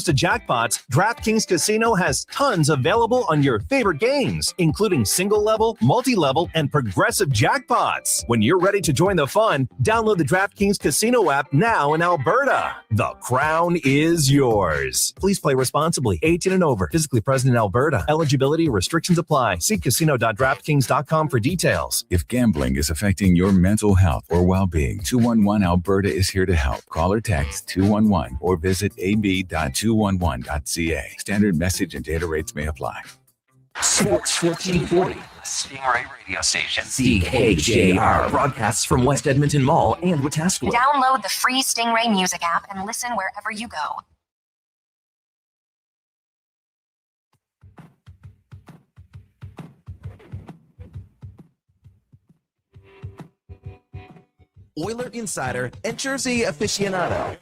to jackpots, DraftKings Casino has tons available on your favorite games, including single-level, multi-level, and progressive jackpots. When you're ready to join the fun, download the DraftKings Casino app now in Alberta. The crown is yours. Please play responsibly. 18 and over. Physically present in Alberta. Eligibility restrictions apply. See casino.draftkings.com for details. If gambling is affecting your mental health or well-being, 211 Alberta is here to help. Call or text 211 or visit ab.211.ca. Standard message and data rates may apply. Sports 1440, the Stingray radio station. CKJR broadcasts from West Edmonton Mall and Wetaskiwin. Download the free Stingray music app and listen wherever you go. Oiler Insider and Jersey Aficionado.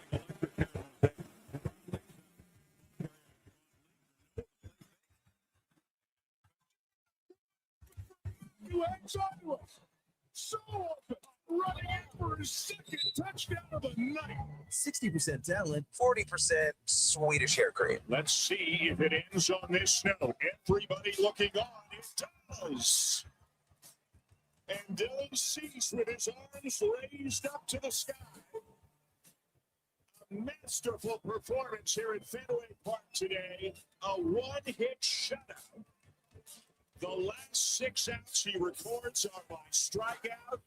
So open, running in for his second touchdown of the night. 60% talent, 40% Swedish hair cream. Let's see if it ends on this note. Everybody looking on. It does. And Dylan Cease with his arms raised up to the sky. A masterful performance here at Fenway Park today. A one-hit shutout. The last 6 outs he records are by strikeout.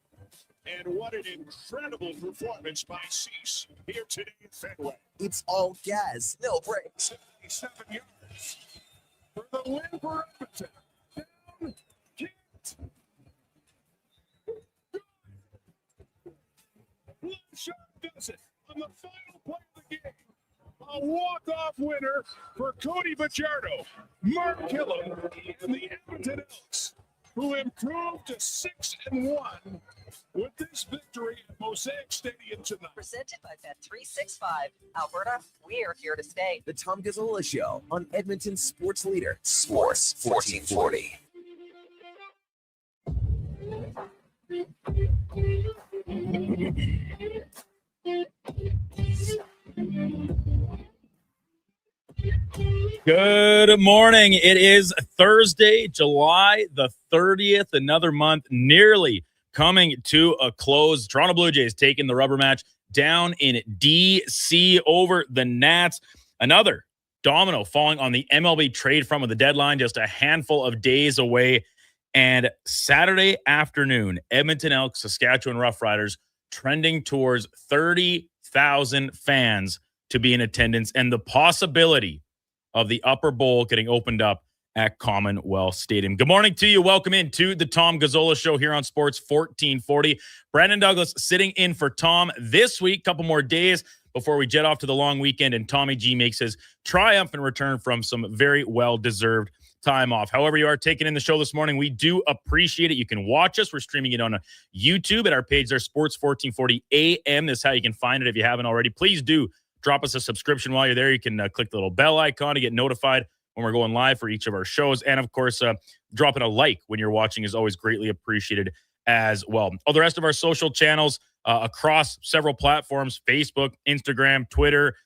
And what an incredible performance by Cease here today at Fenway. It's all gas, no brakes. 77 yards for the win for Edmonton. Down, kicked. Shot does it on the final play of the game. A walk-off winner for Cody Fajardo, Mark Killam, and the Edmonton Elks, who improved to 6-1 with this victory at Mosaic Stadium tonight. Presented by Bet365. Alberta, we're here to stay. The Tom Gazzola Show on Edmonton Sports Leader, Sports 1440. Good morning. It is Thursday, July the 30th. Another month nearly coming to a close. Toronto Blue Jays taking the rubber match down in D.C. over the Nats. Another domino falling on the MLB trade front with the deadline just a handful of days away. And Saturday afternoon, Edmonton Elks, Saskatchewan Roughriders trending towards 30,000 fans to be in attendance, and the possibility of the upper bowl getting opened up at Commonwealth Stadium. Good morning to you. Welcome into the Tom Gazzola Show here on Sports 1440. Brandon Douglas sitting in for Tom this week. Couple more days before we jet off to the long weekend, and Tommy G makes his triumphant return from some very well-deserved time off. However you are taking in the show this morning, we do appreciate it. You can watch us. We're streaming it on YouTube at our page there, Sports 1440 AM. This is how you can find it if you haven't already. Please do drop us a subscription while you're there. You can click the little bell icon to get notified when we're going live for each of our shows. And, of course, dropping a like when you're watching is always greatly appreciated as well. All the rest of our social channels across several platforms, Facebook, Instagram, Twitter,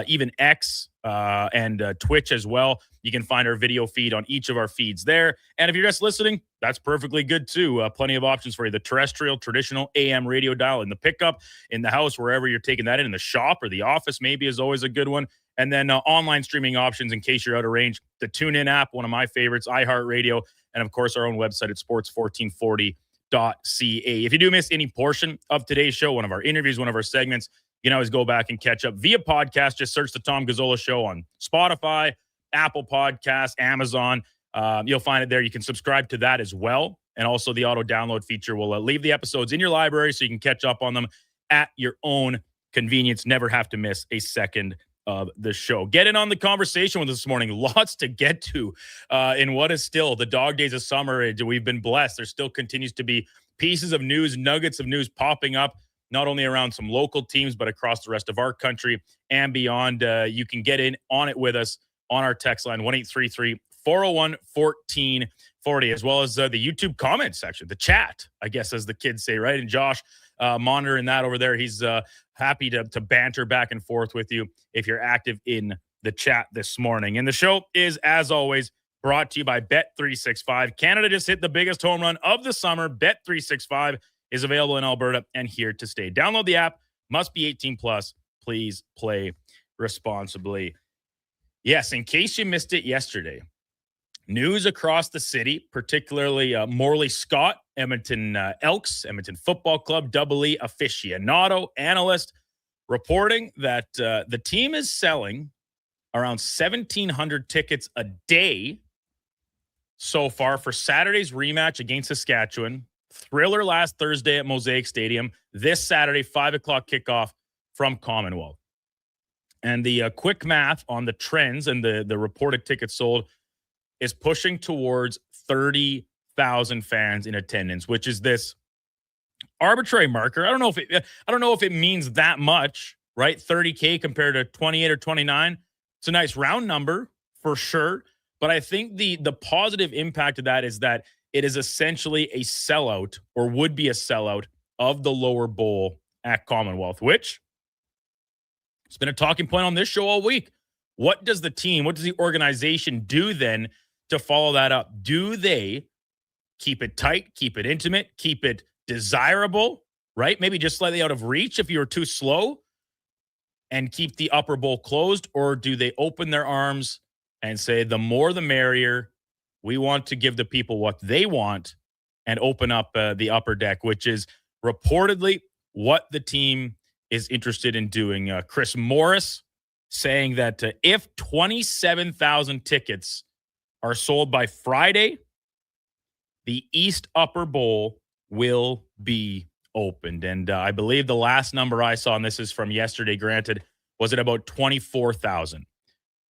even X, and Twitch as well. You can find our video feed on each of our feeds there. And if you're just listening, that's perfectly good too. Plenty of options for you. The terrestrial, traditional AM radio dial in the pickup, in the house, wherever you're taking that in the shop or the office maybe is always a good one. And then online streaming options in case you're out of range. The TuneIn app, one of my favorites, iHeartRadio, and of course our own website at sports1440.ca. If you do miss any portion of today's show, one of our interviews, one of our segments, you can always go back and catch up via podcast. Just search the Tom Gazzola Show on Spotify, Apple Podcasts, Amazon. You'll find it there. You can subscribe to that as well. And also the auto download feature will leave the episodes in your library so you can catch up on them at your own convenience. Never have to miss a second of the show. Get in on the conversation with us this morning. Lots to get to in what is still the dog days of summer. We've been blessed. There still continues to be pieces of news, nuggets of news popping up, not only around some local teams, but across the rest of our country and beyond. You can get in on it with us on our text line, 1-833-401-1440, as well as the YouTube comment section, the chat, I guess, as the kids say, right? And Josh monitoring that over there. He's happy to banter back and forth with you if you're active in the chat this morning. And the show is, as always, brought to you by Bet365. Canada just hit the biggest home run of the summer. Bet365 is available in Alberta and here to stay. Download the app. Must be 18 plus. Please play responsibly. Yes, in case you missed it yesterday, news across the city, particularly Morley Scott, Edmonton Elks, Edmonton Football Club, Double E aficionado, analyst, reporting that the team is selling around 1,700 tickets a day so far for Saturday's rematch against Saskatchewan. Thriller last Thursday at Mosaic Stadium. This Saturday, 5 o'clock kickoff from Commonwealth. And the quick math on the trends and the reported tickets sold is pushing towards 30,000 fans in attendance, which is this arbitrary marker. I don't know if it means that much, right? 30K compared to 28 or 29. It's a nice round number for sure. But I think the positive impact of that is that it is essentially a sellout, or would be a sellout, of the lower bowl at Commonwealth, which it's been a talking point on this show all week. What does the organization do then to follow that up? Do they keep it tight, keep it intimate, keep it desirable, right? Maybe just slightly out of reach if you were too slow, and keep the upper bowl closed? Or do they open their arms and say, the more the merrier? We want to give the people what they want and open up the upper deck, which is reportedly what the team is interested in doing. Chris Morris saying that if 27,000 tickets are sold by Friday, the East Upper Bowl will be opened. And I believe the last number I saw, and this is from yesterday, granted, was at about 24,000.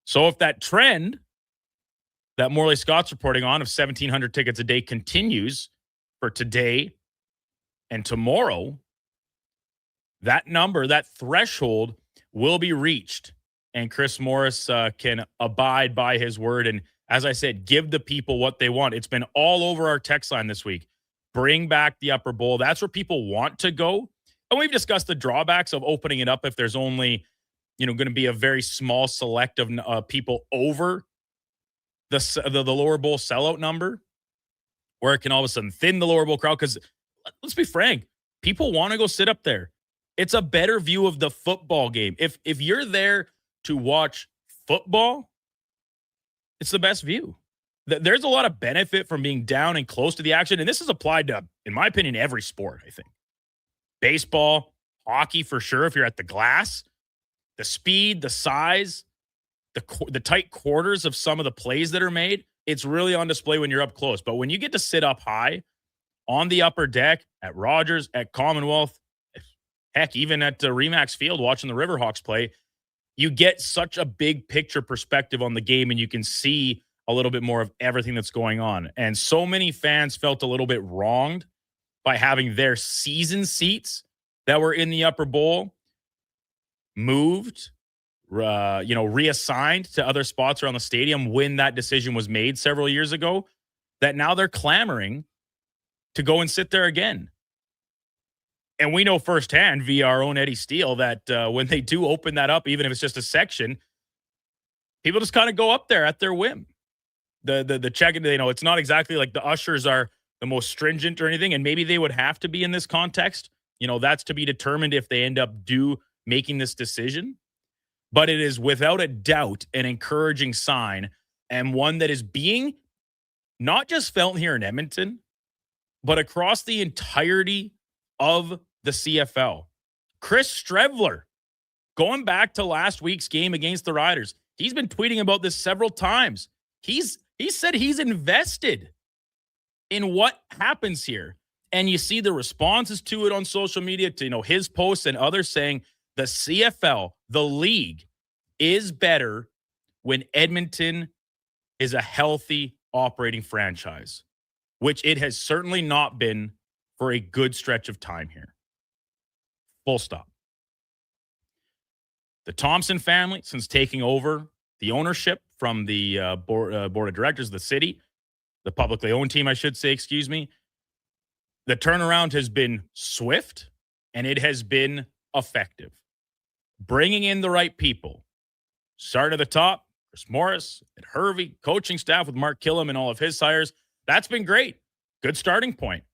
So if that trend that Morley Scott's reporting on of 1,700 tickets a day continues for today and tomorrow, that number, that threshold, will be reached. And Chris Morris can abide by his word. And as I said, give the people what they want. It's been all over our text line this week. Bring back the upper bowl. That's where people want to go. And we've discussed the drawbacks of opening it up if there's only, going to be a very small select of people over the lower bowl sellout number, where it can all of a sudden thin the lower bowl crowd. Because let's be frank, people want to go sit up there. It's a better view of the football game. If you're there to watch football, it's the best view. There's a lot of benefit from being down and close to the action. And this is applied to, in my opinion, every sport, I think. Baseball, hockey for sure, if you're at the glass. The speed, the size, the tight quarters of some of the plays that are made, it's really on display when you're up close. But when you get to sit up high on the upper deck at Rogers, at Commonwealth, heck, even at Remax Field watching the Riverhawks play, you get such a big picture perspective on the game, and you can see a little bit more of everything that's going on. And so many fans felt a little bit wronged by having their season seats that were in the upper bowl moved, reassigned to other spots around the stadium when that decision was made several years ago, that now they're clamoring to go and sit there again. And we know firsthand via our own Eddie Steele that when they do open that up, even if it's just a section, people just kind of go up there at their whim. The check-in, it's not exactly like the ushers are the most stringent or anything, and maybe they would have to be in this context. That's to be determined if they end up making this decision. But it is without a doubt an encouraging sign, and one that is being not just felt here in Edmonton, but across the entirety of the CFL. Chris Strevler, going back to last week's game against the Riders, he's been tweeting about this several times. He said he's invested in what happens here. And you see the responses to it on social media, to his posts and others saying the CFL, the league, is better when Edmonton is a healthy operating franchise, which it has certainly not been for a good stretch of time here. Full stop. The Thompson family, since taking over the ownership from the board of directors of the city, the publicly owned team, I should say, the turnaround has been swift and it has been effective. Bringing in the right people, Start at the top, Chris Morris and Hervey, coaching staff with Mark Killam and all of his hires. That's been great. Good starting point.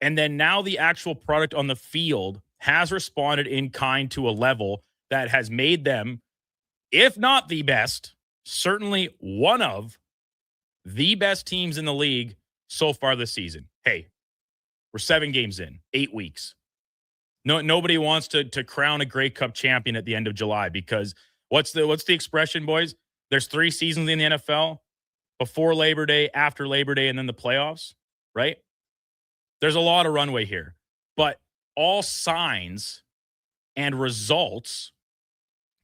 And then now the actual product on the field has responded in kind to a level that has made them, if not the best, certainly one of the best teams in the league so far this season. Hey, we're 7 games in, 8 weeks. Nobody wants to crown a Grey Cup champion at the end of July because what's the expression, boys? There's 3 seasons in the NFL, before Labor Day, after Labor Day, and then the playoffs, right? There's a lot of runway here. But all signs and results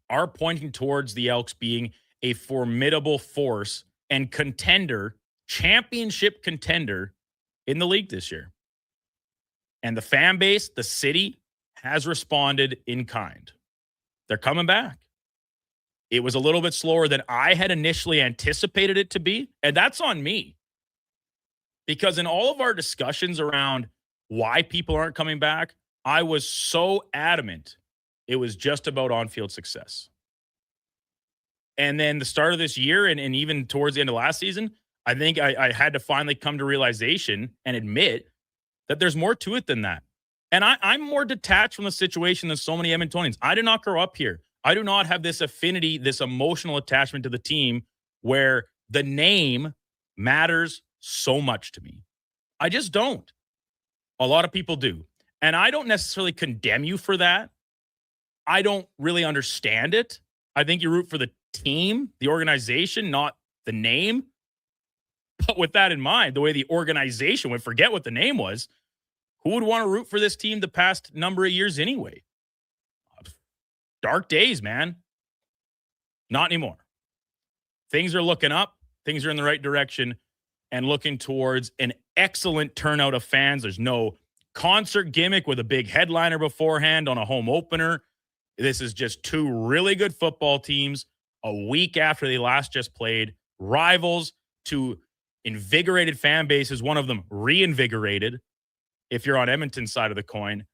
are pointing towards the Elks being a formidable force and contender, championship contender in the league this year. And the fan base, the city, has responded in kind. They're coming back. It was a little bit slower than I had initially anticipated it to be, and that's on me. Because in all of our discussions around why people aren't coming back, I was so adamant it was just about on-field success. And then the start of this year and even towards the end of last season, I think I had to finally come to realization and admit that there's more to it than that. And I'm more detached from the situation than so many Edmontonians. I did not grow up here. I do not have this affinity, this emotional attachment to the team where the name matters so much to me. I just don't. A lot of people do. And I don't necessarily condemn you for that. I don't really understand it. I think you root for the team, the organization, not the name. But with that in mind, the way the organization went, forget what the name was, who would want to root for this team the past number of years anyway? Dark days, man. Not anymore. Things are looking up. Things are in the right direction and looking towards an excellent turnout of fans. There's no concert gimmick with a big headliner beforehand on a home opener. This is just 2 really good football teams a week after they last just played. Rivals, 2 invigorated fan bases, one of them reinvigorated if you're on Edmonton's side of the coin.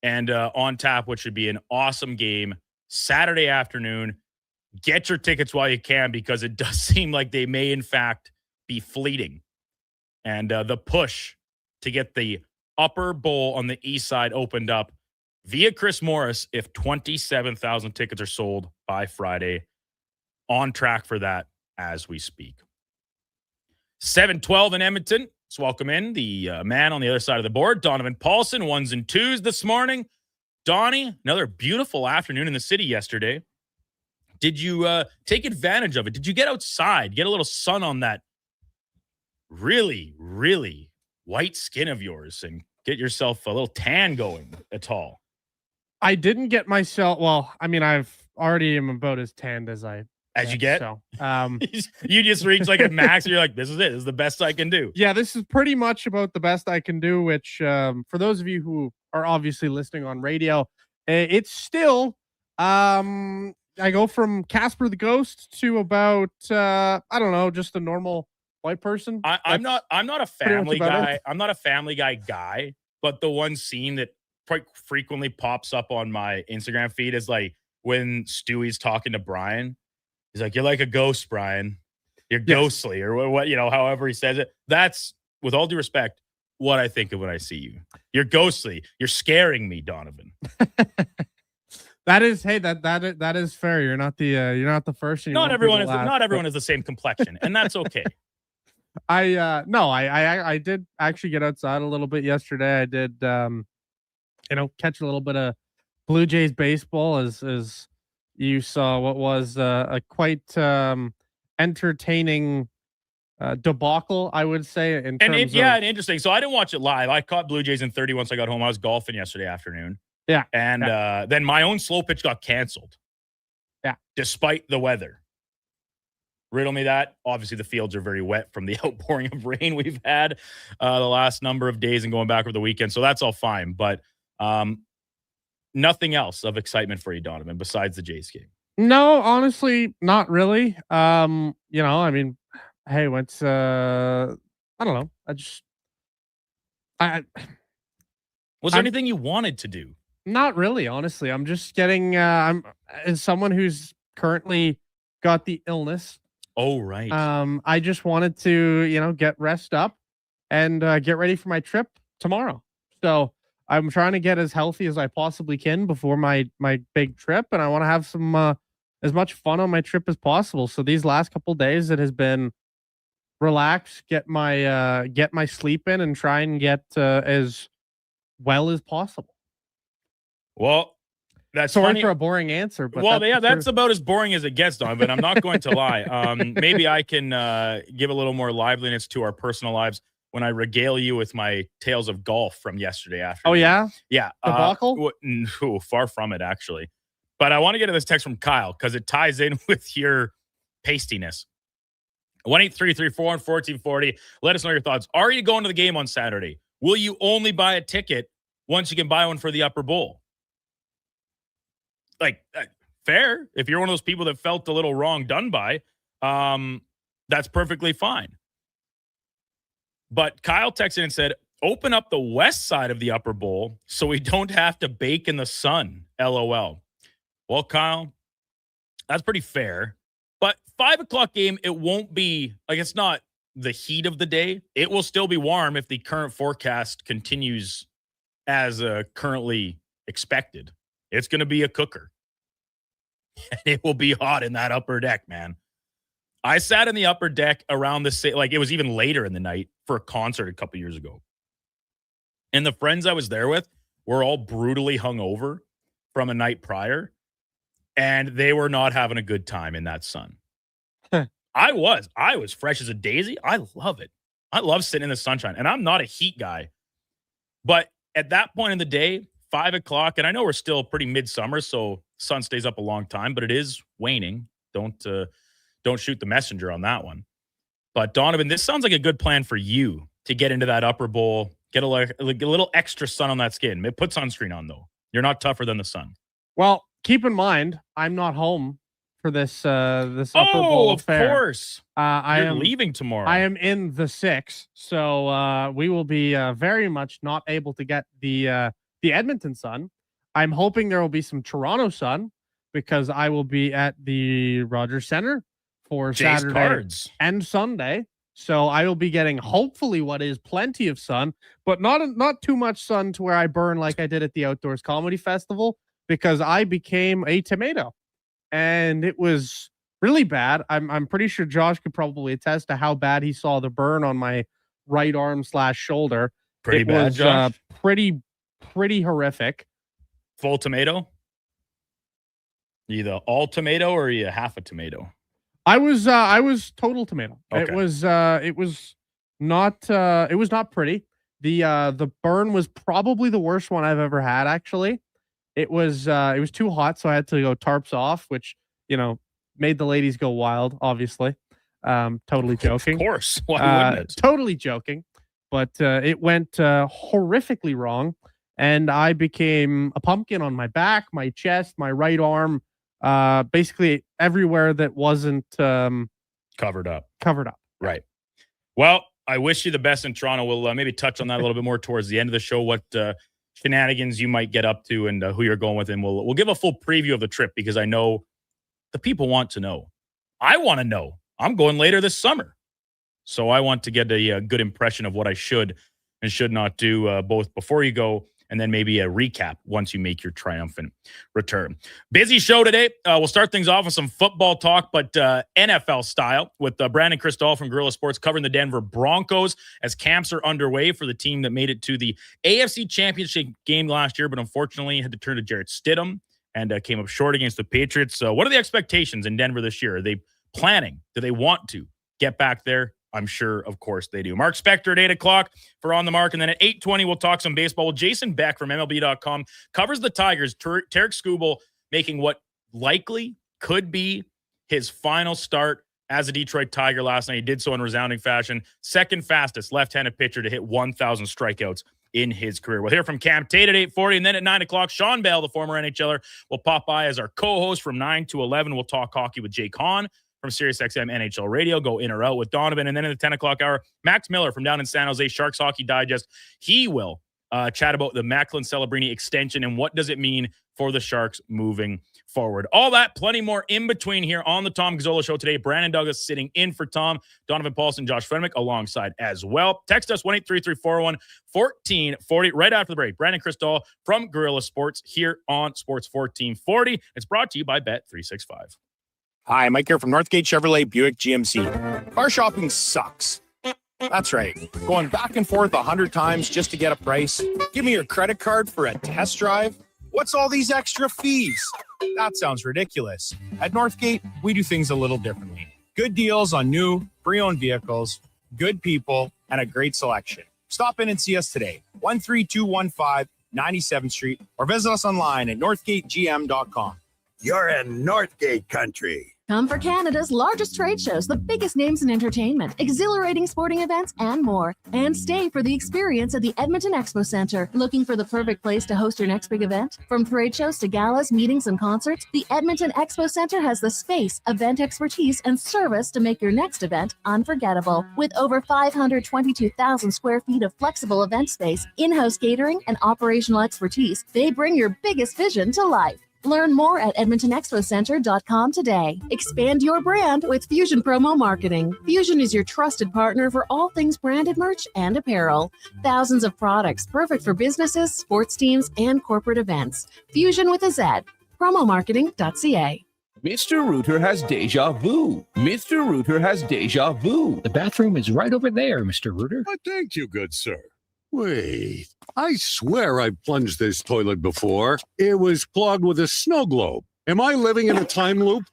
And on tap, what should be an awesome game Saturday afternoon. Get your tickets while you can because it does seem like they may, in fact, be fleeting. And the push to get the upper bowl on the east side opened up via Chris Morris if 27,000 tickets are sold by Friday. On track for that as we speak. 7:12 in Edmonton. Let's welcome in the man on the other side of the board, Donovan Paulson, 1s and 2s this morning. Donnie, another beautiful afternoon in the city yesterday. Did you take advantage of it? Did you get outside, get a little sun on that really, really white skin of yours and get yourself a little tan going at all? I didn't get myself, well, I mean, I've already am about as tanned as you get. So, you just reach like a max and you're like, this is it. This is the best I can do. yeah, this is pretty much about the best I can do, which for those of you who are obviously listening on radio, it's still, I go from Casper the Ghost to about, I don't know, just a normal white person. I'm not a Family Guy. it. I'm not a Family Guy, but the one scene that quite frequently pops up on my Instagram feed is like when Stewie's talking to Brian. He's like, "You're like a ghost, Brian. You're ghostly," or what, however he says it. That's, with all due respect, what I think of when I see you. You're ghostly. You're scaring me, Donovan. That is, hey, that is fair. You're not the first. Not everyone is the same complexion, and that's okay. I did actually get outside a little bit yesterday. I did, catch a little bit of Blue Jays baseball as you saw what was a quite entertaining debacle, I would say. And interesting. So I didn't watch it live. I caught Blue Jays in 30 once I got home. I was golfing yesterday afternoon. Yeah. And then my own slow pitch got canceled. Yeah. Despite the weather. Riddle me that. Obviously, the fields are very wet from the outpouring of rain we've had the last number of days and going back over the weekend. So that's all fine. But nothing else of excitement for you, Donovan, besides the Jays game. No, honestly, not really. I mean, hey, what's I don't know. Was there anything you wanted to do? Not really, honestly. I'm just getting I'm as someone who's currently got the illness. Oh, right. I just wanted to, get rest up and get ready for my trip tomorrow. So I'm trying to get as healthy as I possibly can before my big trip, and I want to have some as much fun on my trip as possible. So these last couple days, it has been relax, get my sleep in, and try and get as well as possible. Well, that's Sorry funny. for a boring answer, but Well, that's yeah, the that's truth. about as boring as it gets, Don, but I'm not going to lie. Maybe I can give a little more liveliness to our personal lives when I regale you with my tales of golf from yesterday afternoon. Oh yeah, Yeah. debacle. No, far from it, actually. But I want to get to this text from Kyle because it ties in with your pastiness. 1-833-414-40. Let us know your thoughts. Are you going to the game on Saturday? Will you only buy a ticket once you can buy one for the Upper Bowl? Like, fair. If you're one of those people that felt a little wrong done by, that's perfectly fine. But Kyle texted and said, open up the west side of the Upper Bowl so we don't have to bake in the sun. LOL. Well, Kyle, that's pretty fair. But 5 o'clock game, it won't be, like, it's not the heat of the day. It will still be warm if the current forecast continues as currently expected. It's going to be a cooker. And it will be hot in that upper deck, man. I sat in the upper deck around like it was even later in the night for a concert a couple years ago. And the friends I was there with were all brutally hungover from a night prior. And they were not having a good time in that sun. I was fresh as a daisy. I love it. I love sitting in the sunshine. And I'm not a heat guy. But at that point in the day, 5 o'clock, and I know we're still pretty midsummer, so sun stays up a long time, but it is waning. Don't shoot the messenger on that one. But Donovan, this sounds like a good plan for you to get into that upper bowl, get a little extra sun on that skin. Put sunscreen on, though. You're not tougher than the sun. Well, keep in mind, I'm not home for this Upper Bowl affair. Of course. I am leaving tomorrow. I am in the 6, so we will be very much not able to get the Edmonton sun. I'm hoping there will be some Toronto sun because I will be at the Rogers Center for Jays Saturday Cards and Sunday. So I will be getting hopefully what is plenty of sun, but not too much sun to where I burn like I did at the Outdoors Comedy Festival because I became a tomato and it was really bad. I'm pretty sure Josh could probably attest to how bad he saw the burn on my right arm / shoulder. Pretty bad, Josh. Pretty horrific. Full tomato? You the all tomato or you half a tomato? I was total tomato. Okay. It was not pretty. The burn was probably the worst one I've ever had, actually. It was too hot, so I had to go tarps off, which, made the ladies go wild, obviously. Totally joking. Of course. Why wouldn't it? Totally joking. But it went horrifically wrong. And I became a pumpkin on my back, my chest, my right arm, basically everywhere that wasn't covered up. Right. Well, I wish you the best in Toronto. We'll maybe touch on that a little bit more towards the end of the show, what shenanigans you might get up to and who you're going with. And we'll give a full preview of the trip because I know the people want to know. I want to know. I'm going later this summer. So I want to get a good impression of what I should and should not do both before you go and then maybe a recap once you make your triumphant return. Busy show today. We'll start things off with some football talk, but NFL style with Brandon Cristal from Guerrilla Sports covering the Denver Broncos as camps are underway for the team that made it to the AFC Championship game last year, but unfortunately had to turn to Jarrett Stidham and came up short against the Patriots. What are the expectations in Denver this year? Are they planning? Do they want to get back there? I'm sure, of course, they do. Mark Spector at 8 o'clock for On the Mark. And then at 8:20, we'll talk some baseball. Well, Jason Beck from MLB.com covers the Tigers. Tarek Skubal making what likely could be his final start as a Detroit Tiger last night. He did so in resounding fashion. Second fastest left-handed pitcher to hit 1,000 strikeouts in his career. We'll hear from Cam Tate at 8:40. And then at 9 o'clock, Sean Bell, the former NHLer, will pop by as our co-host from 9 to 11. We'll talk hockey with Jake Hahn from SiriusXM NHL Radio, go in or out with Donovan. And then in the 10 o'clock hour, Max Miller from down in San Jose, Sharks Hockey Digest. He will chat about the Macklin Celebrini extension and what does it mean for the Sharks moving forward. All that, plenty more in between here on the Tom Gazzola Show today. Brandon Douglas sitting in for Tom, Donovan Paulson, Josh Fenwick alongside as well. Text us 1-833-401-1440 right after the break. Brandon Cristal from Guerrilla Sports here on Sports 1440. It's brought to you by Bet365. Hi, Mike here from Northgate Chevrolet Buick GMC. Car shopping sucks. That's right. Going back and forth 100 times just to get a price. Give me your credit card for a test drive. What's all these extra fees? That sounds ridiculous. At Northgate, we do things a little differently. Good deals on new, pre-owned vehicles, good people, and a great selection. Stop in and see us today. 13215 97th Street or visit us online at northgategm.com. You're in Northgate country. Come for Canada's largest trade shows, the biggest names in entertainment, exhilarating sporting events, and more. And stay for the experience at the Edmonton Expo Centre. Looking for the perfect place to host your next big event? From trade shows to galas, meetings, and concerts, the Edmonton Expo Centre has the space, event expertise, and service to make your next event unforgettable. With over 522,000 square feet of flexible event space, in-house catering, and operational expertise, they bring your biggest vision to life. Learn more at edmontonexpocentre.com today. Expand your brand with Fusion Promo Marketing. Fusion is your trusted partner for all things branded merch and apparel. Thousands of products perfect for businesses, sports teams, and corporate events. Fusion with a Z. Promomarketing.ca. Mr. Rooter has deja vu. Mr. Rooter has deja vu. The bathroom is right over there, Mr. Rooter. Thank you, good sir. Wait, I swear I plunged this toilet before. It was clogged with a snow globe. Am I living in a time loop?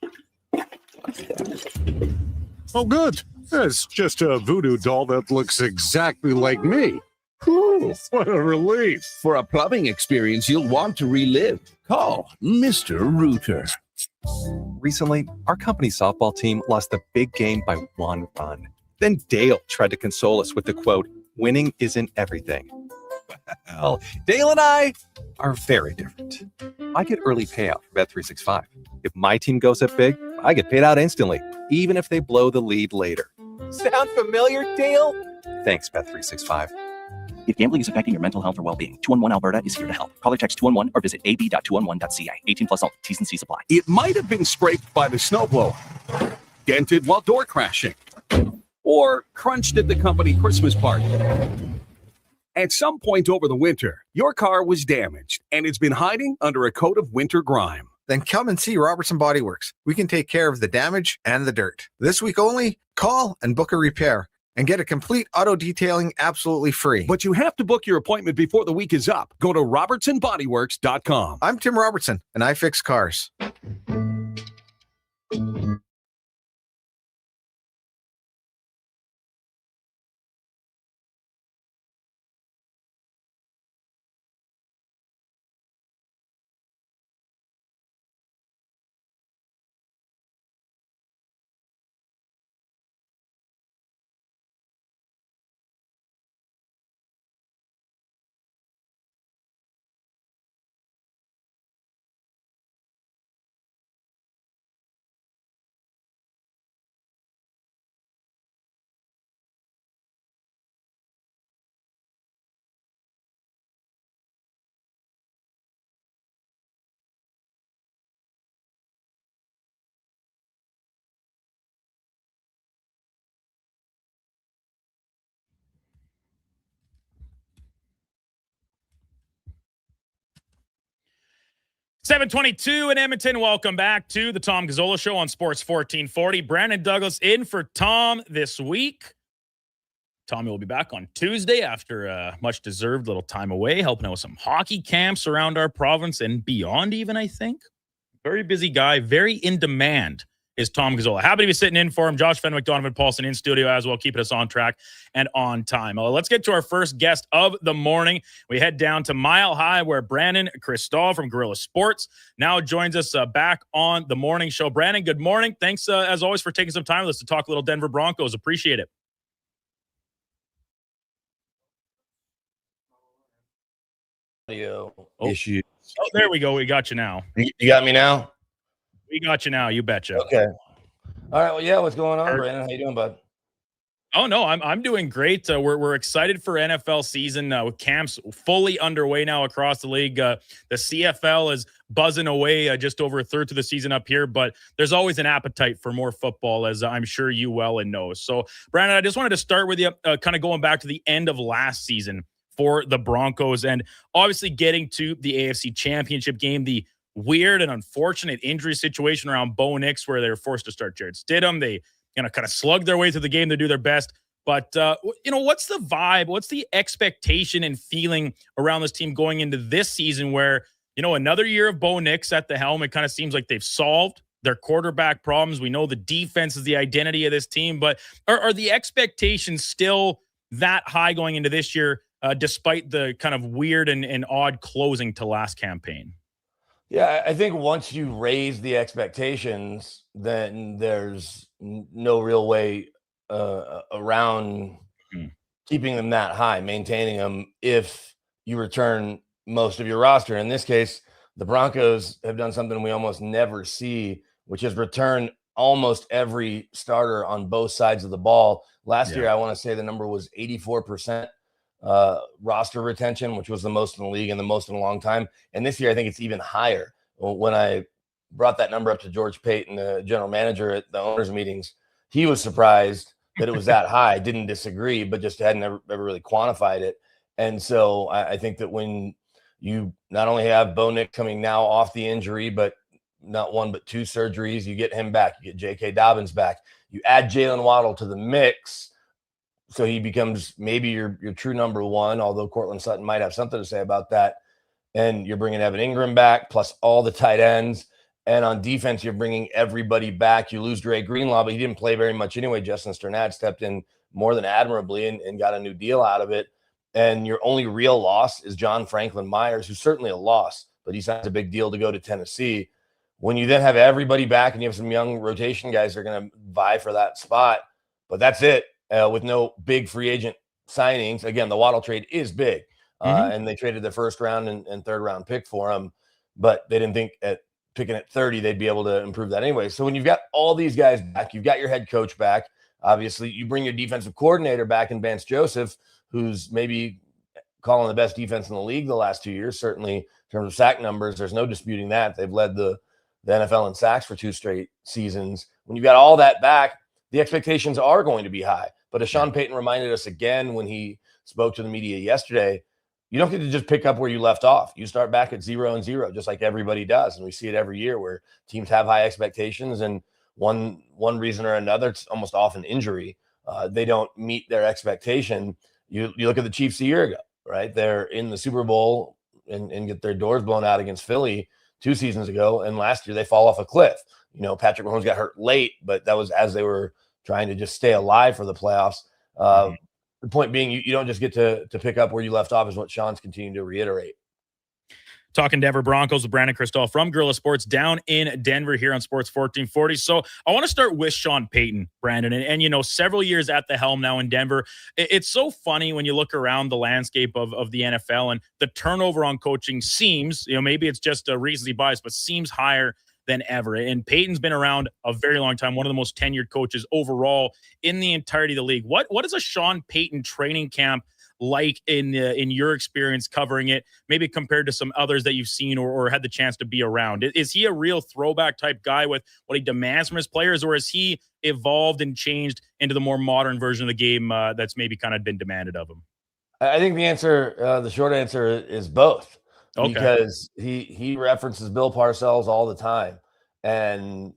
Oh, good. It's just a voodoo doll that looks exactly like me. Whew, what a relief. For a plumbing experience you'll want to relive, call Mr. Rooter. Recently, our company softball team lost the big game by 1 run. Then Dale tried to console us with the quote, "Winning isn't everything." Well, Dale and I are very different. I get early payout from Bet365. If my team goes up big, I get paid out instantly, even if they blow the lead later. Sound familiar, Dale? Thanks, Bet365. If gambling is affecting your mental health or well-being, 211 Alberta is here to help. Call or text 211 or visit ab.211.ca. 18 plus all. T's and C's apply. It might have been scraped by the snowblower, dented while door crashing, or crunched at the company Christmas party. At some point over the winter, your car was damaged and it's been hiding under a coat of winter grime. Then come and see Robertson Body Works. We can take care of the damage and the dirt. This week only, call and book a repair and get a complete auto detailing absolutely free. But you have to book your appointment before the week is up. Go to robertsonbodyworks.com. I'm Tim Robertson, and I fix cars. $7:22 in Edmonton. Welcome back to the Tom Gazzola Show on Sports 1440. Brandon Douglas in for Tom this week. Tommy will be back on Tuesday after a much-deserved little time away, helping out with some hockey camps around our province and beyond even, I think. Very busy guy, very in demand is Tom Gazzola. Happy to be sitting in for him. Josh Fenwick, Donovan Paulson in studio as well, keeping us on track and on time. Let's get to our first guest of the morning. We head down to Mile High where Brandon Cristal from Guerrilla Sports now joins us back on the morning show. Brandon, good morning. Thanks, as always, for taking some time with us to talk a little Denver Broncos. Appreciate it. Issues. Oh, there we go. We got you now. You got me now? We got you now. You betcha. Okay. All right. Well, yeah. What's going on, Brandon? How you doing, bud? Oh no, I'm doing great. We're excited for NFL season with camps fully underway now across the league. The CFL is buzzing away, just over a third to the season up here, but there's always an appetite for more football, as I'm sure you well and know. So, Brandon, I just wanted to start with you, kind of going back to the end of last season for the Broncos, and obviously getting to the AFC Championship game, the weird and unfortunate injury situation around Bo Nix, where they were forced to start Jared Stidham. They kind of slug their way through the game to do their best. But, what's the vibe? What's the expectation and feeling around this team going into this season where, another year of Bo Nix at the helm, it kind of seems like they've solved their quarterback problems. We know the defense is the identity of this team, but are the expectations still that high going into this year, despite the kind of weird and odd closing to last campaign? Yeah, I think once you raise the expectations, then there's no real way around keeping them that high, maintaining them if you return most of your roster. In this case, the Broncos have done something we almost never see, which is return almost every starter on both sides of the ball. Last year, I want to say the number was 84% roster retention, which was the most in the league and the most in a long time. And this year, I think it's even higher. When I brought that number up to George Payton, the general manager at the owners' meetings, he was surprised that it was that high. Didn't disagree, but just hadn't ever really quantified it. And so I think that when you not only have Bo Nix coming now off the injury, but not one but two surgeries, you get him back, you get J.K. Dobbins back, you add Jalen Waddle to the mix, so he becomes maybe your true number one, although Cortland Sutton might have something to say about that. And you're bringing Evan Ingram back, plus all the tight ends. And on defense, you're bringing everybody back. You lose Dre Greenlaw, but he didn't play very much anyway. Justin Sternad stepped in more than admirably and got a new deal out of it. And your only real loss is John Franklin Myers, who's certainly a loss, but he signs a big deal to go to Tennessee. When you then have everybody back and you have some young rotation guys that are going to vie for that spot, but that's it. With no big free agent signings. Again, the Waddle trade is big, and they traded their first round and third round pick for him, but they didn't think at picking at 30 they'd be able to improve that anyway. So when you've got all these guys back, you've got your head coach back, obviously you bring your defensive coordinator back in Vance Joseph, who's maybe calling the best defense in the league the last 2 years, certainly in terms of sack numbers. There's no disputing that. They've led the NFL in sacks for 2 straight seasons. When you've got all that back, the expectations are going to be high. But as Sean Payton reminded us again when he spoke to the media yesterday, you don't get to just pick up where you left off. You start back at 0-0, just like everybody does. And we see it every year where teams have high expectations, and one reason or another, it's almost often injury, they don't meet their expectation. You look at the Chiefs a year ago, right? They're in the Super Bowl and get their doors blown out against Philly 2 seasons ago, and last year they fall off a cliff. Patrick Mahomes got hurt late, but that was as they were trying to just stay alive for the playoffs. The point being, you don't just get to pick up where you left off, is what Sean's continuing to reiterate. Talking Denver Broncos with Brandon Kristoff from Guerrilla Sports down in Denver here on Sports 1440. So I want to start with Sean Payton, Brandon, and several years at the helm now in Denver. It's so funny when you look around the landscape of the NFL, and the turnover on coaching seems, maybe it's just a recency bias, but seems higher than ever. And Payton's been around a very long time, one of the most tenured coaches overall in the entirety of the league. What is a Sean Payton training camp like in your experience covering it, maybe compared to some others that you've seen or had the chance to be around? Is he a real throwback type guy with what he demands from his players, or has he evolved and changed into the more modern version of the game that's maybe kind of been demanded of him? I think the short answer is both. Okay. Because he references Bill Parcells all the time, and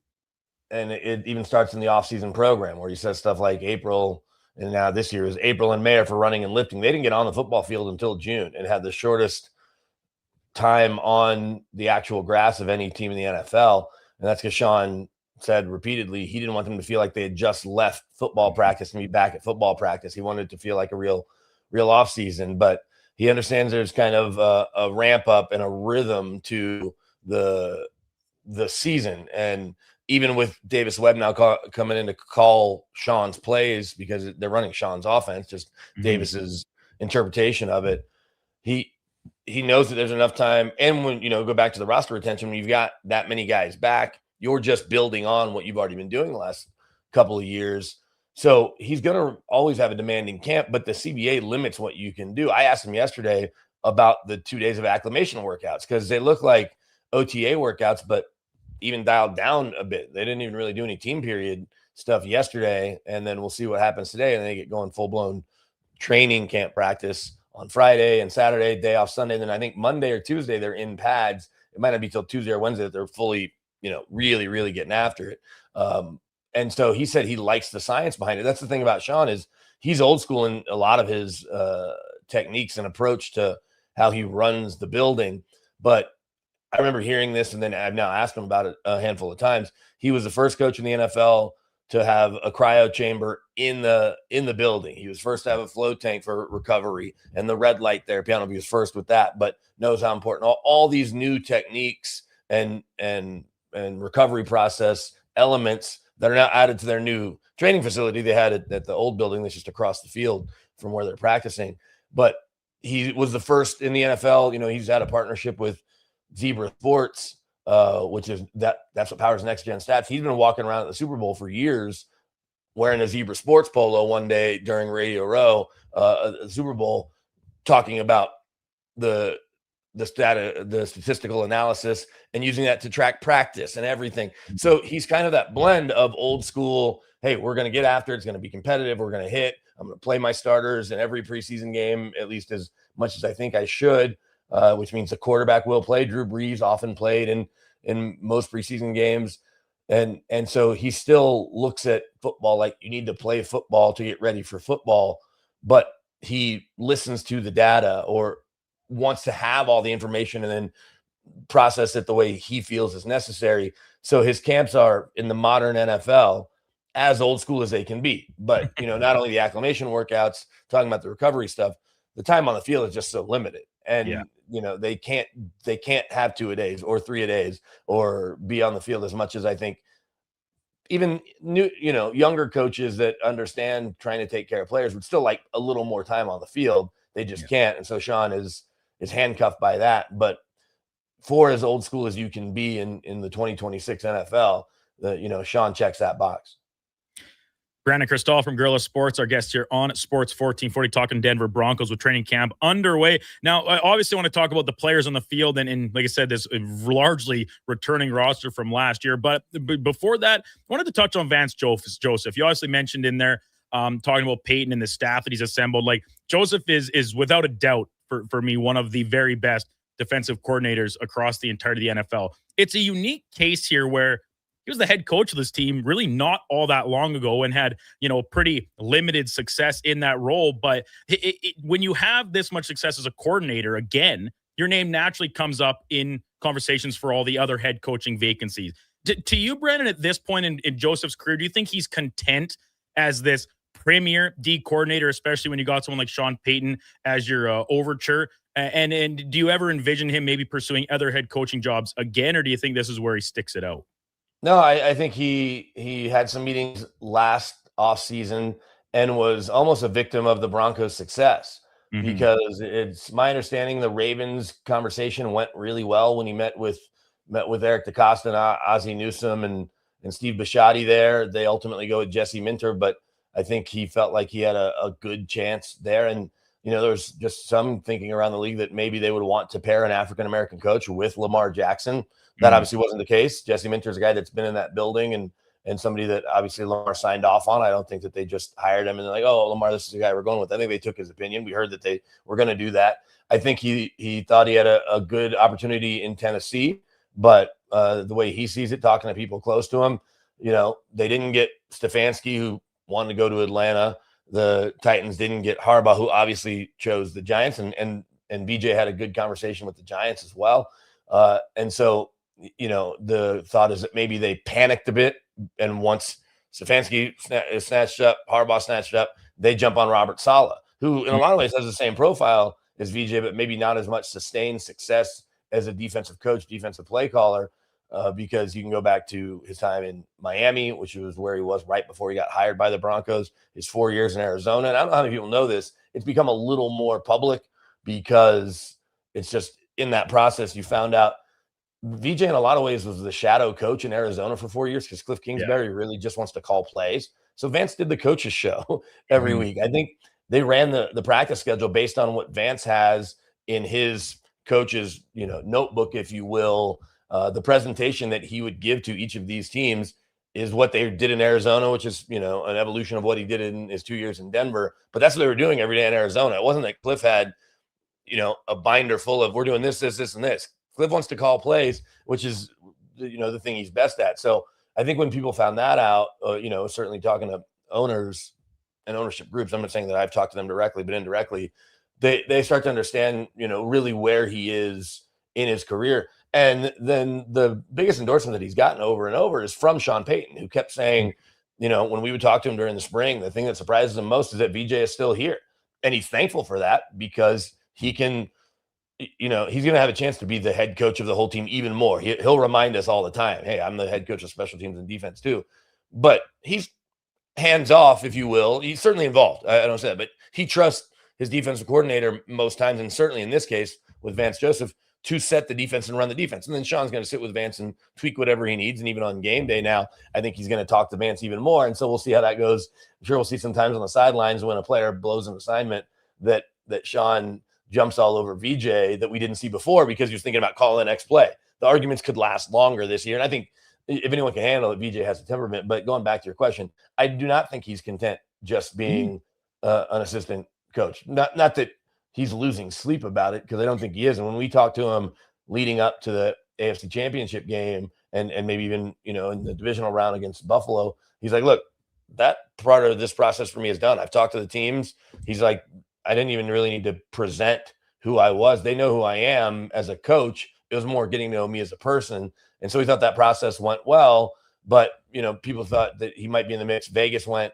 it even starts in the offseason program where he says stuff like April, and now this year is April and May are for running and lifting. They didn't get on the football field until June and had the shortest time on the actual grass of any team in the NFL, and that's because Sean said repeatedly he didn't want them to feel like they had just left football practice and be back at football practice. He wanted it to feel like a real offseason, but he understands there's kind of a ramp up and a rhythm to the season. And even with Davis Webb now coming in to call Sean's plays, because they're running Sean's offense, just Davis's interpretation of it, he knows that there's enough time. And when, go back to the roster retention, when you've got that many guys back, you're just building on what you've already been doing the last couple of years. So he's going to always have a demanding camp, but the CBA limits what you can do. I asked him yesterday about the 2 days of acclimation workouts because they look like OTA workouts, but even dialed down a bit. They didn't even really do any team period stuff yesterday, and then we'll see what happens today, and they get going full-blown training camp practice on Friday and Saturday, day off Sunday. And then I think Monday or Tuesday they're in pads. It might not be till Tuesday or Wednesday that they're fully, really, really getting after it. And so he said he likes the science behind it. That's the thing about Sean is he's old school in a lot of his techniques and approach to how he runs the building. But I remember hearing this, and then I've now asked him about it a handful of times. He was the first coach in the NFL to have a cryo chamber in the building. He was first to have a float tank for recovery, and the red light therapy. I don't know if he was first with that, but knows how important all these new techniques and recovery process elements that are now added to their new training facility. They had it at the old building that's just across the field from where they're practicing. But he was the first in the NFL. He's had a partnership with Zebra Sports, which is that's what powers Next Gen Stats. He's been walking around at the Super Bowl for years wearing a Zebra Sports polo one day during Radio Row, the Super Bowl, talking about the statistical analysis and using that to track practice and everything. So he's kind of that blend of old school. Hey, we're going to get after it. It's going to be competitive. We're going to hit. I'm going to play my starters in every preseason game, at least as much as I think I should, which means the quarterback will play. Drew Brees often played in most preseason games. And so he still looks at football like you need to play football to get ready for football, but he listens to the data or wants to have all the information and then process it the way he feels is necessary. So his camps are in the modern NFL as old school as they can be. But, not only the acclimation workouts, talking about the recovery stuff, the time on the field is just so limited. And, they can't have 2 a days or 3 a days or be on the field as much as I think even new, younger coaches that understand trying to take care of players would still like a little more time on the field. They just can't. And so Sean is handcuffed by that. But for as old school as you can be in the 2026 NFL, Sean checks that box. Brandon Cristal from Guerrilla Sports, our guest here on Sports 1440, talking Denver Broncos with training camp underway. Now, I obviously want to talk about the players on the field and like I said, this largely returning roster from last year. But before that, I wanted to touch on Vance Joseph. You obviously mentioned in there talking about Peyton and the staff that he's assembled. Like Joseph is without a doubt for me one of the very best defensive coordinators across the entirety of the NFL. It's a unique case here where he was the head coach of this team really not all that long ago and had, pretty limited success in that role. But when you have this much success as a coordinator, again, your name naturally comes up in conversations for all the other head coaching vacancies. To you, Brandon, at this point in Joseph's career, do you think he's content as this premier D coordinator, especially when you got someone like Sean Payton as your overture? And do you ever envision him maybe pursuing other head coaching jobs again, or do you think this is where he sticks it out? No, I think he had some meetings last offseason and was almost a victim of the Broncos' success because it's my understanding the Ravens conversation went really well when he met with Eric DeCosta and Ozzie Newsome and Steve Bisciotti there. They ultimately go with Jesse Minter, but I think he felt like he had a good chance there. And, there's just some thinking around the league that maybe they would want to pair an African-American coach with Lamar Jackson. That obviously wasn't the case. Jesse Minter is a guy that's been in that building and somebody that obviously Lamar signed off on. I don't think that they just hired him and they're like, oh, Lamar, this is the guy we're going with. I think they took his opinion. We heard that they were going to do that. I think he thought he had a good opportunity in Tennessee, but the way he sees it, talking to people close to him, they didn't get Stefanski, who wanted to go to Atlanta. The Titans didn't get Harbaugh, who obviously chose the Giants, and BJ had a good conversation with the Giants as well. And so, the thought is that maybe they panicked a bit, and once Stefanski is snatched up, Harbaugh snatched up, they jump on Robert Saleh, who in a lot of ways has the same profile as VJ, but maybe not as much sustained success as a defensive coach, defensive play caller, because you can go back to his time in Miami, which was where he was right before he got hired by the Broncos, his 4 years in Arizona. And I don't know how many people know this. It's become a little more public because it's just in that process you found out VJ in a lot of ways was the shadow coach in Arizona for 4 years because Cliff Kingsbury really just wants to call plays. So Vance did the coaches show every week. I think they ran the practice schedule based on what Vance has in his coach's, notebook, if you will. The presentation that he would give to each of these teams is what they did in Arizona, which is, an evolution of what he did in his 2 years in Denver. But that's what they were doing every day in Arizona. It wasn't that Cliff had, a binder full of, we're doing this, this, this, and this. Cliff wants to call plays, which is, the thing he's best at. So I think when people found that out, certainly talking to owners and ownership groups, I'm not saying that I've talked to them directly, but indirectly, they start to understand, really where he is in his career. And then the biggest endorsement that he's gotten over and over is from Sean Payton, who kept saying, when we would talk to him during the spring, the thing that surprises him most is that VJ is still here. And he's thankful for that because he can, he's going to have a chance to be the head coach of the whole team even more. He'll remind us all the time, hey, I'm the head coach of special teams and defense too. But he's hands off, if you will. He's certainly involved. I don't say that, but he trusts his defensive coordinator most times, and certainly in this case with Vance Joseph, to set the defense and run the defense. And then Sean's going to sit with Vance and tweak whatever he needs. And even on game day now, I think he's going to talk to Vance even more. And so we'll see how that goes. I'm sure we'll see sometimes on the sidelines when a player blows an assignment that Sean jumps all over VJ that we didn't see before because he was thinking about calling the next play. The arguments could last longer this year. And I think if anyone can handle it, VJ has a temperament. But going back to your question, I do not think he's content just being an assistant coach. Not that he's losing sleep about it, because I don't think he is. And when we talked to him leading up to the AFC Championship game and maybe even, in the divisional round against Buffalo, he's like, look, that part of this process for me is done. I've talked to the teams. He's like, I didn't even really need to present who I was. They know who I am as a coach. It was more getting to know me as a person. And so he thought that process went well, but, people thought that he might be in the mix. Vegas went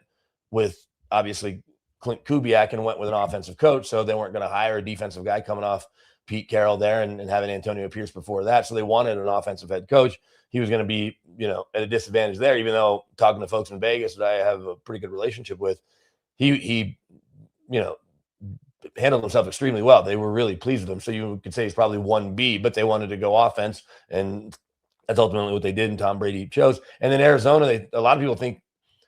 with, obviously, Clint Kubiak and went with an offensive coach. So they weren't going to hire a defensive guy coming off Pete Carroll there and having Antonio Pierce before that. So they wanted an offensive head coach. He was going to be, at a disadvantage there, even though talking to folks in Vegas that I have a pretty good relationship with, he handled himself extremely well. They were really pleased with him. So you could say he's probably 1B, but they wanted to go offense. And that's ultimately what they did, and Tom Brady chose. And then Arizona, a lot of people think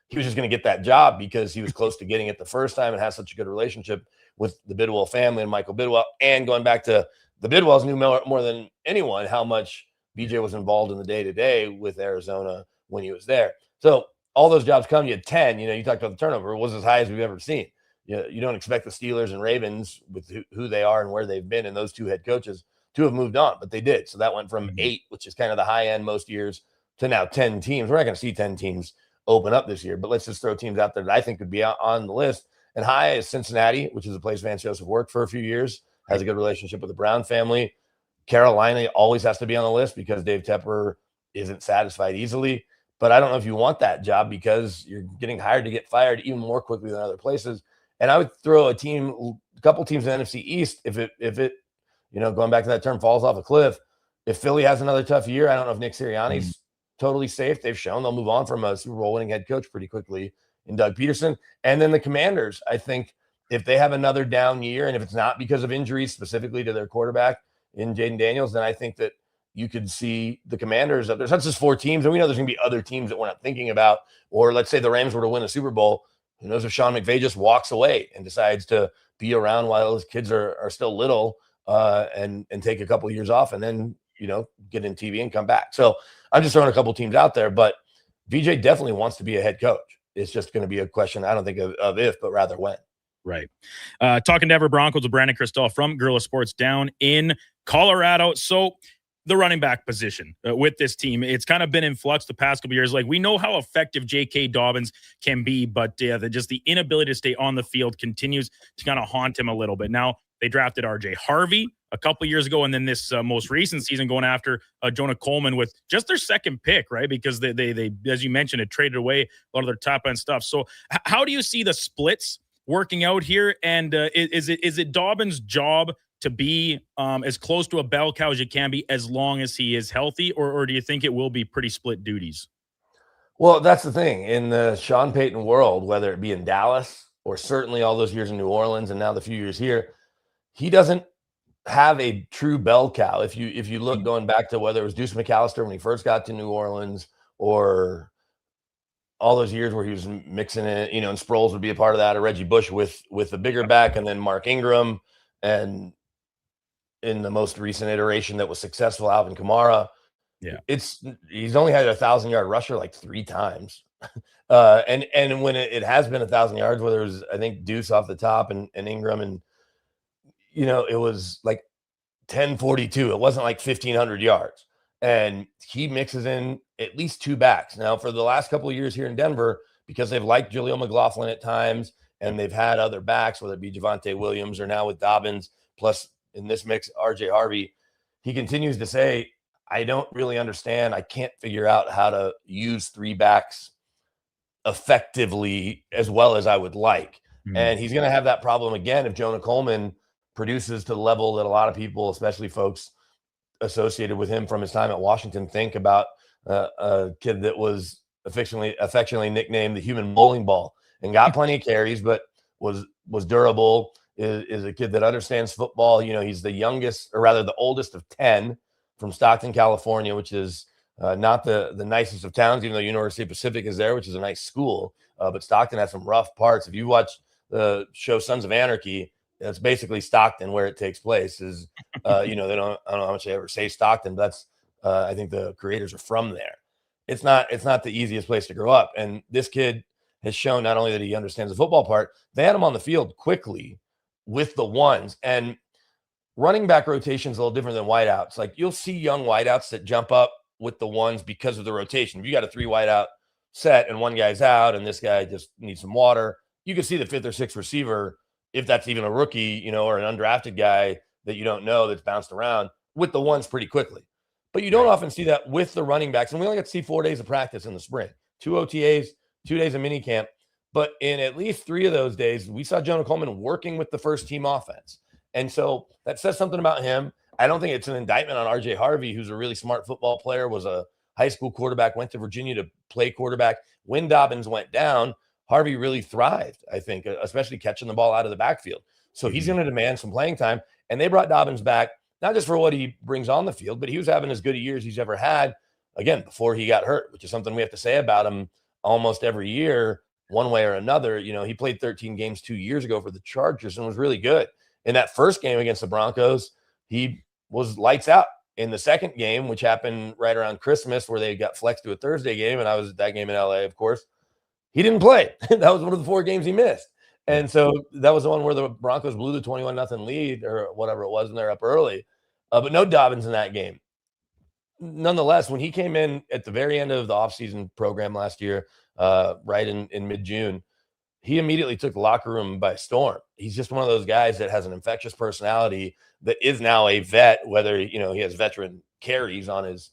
he was just going to get that job because he was close to getting it the first time and has such a good relationship with the Bidwell family and Michael Bidwell. And going back to the Bidwells, knew more than anyone how much BJ was involved in the day-to-day with Arizona when he was there. So all those jobs come. You had 10. You talked about the turnover. It was as high as we've ever seen. You don't expect the Steelers and Ravens with who they are and where they've been and those two head coaches to have moved on, but they did. So that went from 8, which is kind of the high end most years, to now 10 teams. We're not going to see 10 teams open up this year, but let's just throw teams out there that I think could be on the list. And high is Cincinnati, which is a place Vance Joseph worked for a few years, has a good relationship with the Brown family. Carolina always has to be on the list because Dave Tepper isn't satisfied easily. But I don't know if you want that job because you're getting hired to get fired even more quickly than other places. And I would throw a couple teams in the NFC East if it going back to that term, falls off a cliff. If Philly has another tough year, I don't know if Nick Sirianni's totally safe. They've shown they'll move on from a Super Bowl winning head coach pretty quickly in Doug Peterson. And then the Commanders, I think if they have another down year, and if it's not because of injuries specifically to their quarterback in Jaden Daniels, then I think that you could see the Commanders up there. So that's just 4 teams. And we know there's going to be other teams that we're not thinking about. Or let's say the Rams were to win a Super Bowl. Who knows if Sean McVay just walks away and decides to be around while his kids are still little and take a couple of years off and then, get in TV and come back. So I'm just throwing a couple teams out there, but VJ definitely wants to be a head coach. It's just going to be a question, I don't think of if, but rather when. Right. Talking Denver Broncos with Brandon Cristal from Guerrilla Sports down in Colorado. So the running back position with this team, it's kind of been in flux the past couple of years. Like, we know how effective J.K. Dobbins can be, but just the inability to stay on the field continues to kind of haunt him a little bit. Now, they drafted R.J. Harvey a couple of years ago, and then this most recent season going after Jonah Coleman with just their second pick, right? Because they as you mentioned, it traded away a lot of their top-end stuff. So how do you see the splits working out here? And is it Dobbins' job to be as close to a bell cow as you can be as long as he is healthy, or do you think it will be pretty split duties? Well, that's the thing. In the Sean Payton world, whether it be in Dallas or certainly all those years in New Orleans and now the few years here, he doesn't have a true bell cow. If you look going back to whether it was Deuce McAllister when he first got to New Orleans or all those years where he was mixing it, and Sproles would be a part of that, or Reggie Bush with the bigger back, and then Mark Ingram, and in the most recent iteration that was successful, Alvin Kamara. Yeah, he's only had a 1,000-yard rusher like 3 times. And when it has been 1,000 yards, whether it was, I think, Deuce off the top and Ingram, and it was like 1042. It wasn't like 1,500 yards. And he mixes in at least 2 backs. Now, for the last couple of years here in Denver, because they've liked Jaleel McLaughlin at times, and they've had other backs, whether it be Javonte Williams or now with Dobbins, plus in this mix, RJ Harvey, he continues to say, I don't really understand. I can't figure out how to use 3 backs effectively as well as I would like. And he's going to have that problem again if Jonah Coleman produces to the level that a lot of people, especially folks associated with him from his time at Washington, think about a kid that was affectionately nicknamed the human bowling ball, and got plenty of carries, but was durable, is a kid that understands football. He's the youngest, or rather the oldest of 10 from Stockton, California, which is not the nicest of towns, even though University of Pacific is there, which is a nice school. But Stockton has some rough parts. If you watch the show Sons of Anarchy, it's basically Stockton where it takes place. Is I don't know how much they ever say Stockton, but that's I think the creators are from there. It's not the easiest place to grow up. And this kid has shown not only that he understands the football part, they had him on the field quickly with the ones. And running back rotation is a little different than wideouts. Like, you'll see young wideouts that jump up with the ones because of the rotation. If you got a 3 wideout set and one guy's out and this guy just needs some water, you can see the 5th or 6th receiver, if that's even a rookie, or an undrafted guy that you don't know that's bounced around, with the ones pretty quickly. But you don't often see that with the running backs. And we only got to see 4 days of practice in the spring, 2 OTAs, 2 days of mini camp. But in at least 3 of those days, we saw Jonah Coleman working with the first team offense. And so that says something about him. I don't think it's an indictment on RJ Harvey, who's a really smart football player, was a high school quarterback, went to Virginia to play quarterback. When Dobbins went down, Harvey really thrived, I think, especially catching the ball out of the backfield. So he's going to demand some playing time. And they brought Dobbins back, not just for what he brings on the field, but he was having as good a year as he's ever had, again, before he got hurt, which is something we have to say about him almost every year, one way or another. He played 13 games 2 years ago for the Chargers and was really good. In that first game against the Broncos, he was lights out. In the second game, which happened right around Christmas, where they got flexed to a Thursday game, and I was at that game in LA, of course, he didn't play. That was one of the 4 games he missed. And so that was the one where the Broncos blew the 21-0 lead or whatever it was, and they're up early. But no Dobbins in that game. Nonetheless, when he came in at the very end of the offseason program last year, right in mid-June, he immediately took the locker room by storm. He's just one of those guys that has an infectious personality that is now a vet, whether, he has veteran carries on his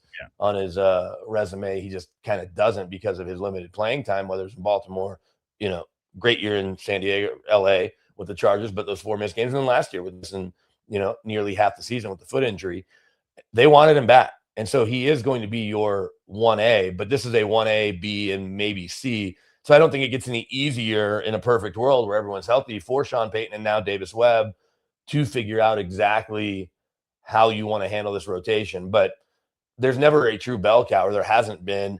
resume. He just kind of doesn't because of his limited playing time, whether it's in Baltimore, great year in San Diego, LA with the Chargers, but those 4 missed games. And then last year with missing, nearly half the season with the foot injury, they wanted him back. And so he is going to be your 1A, but this is a 1A, B, and maybe C. So I don't think it gets any easier in a perfect world where everyone's healthy for Sean Payton and now Davis Webb to figure out exactly how you want to handle this rotation. But there's never a true bell cow, or there hasn't been.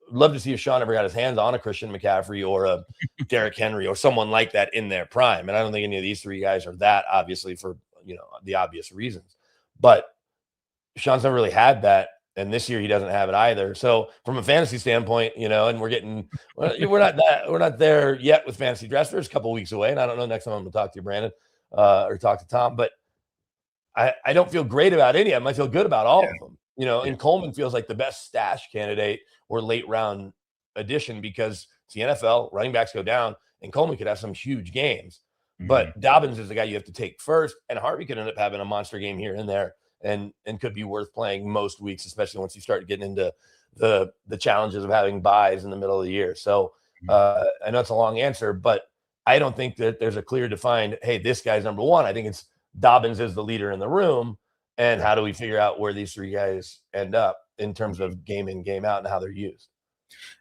Love to see if Sean ever got his hands on a Christian McCaffrey or a Derrick Henry or someone like that in their prime. And I don't think any of these 3 guys are that, obviously, for the obvious reasons. But Sean's never really had that. And this year he doesn't have it either. So from a fantasy standpoint, and we're not there yet with fantasy drafts. There's a couple weeks away, and I don't know next time I'm going to talk to you, Brandon, or talk to Tom. But I don't feel great about any of them. I feel good about all of them. And Coleman feels like the best stash candidate or late round addition because it's the NFL. Running backs go down, and Coleman could have some huge games. But Dobbins is the guy you have to take first, and Harvey could end up having a monster game here and there. And could be worth playing most weeks, especially once you start getting into the challenges of having buys in the middle of the year. So I know it's a long answer, but I don't think that there's a clear defined, hey, this guy's number 1. I think it's Dobbins is the leader in the room. And how do we figure out where these 3 guys end up in terms of game in, game out and how they're used?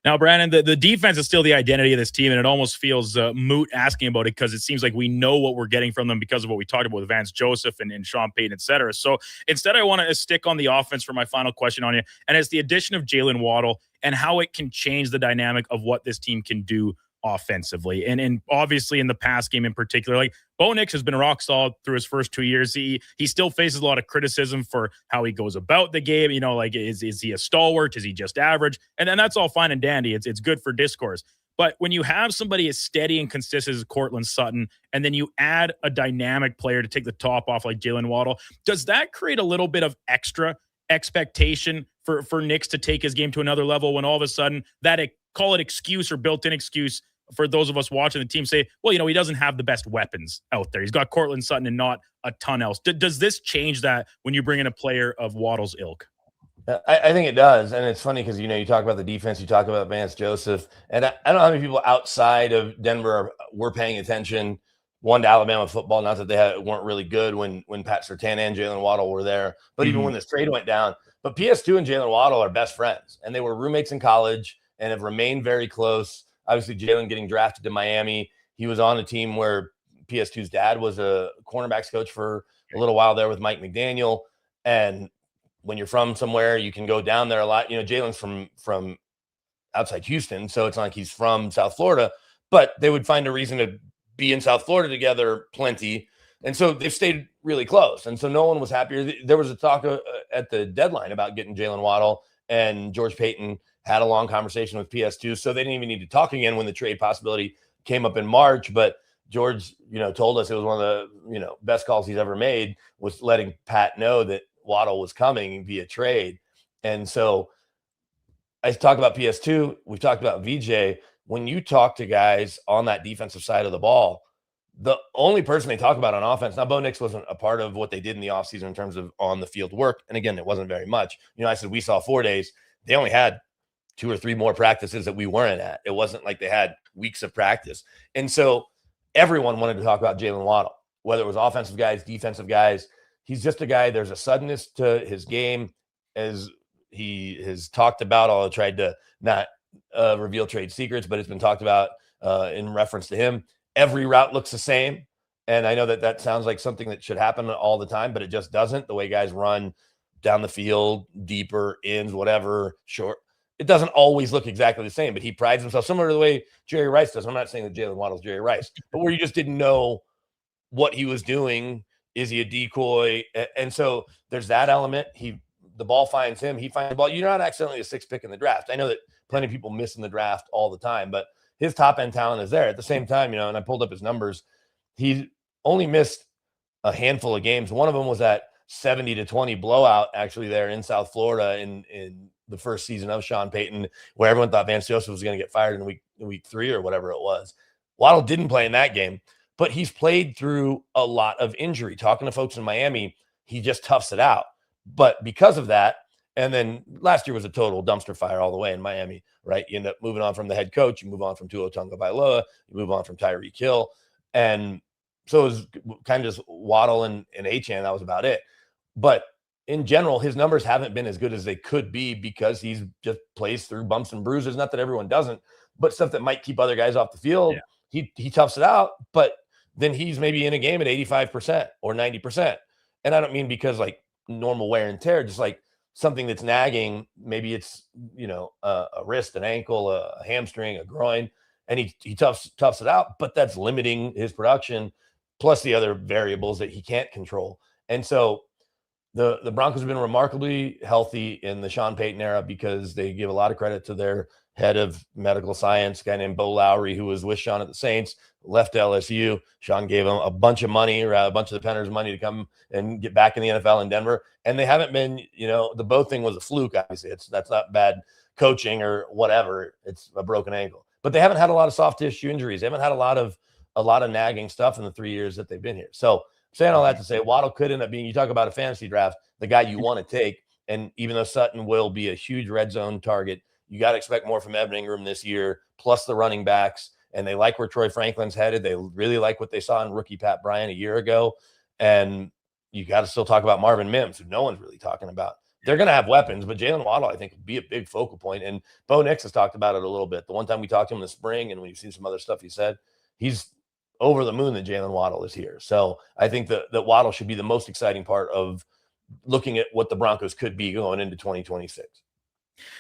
Now, Brandon, the defense is still the identity of this team, and it almost feels moot asking about it because it seems like we know what we're getting from them because of what we talked about with Vance Joseph and Sean Payton, et cetera. So instead, I want to stick on the offense for my final question on you, and it's the addition of Jalen Waddle and how it can change the dynamic of what this team can do offensively. And obviously in the pass game in particular, like Bo Nix has been rock solid through his first 2 years. He still faces a lot of criticism for how he goes about the game. You know, like is he a stalwart? Is he just average? And then that's all fine and dandy. It's good for discourse. But when you have somebody as steady and consistent as Cortland Sutton, and then you add a dynamic player to take the top off like Jalen Waddle, does that create a little bit of extra expectation for Nix to take his game to another level when all of a sudden that call it excuse or built-in excuse for those of us watching the team say, well, you know, he doesn't have the best weapons out there. He's got Cortland Sutton and not a ton else. Does this change that when you bring in a player of Waddle's ilk? I think it does. And it's funny because, you know, you talk about the defense, you talk about Vance Joseph, and I don't know how many people outside of Denver were paying attention, one, to Alabama football. Not that they weren't really good when Pat Surtain and Jalen Waddle were there, but even when this trade went down. But PS2 and Jalen Waddle are best friends, and they were roommates in college and have remained very close. Obviously, Jalen getting drafted to Miami. He was on a team where PS2's dad was a cornerbacks coach for a little while there with Mike McDaniel. And when you're from somewhere, you can go down there a lot. You know, Jalen's from outside Houston, so it's not like he's from South Florida, but they would find a reason to be in South Florida together plenty. And so they've stayed really close. And so no one was happier. There was a talk at the deadline about getting Jalen Waddle, and George Payton had a long conversation with PS2. So they didn't even need to talk again when the trade possibility came up in March. But George, you know, told us it was one of the, you know, best calls he's ever made, was letting Pat know that Waddle was coming via trade. And so I talk about PS2. We've talked about VJ. When you talk to guys on that defensive side of the ball, the only person they talk about on offense, now Bo Nix wasn't a part of what they did in the offseason in terms of on the field work. And again, it wasn't very much. You know, I said we saw 4 days. They only had 2 or 3 more practices that we weren't at. It wasn't like they had weeks of practice. And so everyone wanted to talk about Jalen Waddle, whether it was offensive guys, defensive guys. He's just a guy. There's a suddenness to his game, as he has talked about. Although I tried to not reveal trade secrets, but it's been talked about in reference to him. Every route looks the same. And I know that sounds like something that should happen all the time, but it just doesn't. The way guys run down the field, deeper, ins, whatever, short, it doesn't always look exactly the same, but he prides himself similar to the way Jerry Rice does. I'm not saying that Jalen Waddle's Jerry Rice, but where you just didn't know what he was doing. Is he a decoy? And so there's that element. The ball finds him. He finds the ball. You're not accidentally a 6th pick in the draft. I know that plenty of people miss in the draft all the time, but his top end talent is there. At the same time, you know, and I pulled up his numbers. He only missed a handful of games. One of them was that 70-20 blowout actually there in South Florida in the first season of Sean Payton, where everyone thought Vance Joseph was going to get fired in week 3 or whatever it was. Waddle didn't play in that game, but he's played through a lot of injury. Talking to folks in Miami, he just toughs it out. But because of that, and then last year was a total dumpster fire all the way in Miami, right? You end up moving on from the head coach. You move on from Tua Tagovailoa. You move on from Tyreek Hill. And so it was kind of just Waddle and Achane. That was about it. But in general, his numbers haven't been as good as they could be because he's just plays through bumps and bruises. Not that everyone doesn't, but stuff that might keep other guys off the field. Yeah. He toughs it out, but then he's maybe in a game at 85% or 90%. And I don't mean because like normal wear and tear, just like something that's nagging. Maybe it's, you know, a wrist, an ankle, a hamstring, a groin, and he toughs it out, but that's limiting his production plus the other variables that he can't control. And so the Broncos have been remarkably healthy in the Sean Payton era because they give a lot of credit to their head of medical science, a guy named Bo Lowry, who was with Sean at the Saints, left LSU. Sean gave him a bunch of money, or a bunch of the Penners money to come and get back in the NFL in Denver. And they haven't been, you know, the Bo thing was a fluke, obviously. That's not bad coaching or whatever. It's a broken ankle. But they haven't had a lot of soft tissue injuries. They haven't had a lot of nagging stuff in the 3 years that they've been here. So saying all that to say, Waddle could end up being, you talk about a fantasy draft, the guy you want to take. And even though Sutton will be a huge red zone target, you got to expect more from Evan Ingram this year, plus the running backs. And they like where Troy Franklin's headed. They really like what they saw in rookie Pat Bryant a year ago. And you got to still talk about Marvin Mims, who no one's really talking about. They're going to have weapons, but Jalen Waddle, I think, will be a big focal point. And Bo Nix has talked about it a little bit. The one time we talked to him in the spring, and when you've seen some other stuff he said, he's over the moon that Jalen Waddle is here. So I think that Waddle should be the most exciting part of looking at what the Broncos could be going into 2026.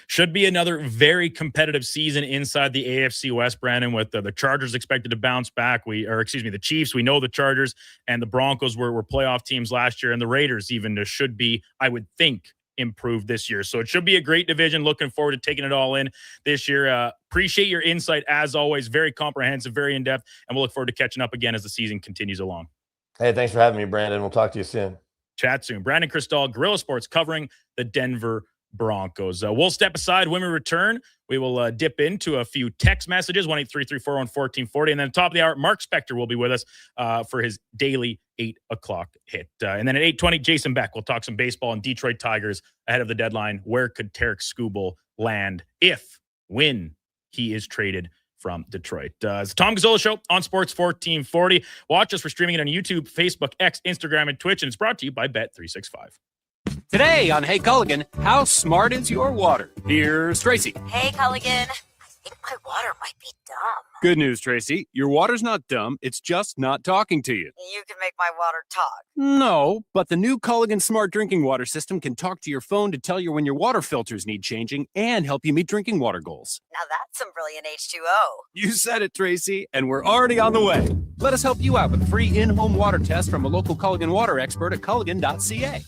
Should be another very competitive season inside the AFC West, Brandon, with the Chargers expected to bounce back. The Chiefs, we know the Chargers and the Broncos were playoff teams last year, and the Raiders even should be, I would think, improved this year. So it should be a great division. Looking forward to taking it all in this year. Appreciate your insight as always. Very comprehensive, very in-depth, and we'll look forward to catching up again as the season continues along. Hey, thanks for having me, Brandon. We'll talk to you soon. Chat soon. Brandon Cristal, Guerrilla Sports, covering the Denver Broncos. We'll step aside when we return. We will dip into a few text messages, 1-833-401-1440. And then top of the hour, Mark Spector will be with us for his daily 8 o'clock hit. And then at 8:20, Jason Beck. We'll talk some baseball and Detroit Tigers ahead of the deadline. Where could Tarek Skubal land when he is traded from Detroit? It's the Tom Gazzola Show on Sports 1440. Watch us for streaming it on YouTube, Facebook, X, Instagram, and Twitch. And it's brought to you by Bet365. Today on Hey Culligan, how smart is your water? Here's Tracy. Hey, Culligan. I think my water might be dumb. Good news, Tracy. Your water's not dumb. It's just not talking to you. You can make my water talk. No, but the new Culligan Smart Drinking Water System can talk to your phone to tell you when your water filters need changing and help you meet drinking water goals. Now that's some brilliant H2O. You said it, Tracy, and we're already on the way. Let us help you out with a free in-home water test from a local Culligan water expert at culligan.ca.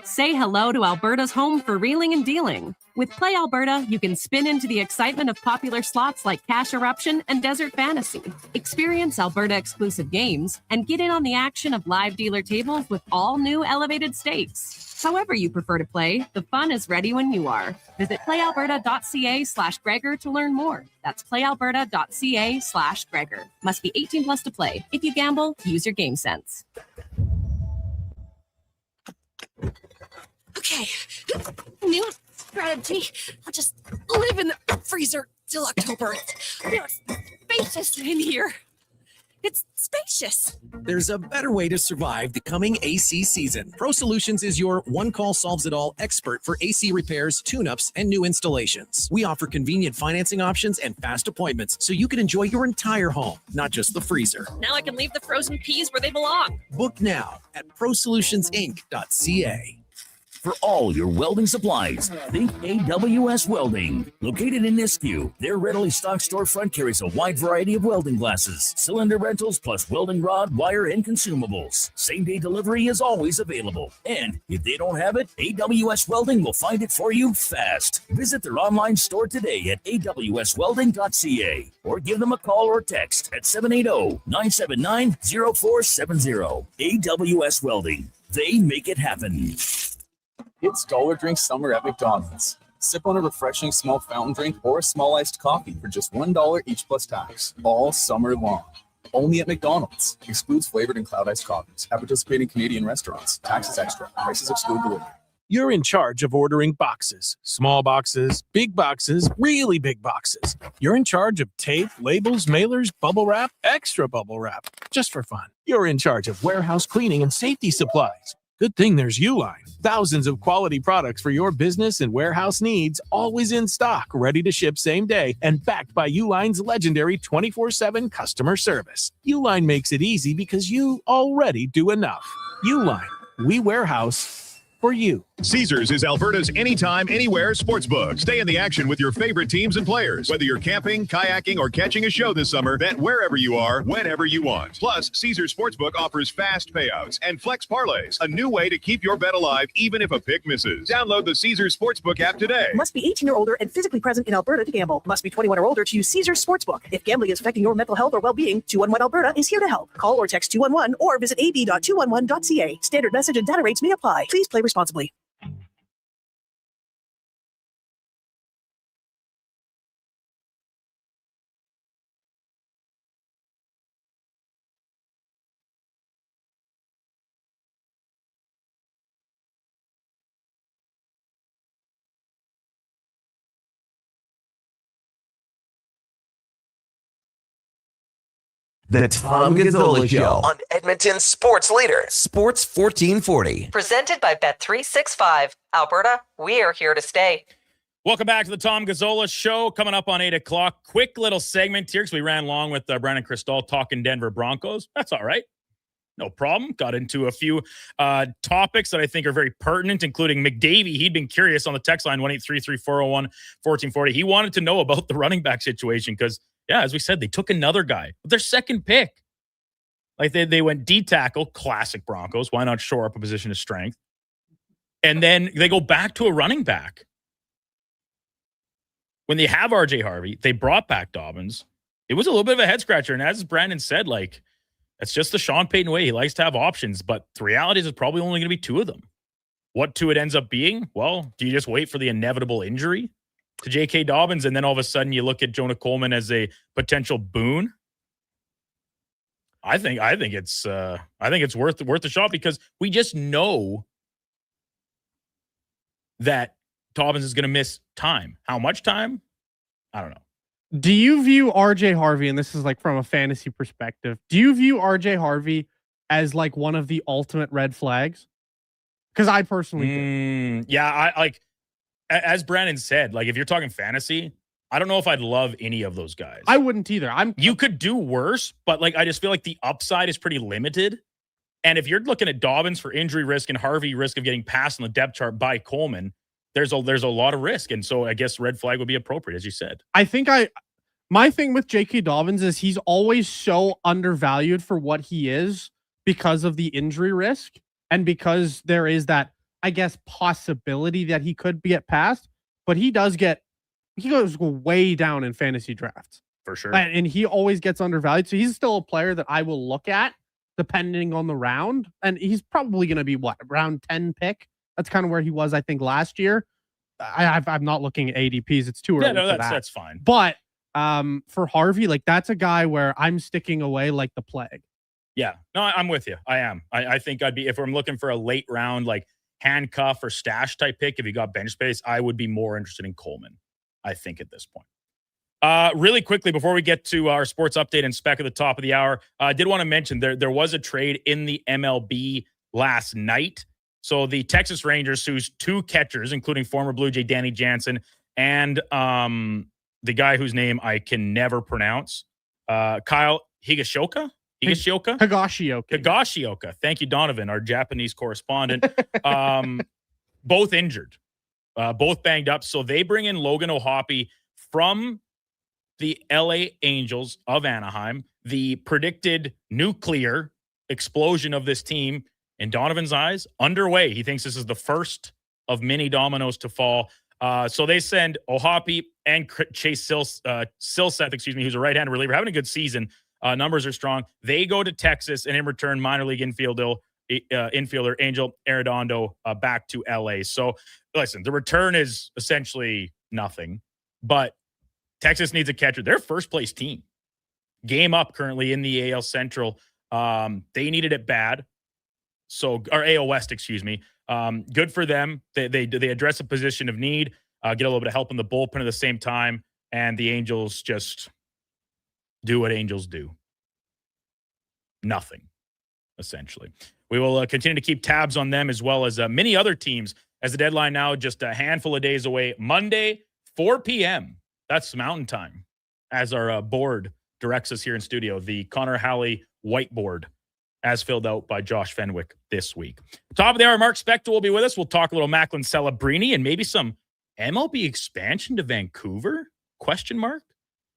Say hello to Alberta's home for reeling and dealing. With Play Alberta, you can spin into the excitement of popular slots like Cash Eruption and Desert Fantasy. Experience Alberta-exclusive games and get in on the action of live dealer tables with all new elevated stakes. However you prefer to play, the fun is ready when you are. Visit playalberta.ca/Gregor to learn more. That's playalberta.ca/Gregor. Must be 18 plus to play. If you gamble, use your game sense. Okay, new strategy. I'll just live in the freezer till October. It's spacious in here. It's spacious. There's a better way to survive the coming AC season. Pro Solutions is your one-call solves-it-all expert for AC repairs, tune-ups, and new installations. We offer convenient financing options and fast appointments so you can enjoy your entire home, not just the freezer. Now I can leave the frozen peas where they belong. Book now at prosolutionsinc.ca. For all your welding supplies, think AWS Welding. Located in Nisku, their readily stocked storefront carries a wide variety of welding glasses, cylinder rentals, plus welding rod, wire, and consumables. Same-day delivery is always available. And if they don't have it, AWS Welding will find it for you fast. Visit their online store today at awswelding.ca or give them a call or text at 780-979-0470. AWS Welding. They make it happen. It's Dollar Drink Summer at McDonald's. Sip on a refreshing small fountain drink or a small iced coffee for just $1 each plus tax, all summer long. Only at McDonald's. Excludes flavored and cloud iced coffees at participating Canadian restaurants. Taxes extra. Prices exclude delivery. You're in charge of ordering boxes. Small boxes, big boxes, really big boxes. You're in charge of tape, labels, mailers, bubble wrap, extra bubble wrap, just for fun. You're in charge of warehouse cleaning and safety supplies. Good thing there's Uline. Thousands of quality products for your business and warehouse needs, always in stock, ready to ship same day, and backed by Uline's legendary 24/7 customer service. Uline makes it easy because you already do enough. Uline, we warehouse for you. Caesars is Alberta's anytime, anywhere sportsbook. Stay in the action with your favorite teams and players. Whether you're camping, kayaking, or catching a show this summer, bet wherever you are, whenever you want. Plus, Caesars Sportsbook offers fast payouts and flex parlays, a new way to keep your bet alive even if a pick misses. Download the Caesars Sportsbook app today. Must be 18 or older and physically present in Alberta to gamble. Must be 21 or older to use Caesars Sportsbook. If gambling is affecting your mental health or well-being, 211 Alberta is here to help. Call or text 211 or visit ab.211.ca. Standard message and data rates may apply. Please play responsibly. The Tom Gazzola Show on Edmonton's sports leader, Sports 1440. Presented by Bet365. Alberta, we are here to stay. Welcome back to the Tom Gazzola Show. Coming up on 8 o'clock. Quick little segment here because we ran long with Brandon Cristal talking Denver Broncos. That's all right. No problem. Got into a few topics that I think are very pertinent, including McDavie. He'd been curious on the text line, 1-833-401-1440. He wanted to know about the running back situation because, yeah, as we said, they took another guy with their second pick. Like they went D tackle, classic Broncos. Why not shore up a position of strength? And then they go back to a running back. When they have RJ Harvey, they brought back Dobbins. It was a little bit of a head scratcher. And as Brandon said, like, it's just the Sean Payton way. He likes to have options, but the reality is it's probably only going to be two of them. What two it ends up being? Well, do you just wait for the inevitable injury to J.K. Dobbins, and then all of a sudden you look at Jonah Coleman as a potential boon? I think it's worth a shot because we just know that Dobbins is going to miss time. How much time? I don't know. Do you view RJ Harvey, and this is like from a fantasy perspective, do you view RJ Harvey as like one of the ultimate red flags? Because I personally do. Yeah, I like, as Brandon said, like if you're talking fantasy, I don't know if I'd love any of those guys. I wouldn't either. You could do worse, but like I just feel like the upside is pretty limited. And if you're looking at Dobbins for injury risk and Harvey risk of getting passed on the depth chart by Coleman, there's a lot of risk. And so I guess red flag would be appropriate, as you said. My thing with J.K. Dobbins is he's always so undervalued for what he is because of the injury risk and because there is that, I guess, possibility that he could get passed. But he goes way down in fantasy drafts. For sure. And he always gets undervalued. So he's still a player that I will look at depending on the round. And he's probably going to be round 10 pick. That's kind of where he was, I think, last year. I'm not looking at ADPs. It's too early. Yeah, no, for that's fine. But for Harvey, like that's a guy where I'm sticking away like the plague. Yeah, no, I'm with you. I am. I think I'd be, if I'm looking for a late round, like handcuff or stash type pick, if you got bench space, I would be more interested in Coleman, I think, at this point. Really quickly, before we get to our sports update and spec at the top of the hour, I did want to mention there was a trade in the MLB last night. So the Texas Rangers, whose two catchers, including former Blue Jay Danny Jansen and the guy whose name I can never pronounce, Kyle Higashioka. Higashioka. Thank you, Donovan, our Japanese correspondent. Both injured, both banged up. So they bring in Logan O'Hoppe from the LA Angels of Anaheim. The predicted nuclear explosion of this team, in Donovan's eyes, underway. He thinks this is the first of many dominoes to fall. So they send O'Hoppe and Chase Silseth, who's a right-handed reliever, having a good season. Numbers are strong. They go to Texas, and in return, minor league infielder Angel Arredondo back to LA. So listen, the return is essentially nothing, but Texas needs a catcher. They're first-place team. Game up currently in the AL Central. They needed it bad. Or AL West, good for them. They address a position of need, get a little bit of help in the bullpen at the same time, and the Angels just do what Angels do. Nothing, essentially. We will continue to keep tabs on them as well as many other teams as the deadline now just a handful of days away. Monday, 4 p.m. That's Mountain Time, as our board directs us here in studio. The Connor Halley whiteboard, as filled out by Josh Fenwick this week. Top of the hour, Mark Spector will be with us. We'll talk a little Macklin Celebrini and maybe some MLB expansion to Vancouver? ?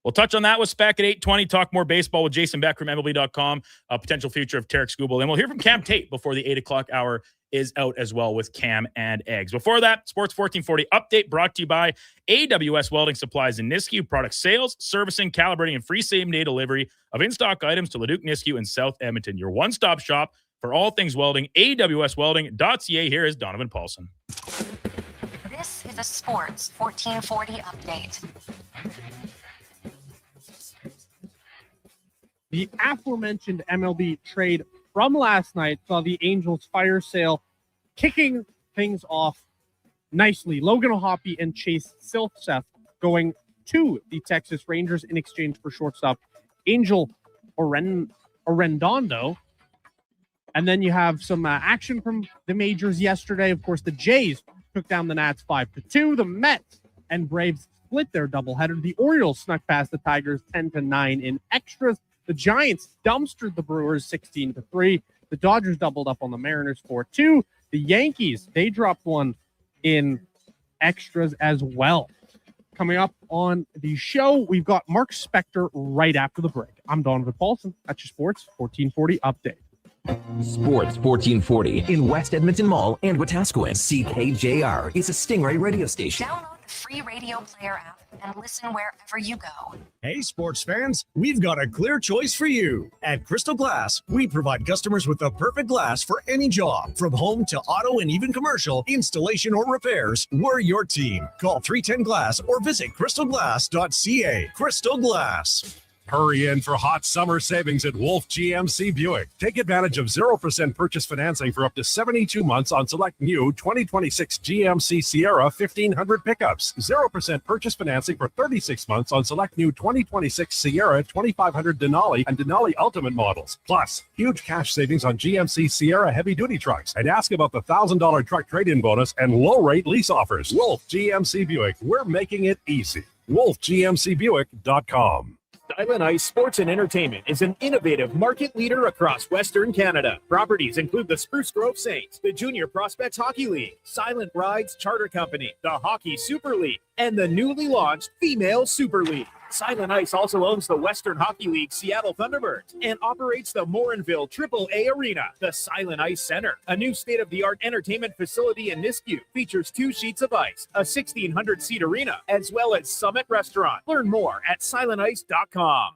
We'll touch on that with Spec at 8:20. Talk more baseball with Jason Beck from MLB.com. A potential future of Tarek Skubal. And we'll hear from Cam Tate before the 8 o'clock hour is out as well with Cam and Eggs. Before that, Sports 1440 update brought to you by AWS Welding Supplies in Nisku. Product sales, servicing, calibrating, and free same-day delivery of in-stock items to Leduc, Nisku, and South Edmonton. Your one-stop shop for all things welding. AWSwelding.ca. Here is Donovan Paulson. This is a Sports 1440 update. The aforementioned MLB trade from last night saw the Angels fire sale kicking things off nicely. Logan O'Hoppe and Chase Silseth going to the Texas Rangers in exchange for shortstop Angel Arredondo. And then you have some action from the majors yesterday. Of course, the Jays took down the Nats 5-2. The Mets and Braves split their doubleheader. The Orioles snuck past the Tigers 10-9 in extras. The Giants dumpstered the Brewers 16-3. The Dodgers doubled up on the Mariners 4-2. The Yankees, they dropped one in extras as well. Coming up on the show, we've got Mark Spector right after the break. I'm Donovan Paulson. That's your Sports 1440 update. Sports 1440 in West Edmonton Mall and Wetaskiwin. CKJR is a Stingray radio station. Download the free radio player app and listen wherever you go. Hey, sports fans, we've got a clear choice for you. At Crystal Glass, we provide customers with the perfect glass for any job. From home to auto and even commercial, installation or repairs, we're your team. Call 310 Glass or visit crystalglass.ca. Crystal Glass. Hurry in for hot summer savings at Wolf GMC Buick. Take advantage of 0% purchase financing for up to 72 months on select new 2026 GMC Sierra 1500 pickups. 0% purchase financing for 36 months on select new 2026 Sierra 2500 Denali and Denali Ultimate models. Plus, huge cash savings on GMC Sierra heavy-duty trucks. And ask about the $1,000 truck trade-in bonus and low-rate lease offers. Wolf GMC Buick. We're making it easy. WolfGMCBuick.com. Silent Ice Sports and Entertainment is an innovative market leader across Western Canada. Properties include the Spruce Grove Saints, the Junior Prospects Hockey League, Silent Rides Charter Company, the Hockey Super League, and the newly launched Female Super League. Silent Ice also owns the Western Hockey League Seattle Thunderbirds and operates the Morinville AAA Arena. The Silent Ice Center, a new state-of-the-art entertainment facility in Nisku, features 2 sheets of ice, a 1,600-seat arena, as well as Summit Restaurant. Learn more at silentice.com.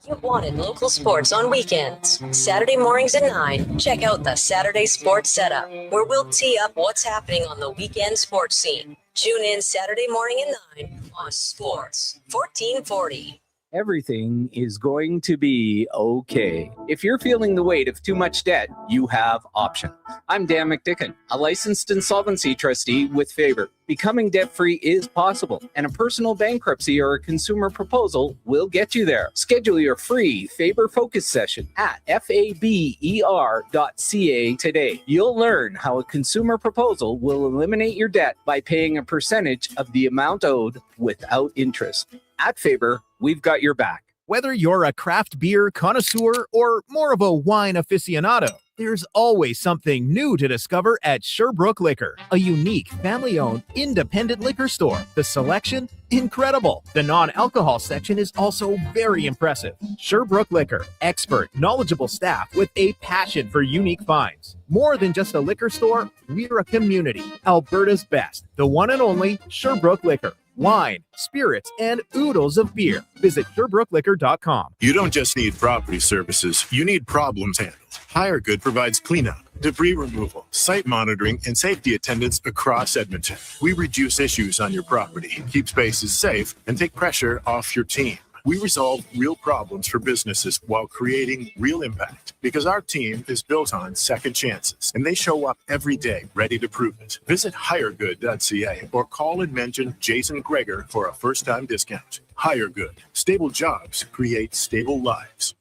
You wanted local sports on weekends. Saturday mornings at 9, check out the Saturday Sports Setup, where we'll tee up what's happening on the weekend sports scene. Tune in Saturday morning at 9 on Sports 1440. Everything is going to be okay. If you're feeling the weight of too much debt, you have options. I'm Dan McDicken, a licensed insolvency trustee with Faber. Becoming debt-free is possible, and a personal bankruptcy or a consumer proposal will get you there. Schedule your free Faber Focus session at faber.ca today. You'll learn how a consumer proposal will eliminate your debt by paying a percentage of the amount owed without interest. At Faber, we've got your back. Whether you're a craft beer connoisseur or more of a wine aficionado, there's always something new to discover at Sherbrooke Liquor, a unique family-owned independent liquor store. The selection, incredible. The non-alcohol section is also very impressive. Sherbrooke Liquor, expert, knowledgeable staff with a passion for unique finds. More than just a liquor store, we're a community. Alberta's best, the one and only Sherbrooke Liquor. Wine, spirits, and oodles of beer. Visit SherbrookeLiquor.com. You don't just need property services, you need problems handled. HireGood provides cleanup, debris removal, site monitoring, and safety attendance across Edmonton. We reduce issues on your property, keep spaces safe, and take pressure off your team. We resolve real problems for businesses while creating real impact because our team is built on second chances and they show up every day ready to prove it. Visit hiregood.ca or call and mention Jason Greger for a first-time discount. HireGood. Stable jobs create stable lives.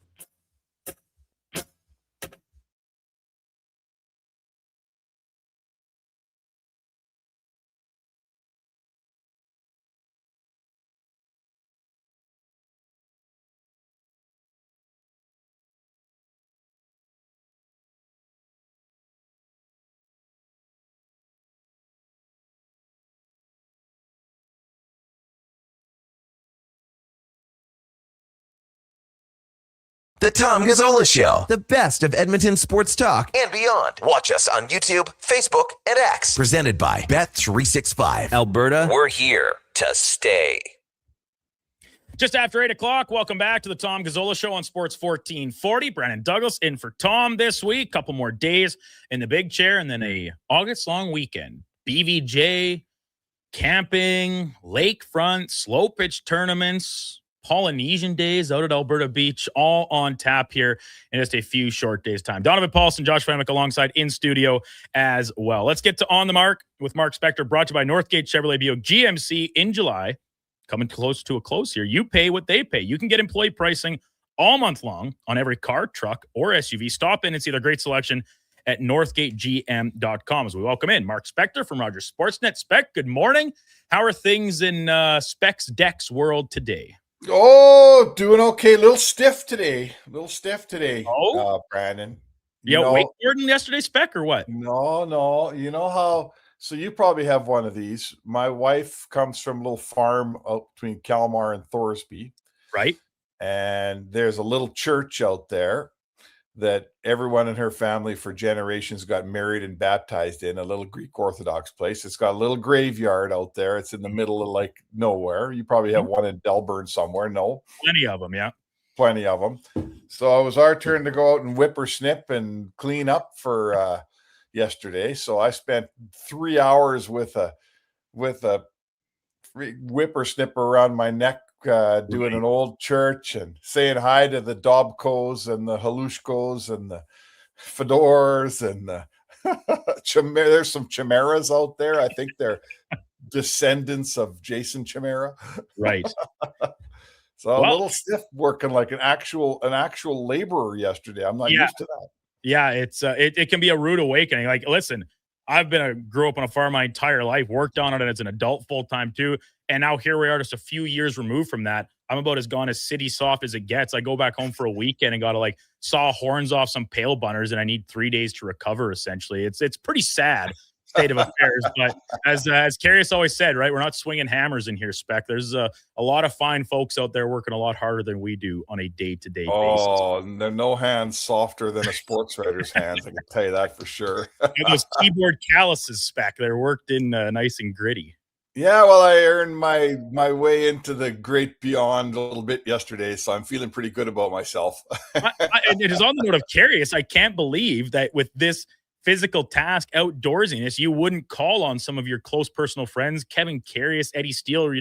The Tom Gazzola Show, the best of Edmonton sports talk and beyond. Watch us on YouTube, Facebook, and X. Presented by Bet365. Alberta, we're here to stay. Just after 8 o'clock, welcome back to the Tom Gazzola Show on Sports 1440. Brandon Douglas in for Tom this week. Couple more days in the big chair and then a August-long weekend. BVJ, camping, lakefront, slow pitch tournaments, Polynesian days out at Alberta Beach, all on tap here in just a few short days' time. Donovan Paulson, Josh Famick alongside in studio as well. Let's get to On the Mark with Mark Spector, brought to you by Northgate Chevrolet Buick GMC in July. Coming close to a close here. You pay what they pay. You can get employee pricing all month long on every car, truck, or SUV. Stop in and see their great selection at northgategm.com as we welcome in Mark Spector from Rogers Sportsnet. Spec, good morning. How are things in Spec's Dex world today? Oh, doing okay. A little stiff today. Oh, Brandon. Yeah, wakeboarding yesterday, Spec, or what? No. You know how? So you probably have one of these. My wife comes from a little farm out between Kalmar and Thorsby, right? And there's a little church out there that everyone in her family for generations got married and baptized in, a little Greek Orthodox place. It's got a little graveyard out there. It's in the middle of like nowhere. You probably have one in Delburn somewhere. No, plenty of them. Yeah, plenty of them. So it was our turn to go out and whippersnip and clean up for yesterday. So I spent 3 hours with a whippersnipper around my neck, doing an old church and saying hi to the Dobkos and the Halushkos and the Fedors and the there's some Chimeras out there. I think they're descendants of Jason Chimera. Right. So a little stiff working like an actual laborer yesterday. I'm not used to that. Yeah, it's it can be a rude awakening. Like, listen, grew up on a farm my entire life, worked on it as an adult full time too. And now here we are, just a few years removed from that. I'm about as gone as city soft as it gets. I go back home for a weekend and got to like saw horns off some pale bunners, and I need 3 days to recover. Essentially, it's pretty sad state of affairs. But as Carius always said, right, we're not swinging hammers in here, Spec. There's a lot of fine folks out there working a lot harder than we do on a day-to-day basis. Oh, there are no hands softer than a sports writer's hands. I can tell you that for sure. Those keyboard calluses, Spec. They're worked in nice and gritty. Yeah, well, I earned my way into the great beyond a little bit yesterday, so I'm feeling pretty good about myself. It is on the note of Carius. I can't believe that with this physical task, outdoorsiness, you wouldn't call on some of your close personal friends, Kevin Carius, Eddie Steele,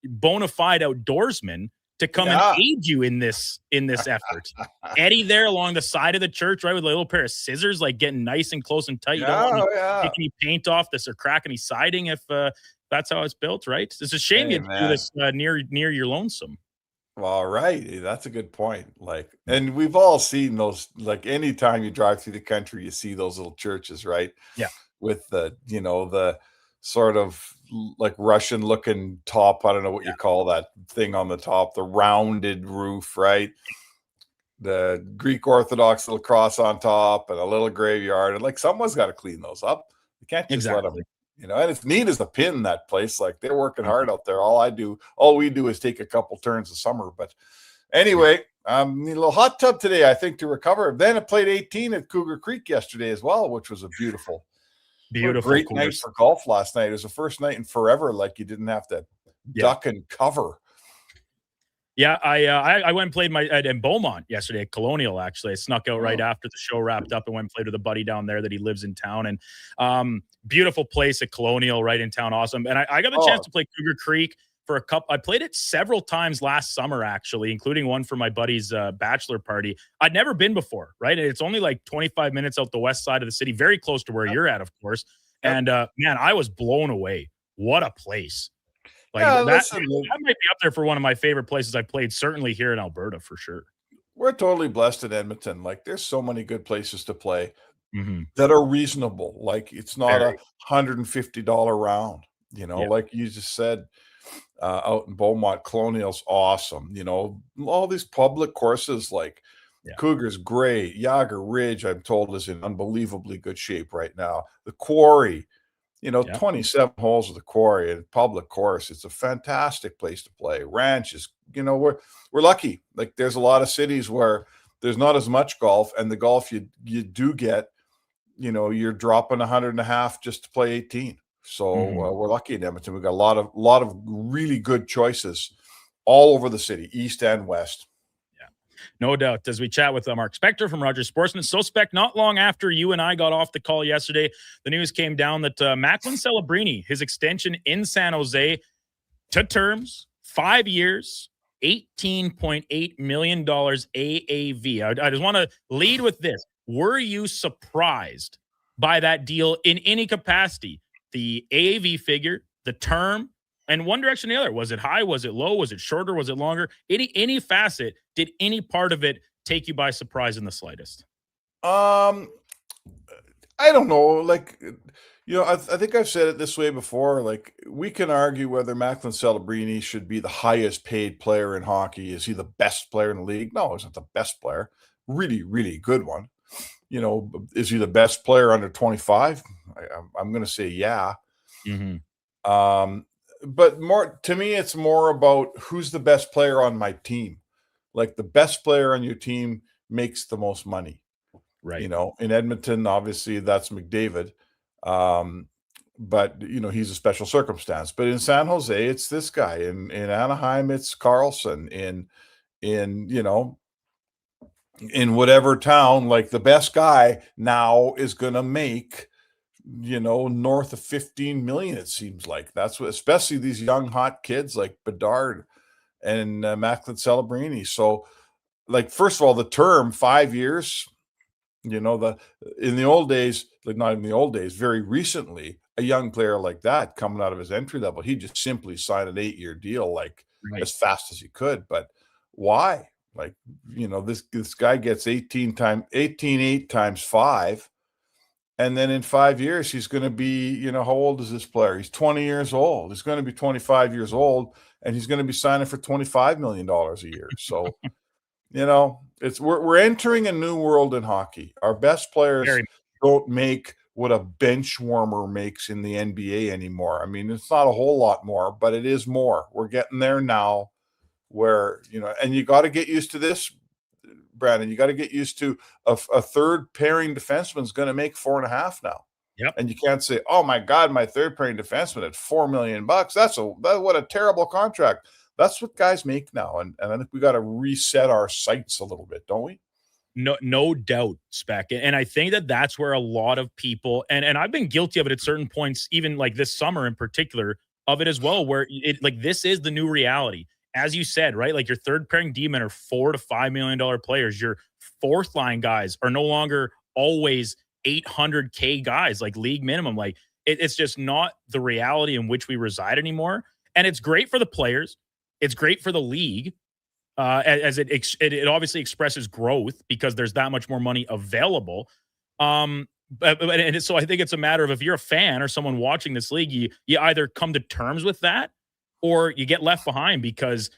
bona fide outdoorsmen, to come and aid you in this effort. Eddie there along the side of the church, right, with a little pair of scissors, like getting nice and close and tight. You don't want any paint off this or crack any siding if that's how it's built, right? It's a shame you do this near your lonesome. Well, right. That's a good point. Like, and we've all seen those, like anytime you drive through the country, you see those little churches, right? Yeah. With the sort of like Russian looking top. I don't know what you call that thing on the top, the rounded roof, right? The Greek Orthodox little cross on top and a little graveyard. And like someone's got to clean those up. You can't just let them. And it's neat as a pin, that place. Like they're working hard out there. All we do is take a couple turns of summer. But anyway, need a little hot tub today, I think, to recover. Then I played 18 at Cougar Creek yesterday as well, which was a beautiful great night for golf last night. It was the first night in forever, like you didn't have to duck and cover. Yeah, I went and played in Beaumont yesterday at Colonial, actually. I snuck out right after the show wrapped up and went and played with a buddy down there that he lives in town. And beautiful place at Colonial, right in town. Awesome. And I got the chance to play Cougar Creek for a couple. I played it several times last summer, actually, including one for my buddy's bachelor party. I'd never been before, right? And it's only like 25 minutes out the west side of the city, very close to where you're at, of course. And man, I was blown away. What a place. Like that might be up there for one of my favorite places I've played, certainly here in Alberta, for sure. We're totally blessed in Edmonton. Like there's so many good places to play that are reasonable. Like it's not a $150 round, like you just said, out in Beaumont. Colonial's awesome. All these public courses like Cougar's great. Yager Ridge, I'm told, is in unbelievably good shape right now. The Quarry, 27 holes of the Quarry and public course. It's a fantastic place to play. Ranch is, we're lucky. Like there's a lot of cities where there's not as much golf, and the golf you do get, you're dropping $100.50 just to play 18. So we're lucky in Edmonton. We've got a lot of really good choices all over the city, east and west. No doubt. As we chat with Mark Spector from Rogers Sportsman. So, Spec, not long after you and I got off the call yesterday, the news came down that Macklin Celebrini, his extension in San Jose, to terms, 5 years, $18.8 million AAV. I just want to lead with this. Were you surprised by that deal in any capacity? The AAV figure, the term, and one direction or the other. Was it high? Was it low? Was it shorter? Was it longer? Any facet, did any part of it take you by surprise in the slightest? I don't know. Like, I think I've said it this way before. Like, we can argue whether Macklin Celebrini should be the highest paid player in hockey. Is he the best player in the league? No, he's not the best player. Really, really good one. is he the best player under 25? I'm going to say yeah. But more to me, it's more about who's the best player on my team. Like the best player on your team makes the most money. Right. In Edmonton, obviously that's McDavid. But he's a special circumstance. But in San Jose, it's this guy. In Anaheim, it's Carlson. In whatever town, like the best guy now is going to make, north of 15 million. It seems like that's what, especially these young hot kids like Bedard and Macklin Celebrini. So, like, first of all, the term 5 years. In the old days, like not in the old days, very recently, a young player like that coming out of his entry level, he just simply signed an 8-year deal, like as fast as he could. But why? Like, this guy gets 18 times 5. And then in 5 years, he's going to be, how old is this player? He's 20 years old. He's going to be 25 years old, and he's going to be signing for $25 million a year. So, we're entering a new world in hockey. Our best players don't make what a bench warmer makes in the NBA anymore. I mean, it's not a whole lot more, but it is more. We're getting there now where, and you got to get used to this, Brandon. You got to get used to a third pairing defenseman is going to make $4.5 now. Yep. And you can't say, oh my God, my third pairing defenseman at $4 million. That's what a terrible contract. That's what guys make now. And I think we got to reset our sights a little bit, don't we? No doubt, Spec. And I think that's where a lot of people, and I've been guilty of it at certain points, even like this summer in particular, of it as well, where this is the new reality. As you said, right? Like your third pairing D-men are $4 to $5 million players. Your fourth line guys are no longer always $800K guys, like league minimum. Like it's just not the reality in which we reside anymore. And it's great for the players. It's great for the league, as it obviously expresses growth because there's that much more money available. And so I think it's a matter of, if you're a fan or someone watching this league, you either come to terms with that or you get left behind because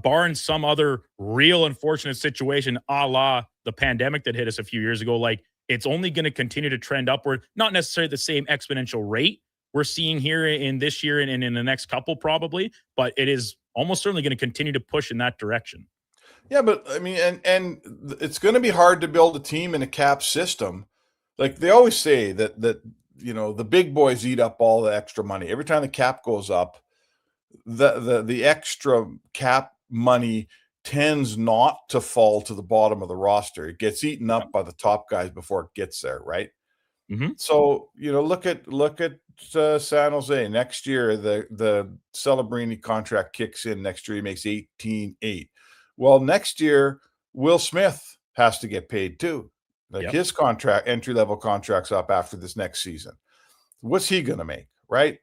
barring some other real unfortunate situation, a la the pandemic that hit us a few years ago, like it's only going to continue to trend upward, not necessarily the same exponential rate we're seeing here in this year and in the next couple probably, but it is almost certainly going to continue to push in that direction. Yeah, but I mean, and it's going to be hard to build a team in a cap system. Like they always say that the big boys eat up all the extra money. Every time the cap goes up, the extra cap money tends not to fall to the bottom of the roster. It gets eaten up by the top guys before it gets there, right? Mm-hmm. So look at San Jose next year. The Celebrini contract kicks in next year. He makes 18.8. Well, next year Will Smith has to get paid too. Like his contract, entry level contract's up after this next season. What's he going to make, right?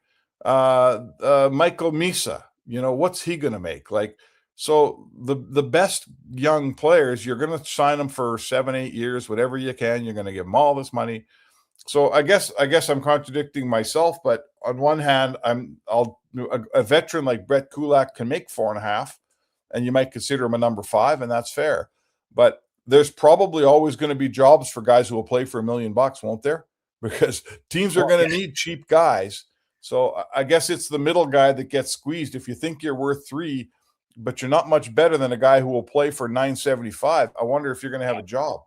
Michael Misa, what's he going to make? Like, so the best young players, you're going to sign them for 7-8 years, whatever you can. You're going to give them all this money. So I guess I'm contradicting myself, but on one hand, a veteran like Brett Kulak can make 4.5, and you might consider him a number 5, and that's fair. But there's probably always going to be jobs for guys who will play for $1 million, won't there? Because teams are going to need cheap guys. So I guess it's the middle guy that gets squeezed. If you think you're worth 3, but you're not much better than a guy who will play for $975, I wonder if you're going to have a job.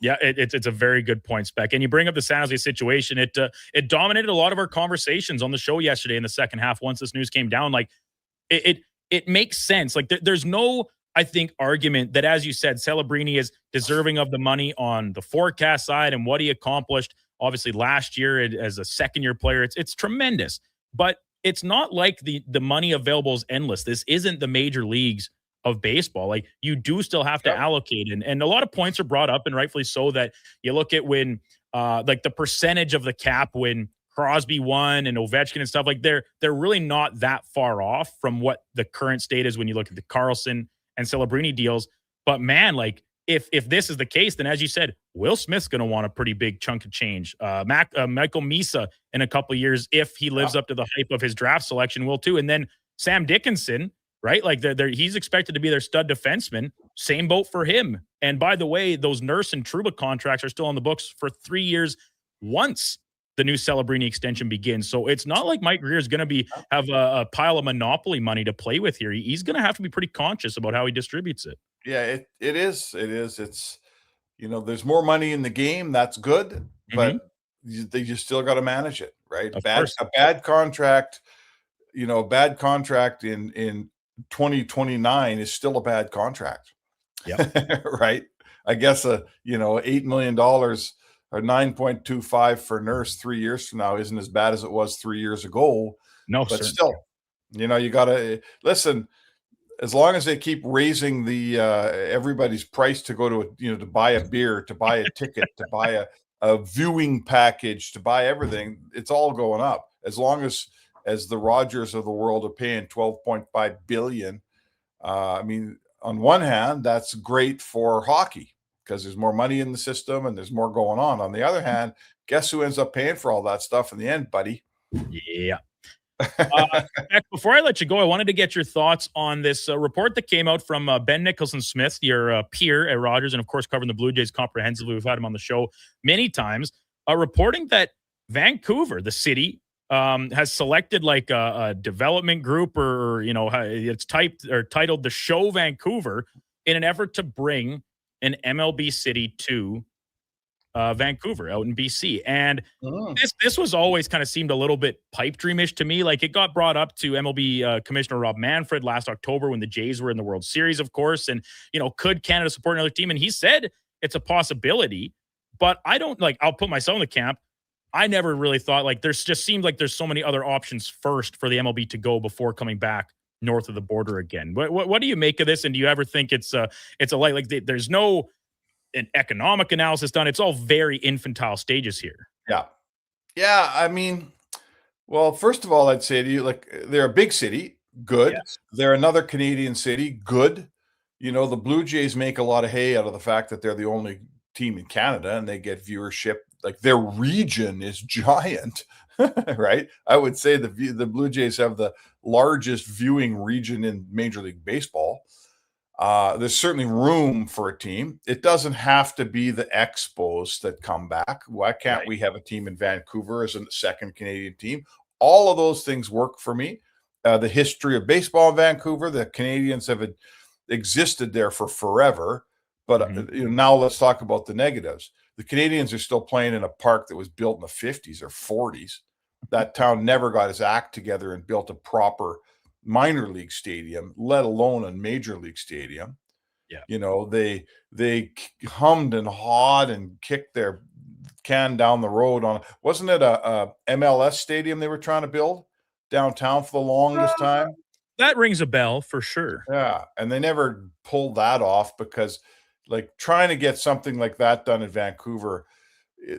Yeah, it's a very good point, Spec. And you bring up the San Jose situation. It dominated a lot of our conversations on the show yesterday in the second half once this news came down. Like, it makes sense. Like, there's no, I think, argument that, as you said, Celebrini is deserving of the money on the forecast side and what he accomplished, obviously, last year as a second-year player. It's tremendous. But it's not like the money available is endless. This isn't the major leagues of baseball. Like, you do still have to allocate, and a lot of points are brought up, and rightfully so, that you look at when like the percentage of the cap when Crosby won and Ovechkin and stuff, like they're really not that far off from what the current state is when you look at the Carlson and Celebrini deals. But man, like if this is the case, then as you said, Will Smith's going to want a pretty big chunk of change. Michael Misa in a couple of years, if he lives up to the hype of his draft selection, will too. And then Sam Dickinson, right? Like he's expected to be their stud defenseman. same boat for him. And by the way, those Nurse and Trouba contracts are still on the books for 3 years once the new Celebrini extension begins. So it's not like Mike Greer is going to have a pile of monopoly money to play with here. He's going to have to be pretty conscious about how he distributes it. Yeah, it is. It is. It's, there's more money in the game. That's good, but you still got to manage it, right? Of course. A bad contract, bad contract in 2029 is still a bad contract. Yeah. Right. I guess $8 million or 9.25 for Nurse 3 years from now isn't as bad as it was 3 years ago. No, but certainly. still, you gotta listen. As long as they keep raising the everybody's price to go to to buy a beer, to buy a ticket, to buy a viewing package, to buy everything, it's all going up. As long as the Rogers of the world are paying $12.5 billion, on one hand, that's great for hockey because there's more money in the system and there's more going on. On the other hand, guess who ends up paying for all that stuff in the end, buddy? Yeah. Beck, before I let you go, I wanted to get your thoughts on this report that came out from Ben Nicholson-Smith, your peer at Rogers, and of course covering the Blue Jays comprehensively. We've had him on the show many times, reporting that Vancouver, the city, has selected like a development group, or it's titled the Show Vancouver, in an effort to bring an MLB city to Vancouver out in BC. And this was always kind of seemed a little bit pipe dreamish to me. Like, it got brought up to MLB Commissioner Rob Manfred last October when the Jays were in the World Series, of course. And, could Canada support another team? And he said it's a possibility, but I'll put myself in the camp. I never really thought, there's just seemed like there's so many other options first for the MLB to go before coming back north of the border again. What do you make of this? And do you ever think it's a there's no an economic analysis done? It's all very infantile stages here. Yeah. Yeah. Well, first of all, I'd say to you, they're a big city. Good. Yes. They're another Canadian city. Good. The Blue Jays make a lot of hay out of the fact that they're the only team in Canada and they get viewership. Their region is giant, right? I would say the Blue Jays have the largest viewing region in Major League Baseball. There's certainly room for a team. It doesn't have to be the Expos that come back. Why can't we have a team in Vancouver as a second Canadian team? All of those things work for me. The history of baseball in Vancouver, the Canadians have existed there for forever. But now let's talk about the negatives. The Canadians are still playing in a park that was built in the 50s or 40s. That town never got its act together and built a proper minor league stadium, let alone a major league stadium. Yeah. They hummed and hawed and kicked their can down the road on, wasn't it a MLS stadium they were trying to build downtown for the longest time? That rings a bell for sure. Yeah. And they never pulled that off because trying to get something like that done in Vancouver,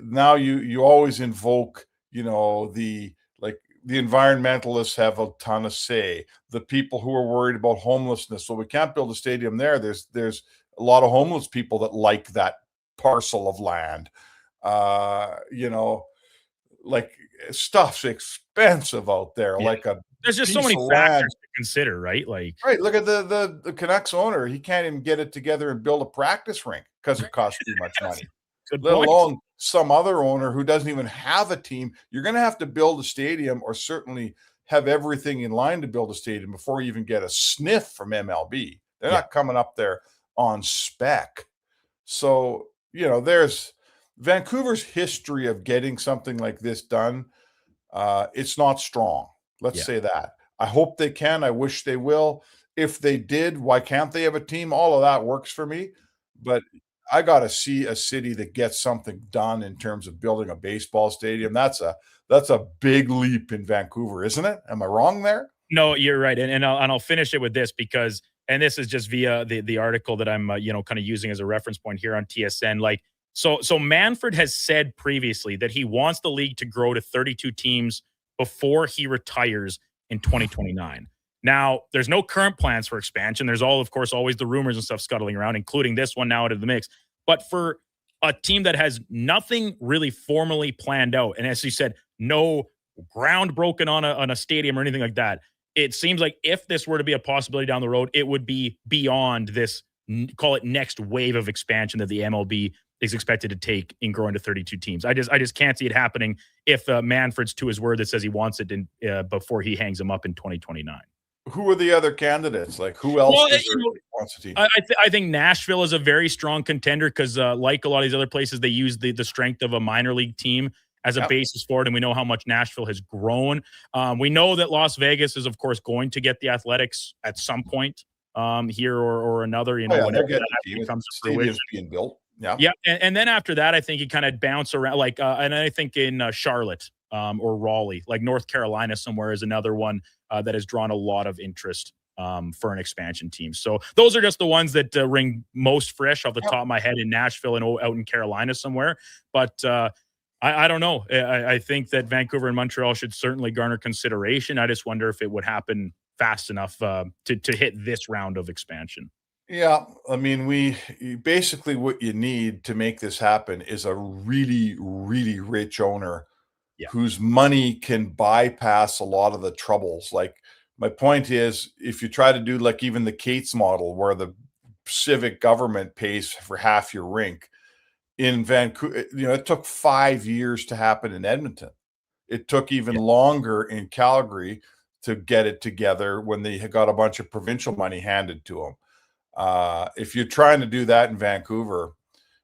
now you always invoke, the environmentalists have a ton of say. The people who are worried about homelessness. So we can't build a stadium there. There's a lot of homeless people that like that parcel of land. Stuff's expensive out there. Yeah. There's just so many factors to consider, right? Right. Look at the Canucks owner. He can't even get it together and build a practice rink because it costs too much money. Let alone some other owner who doesn't even have a team. You're going to have to build a stadium, or certainly have everything in line to build a stadium before you even get a sniff from MLB. They're not coming up there on spec. So, there's Vancouver's history of getting something like this done. It's not strong. Let's say that. I hope they can. I wish they will. If they did, why can't they have a team? All of that works for me. But I got to see a city that gets something done in terms of building a baseball stadium. That's a big leap in Vancouver, isn't it? Am I wrong there? No, you're right. And I'll finish it with this because, and this is just via the article that I'm kind of using as a reference point here on TSN. So Manfred has said previously that he wants the league to grow to 32 teams before he retires in 2029. Now, there's no current plans for expansion. There's of course, always the rumors and stuff scuttling around, including this one now into the mix. But for a team that has nothing really formally planned out, and as you said, no ground broken on a stadium or anything like that, it seems like if this were to be a possibility down the road, it would be beyond this call it next wave of expansion that the MLB is expected to take in growing to 32 teams. I just can't see it happening if Manfred's to his word that says he wants it before he hangs him up in 2029. Who are the other candidates? Like, who else wants a team? I think Nashville is a very strong contender because, like a lot of these other places, they use the strength of a minor league team as a basis for it, and we know how much Nashville has grown. We know that Las Vegas is, of course, going to get the Athletics at some point here or another. You know, whenever that comes to fruition, being built. Yeah, and then after that, I think you kind of bounce around. Like, and I think in Charlotte or Raleigh, like North Carolina somewhere, is another one that has drawn a lot of interest for an expansion team. So those are just the ones that ring most fresh off the top of my head in Nashville and out in Carolina somewhere. But I don't know. I think that Vancouver and Montreal should certainly garner consideration. I just wonder if it would happen fast enough to hit this round of expansion. Yeah, I mean, basically what you need to make this happen is a really, really rich owner whose money can bypass a lot of the troubles. Like, my point is, if you try to do like even the Cates model, where the civic government pays for half your rink in Vancouver, it took 5 years to happen in Edmonton. It took even longer in Calgary to get it together when they got a bunch of provincial money handed to them. If you're trying to do that in Vancouver,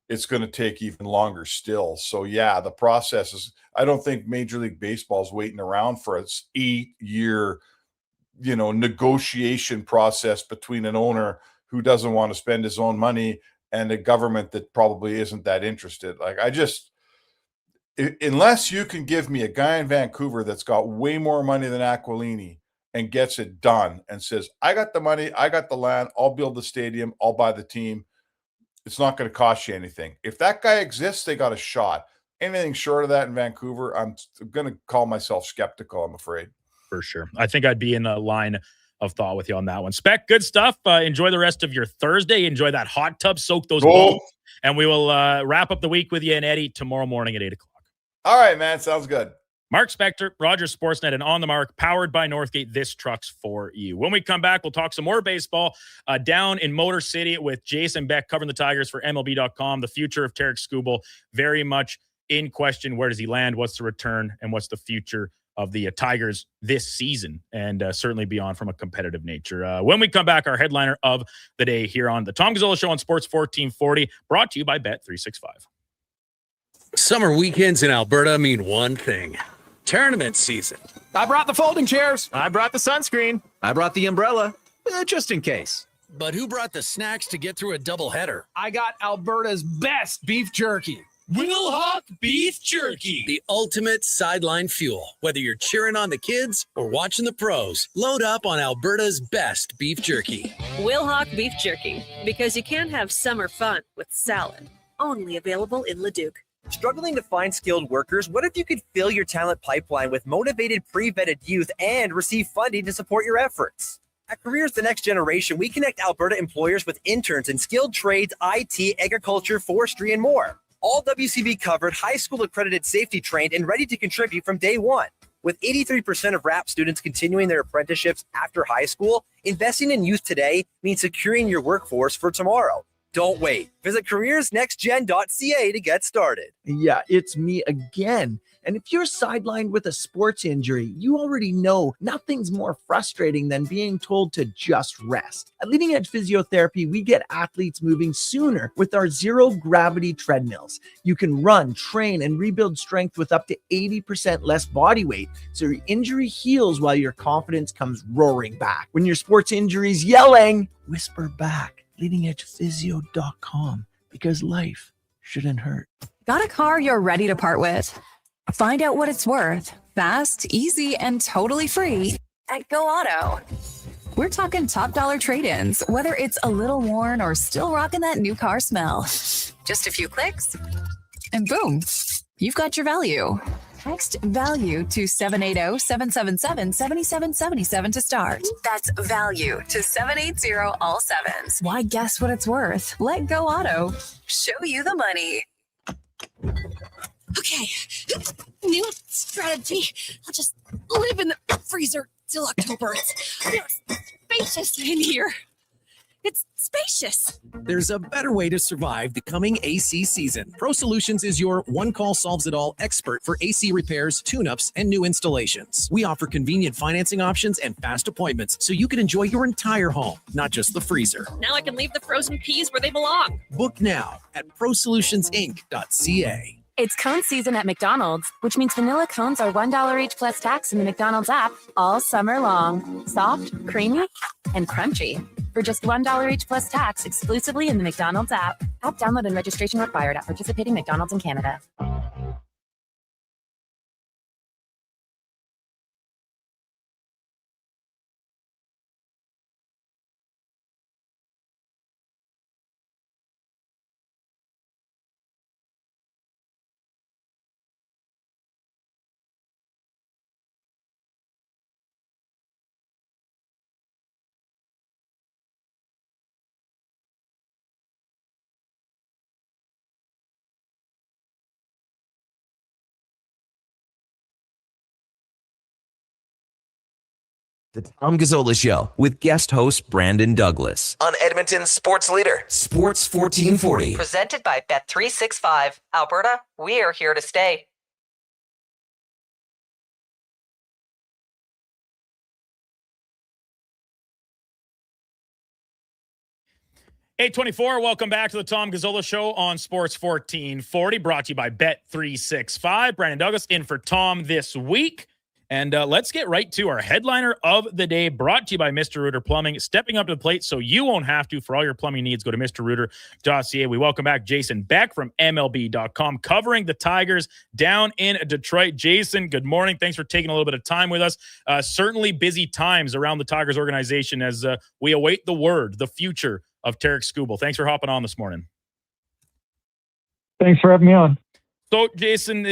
it's going to take even longer still. So yeah, the process is, I don't think Major League Baseball is waiting around for its 8-year, negotiation process between an owner who doesn't want to spend his own money and a government that probably isn't that interested. Like, unless you can give me a guy in Vancouver that's got way more money than Aquilini and gets it done and says, I got the money, I got the land, I'll build the stadium, I'll buy the team, it's not going to cost you anything. If that guy exists, they got a shot. Anything short of that in Vancouver, I'm going to call myself skeptical, I'm afraid. For sure. I think I'd be in a line of thought with you on that one. Spec, good stuff. Enjoy the rest of your Thursday. Enjoy that hot tub. Soak those balls. And we will wrap up the week with you and Eddie tomorrow morning at 8 o'clock. All right, man. Sounds good. Mark Spector, Rogers Sportsnet, and On the Mark, powered by Northgate. This truck's for you. When we come back, we'll talk some more baseball down in Motor City with Jason Beck covering the Tigers for MLB.com. The future of Tarek Skubal very much in question. Where does he land? What's the return? And what's the future of the Tigers this season, and certainly beyond from a competitive nature. When we come back, our headliner of the day here on the Tom Gazzola Show on Sports 1440, brought to you by Bet365. Summer weekends in Alberta mean one thing: tournament season. I brought the folding chairs. I brought the sunscreen. I brought the umbrella, just in case. But who brought the snacks to get through a doubleheader? I got Alberta's best beef jerky. Wilhauk Beef Jerky, the ultimate sideline fuel. Whether you're cheering on the kids or watching the pros, load up on Alberta's best beef jerky. Wilhauk Beef Jerky, because you can't have summer fun with salad. Only available in Leduc. Struggling to find skilled workers? What if you could fill your talent pipeline with motivated, pre-vetted youth and receive funding to support your efforts? At Careers the Next Generation, we connect Alberta employers with interns in skilled trades, IT, agriculture, forestry, and more. All WCB covered, high school accredited, safety trained, and ready to contribute from day one. With 83% of RAP students continuing their apprenticeships after high school, investing in youth today means securing your workforce for tomorrow. Don't wait. Visit careersnextgen.ca to get started. Yeah, it's me again. And if you're sidelined with a sports injury, you already know nothing's more frustrating than being told to just rest. At Leading Edge Physiotherapy, we get athletes moving sooner with our zero gravity treadmills. You can run, train, and rebuild strength with up to 80% less body weight, so your injury heals while your confidence comes roaring back. When your sports injury's yelling, whisper back. LeadingEdgePhysio.com, because life shouldn't hurt. Got a car you're ready to part with? Find out what it's worth, fast, easy, and totally free at Go Auto. We're talking top dollar trade-ins, whether it's a little worn or still rocking that new car smell. Just a few clicks, and boom, you've got your value. Text VALUE to 780-777-7777 to start. That's VALUE to 780 all sevens. Why guess what it's worth? Let Go Auto show you the money. Okay, new strategy. I'll just live in the freezer till October. It's spacious in here. It's spacious. There's a better way to survive the coming AC season. Pro Solutions is your one-call solves-it-all expert for AC repairs, tune-ups, and new installations. We offer convenient financing options and fast appointments so you can enjoy your entire home, not just the freezer. Now I can leave the frozen peas where they belong. Book now at prosolutionsinc.ca. It's cone season at McDonald's, which means vanilla cones are $1 each plus tax in the McDonald's app all summer long. Soft, creamy, and crunchy. For just $1 each plus tax exclusively in the McDonald's app. App download and registration required at participating McDonald's in Canada. The Tom Gazzola Show with guest host Brandon Douglas on Edmonton's sports leader, Sports 1440. Presented by Bet365. Alberta, we are here to stay. $824, welcome back to the Tom Gazzola Show on Sports 1440, brought to you by Bet365. Brandon Douglas in for Tom this week. And let's get right to our headliner of the day, brought to you by Mr. Rooter Plumbing, stepping up to the plate so you won't have to. For all your plumbing needs, go to mrrooter.ca. We welcome back Jason Beck from MLB.com, covering the Tigers down in Detroit. Jason, good morning. Thanks for taking a little bit of time with us. Certainly busy times around the Tigers organization as we await the word, the future of Tarek Skubal. Thanks for hopping on this morning. Thanks for having me on. So, Jason,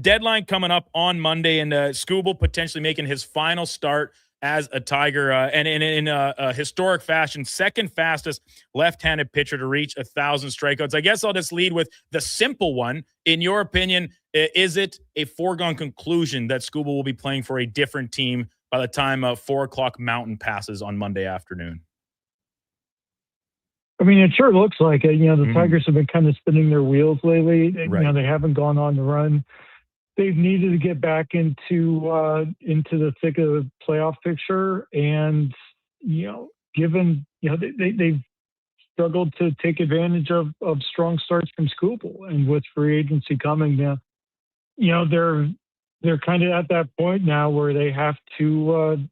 deadline coming up on Monday, and Skubal potentially making his final start as a Tiger, and in a historic fashion, second fastest left-handed pitcher to reach 1,000 strikeouts. I guess I'll just lead with the simple one. In your opinion, is it a foregone conclusion that Skubal will be playing for a different team by the time 4 o'clock Mountain passes on Monday afternoon? I mean, it sure looks like it. The Tigers have been kind of spinning their wheels lately. Right. They haven't gone on the run. They've needed to get back into the thick of the playoff picture. And, given, they've struggled to take advantage of strong starts from Skubal. And with free agency coming now, they're kind of at that point now where they have to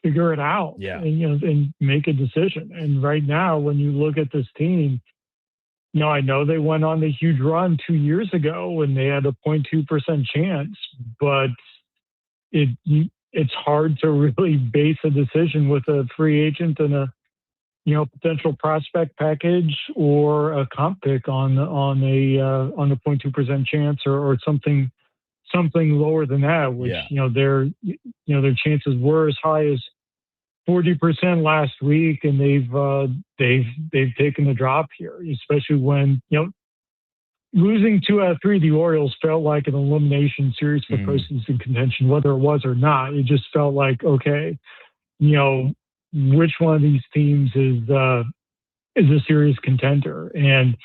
figure it out and make a decision. And right now, when you look at this team, I know they went on the huge run 2 years ago when they had a 0.2% chance, but it's hard to really base a decision with a free agent and a potential prospect package or a comp pick on a 0.2% chance or something lower than that, which their chances were as high as 40% last week, and they've taken the drop here, especially when losing 2 out of 3 of the Orioles felt like an elimination series for postseason contention, whether it was or not. It just felt like, okay, which one of these teams is a serious contender? And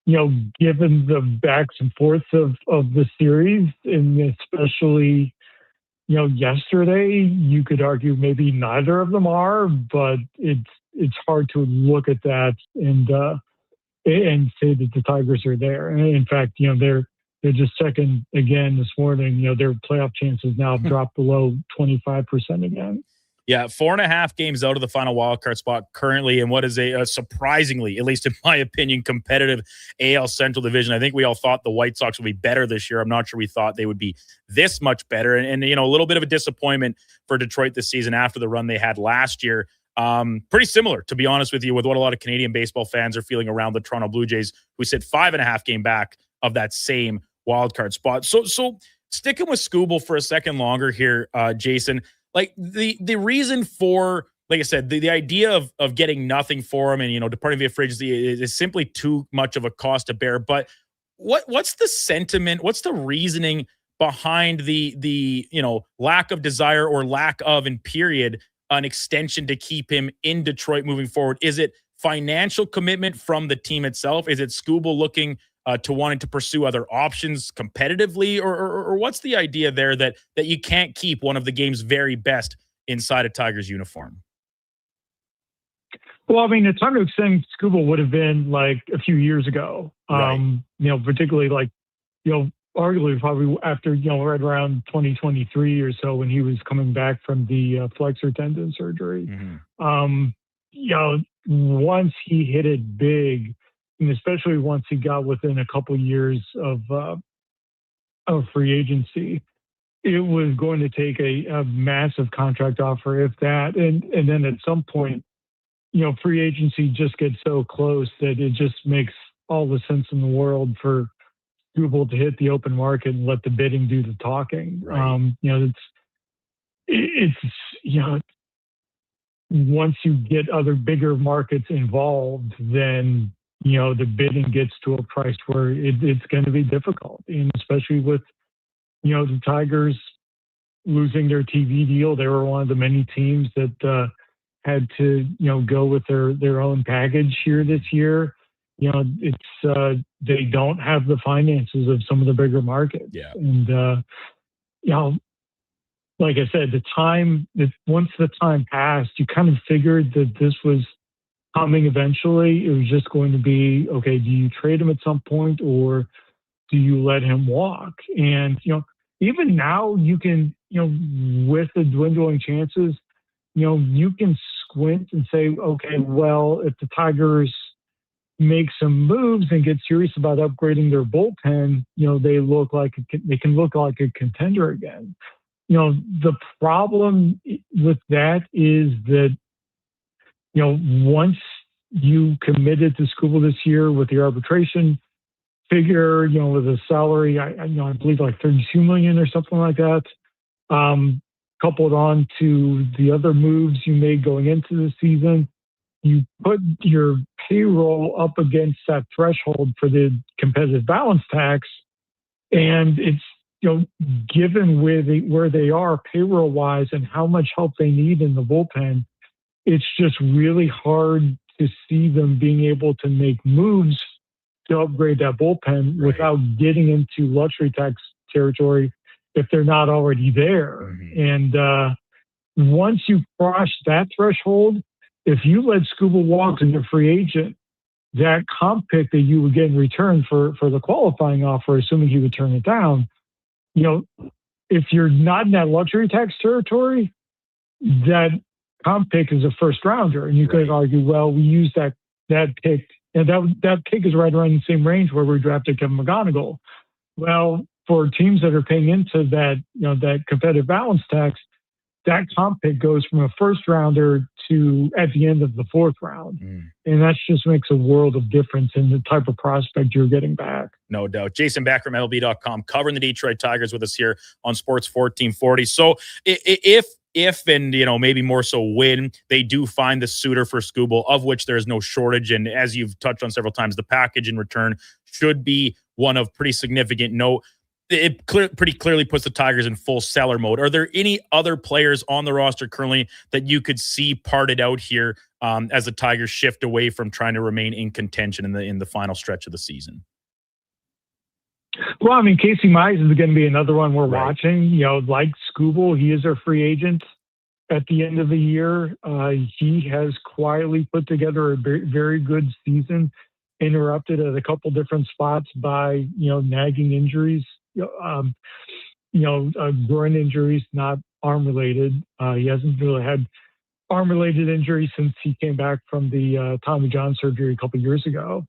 given the backs and forths of the series, and especially, yesterday, you could argue maybe neither of them are, but it's hard to look at that and say that the Tigers are there. And in fact, they're just second again this morning. Their playoff chances now have dropped below 25% again. Yeah, 4.5 games out of the final wildcard spot currently in what is a surprisingly, at least in my opinion, competitive AL Central division. I think we all thought the White Sox would be better this year. I'm not sure we thought they would be this much better. And a little bit of a disappointment for Detroit this season after the run they had last year. Pretty similar, to be honest with you, with what a lot of Canadian baseball fans are feeling around the Toronto Blue Jays, who sit 5.5 game back of that same wildcard spot. So sticking with Skubal for a second longer here, Jason, like the reason for, like I said, the idea of getting nothing for him and, departing via free agency is simply too much of a cost to bear. But what's the sentiment? What's the reasoning behind the lack of desire or lack of in period an extension to keep him in Detroit moving forward? Is it financial commitment from the team itself? Is it Skubal looking to wanting to pursue other options competitively, or what's the idea there that you can't keep one of the game's very best inside a Tigers uniform? Well, I mean, the time to extend Skubal would have been like a few years ago. Right. Particularly like, arguably probably after, right around 2023 or so when he was coming back from the flexor tendon surgery. Once he hit it big, and especially once he got within a couple years of free agency, it was going to take a massive contract offer, if that. And then at some point, free agency just gets so close that it just makes all the sense in the world for Skubal to hit the open market and let the bidding do the talking. Right. Once you get other bigger markets involved, then, the bidding gets to a price where it's going to be difficult. And especially with, the Tigers losing their TV deal, they were one of the many teams that had to, go with their own package here this year. It's they don't have the finances of some of the bigger markets. Yeah. And like I said, once the time passed, you kind of figured that this was coming eventually. It was just going to be, okay, do you trade him at some point or do you let him walk? And, even now you can, with the dwindling chances, you can squint and say, okay, well, if the Tigers make some moves and get serious about upgrading their bullpen, they can look like a contender again. The problem with that is that, once you committed to Skubal this year with the arbitration figure, with a salary, I believe like $32 million or something like that, coupled on to the other moves you made going into the season, you put your payroll up against that threshold for the competitive balance tax, and it's, given where they are payroll wise and how much help they need in the bullpen, it's just really hard to see them being able to make moves to upgrade that bullpen without getting into luxury tax territory if they're not already there. And once you cross that threshold, if you let Skubal walk as a free agent, that comp pick that you would get in return for the qualifying offer, assuming he would turn it down, if you're not in that luxury tax territory, that comp pick is a first rounder. And you could argue, well, we used that pick, and that pick is right around the same range where we drafted Kevin McGonigal. Well, for teams that are paying into that, that competitive balance tax, that comp pick goes from a first rounder to at the end of the fourth round. And that just makes a world of difference in the type of prospect you're getting back. No doubt. Jason Back from MLB.com covering the Detroit Tigers with us here on Sports 1440. So if and, maybe more so when they do find the suitor for Skubal, of which there is no shortage, and as you've touched on several times, the package in return should be one of pretty significant note. It pretty clearly puts the Tigers in full seller mode. Are there any other players on the roster currently that you could see parted out here as the Tigers shift away from trying to remain in contention in the final stretch of the season? Well, I mean, Casey Mize is going to be another one we're watching. Like Skubal, he is our free agent at the end of the year. He has quietly put together a very good season, interrupted at a couple different spots by, nagging injuries. Groin injuries, not arm related. He hasn't really had arm related injuries since he came back from the Tommy John surgery a couple years ago.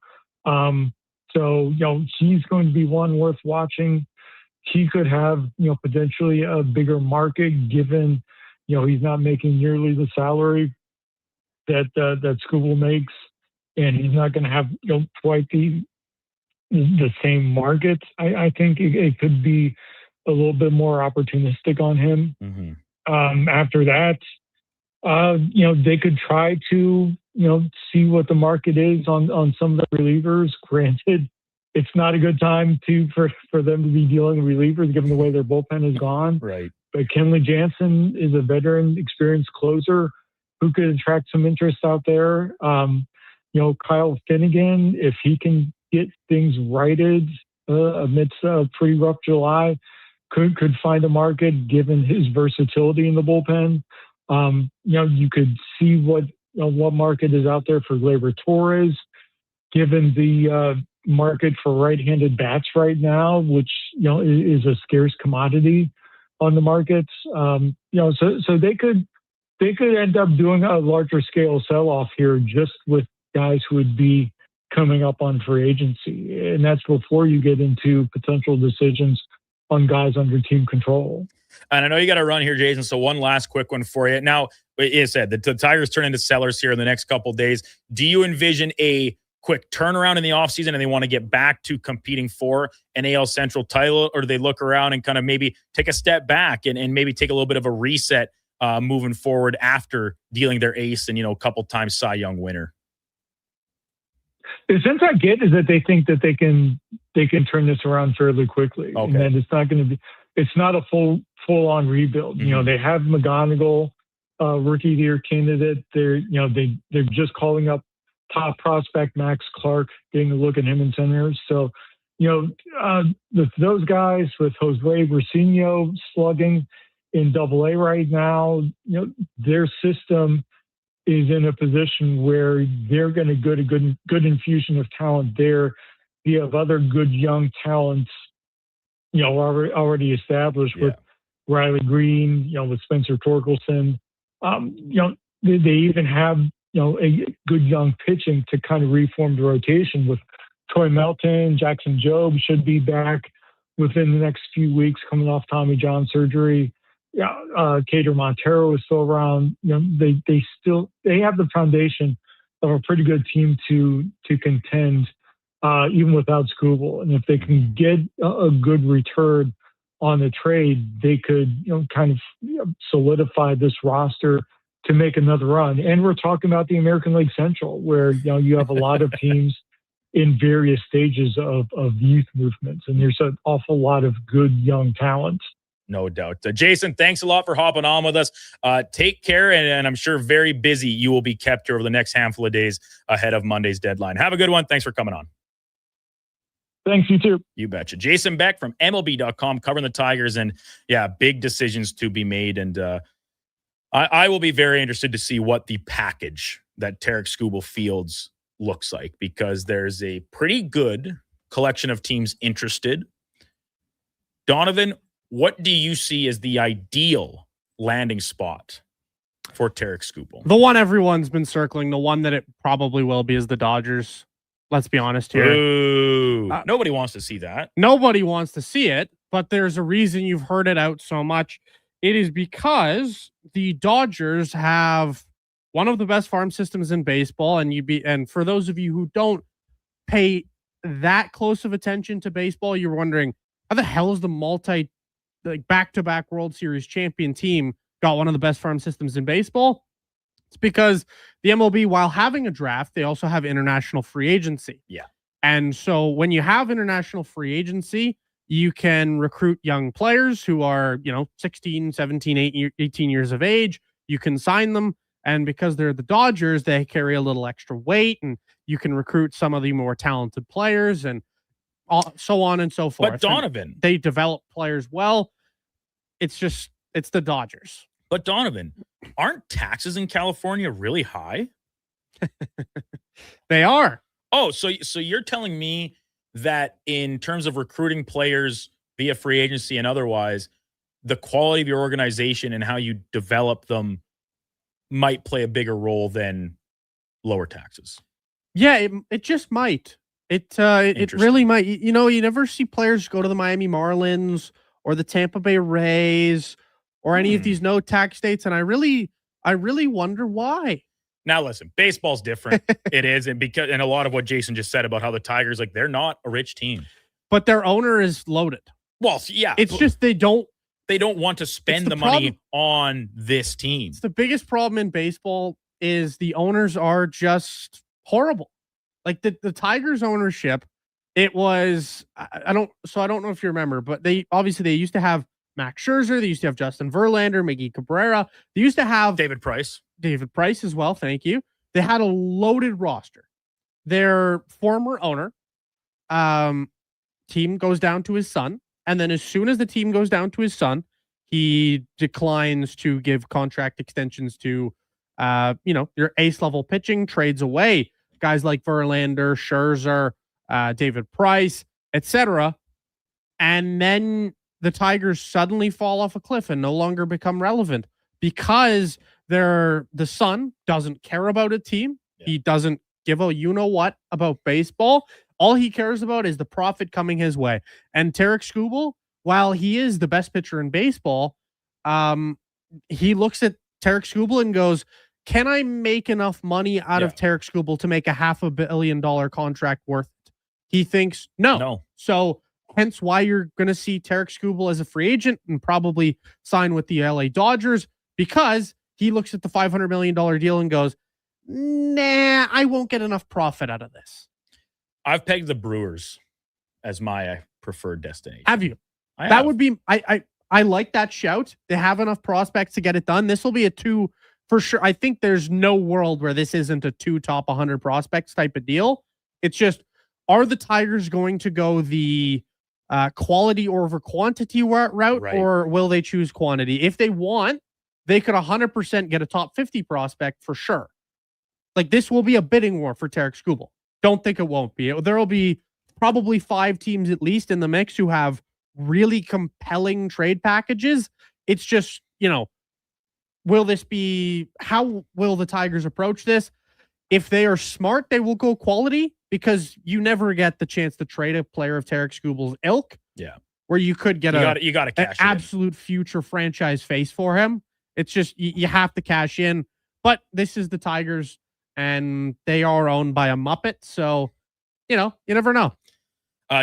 So, he's going to be one worth watching. He could have, potentially a bigger market given, he's not making nearly the salary that Skubal makes, and he's not going to have, quite the same market. I think it could be a little bit more opportunistic on him. After that, they could try to, see what the market is on some of the relievers. Granted, it's not a good time for them to be dealing with relievers given the way their bullpen is gone. Right. but Kenley Jansen is a veteran, experienced closer who could attract some interest out there. Kyle Finnegan, if he can get things righted amidst a pretty rough July, could find a market given his versatility in the bullpen. You could see what market is out there for Gleyber Torres, given the market for right-handed bats right now, which is a scarce commodity on the markets. So they could end up doing a larger scale sell-off here just with guys who would be coming up on free agency, and that's before you get into potential decisions on guys under team control. And I know you got to run here, Jason. So one last quick one for you. Now, it said the Tigers turn into sellers here in the next couple of days. Do you envision a quick turnaround in the offseason and they want to get back to competing for an AL Central title, or do they look around and kind of maybe take a step back and maybe take a little bit of a reset moving forward after dealing their ace and, a couple times Cy Young winner? The sense I get is that they think that they can turn this around fairly quickly, and that it's not a full on rebuild. Mm-hmm. They have McGonigal, rookie of the year candidate. They're just calling up top prospect Max Clark, getting a look at him in centers. So, those guys with Jose Brasinho slugging in AA right now, their system is in a position where they're going to get a good infusion of talent there. You have other good young talents, already established with Riley Green, with Spencer Torkelson. They even have, a good young pitching to kind of reform the rotation with Troy Melton. Jackson Jobe should be back within the next few weeks coming off Tommy John surgery. Cater Montero is still around. They have the foundation of a pretty good team to contend, even without Skubal. And if they can get a good return on the trade, they could kind of solidify this roster to make another run. And we're talking about the American League Central, where you have a lot of teams in various stages of youth movements, and there's an awful lot of good young talent. No doubt. Jason, thanks a lot for hopping on with us. Take care, and I'm sure very busy you will be kept here over the next handful of days ahead of Monday's deadline. Have a good one. Thanks for coming on. Thanks, you too. You betcha. Jason Beck from MLB.com covering the Tigers, and big decisions to be made. And I will be very interested to see what the package that Tarek Skubal fields looks like, because there's a pretty good collection of teams interested. Donovan, what do you see as the ideal landing spot for Tarek Skubal? The one everyone's been circling, the one that it probably will be, is the Dodgers. Let's be honest here. Ooh, nobody wants to see that. Nobody wants to see it, but there's a reason you've heard it out so much. It is because the Dodgers have one of the best farm systems in baseball, and for those of you who don't pay that close of attention to baseball, you're wondering, how the hell is the back-to-back World Series champion team got one of the best farm systems in baseball? It's because the MLB, while having a draft, they also have international free agency. Yeah. And so when you have international free agency, you can recruit young players who are, 16, 17, 18 years of age. You can sign them. And because they're the Dodgers, they carry a little extra weight, and you can recruit some of the more talented players and so on and so forth. But Donovan, and they develop players well. It's the Dodgers. But Donovan, aren't taxes in California really high? They are. Oh, so you're telling me that in terms of recruiting players via free agency and otherwise, the quality of your organization and how you develop them might play a bigger role than lower taxes? Yeah, it just might. It really might. You never see players go to the Miami Marlins or the Tampa Bay Rays or any of these no tax states, and I really wonder why. Now listen, baseball's different. It is, and a lot of what Jason just said about how the Tigers, they're not a rich team, but their owner is loaded. Well, yeah, it's just they don't want to spend the money on this team. It's the biggest problem in baseball is the owners are just horrible. Like the Tigers ownership, it was I don't know if you remember, but they used to have Max Scherzer. They used to have Justin Verlander, Miggy Cabrera. They used to have David Price as well. Thank you. They had a loaded roster. Their former owner, team goes down to his son. And then as soon as the team goes down to his son, he declines to give contract extensions to, your ace level pitching, trades away guys like Verlander, Scherzer, David Price, etc. And then the Tigers suddenly fall off a cliff and no longer become relevant because the son doesn't care about a team. Yeah. He doesn't give a you-know-what about baseball. All he cares about is the profit coming his way. And Tarek Skubal, while he is the best pitcher in baseball, he looks at Tarek Skubal and goes, can I make enough money out of Tarek Skubal to make a $500 million contract worth it? He thinks no. So hence why you're going to see Tarek Skubal as a free agent and probably sign with the LA Dodgers, because he looks at the $500 million deal and goes, nah, I won't get enough profit out of this. I've pegged the Brewers as my preferred destination. Have you? That would be, I like that shout. They have enough prospects to get it done. This will be a 2 for sure. I think there's no world where this isn't a 2 top 100 prospects type of deal. It's just, are the Tigers going to go the quality over quantity route, right, or will they choose quantity? If they want, they could 100% get a top 50 prospect for sure. Like, this will be a bidding war for Tarek Skubal. Don't think it won't be. There will be probably 5 teams at least in the mix who have really compelling trade packages. It's just, will this be, how will the Tigers approach this? If they are smart, they will go quality, because you never get the chance to trade a player of Tarek Skubal's ilk. Yeah. Where you could get you got to cash an absolute future franchise face for him. It's just, you have to cash in. But this is the Tigers, and they are owned by a Muppet. So, you never know.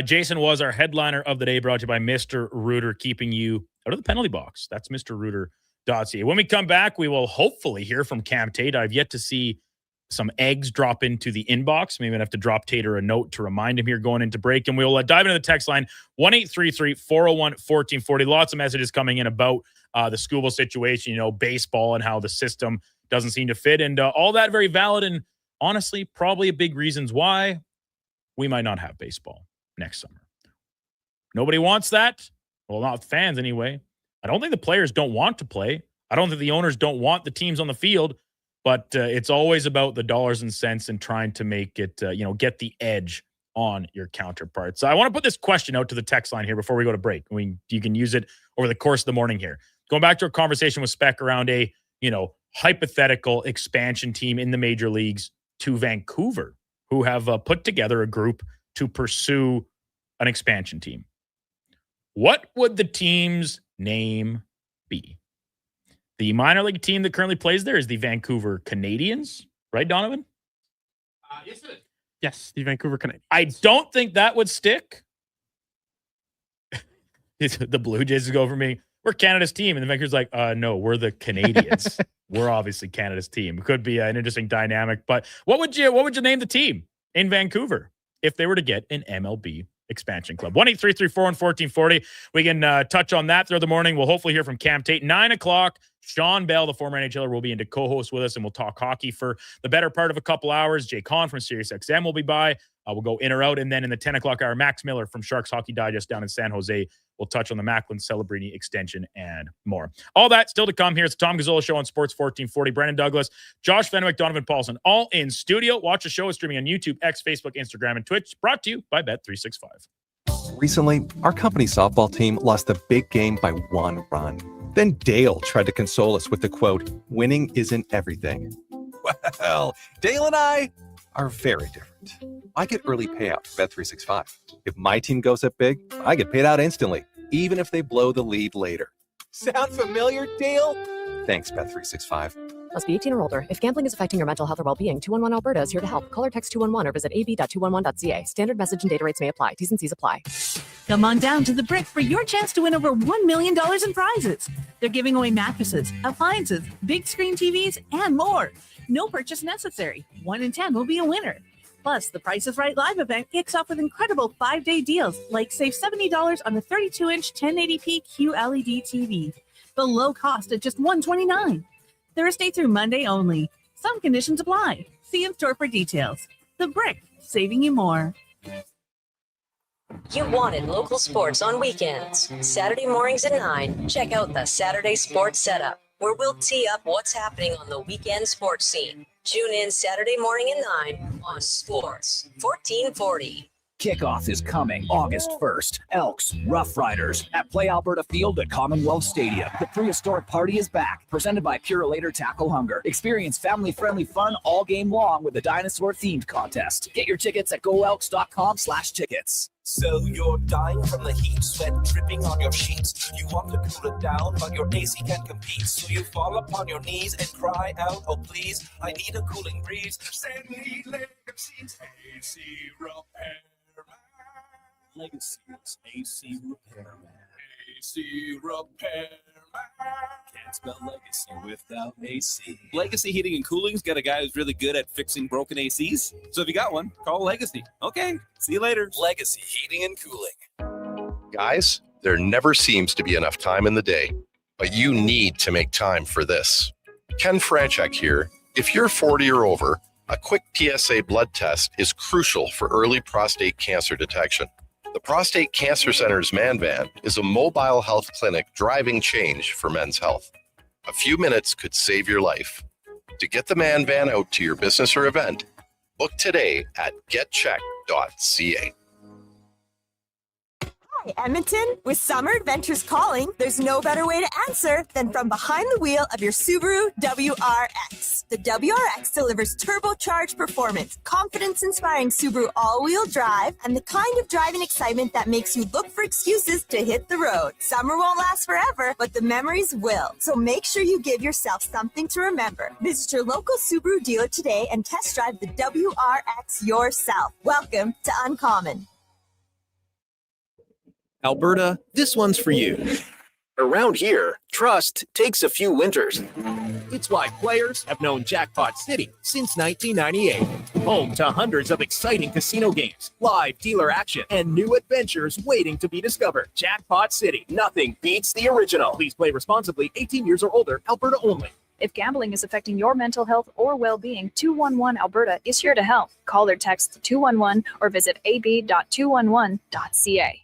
Jason was our headliner of the day, brought to you by Mr. Rooter, keeping you out of the penalty box. That's MrRooter.ca. When we come back, we will hopefully hear from Cam Tate. I've yet to see some eggs drop into the inbox. Maybe I have to drop Tater a note to remind him here going into break. And we'll dive into the text line, 1-833-401-1440. Lots of messages coming in about the Skubal situation, baseball and how the system doesn't seem to fit. And all that very valid. And honestly, probably a big reasons why we might not have baseball next summer. Nobody wants that. Well, not fans anyway. I don't think the players don't want to play. I don't think the owners don't want the teams on the field, but it's always about the dollars and cents and trying to make it, get the edge on your counterparts. So I want to put this question out to the text line here before we go to break. You can use it over the course of the morning here. Going back to our conversation with Spec around a, hypothetical expansion team in the major leagues to Vancouver, who have put together a group to pursue an expansion team. What would the team's name be? The minor league team that currently plays there is the Vancouver Canadians, right, Donovan? Yes, it is. Yes, the Vancouver Canadians. I don't think that would stick. The Blue Jays go for me. We're Canada's team. And the Vancouver's like, no, we're the Canadians. We're obviously Canada's team. It could be an interesting dynamic. But what would you name the team in Vancouver if they were to get an MLB expansion club? 1-833-401-1440. We can touch on that throughout the morning. We'll hopefully hear from Cam Tate. 9 o'clock, Sean Bell, the former NHLer, will be into co-host with us, and we'll talk hockey for the better part of a couple hours. Jay Kahn from SiriusXM will be by. We'll go in or out. And then in the 10 o'clock hour, Max Miller from Sharks Hockey Digest down in San Jose will touch on the Macklin Celebrini extension and more. All that still to come here. It's the Tom Gazzola Show on Sports 1440. Brendan Douglas, Josh Fenwick, Donovan Paulson, all in studio. Watch the show. It's streaming on YouTube, X, Facebook, Instagram, and Twitch. Brought to you by Bet365. Recently, our company softball team lost a big game by 1 run. Then Dale tried to console us with the quote, "Winning isn't everything." Well, Dale and I are very different. I get early payout for Bet365. If my team goes up big, I get paid out instantly, even if they blow the lead later. Sound familiar, Dale? Thanks, Bet365. Must be 18 or older. If gambling is affecting your mental health or well-being, 211 Alberta is here to help. Call or text 211 or visit ab.211.ca. Standard message and data rates may apply. T's and C's apply. Come on down to the Brick for your chance to win over $1 million in prizes. They're giving away mattresses, appliances, big screen TVs, and more. No purchase necessary. 1 in 10 will be a winner. Plus, the Price is Right live event kicks off with incredible 5-day deals, like save $70 on the 32-inch 1080p QLED TV. The low cost at just $129. Thursday through Monday only. Some conditions apply. See in-store for details. The Brick, saving you more. You wanted local sports on weekends. Saturday mornings at 9, check out the Saturday Sports Setup, where we'll tee up what's happening on the weekend sports scene. Tune in Saturday morning at 9 on Sports 1440. Kickoff is coming August 1st. Elks, Rough Riders at Play Alberta Field at Commonwealth Stadium. The prehistoric party is back, presented by Purolator Tackle Hunger. Experience family-friendly fun all game long with the dinosaur-themed contest. Get your tickets at goelks.com/tickets. So you're dying from the heat, sweat dripping on your sheets. You want to cool it down, but your AC can't compete. So you fall upon your knees and cry out, oh please, I need a cooling breeze. Send me Legacy's AC Repairman. Legacy's AC Repairman. AC Repairman. Can't spell legacy without AC. Legacy Heating and Cooling's got a guy who's really good at fixing broken ACs. So if you got one, call Legacy. Okay, see you later. Legacy Heating and Cooling. Guys, there never seems to be enough time in the day, but you need to make time for this. Ken Franchek here. If you're 40 or over, a quick PSA blood test is crucial for early prostate cancer detection. The Prostate Cancer Center's Man Van is a mobile health clinic driving change for men's health. A few minutes could save your life. To get the Man Van out to your business or event, book today at getcheck.ca. Hi, Edmonton. With summer adventures calling, there's no better way to answer than from behind the wheel of your Subaru WRX. The WRX delivers turbocharged performance, confidence-inspiring Subaru all-wheel drive, and the kind of driving excitement that makes you look for excuses to hit the road. Summer won't last forever, but the memories will. So make sure you give yourself something to remember. Visit your local Subaru dealer today and test drive the WRX yourself. Welcome to Uncommon. Alberta, this one's for you. Around here, trust takes a few winters. It's why players have known Jackpot City since 1998. Home to hundreds of exciting casino games, live dealer action, and new adventures waiting to be discovered. Jackpot City. Nothing beats the original. Please play responsibly. 18 years or older. Alberta only. If gambling is affecting your mental health or well-being, 211 Alberta is here to help. Call or text 211 or visit ab.211.ca.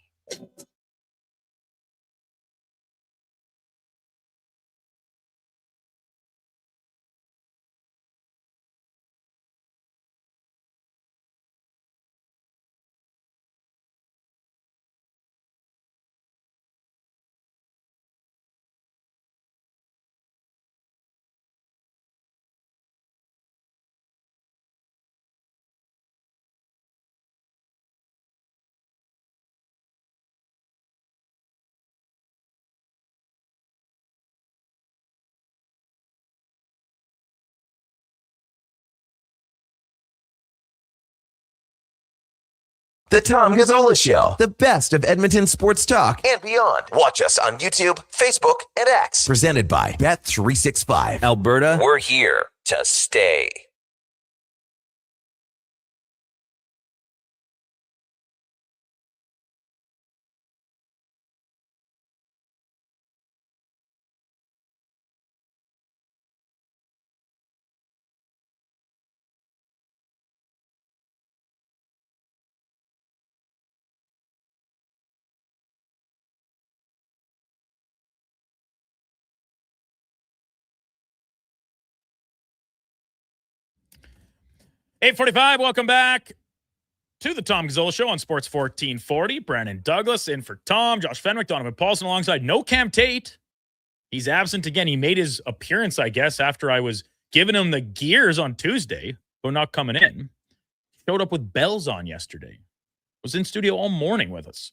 The Tom Gazzola Show, the best of Edmonton sports talk and beyond. Watch us on YouTube, Facebook, and X. Presented by Bet365. Alberta, we're here to stay. $8:45, welcome back to the Tom Gazzola Show on Sports 1440. Brandon Douglas in for Tom, Josh Fenwick, Donovan Paulson alongside no Cam Tate. He's absent again. He made his appearance, I guess, after I was giving him the gears on Tuesday, but not coming in. Showed up with bells on yesterday. Was in studio all morning with us.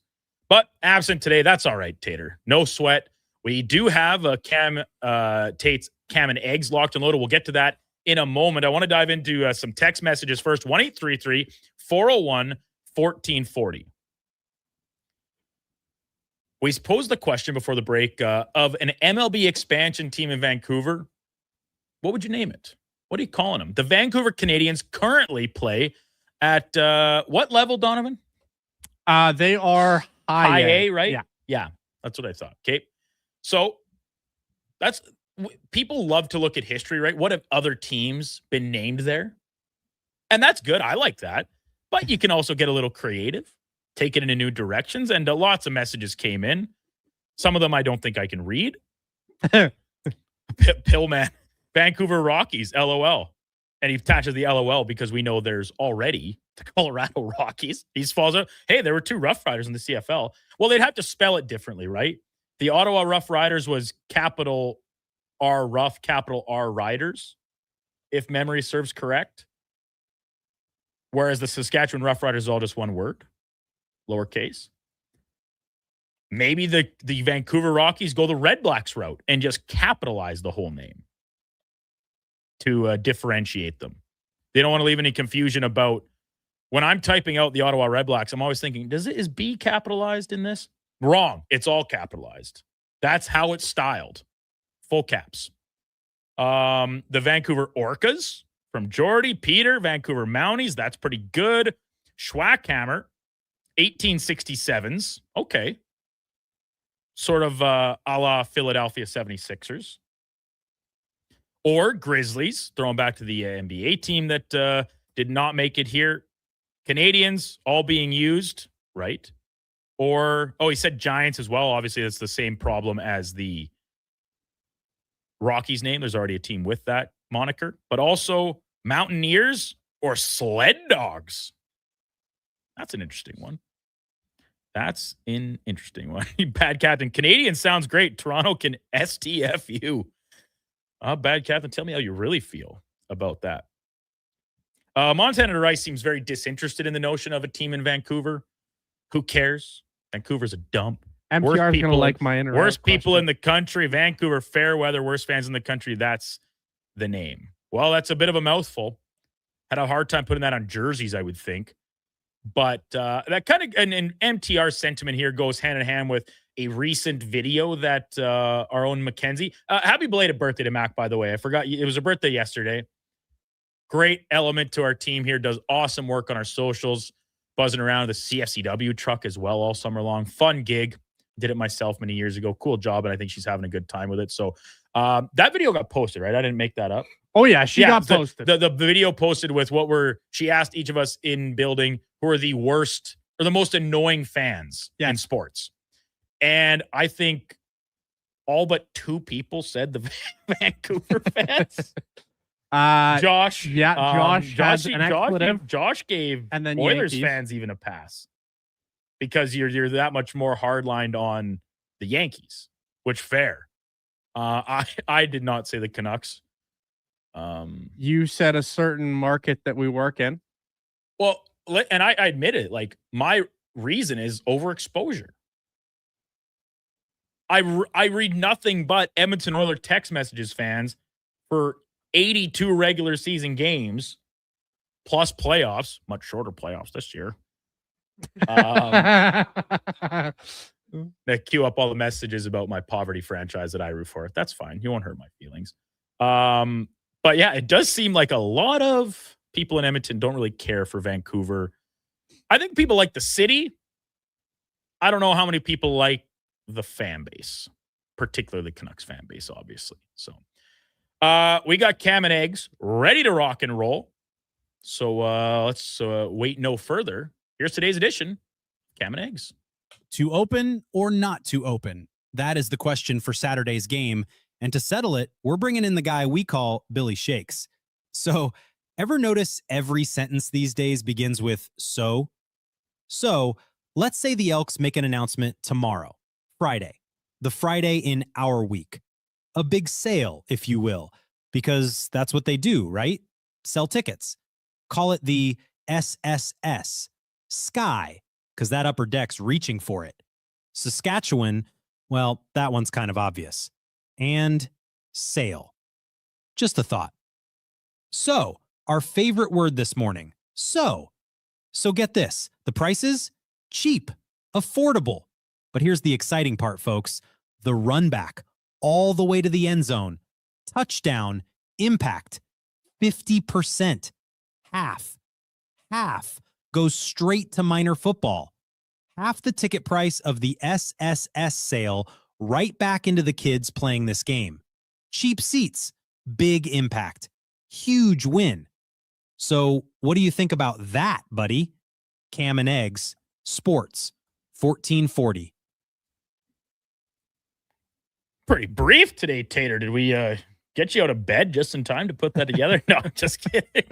But absent today, that's all right, Tater. No sweat. We do have a Tate's Cam and Eggs locked and loaded. We'll get to that in a moment. I want to dive into some text messages first. 1-833-401-1440. We posed the question before the break of an MLB expansion team in Vancouver. What would you name it? What are you calling them? The Vancouver Canadians currently play At what level, Donovan? They are high A, right? Yeah. Yeah, that's what I thought. Okay. So people love to look at history, right? What have other teams been named there? And that's good. I like that. But you can also get a little creative, take it in new directions. And lots of messages came in. Some of them I don't think I can read. Pillman, Vancouver Rockies, LOL. And he attaches the LOL because we know there's already the Colorado Rockies. He falls out. Hey, there were 2 Rough Riders in the CFL. Well, they'd have to spell it differently, right? The Ottawa Rough Riders was capital R Rough, capital R Riders, if memory serves correct. Whereas the Saskatchewan Rough Riders is all just one word, lowercase. Maybe the Vancouver Rockies go the Red Blacks route and just capitalize the whole name to differentiate them. They don't want to leave any confusion about when I'm typing out the Ottawa Red Blacks. I'm always thinking, is B capitalized in this? Wrong. It's all capitalized. That's how it's styled. Full caps. The Vancouver Orcas from Jordy, Peter, Vancouver Mounties. That's pretty good. Schwackhammer, 1867s. Okay. Sort of a la Philadelphia 76ers. Or Grizzlies, throwing back to the NBA team that did not make it here. Canadians, all being used, right? Or, he said Giants as well. Obviously, that's the same problem as the Rockies name. There's already a team with that moniker. But also Mountaineers or Sled Dogs. That's an interesting one. That's an interesting one. Bad Captain. Canadian sounds great. Toronto can STF you. Bad Captain, tell me how you really feel about that. Montana Rice seems very disinterested in the notion of a team in Vancouver. Who cares? Vancouver's a dump. MTR is going to like my internet. Worst people in the country. Vancouver, fair weather, worst fans in the country. That's the name. Well, that's a bit of a mouthful. Had a hard time putting that on jerseys, I would think. But that kind of an MTR sentiment here goes hand in hand with a recent video that our own Mackenzie. Happy belated birthday to Mac, by the way. I forgot it was a birthday yesterday. Great element to our team here. Does awesome work on our socials. Buzzing around the CFCW truck as well all summer long. Fun gig. Did it myself many years ago. Cool job, and I think she's having a good time with it. So that video got posted, right? I didn't make that up. Oh, yeah, she got posted. The video posted with she asked each of us in building who are the worst or the most annoying fans in sports. And I think all but 2 people said the Vancouver fans. Josh. Yeah, Josh gave and then Oilers Yankees fans even a pass because you're that much more hardlined on the Yankees, which fair. I did not say the Canucks. You said a certain market that we work in. Well, and I admit it. Like my reason is overexposure. I read nothing but Edmonton Oilers text messages fans for 82 regular season games plus playoffs, much shorter playoffs this year. They queue up all the messages about my poverty franchise that I root for. That's fine. You won't hurt my feelings. But yeah, it does seem like a lot of people in Edmonton don't really care for Vancouver. I think people like the city. I don't know how many people like the fan base, particularly the Canucks fan base, obviously. So we got Cam and Eggs ready to rock and roll. So let's wait no further. Here's today's edition, Cam and Eggs. To open or not to open? That is the question for Saturday's game. And to settle it, we're bringing in the guy we call Billy Shakes. So, ever notice every sentence these days begins with so? So, let's say the Elks make an announcement tomorrow, Friday, the Friday in our week. A big sale, if you will, because that's what they do, right? Sell tickets. Call it the SSS, Sky, because that upper deck's reaching for it. Saskatchewan, well, that one's kind of obvious. And sale. Just a thought. So, our favorite word this morning, so. So get this, the prices, cheap, affordable. But here's the exciting part, folks. The run back all the way to the end zone. Touchdown, impact, 50%, half half goes straight to minor football. Half the ticket price of the SSS sale right back into the kids playing this game. Cheap seats, big impact, huge win. So what do you think about that, buddy? Cam and Eggs, Sports, 1440. Pretty brief today, Tater. Did we get you out of bed just in time to put that together? No, just kidding.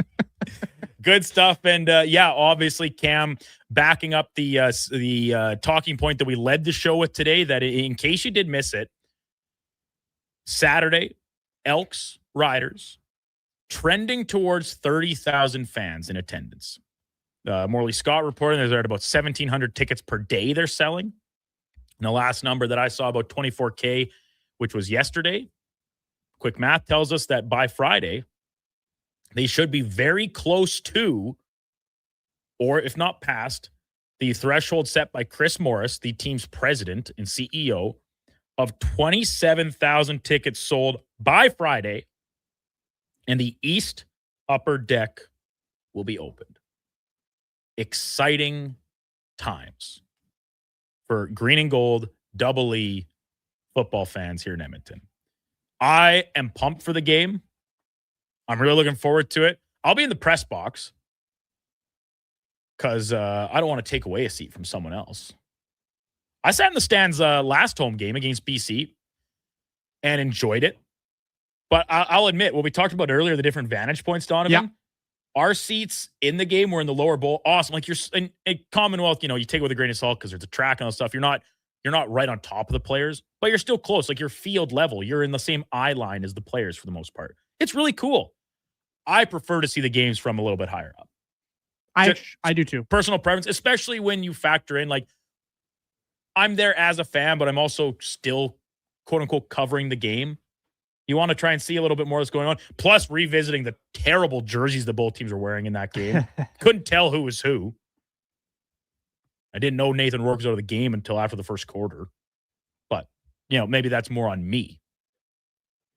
Good stuff. And yeah, obviously, Cam backing up the talking point that we led the show with today, that in case you did miss it, Saturday, Elks, Riders, trending towards 30,000 fans in attendance. Morley Scott reporting they're at about 1,700 tickets per day they're selling. And the last number that I saw, about 24K, which was yesterday. Quick math tells us that by Friday, they should be very close to, or if not past, the threshold set by Chris Morris, the team's president and CEO, of 27,000 tickets sold by Friday, and the East Upper Deck will be opened. Exciting times for Green and Gold Double E football fans here in Edmonton. I am pumped for the game. I'm really looking forward to it. I'll be in the press box because I don't want to take away a seat from someone else. I sat in the stands last home game against BC and enjoyed it. But I'll admit, what we talked about earlier, the different vantage points, Donovan, Yeah. Our seats in the game were in the lower bowl. Awesome. Like, you're in Commonwealth, you take it with a grain of salt because there's a track and all that stuff. You're not right on top of the players, but you're still close. Like, you're field level. You're in the same eye line as the players for the most part. It's really cool. I prefer to see the games from a little bit higher up. I do too. Personal preference, especially when you factor in, like, I'm there as a fan, but I'm also still, quote unquote, covering the game. You want to try and see a little bit more that's going on. Plus, revisiting the terrible jerseys that both teams were wearing in that game. Couldn't tell who was who. I didn't know Nathan Rourke was out of the game until after the first quarter. But, maybe that's more on me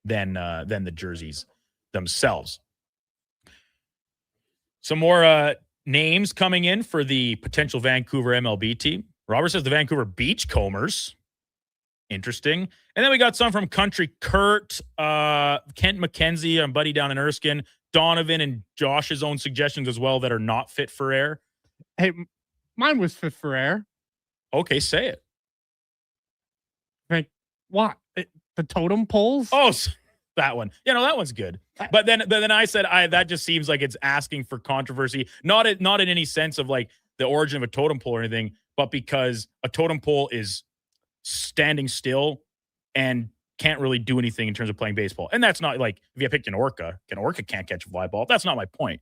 than the jerseys themselves. Some more names coming in for the potential Vancouver MLB team. Robert says the Vancouver Beachcombers. Interesting. And then we got some from Country Kurt, Kent McKenzie, and Buddy down in Erskine, Donovan and Josh's own suggestions as well that are not fit for air. Hey, mine was fit for air. Okay, say it. Like, what? The totem poles? Oh, that one. That one's good. But then I said, that just seems like it's asking for controversy. Not in any sense of like the origin of a totem pole or anything, but because a totem pole is standing still and can't really do anything in terms of playing baseball. And that's not like, if you picked an orca can't catch a fly ball. That's not my point.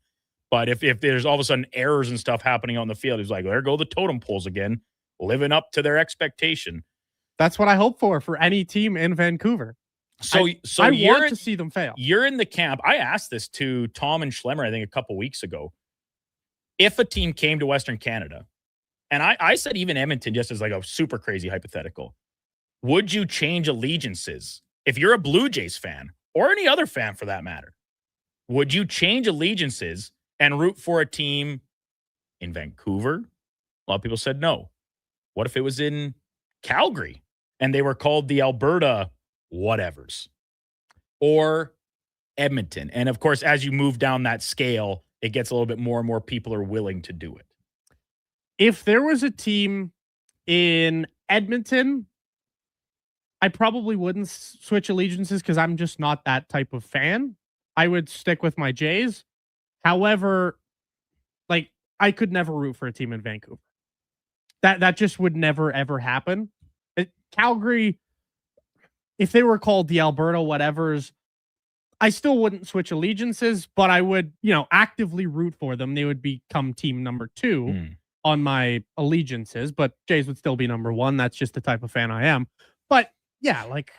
But if there's all of a sudden errors and stuff happening on the field, it's like, there go the totem poles again, living up to their expectation. That's what I hope for any team in Vancouver. So I want to see them fail. You're in the camp. I asked this to Tom and Schlemmer, I think, a couple weeks ago. If a team came to Western Canada, and I said even Edmonton, just as like a super crazy hypothetical, would you change allegiances? If you're a Blue Jays fan, or any other fan for that matter, would you change allegiances and root for a team in Vancouver? A lot of people said no. What if it was in Calgary and they were called the Alberta whatevers? Or Edmonton? And of course, as you move down that scale, it gets a little bit more and more people are willing to do it. If there was a team in Edmonton, I probably wouldn't switch allegiances because I'm just not that type of fan. I would stick with my Jays. However, like, I could never root for a team in Vancouver. That just would never, ever happen. Calgary, if they were called the Alberta whatevers, I still wouldn't switch allegiances, but I would, actively root for them. They would become team number 2 on my allegiances, but Jays would still be number 1. That's just the type of fan I am. But yeah, like,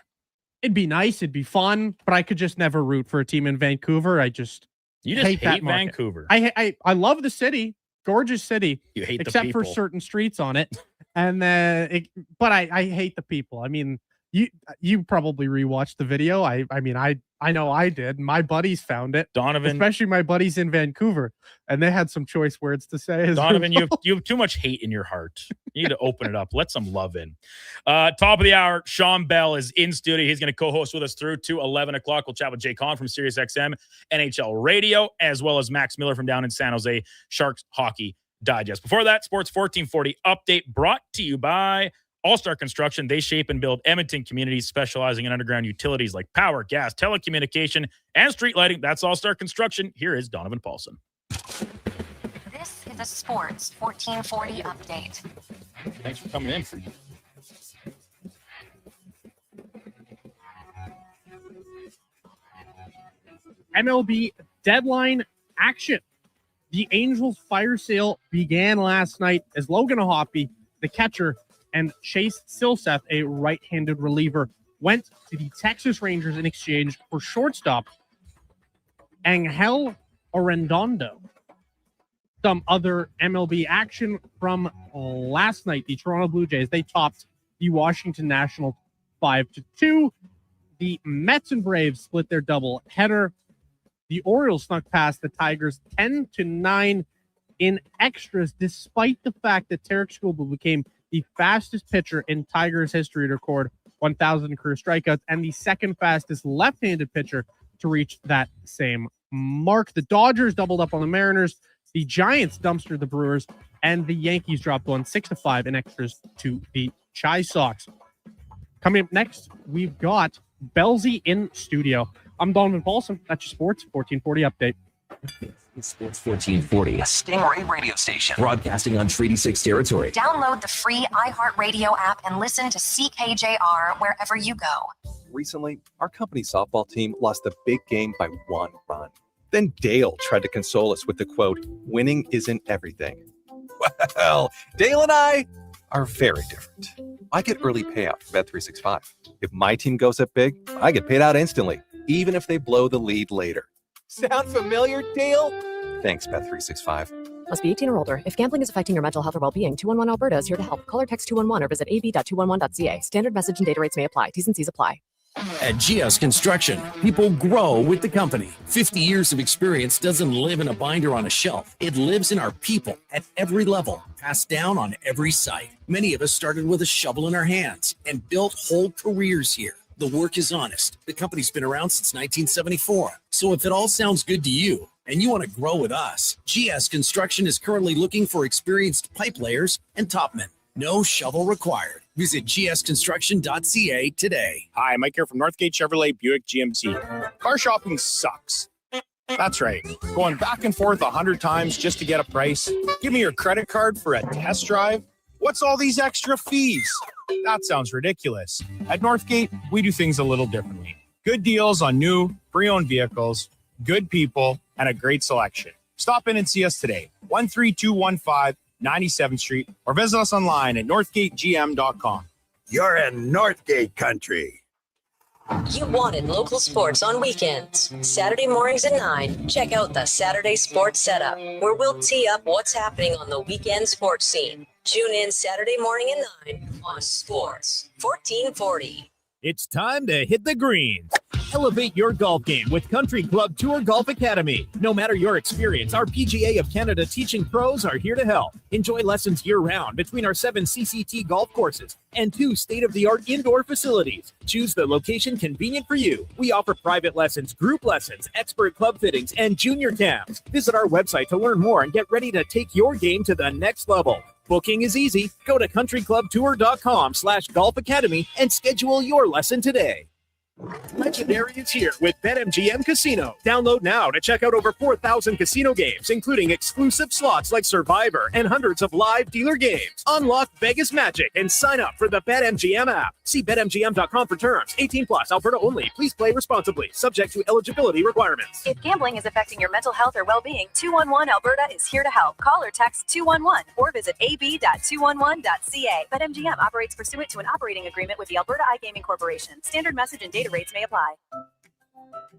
it'd be nice, it'd be fun, but I could just never root for a team in Vancouver. You just hate that market. Vancouver. I love the city, gorgeous city. You hate except the for people. certain streets on it, and but I hate the people. I mean, You probably rewatched the video. I mean, I know I did. My buddies found it. Donovan, especially my buddies in Vancouver, and they had some choice words to say. Donovan, you have too much hate in your heart. You need to open it up. Let some love in. Top of the hour, Sean Bell is in studio. He's going to co-host with us through to 11 o'clock. We'll chat with Jay Conn from SiriusXM NHL Radio, as well as Max Miller from down in San Jose, Sharks Hockey Digest. Before that, Sports 1440 update brought to you by All-Star Construction. They shape and build Edmonton communities, specializing in underground utilities like power, gas, telecommunication, and street lighting. That's All-Star Construction. Here is Donovan Paulson. This is a Sports 1440 update. Thanks for coming in. MLB deadline action. The Angels fire sale began last night as Logan Hoppe, the catcher, and Chase Silseth, a right-handed reliever, went to the Texas Rangers in exchange for shortstop Angel Arredondo. Some other MLB action from last night. The Toronto Blue Jays, they topped the Washington Nationals 5-2. The Mets and Braves split their double header. The Orioles snuck past the Tigers 10-9 in extras, despite the fact that Tarek Skubal became the fastest pitcher in Tigers history to record 1,000 career strikeouts and the second fastest left-handed pitcher to reach that same mark. The Dodgers doubled up on the Mariners. The Giants dumpstered the Brewers, and the Yankees dropped one 6-5 in extras to the Chi Sox. Coming up next, we've got Belsey in studio. I'm Donovan Paulson. That's your Sports 1440 update. Sports 1440, a Stingray radio station broadcasting on Treaty 6 territory. Download the free iHeartRadio app and listen to CKJR wherever you go. Recently, our company softball team lost a big game by 1 run. Then Dale tried to console us with the quote, "Winning isn't everything." Well, Dale and I are very different. I get early payout from Bet365. If my team goes up big, I get paid out instantly, even if they blow the lead later. Sound familiar, Dale? Thanks, Bet365. Must be 18 or older. If gambling is affecting your mental health or well-being, 211 Alberta is here to help. Call or text 211 or visit ab.211.ca. Standard message and data rates may apply. T's and C's apply. At GS Construction, people grow with the company. 50 years of experience doesn't live in a binder on a shelf. It lives in our people at every level, passed down on every site. Many of us started with a shovel in our hands and built whole careers here. The work is honest. The company's been around since 1974. So if it all sounds good to you and you want to grow with us, GS Construction is currently looking for experienced pipe layers and topmen. No shovel required. Visit gsconstruction.ca today. Hi, Mike here from Northgate Chevrolet Buick GMC. Car shopping sucks. That's right. Going back and forth 100 times just to get a price. Give me your credit card for a test drive. What's all these extra fees? That sounds ridiculous. At Northgate, we do things a little differently. Good deals on new, pre-owned vehicles, good people, and a great selection. Stop in and see us today. 13215 97th Street, or visit us online at northgategm.com. You're in Northgate country. You wanted local sports on weekends. Saturday mornings at 9, check out the Saturday Sports Setup, where we'll tee up what's happening on the weekend sports scene. Tune in Saturday morning at 9 on Sports 1440. It's time to hit the greens. Elevate your golf game with Country Club Tour Golf Academy. No matter your experience, our PGA of Canada teaching pros are here to help. Enjoy lessons year-round between our 7 CCT golf courses and 2 state-of-the-art indoor facilities. Choose the location convenient for you. We offer private lessons, group lessons, expert club fittings, and junior camps. Visit our website to learn more and get ready to take your game to the next level. Booking is easy. Go to countryclubtour.com/golf academy and schedule your lesson today. Legendary is here with BetMGM Casino. Download now to check out over 4,000 casino games, including exclusive slots like Survivor and hundreds of live dealer games. Unlock Vegas magic and sign up for the BetMGM app. See BetMGM.com for terms. 18 plus, Alberta only. Please play responsibly. Subject to eligibility requirements. If gambling is affecting your mental health or well-being, 211 Alberta is here to help. Call or text 211 or visit ab.211.ca. BetMGM operates pursuant to an operating agreement with the Alberta iGaming Corporation. Standard message and data rates may apply.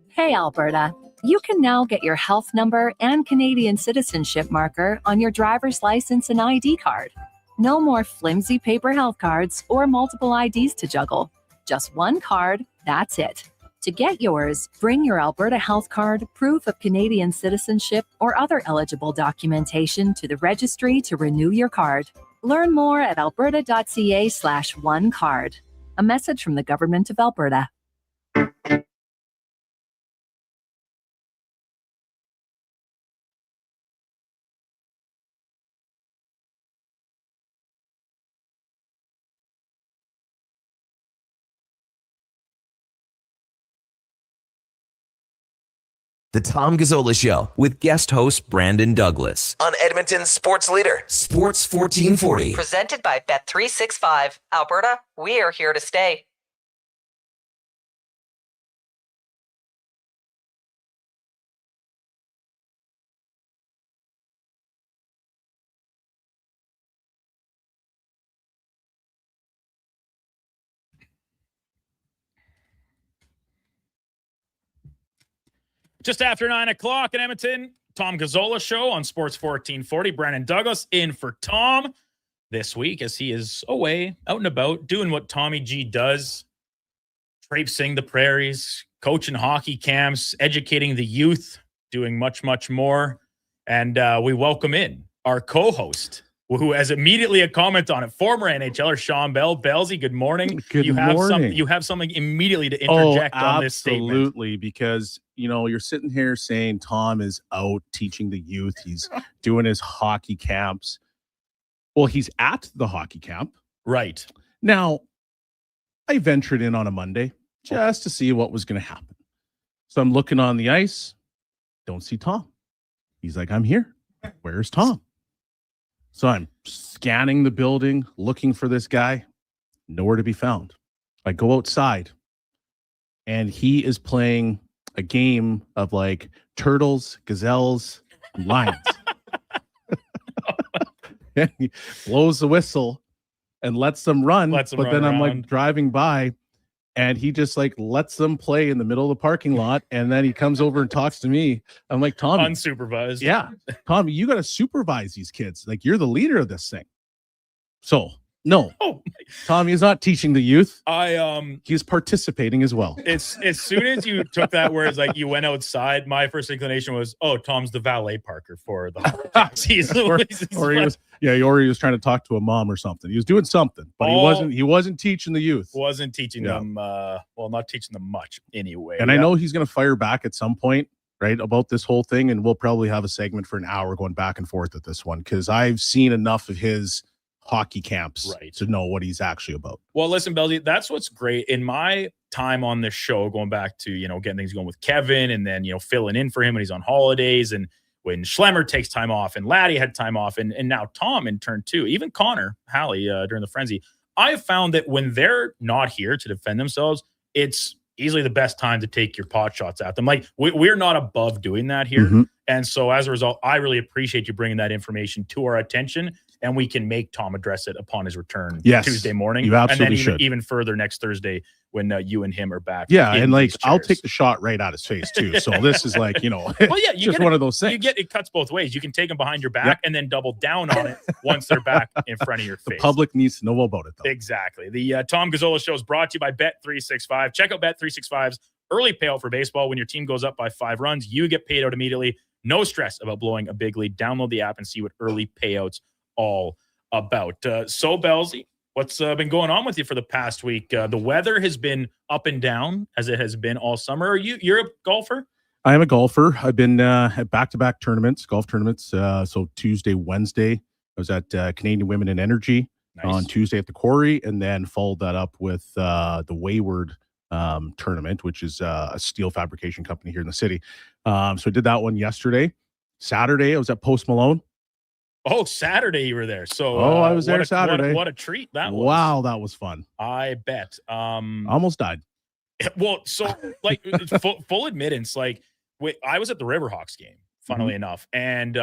Hey, Alberta. You can now get your health number and Canadian citizenship marker on your driver's license and ID card. No more flimsy paper health cards or multiple IDs to juggle. Just one card, that's it. To get yours, bring your Alberta Health Card, proof of Canadian citizenship, or other eligible documentation to the registry to renew your card. Learn more at alberta.ca/onecard. A message from the Government of Alberta. The Tom Gazzola Show with guest host Brandon Douglas on Edmonton's sports leader, Sports 1440. Presented by Bet365. Alberta, we are here to stay. Just after 9 o'clock in Edmonton, Tom Gazzola Show on Sports 1440. Brandon Douglas in for Tom this week as he is away, out and about, doing what Tommy G does, traipsing the prairies, coaching hockey camps, educating the youth, doing much, much more. And we welcome in our co-host, who has immediately a comment on it, former NHLer Sean Bell. Bellsy, good morning. Good morning. You have something immediately to interject on this statement. Absolutely, because you're sitting here saying Tom is out teaching the youth. He's doing his hockey camps. Well, he's at the hockey camp. Right. Now, I ventured in on a Monday just to see what was going to happen. So I'm looking on the ice, don't see Tom. He's like, I'm here. Where's Tom? So I'm scanning the building, looking for this guy. Nowhere to be found. I go outside, and he is playing a game of like turtles, gazelles, and lions. And he blows the whistle and lets them run. Then I'm like driving by, and he just like lets them play in the middle of the parking lot. And then he comes over and talks to me. I'm like, Tom, unsupervised. Yeah. Tommy, you got to supervise these kids. Like, you're the leader of this thing. So no, Tommy is not teaching the youth. He's participating as well. It's as soon as you took that, where it's like you went outside, my first inclination was, oh, Tom's the valet parker for the or he was trying to talk to a mom or something. He was doing something, but he wasn't teaching the youth. Wasn't teaching them. Not teaching them much anyway. And I know he's going to fire back at some point, right, about this whole thing, and we'll probably have a segment for an hour going back and forth at this one, because I've seen enough of his hockey camps to know what he's actually about. Well, listen, Belzy, that's what's great. In my time on this show, going back to, getting things going with Kevin, and then, filling in for him when he's on holidays, and when Schlemmer takes time off, and Laddie had time off, and now Tom in turn too, even Connor Halley during the frenzy, I have found that when they're not here to defend themselves, it's easily the best time to take your pot shots at them. Like, we're not above doing that here. Mm-hmm. And so as a result, I really appreciate you bringing that information to our attention, and we can make Tom address it upon his return Tuesday morning. You absolutely and then should. Even further next Thursday when you and him are back. Yeah, and like, I'll take the shot right out his face too. So this is like, well, yeah, just one of those things. It cuts both ways. You can take them behind your back and then double down on it once they're back in front of your face. The public needs to know about it, though. Exactly. The Tom Gazzola Show is brought to you by Bet365. Check out Bet365's early payout for baseball. When your team goes up by 5 runs, you get paid out immediately. No stress about blowing a big lead. Download the app and see what early payouts all about. So, Belzy, what's been going on with you for the past week? The weather has been up and down, as it has been all summer. You're a golfer? I am a golfer. I've been at back-to-back golf tournaments. So Tuesday, Wednesday, I was at Canadian Women in Energy on Tuesday at the Quarry, and then followed that up with the Wayward tournament, which is a steel fabrication company here in the city. So I did that one yesterday. Saturday, I was at Post Malone. Oh, Saturday you were there. So I was there Saturday. What a treat that was. Wow, that was fun. I bet. Almost died. Well, so like full admittance, like I was at the Riverhawks game, funnily enough, and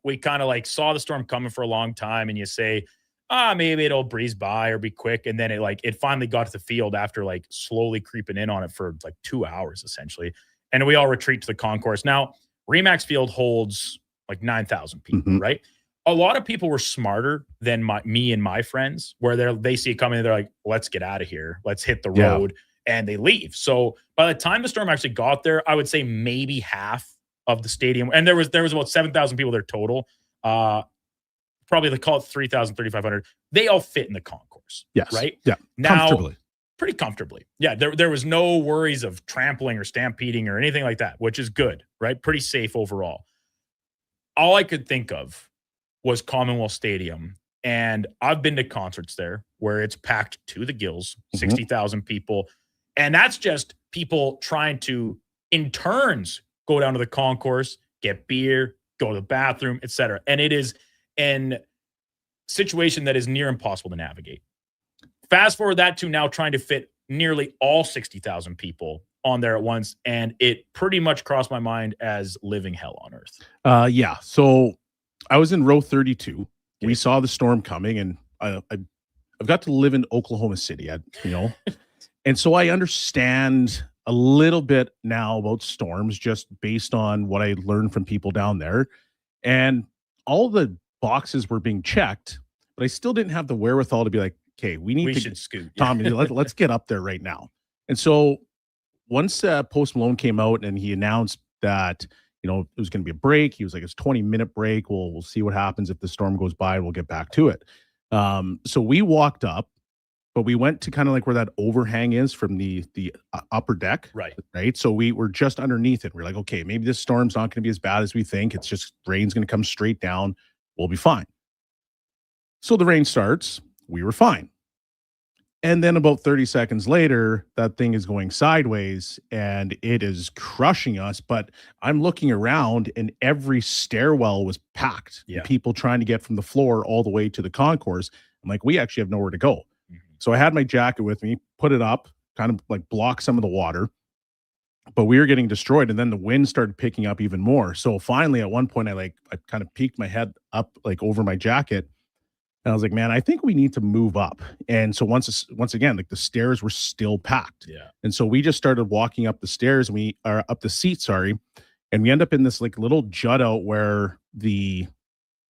we kind of like saw the storm coming for a long time, and you say, maybe it'll breeze by or be quick, and then it finally got to the field after like slowly creeping in on it for like 2 hours essentially, and we all retreat to the concourse. Now, Remax Field holds like 9,000 people, right? a lot of people were smarter than me and my friends, where they see it coming and they're like, let's get out of here. Let's hit the Yeah. road. And they leave. So by the time the storm actually got there, I would say maybe half of the stadium, and there was about 7,000 people there total. Probably they call it 3,000, 3,500. They all fit in the concourse. Yes. Right? Yeah. Now, Comfortably. pretty comfortably. Yeah. There was no worries of trampling or stampeding or anything like that, which is good, right? Pretty safe overall. All I could think of was Commonwealth Stadium. And I've been to concerts there where it's packed to the gills, 60,000 people. And that's just people trying to, in turns, go down to the concourse, get beer, go to the bathroom, etc. And it is an situation that is near impossible to navigate. Fast forward that to now trying to fit nearly all 60,000 people on there at once. And it pretty much crossed my mind as living hell on earth. Yeah. So I was in row 32. We saw the storm coming, and I've got to live in Oklahoma City, and so I understand a little bit now about storms just based on what I learned from people down there. And all the boxes were being checked, but I still didn't have the wherewithal to be like, okay, we should scoot. Tommy, let's get up there right now. And so once Post Malone came out and he announced that, it was going to be a break, he was like, it's a 20-minute break. We'll see what happens if the storm goes by, and we'll get back to it. So we walked up, but we went to kind of like where that overhang is from the upper deck. Right. So we were just underneath it. We're like, okay, maybe this storm's not going to be as bad as we think. It's just rain's going to come straight down. We'll be fine. So the rain starts. We were fine. And then about 30 seconds later, that thing is going sideways and it is crushing us. But I'm looking around and every stairwell was packed. Yeah. People trying to get from the floor all the way to the concourse. I'm like, we actually have nowhere to go. So I had my jacket with me, put it up, kind of like block some of the water, but we were getting destroyed. And then the wind started picking up even more. So finally, at one point, I kind of peeked my head up like over my jacket. And I was like, man, I think we need to move up. And so once again, like the stairs were still packed. Yeah. And so we just started walking up the stairs, and we are up the seat, and we end up in this like little jut out where the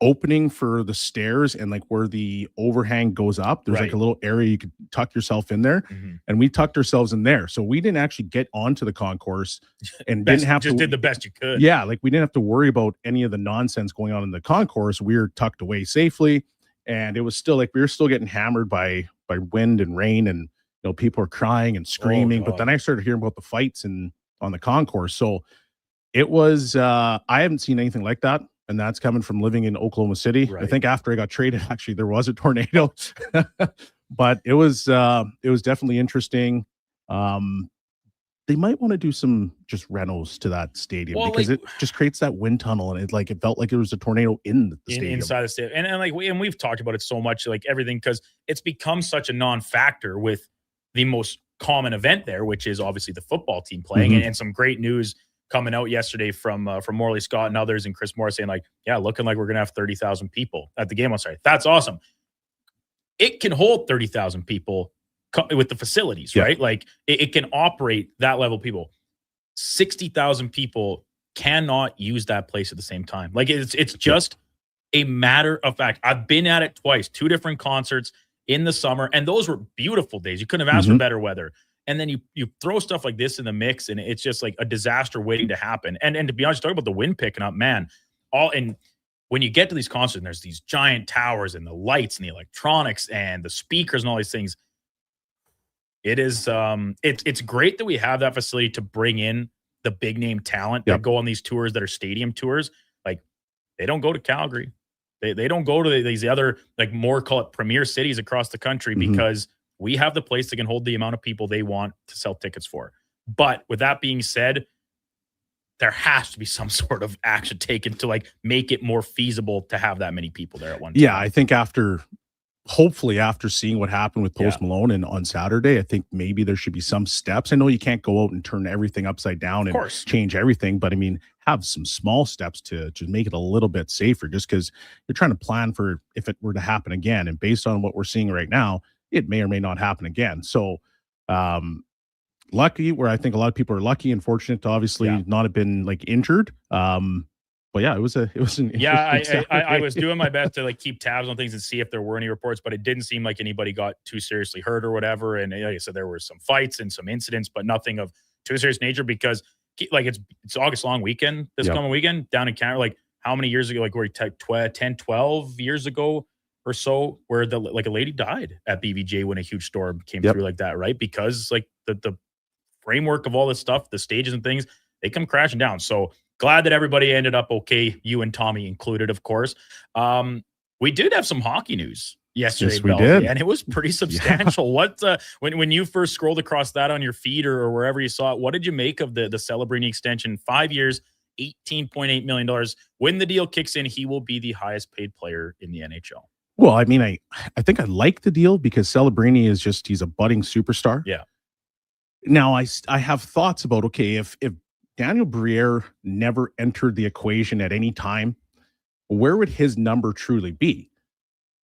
opening for the stairs and like where the overhang goes up, there's like a little area you could tuck yourself in there. And we tucked ourselves in there. So we didn't actually get onto the concourse and did the best you could. Yeah. Like we didn't have to worry about any of the nonsense going on in the concourse. We were tucked away safely. And it was still like we were still getting hammered by wind and rain, and people are crying and screaming. But then I started hearing about the fights on the concourse. So it was I haven't seen anything like that, and that's coming from living in Oklahoma City. Right. I think after I got traded, actually there was a tornado, but it was definitely interesting. They might want to do some just renos to that stadium because it just creates that wind tunnel, and it felt like there was a tornado in the stadium. Inside the stadium. And we've talked about it so much, like everything, because it's become such a non-factor with the most common event there, which is obviously the football team playing. And some great news coming out yesterday from Morley Scott and others, and Chris Moore saying like, yeah, looking like we're going to have 30,000 people at the game on Saturday. That's awesome. It can hold 30,000 people with the facilities, right? Like it can operate that level of people. 60,000 people cannot use that place at the same time. Like it's just a matter of fact. I've been at it twice, 2 different concerts in the summer, and those were beautiful days. You couldn't have asked for better weather. And then you throw stuff like this in the mix, and it's just like a disaster waiting to happen. And to be honest, talking about the wind picking up, man, when you get to these concerts, and there's these giant towers and the lights and the electronics and the speakers and all these things. It is it's great that we have that facility to bring in the big name talent that go on these tours that are stadium tours. Like they don't go to Calgary. They don't go to these other like more call it premier cities across the country because we have the place that can hold the amount of people they want to sell tickets for. But with that being said, there has to be some sort of action taken to like make it more feasible to have that many people there at one time. Yeah, I think hopefully after seeing what happened with Post Malone and on Saturday, I think maybe there should be some steps. I know you can't go out and turn everything upside down and change everything, but I mean, have some small steps to make it a little bit safer, just because you're trying to plan for if it were to happen again. And based on what we're seeing right now, it may or may not happen again. So lucky, where I think a lot of people are lucky and fortunate to obviously not have been like injured. But yeah, it was an interesting I was doing my best to like keep tabs on things and see if there were any reports, but it didn't seem like anybody got too seriously hurt or whatever. And like I said, there were some fights and some incidents, but nothing of too serious nature because like it's August long weekend this coming weekend down in Canada. Like how many years ago, like where 10, 12 years ago or so, where a lady died at BVJ when a huge storm came through like that, right? Because like the framework of all this stuff, the stages and things, they come crashing down. So glad that everybody ended up okay, you and Tommy included, of course. We did have some hockey news yesterday, yes, we did. And it was pretty substantial. What when you first scrolled across that on your feed or wherever you saw it, what did you make of the Celebrini extension? 5 years, $18.8 million. When the deal kicks in, he will be the highest paid player in the NHL. Well, I mean, I think I like the deal because Celebrini is he's a budding superstar. Yeah. Now I have thoughts about, okay, if Daniel Briere never entered the equation at any time, where would his number truly be?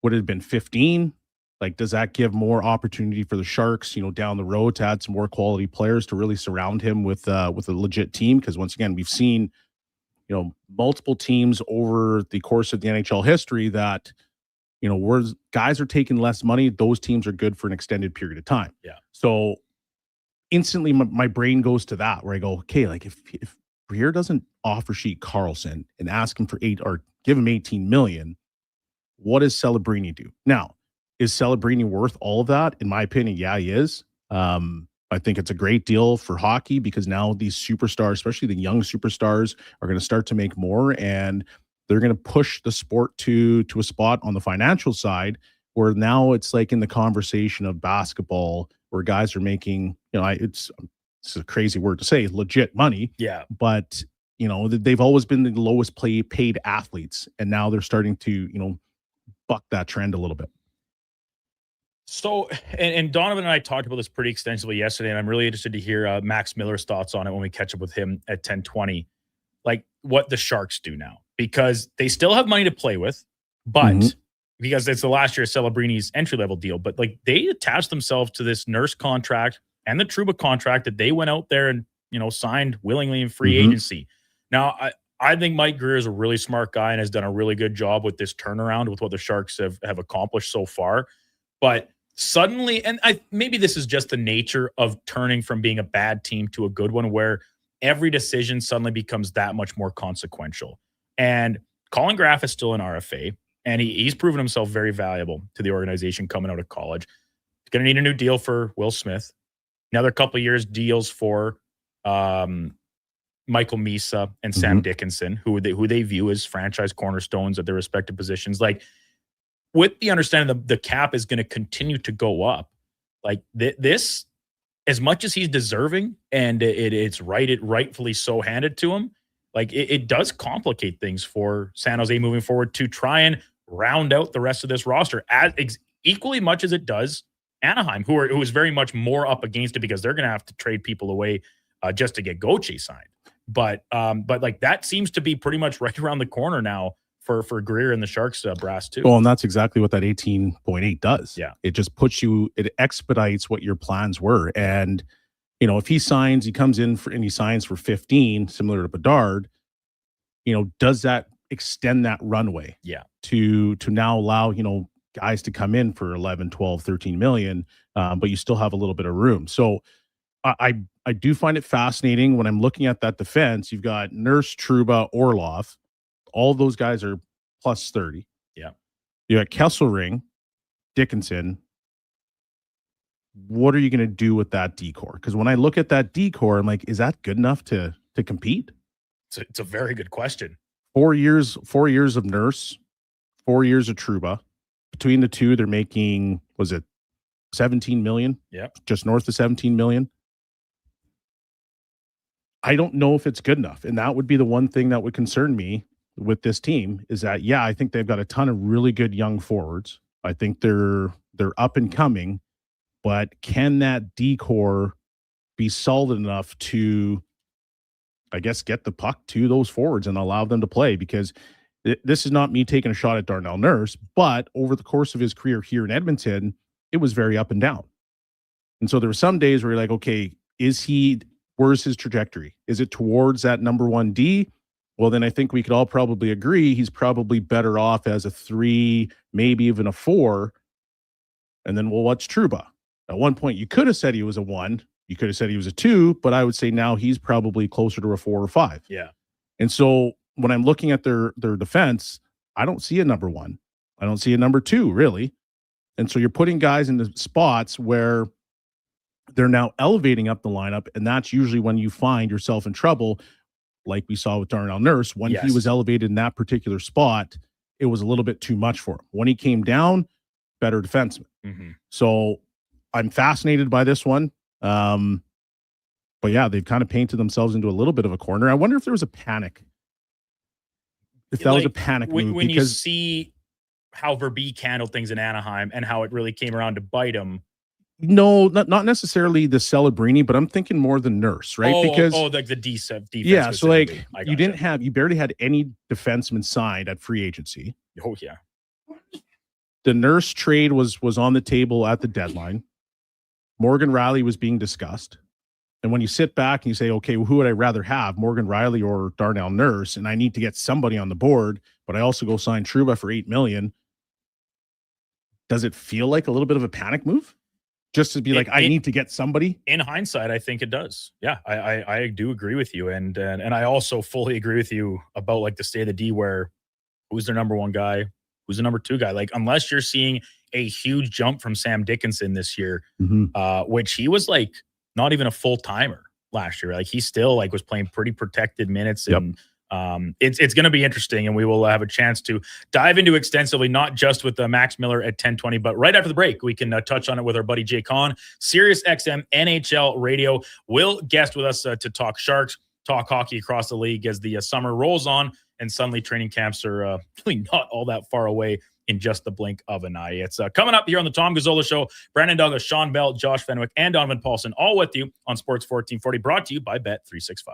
Would it have been 15? Like, does that give more opportunity for the Sharks, down the road to add some more quality players to really surround him with a legit team? Because once again, we've seen, multiple teams over the course of the NHL history that, where guys are taking less money, those teams are good for an extended period of time. Yeah. So instantly my brain goes to that where I go, okay, like if Briere doesn't offer sheet Carlson and ask him for give him 18 million, what does Celebrini do? Now, is Celebrini worth all of that? In my opinion, yeah, he is. I think it's a great deal for hockey because now these superstars, especially the young superstars, are going to start to make more and they're going to push the sport to a spot on the financial side where now it's like in the conversation of basketball where guys are making, it's a crazy word to say, legit money. Yeah. But, they've always been the lowest paid athletes. And now they're starting to, buck that trend a little bit. So, and Donovan and I talked about this pretty extensively yesterday, and I'm really interested to hear Max Miller's thoughts on it when we catch up with him at 10:20. Like what the Sharks do now, because they still have money to play with, but because it's the last year of Celebrini's entry-level deal, but like they attached themselves to this Nurse contract and the Trouba contract that they went out there and, signed willingly in free agency. Now, I think Mike Grier is a really smart guy and has done a really good job with this turnaround with what the Sharks have accomplished so far. But suddenly, and maybe this is just the nature of turning from being a bad team to a good one, where every decision suddenly becomes that much more consequential. And Colin Graff is still an RFA, and he's proven himself very valuable to the organization coming out of college. He's going to need a new deal for Will Smith. Another couple of years deals for Michael Misa and Sam Dickinson, who they view as franchise cornerstones at their respective positions. Like, with the understanding the cap is going to continue to go up, like this, as much as he's deserving and it's rightfully so handed to him, like it does complicate things for San Jose moving forward to try and round out the rest of this roster as equally much as it does Anaheim, who is very much more up against it because they're going to have to trade people away just to get Gauthier signed. But like that seems to be pretty much right around the corner now for Grier and the Sharks brass too. Well, and that's exactly what that 18.8 does. Yeah. It just it expedites what your plans were. And, if he comes in and he signs for 15, similar to Bedard, does that extend that runway? Yeah. To now allow, guys to come in for 11, 12, 13 million, but you still have a little bit of room. So I do find it fascinating when I'm looking at that defense. You've got Nurse, Trouba, Orlov. All those guys are plus 30. Yeah. You got Kesselring, Dickinson. What are you going to do with that decor? Because when I look at that decor, I'm like, is that good enough to compete? It's a very good question. 4 years of Nurse, 4 years of Trouba. Between the two, they're making, was it 17 million? Yeah. Just north of 17 million. I don't know if it's good enough. And that would be the one thing that would concern me with this team is that, yeah, I think they've got a ton of really good young forwards. I think they're up and coming, but can that decor be solid enough to, I guess, get the puck to those forwards and allow them to play? Because this is not me taking a shot at Darnell Nurse, but over the course of his career here in Edmonton, it was very up and down. And so there were some days where you're like, okay, where's his trajectory? Is it towards that number 1D? well, then I think we could all probably agree he's probably better off as a 3, maybe even a 4. And then, well, what's Trouba? At one point, you could have said he was a 1. You could have said he was a 2, but I would say now he's probably closer to a 4 or 5. Yeah. And so when I'm looking at their defense, I don't see a number 1. I don't see a number 2, really. And so you're putting guys into spots where they're now elevating up the lineup, and that's usually when you find yourself in trouble, like we saw with Darnell Nurse. When he was elevated in that particular spot, it was a little bit too much for him. When he came down, better defenseman. Mm-hmm. So I'm fascinated by this one. But yeah, they've kind of painted themselves into a little bit of a corner. I wonder if there was a panic. If that was a panic move. When you see how Verbeek handled things in Anaheim and how it really came around to bite him. No, not necessarily the Celebrini, but I'm thinking more the Nurse, right? Because like the defense. Yeah, so like you barely had any defensemen signed at free agency. Oh yeah. The Nurse trade was on the table at the deadline. Morgan Riley was being discussed. And when you sit back and you say, okay, well, who would I rather have, Morgan Riley or Darnell Nurse? And I need to get somebody on the board, but I also go sign Trouba for $8 million. Does it feel like a little bit of a panic move? Just to be I need to get somebody? In hindsight, I think it does. Yeah, I do agree with you. And I also fully agree with you about like the state of the D, where who's their number 1 guy? Who's the number 2 guy? Like, unless you're seeing a huge jump from Sam Dickinson this year, which he was like not even a full timer last year. Like, he still like was playing pretty protected minutes. And it's going to be interesting, and we will have a chance to dive into extensively, not just with Max Miller at 10:20, but right after the break, we can touch on it with our buddy Jay Kahn. Sirius XM NHL Radio will guest with us to talk Sharks, talk hockey across the league as the summer rolls on, and suddenly training camps are really not all that far away in just the blink of an eye. It's coming up here on the Tom Gazzola Show. Brandon Douglas, Sean Bell, Josh Fenwick, and Donovan Paulson, all with you on Sports 1440, brought to you by Bet365.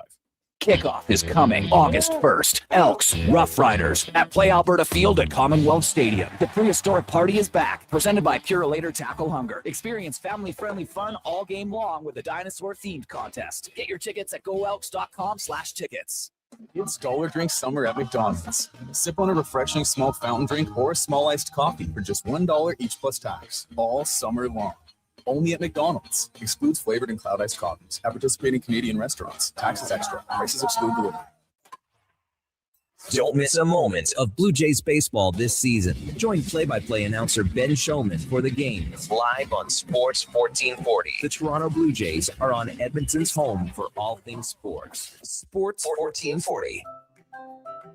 Kickoff is coming August 1st. Elks, Rough Riders at Play Alberta Field at Commonwealth Stadium. The prehistoric party is back, presented by Purolator Tackle Hunger. Experience family-friendly fun all game long with a dinosaur-themed contest. Get your tickets at goelks.com/tickets. It's dollar drink summer at McDonald's. Sip on a refreshing small fountain drink or a small iced coffee for just $1 each plus tax, all summer long. Only at McDonald's. Excludes flavored and cloud iced coffees. At participating Canadian restaurants. Taxes extra. Prices exclude delivery. Don't miss a moment of Blue Jays baseball this season. Join play-by-play announcer Ben Shulman for the games live on Sports 1440. The Toronto Blue Jays are on Edmonton's home for all things sports. Sports 1440.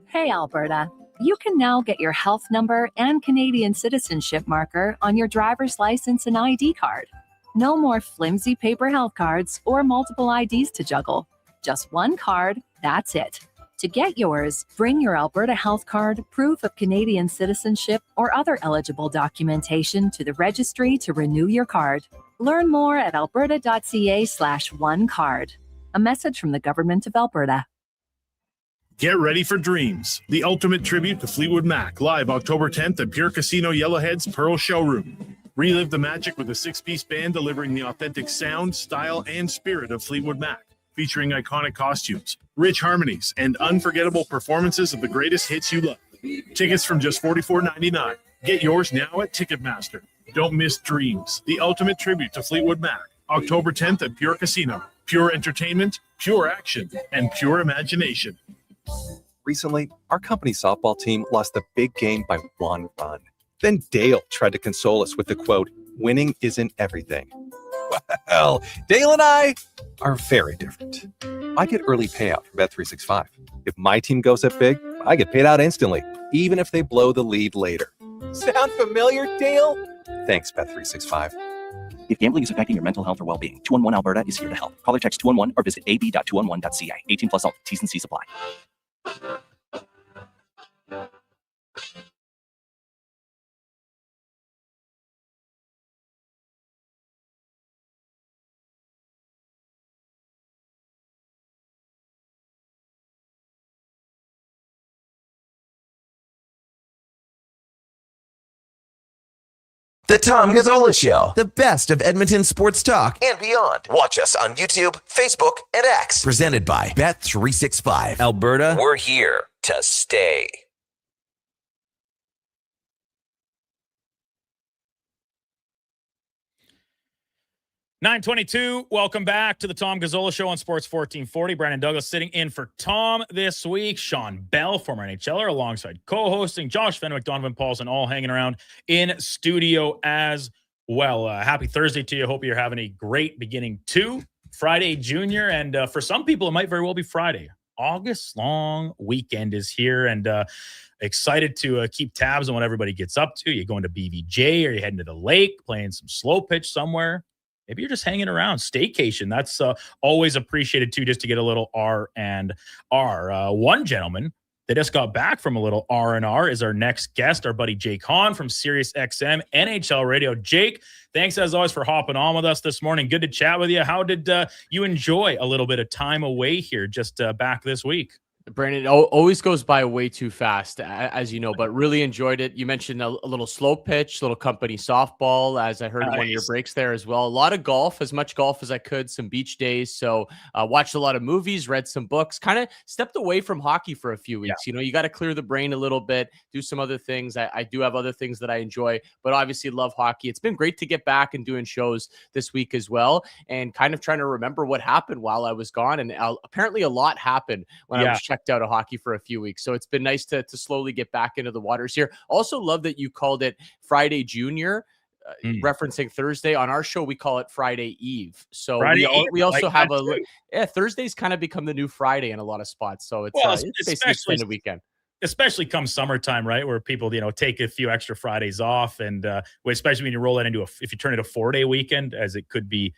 Hey, Alberta. You can now get your health number and Canadian citizenship marker on your driver's license and ID card. No more flimsy paper health cards or multiple IDs to juggle. Just one card, that's it. To get yours, bring your Alberta health card, proof of Canadian citizenship, or other eligible documentation to the registry to renew your card. Learn more at alberta.ca/onecard. A message from the Government of Alberta. Get ready for Dreams, the ultimate tribute to Fleetwood Mac, live October 10th at Pure Casino Yellowhead's Pearl Showroom. Relive the magic with a 6-piece band delivering the authentic sound, style, and spirit of Fleetwood Mac, featuring iconic costumes, rich harmonies, and unforgettable performances of the greatest hits you love. Tickets from just $44.99. Get yours now at Ticketmaster. Don't miss Dreams, the ultimate tribute to Fleetwood Mac, October 10th at Pure Casino. Pure entertainment, pure action, and pure imagination. Recently, our company softball team lost the big game by 1 run. Then Dale tried to console us with the quote, "Winning isn't everything." Well, Dale and I are very different. I get early payout from Bet365. If my team goes up big, I get paid out instantly, even if they blow the lead later. Sound familiar, Dale? Thanks, Bet365. If gambling is affecting your mental health or well-being, 211 Alberta is here to help. Call or text 211 or visit ab.211.ca. 18 plus only. T's and C's apply. The Tom Gazzola Show, the best of Edmonton sports talk and beyond. Watch us on YouTube, Facebook, and X. Presented by Bet365. Alberta, we're here to stay. $9:22. Welcome back to the Tom Gazzola Show on Sports 1440. Brandon Douglas sitting in for Tom this week. Sean Bell, former NHLer, alongside co-hosting Josh Fenwick, Donovan Paulson, all hanging around in studio as well. Happy Thursday to you. Hope you're having a great beginning to Friday Junior. And for some people, it might very well be Friday. August long weekend is here, and excited to keep tabs on what everybody gets up to. You going to BVJ? Or you heading to the lake, playing some slow pitch somewhere? Maybe you're just hanging around, staycation. That's always appreciated too, just to get a little R&R. One gentleman that just got back from a little R&R is our next guest, our buddy Jake Hahn from Sirius XM NHL Radio. Jake, thanks as always for hopping on with us this morning. Good to chat with you. How did you enjoy a little bit of time away here just back this week? Brandon, it always goes by way too fast, as you know, but really enjoyed it. You mentioned a little slow pitch, little company softball, as I heard in one of your breaks there as well. A lot of golf, as much golf as I could, some beach days. So watched a lot of movies, read some books, kind of stepped away from hockey for a few weeks. You know, you got to clear the brain a little bit, do some other things. I do have other things that I enjoy, but obviously love hockey. It's been great to get back and doing shows this week as well, and kind of trying to remember what happened while I was gone. And apparently a lot happened when I was checked out of hockey for a few weeks. So it's been nice to slowly get back into the waters here. Also love that you called it Friday Junior, referencing Thursday. On our show, we call it Friday Eve. So we also have Thursday's kind of become the new Friday in a lot of spots. So it's basically extended weekend. Especially come summertime, right? Where people, take a few extra Fridays off. And especially when you roll that into if you turn it a 4-day weekend, as it could be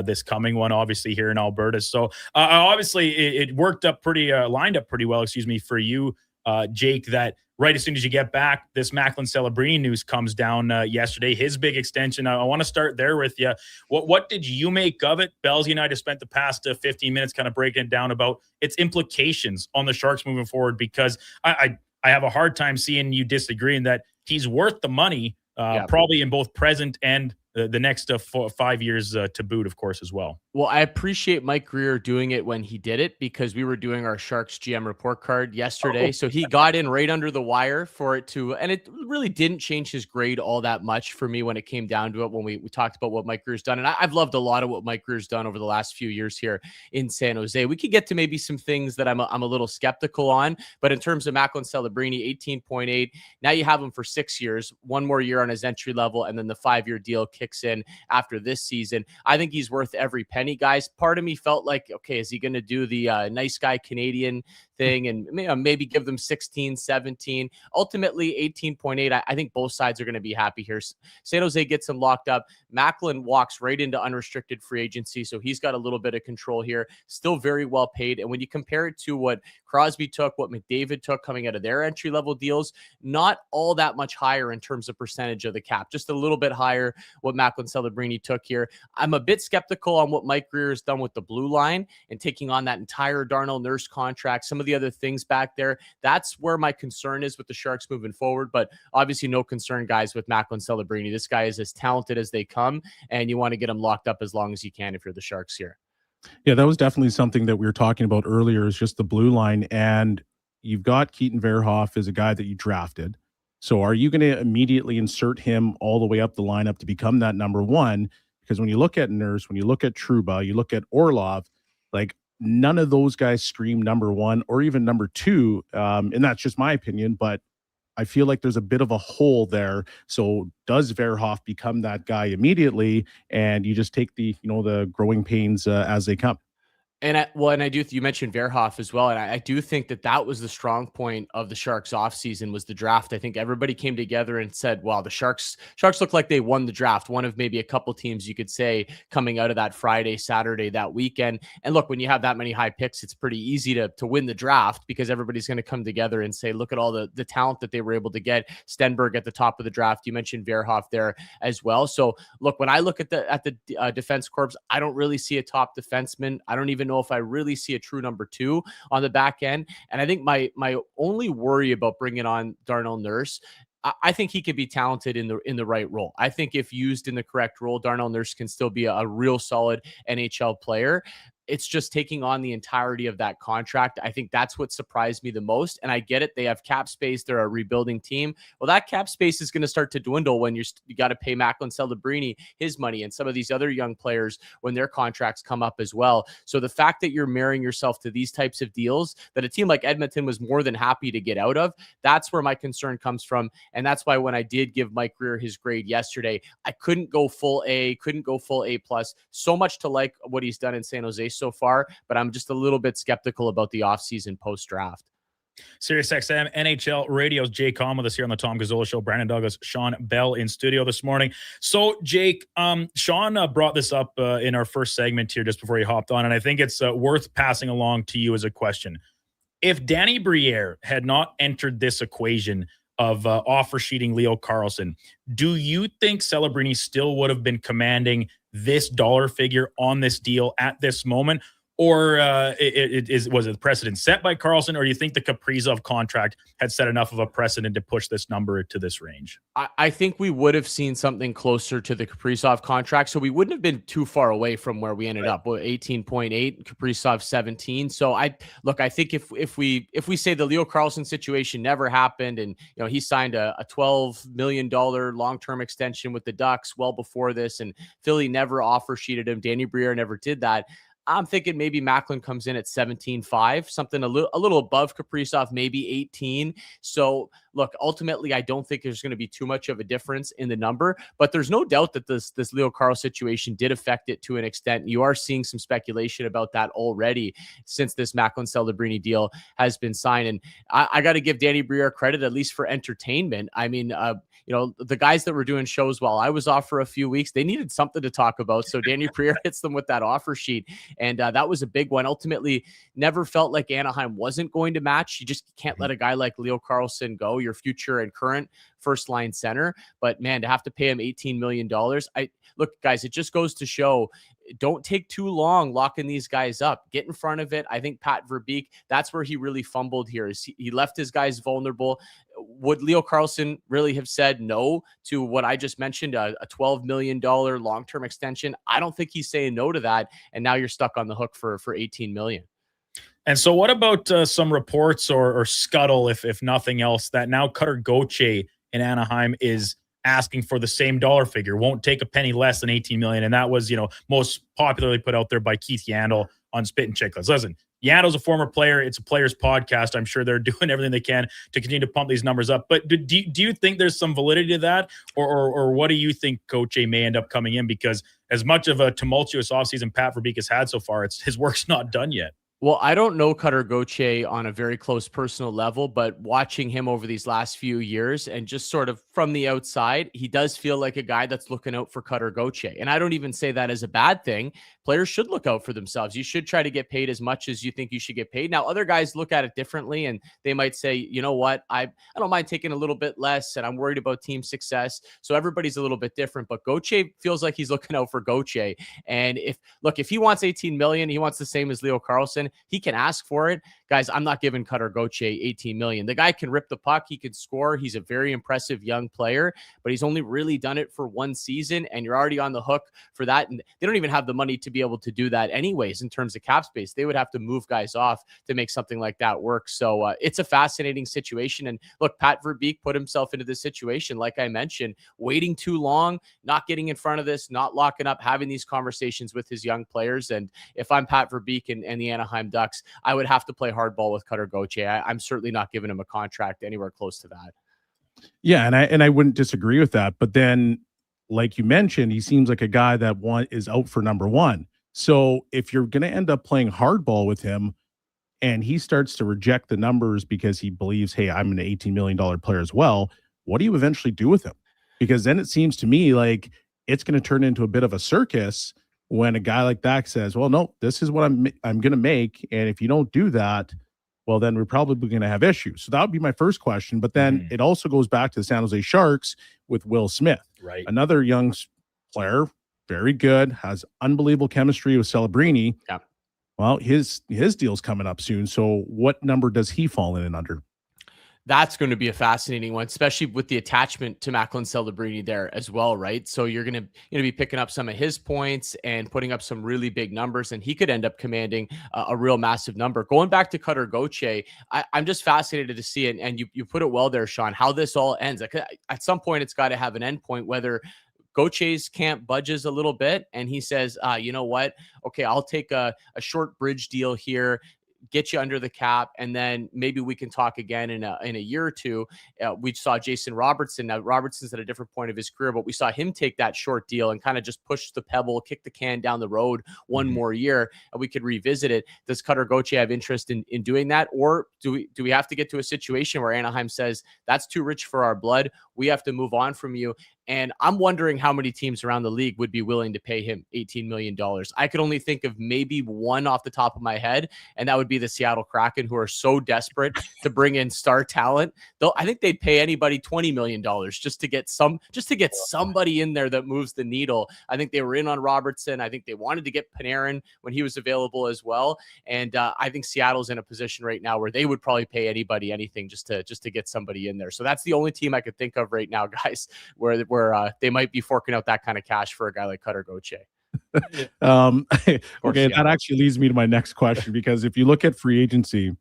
this coming one, obviously here in Alberta. So obviously it worked up lined up pretty well, for you, Jake, that right as soon as you get back, this Macklin Celebrini news comes down yesterday, his big extension. I want to start there with you. What did you make of it? Belsy and I just spent the past 15 minutes kind of breaking it down about its implications on the Sharks moving forward, because I have a hard time seeing you disagreeing that he's worth the money, probably in both present and the next 5 years to boot, of course, as well. Well, I appreciate Mike Greer doing it when he did it, because we were doing our Sharks GM report card yesterday. So he got in right under the wire for it to, and it really didn't change his grade all that much for me when it came down to it, when we talked about what Mike Greer's done. And I've loved a lot of what Mike Greer's done over the last few years here in San Jose. We could get to maybe some things that I'm a little skeptical on, but in terms of Macklin Celebrini, 18.8, now you have him for 6 years, one more year on his entry level, and then the 5-year deal kicks in after this season. I think he's worth every penny, guys. Part of me felt like, okay, is he going to do the nice guy Canadian thing and maybe give them 16, 17, ultimately 18.8. I think both sides are going to be happy here. San Jose gets him locked up. Macklin walks right into unrestricted free agency, so he's got a little bit of control here. Still very well paid. And when you compare it to what Crosby took, what McDavid took coming out of their entry-level deals, not all that much higher in terms of percentage of the cap, just a little bit higher what Macklin Celebrini took here. I'm a bit skeptical on what Mike Greer has done with the blue line and taking on that entire Darnell Nurse contract, some of the other things back there. That's where my concern is with the Sharks moving forward, but obviously no concern, guys, with Macklin Celebrini. This guy is as talented as they come, and you want to get him locked up as long as you can if you're the Sharks here. Yeah, that was definitely something that we were talking about earlier, is just the blue line. And you've got Keaton Verhoff as a guy that you drafted. So are you going to immediately insert him all the way up the lineup to become that number one? Because when you look at Nurse, when you look at Trouba, you look at Orlov, like none of those guys scream number one or even number two. And that's just my opinion, but I feel like there's a bit of a hole there. So does Verhoff become that guy immediately, and you just take the growing pains as they come? And I do. You mentioned Verhoff as well, and I do think that was the strong point of the Sharks offseason was the draft. I think everybody came together and said, "Wow, the Sharks look like they won the draft." One of maybe a couple teams you could say coming out of that Friday, Saturday, that weekend. And look, when you have that many high picks, it's pretty easy to win the draft, because everybody's going to come together and say, "Look at all the talent that they were able to get." Stenberg at the top of the draft. You mentioned Verhoff there as well. So look, when I look at the defense corps, I don't really see a top defenseman. I don't even know if I really see a true number two on the back end. And I think my only worry about bringing on Darnell Nurse, I think he could be talented in the right role. I think if used in the correct role, Darnell Nurse can still be a real solid NHL player. It's just taking on the entirety of that contract. I think that's what surprised me the most. And I get it. They have cap space. They're a rebuilding team. Well, that cap space is going to start to dwindle when you got to pay Macklin Celebrini his money and some of these other young players when their contracts come up as well. So the fact that you're marrying yourself to these types of deals that a team like Edmonton was more than happy to get out of, that's where my concern comes from. And that's why when I did give Mike Grier his grade yesterday, I couldn't go full A, couldn't go full A+. So much to like what he's done in San Jose so far, but I'm just a little bit skeptical about the offseason post-draft. SiriusXM NHL Radio's Jay Comm with us here on the Tom Gazzola Show. Brandon Douglas, Sean Bell in studio this morning. So, Jake, Sean brought this up in our first segment here just before he hopped on, and I think it's worth passing along to you as a question. If Danny Briere had not entered this equation of offer sheeting Leo Carlsson, do you think Celebrini still would have been commanding this dollar figure on this deal at this moment? Or was it precedent set by Carlson, or do you think the Kaprizov contract had set enough of a precedent to push this number to this range? I think we would have seen something closer to the Kaprizov contract, so we wouldn't have been too far away from where we ended up. 18.8, Kaprizov 17. So I think if we say the Leo Carlson situation never happened, and he signed a $12 million long-term extension with the Ducks well before this, and Philly never offer sheeted him, Danny Briere never did that, I'm thinking maybe Macklin comes in at 17.5, something a little above Kaprizov, maybe 18. So look, ultimately, I don't think there's going to be too much of a difference in the number, but there's no doubt that this Leo Carl situation did affect it to an extent. You are seeing some speculation about that already since this Macklin Celebrini deal has been signed. And I got to give Danny Briere credit, at least for entertainment. I mean, the guys that were doing shows while I was off for a few weeks, they needed something to talk about. So Danny Briere hits them with that offer sheet. And that was a big one. Ultimately, never felt like Anaheim wasn't going to match. You just can't let a guy like Leo Carlsson go, your future and current first line center. But man, to have to pay him $18 million. Look, guys, it just goes to show, don't take too long locking these guys up. Get in front of it. I think Pat Verbeek, that's where he really fumbled here. Is he left his guys vulnerable. Would Leo Carlsson really have said no to what I just mentioned, a $12 million long-term extension? I don't think he's saying no to that. And now you're stuck on the hook for $18 million. And so what about some reports or scuttle, if nothing else, that now Cutter Gauthier in Anaheim is asking for the same dollar figure, won't take a penny less than $18 million. And that was, most popularly put out there by Keith Yandel on Spit and Chicklets. Listen, Yandel's a former player. It's a player's podcast. I'm sure they're doing everything they can to continue to pump these numbers up. But do you think there's some validity to that? Or what do you think Gauthier may end up coming in? Because as much of a tumultuous offseason Pat Verbeek has had so far, his work's not done yet. Well, I don't know Cutter Gauthier on a very close personal level, but watching him over these last few years and just sort of from the outside, he does feel like a guy that's looking out for Cutter Gauthier. And I don't even say that as a bad thing. Players should look out for themselves. You should try to get paid as much as you think you should get paid. Now, other guys look at it differently, and they might say, you know what, I don't mind taking a little bit less, and I'm worried about team success. So everybody's a little bit different, but Gauthier feels like he's looking out for Gauthier. And if he wants $18 million, he wants the same as Leo Carlsson, he can ask for it. Guys, I'm not giving Cutter Gauthier $18 million. The guy can rip the puck. He can score. He's a very impressive young player, but he's only really done it for one season, and you're already on the hook for that. And they don't even have the money to be able to do that anyways in terms of cap space. They would have to move guys off to make something like that work. So it's a fascinating situation. And look, Pat Verbeek put himself into this situation, like I mentioned, waiting too long, not getting in front of this, not locking up, having these conversations with his young players. And if I'm Pat Verbeek and the Anaheim Ducks, I would have to play hardball with Cutter Gauthier. I'm certainly not giving him a contract anywhere close to that. Yeah, and I wouldn't disagree with that. But then, like you mentioned, he seems like a guy that is out for number one. So if you're going to end up playing hardball with him and he starts to reject the numbers because he believes, hey, I'm an $18 million player as well, what do you eventually do with him? Because then it seems to me like it's going to turn into a bit of a circus when a guy like that says, well, no, this is what I'm going to make. And if you don't do that, well, then we're probably going to have issues. So that would be my first question. But then it also goes back to the San Jose Sharks with Will Smith, right? Another young player, very good, has unbelievable chemistry with Celebrini. Yeah. Well, his deal's coming up soon. So what number does he fall in and under? That's going to be a fascinating one, especially with the attachment to Macklin Celebrini there as well, right? So you're going to be picking up some of his points and putting up some really big numbers, and he could end up commanding a real massive number. Going back to Cutter Gauthier, I'm just fascinated to see it, and you put it well there, Sean, how this all ends. Like, at some point, it's got to have an end point, whether Gauthier's camp budges a little bit and he says, you know what? Okay, I'll take a short bridge deal here, get you under the cap, and then maybe we can talk again in a year or two. We saw Jason Robertson. Now, Robertson's at a different point of his career, but we saw him take that short deal and kind of just push the pebble, kick the can down the road one more year, and we could revisit it. Does Cutter Gauthier have interest in doing that? Or do we have to get to a situation where Anaheim says, that's too rich for our blood, we have to move on from you? And I'm wondering how many teams around the league would be willing to pay him $18 million. I could only think of maybe one off the top of my head, and that would be the Seattle Kraken, who are so desperate to bring in star talent. Though I think they'd pay anybody $20 million just to get somebody in there that moves the needle. I think they were in on Robertson. I think they wanted to get Panarin when he was available as well. And I think Seattle's in a position right now where they would probably pay anybody anything just to get somebody in there. So that's the only team I could think of right now, guys, where they might be forking out that kind of cash for a guy like Cutter Gauthier. Okay, that actually leads me to my next question, because if you look at free agency,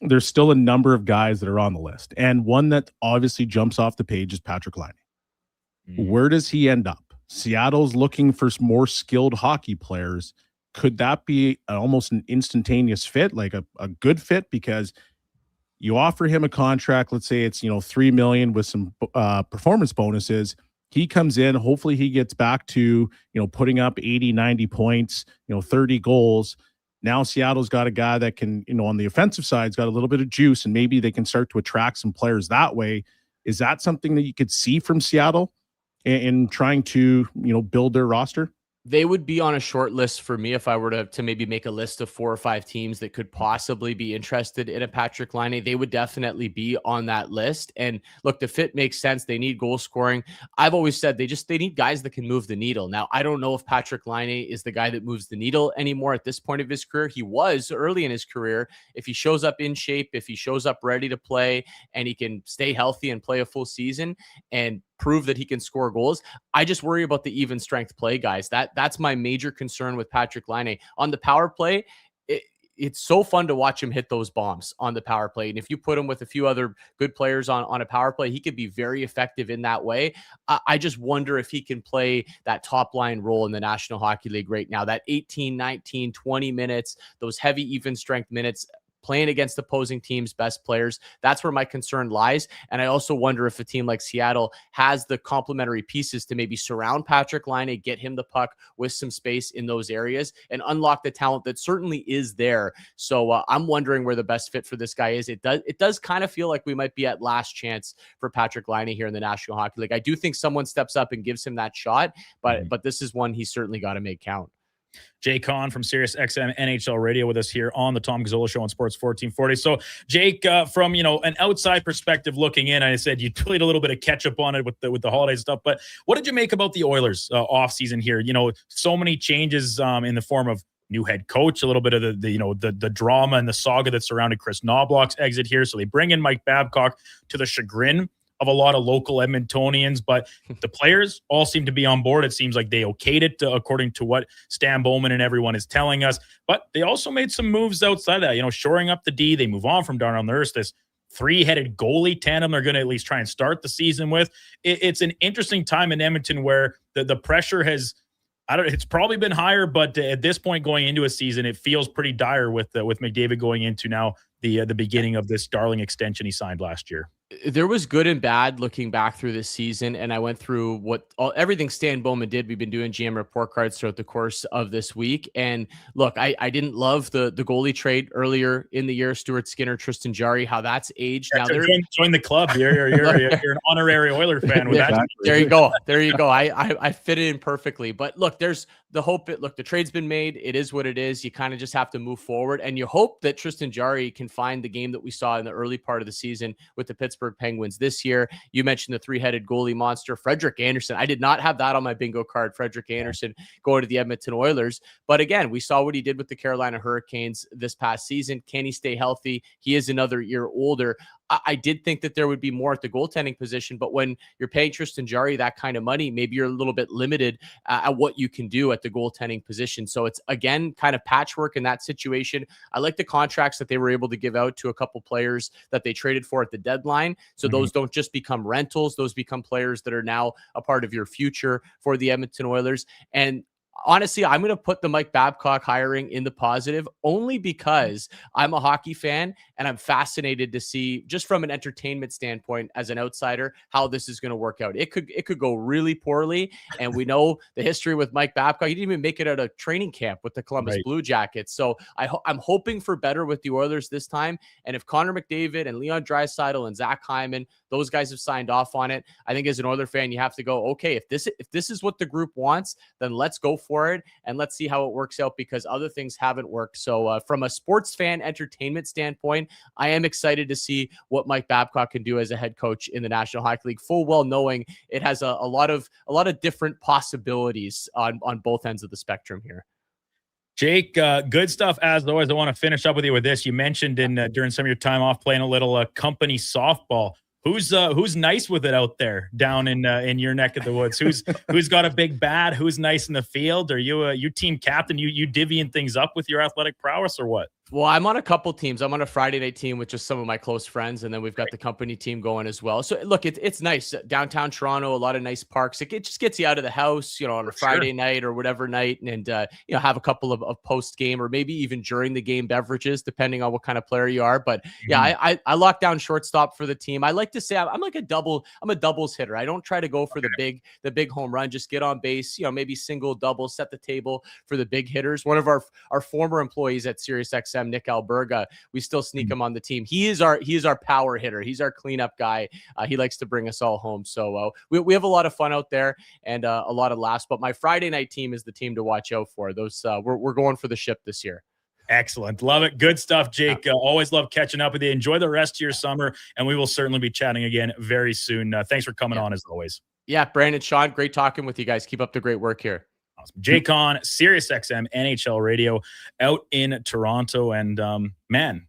there's still a number of guys that are on the list, and one that obviously jumps off the page is Patrick Laine. Where does he end up? Seattle's looking for more skilled hockey players. Could that be almost an instantaneous fit, like a good fit? Because you offer him a contract, let's say it's $3 million with some performance bonuses. He comes in, hopefully he gets back to putting up 80, 90 points, 30 goals. Now Seattle's got a guy that can, on the offensive side's got a little bit of juice, and maybe they can start to attract some players that way. Is that something that you could see from Seattle in trying to build their roster? They would be on a short list for me if I were to maybe make a list of 4 or 5 teams that could possibly be interested in a Patrick Laine. They would definitely be on that list. And look, the fit makes sense. They need goal scoring. I've always said they need guys that can move the needle. Now, I don't know if Patrick Laine is the guy that moves the needle anymore at this point of his career. He was early in his career. If he shows up in shape, if he shows up ready to play, and he can stay healthy and play a full season and prove that he can score goals, I just worry about the even strength play guys. That's my major concern with Patrick Laine. On the power play, it's so fun to watch him hit those bombs on the power play. And if you put him with a few other good players on a power play, he could be very effective in that way. I just wonder if he can play that top line role in the National Hockey League right now, that 18, 19, 20 minutes, those heavy even strength minutes, playing against opposing teams' best players. That's where my concern lies. And I also wonder if a team like Seattle has the complementary pieces to maybe surround Patrick Laine, get him the puck with some space in those areas, and unlock the talent that certainly is there. So I'm wondering where the best fit for this guy is. It does kind of feel like we might be at last chance for Patrick Laine here in the National Hockey League. I do think someone steps up and gives him that shot, but this is one he's certainly got to make count. Jay Kahn from Sirius XM NHL Radio with us here on the Tom Gazzola Show on Sports 1440. So, Jake, from an outside perspective looking in, I said you played a little bit of catch up on it with the holiday stuff. But what did you make about the Oilers offseason here? So many changes in the form of new head coach, a little bit of the drama and the saga that surrounded Chris Knobloch's exit here. So they bring in Mike Babcock to the chagrin of a lot of local Edmontonians, but the players all seem to be on board. It seems like they okayed it according to what Stan Bowman and everyone is telling us. But they also made some moves outside that, shoring up the D. They move on from Darnell Nurse, this 3-headed goalie tandem they're going to at least try and start the season with. It's an interesting time in Edmonton where the pressure has, it's probably been higher, but at this point going into a season, it feels pretty dire with McDavid going into now the beginning of this darling extension he signed last year. There was good and bad looking back through this season, and I went through everything Stan Bowman did. We've been doing GM report cards throughout the course of this week, and look, I didn't love the goalie trade earlier in the year. Stuart Skinner, Tristan Jarry, how that's aged. Now join the club. You're an honorary Oiler fan with that. There you go. I fit it in perfectly. But look, there's the hope. The trade's been made. It is what it is. You kind of just have to move forward, and you hope that Tristan Jarry can find the game that we saw in the early part of the season with the Pittsburgh Penguins this year. You mentioned the 3-headed goalie monster, Frederik Andersen. I did not have that on my bingo card, Frederik Andersen going to the Edmonton Oilers. But again, we saw what he did with the Carolina Hurricanes this past season. Can he stay healthy? He is another year older. I did think that there would be more at the goaltending position, but when you're paying Tristan Jarry that kind of money, maybe you're a little bit limited at what you can do at the goaltending position. So it's, again, kind of patchwork in that situation. I like the contracts that they were able to give out to a couple players that they traded for at the deadline. So those don't just become rentals. Those become players that are now a part of your future for the Edmonton Oilers. And honestly, I'm going to put the Mike Babcock hiring in the positive only because I'm a hockey fan and I'm fascinated to see, just from an entertainment standpoint as an outsider, how this is going to work out. It could go really poorly. And we know the history with Mike Babcock. He didn't even make it out of training camp with the Columbus Blue Jackets. So I'm hoping for better with the Oilers this time. And if Connor McDavid and Leon Draisaitl and Zach Hyman, those guys have signed off on it, I think as an Oiler fan, you have to go, okay, if this is what the group wants, then let's go for it and let's see how it works out, because other things haven't worked. So from a sports fan entertainment standpoint, I am excited to see what Mike Babcock can do as a head coach in the National Hockey League, full well knowing it has a lot of different possibilities on both ends of the spectrum here. Jake, good stuff as always. I want to finish up with you with this. You mentioned during some of your time off playing a little company softball. Who's nice with it out there down in your neck of the woods? Who's got a big bat? Who's nice in the field? Are you team captain? You divvying things up with your athletic prowess or what? Well, I'm on a couple teams. I'm on a Friday night team with just some of my close friends, and then we've got the company team going as well. So look, it's nice. Downtown Toronto, a lot of nice parks. It just gets you out of the house, on a Friday night or whatever night, and have a couple of post game or maybe even during the game beverages, depending on what kind of player you are. But yeah, I lock down shortstop for the team. I like to say I'm like a doubles hitter. I don't try to go for the big home run. Just get on base, maybe single, double, set the table for the big hitters. One of our former employees at SiriusXM, Nick Alberga, we still sneak him on the team. He is our power hitter. He's our cleanup guy. He likes to bring us all home. So we have a lot of fun out there and a lot of laughs. But my Friday night team is the team to watch out for. Those we're going for the ship this year. Excellent. Love it. Good stuff, Jake. Always love catching up with you. Enjoy the rest of your summer, and we will certainly be chatting again very soon. Thanks for coming on as always. Yeah, Brandon, Sean, great talking with you guys. Keep up the great work here. Awesome. Jake on SiriusXM NHL Radio out in Toronto, and man,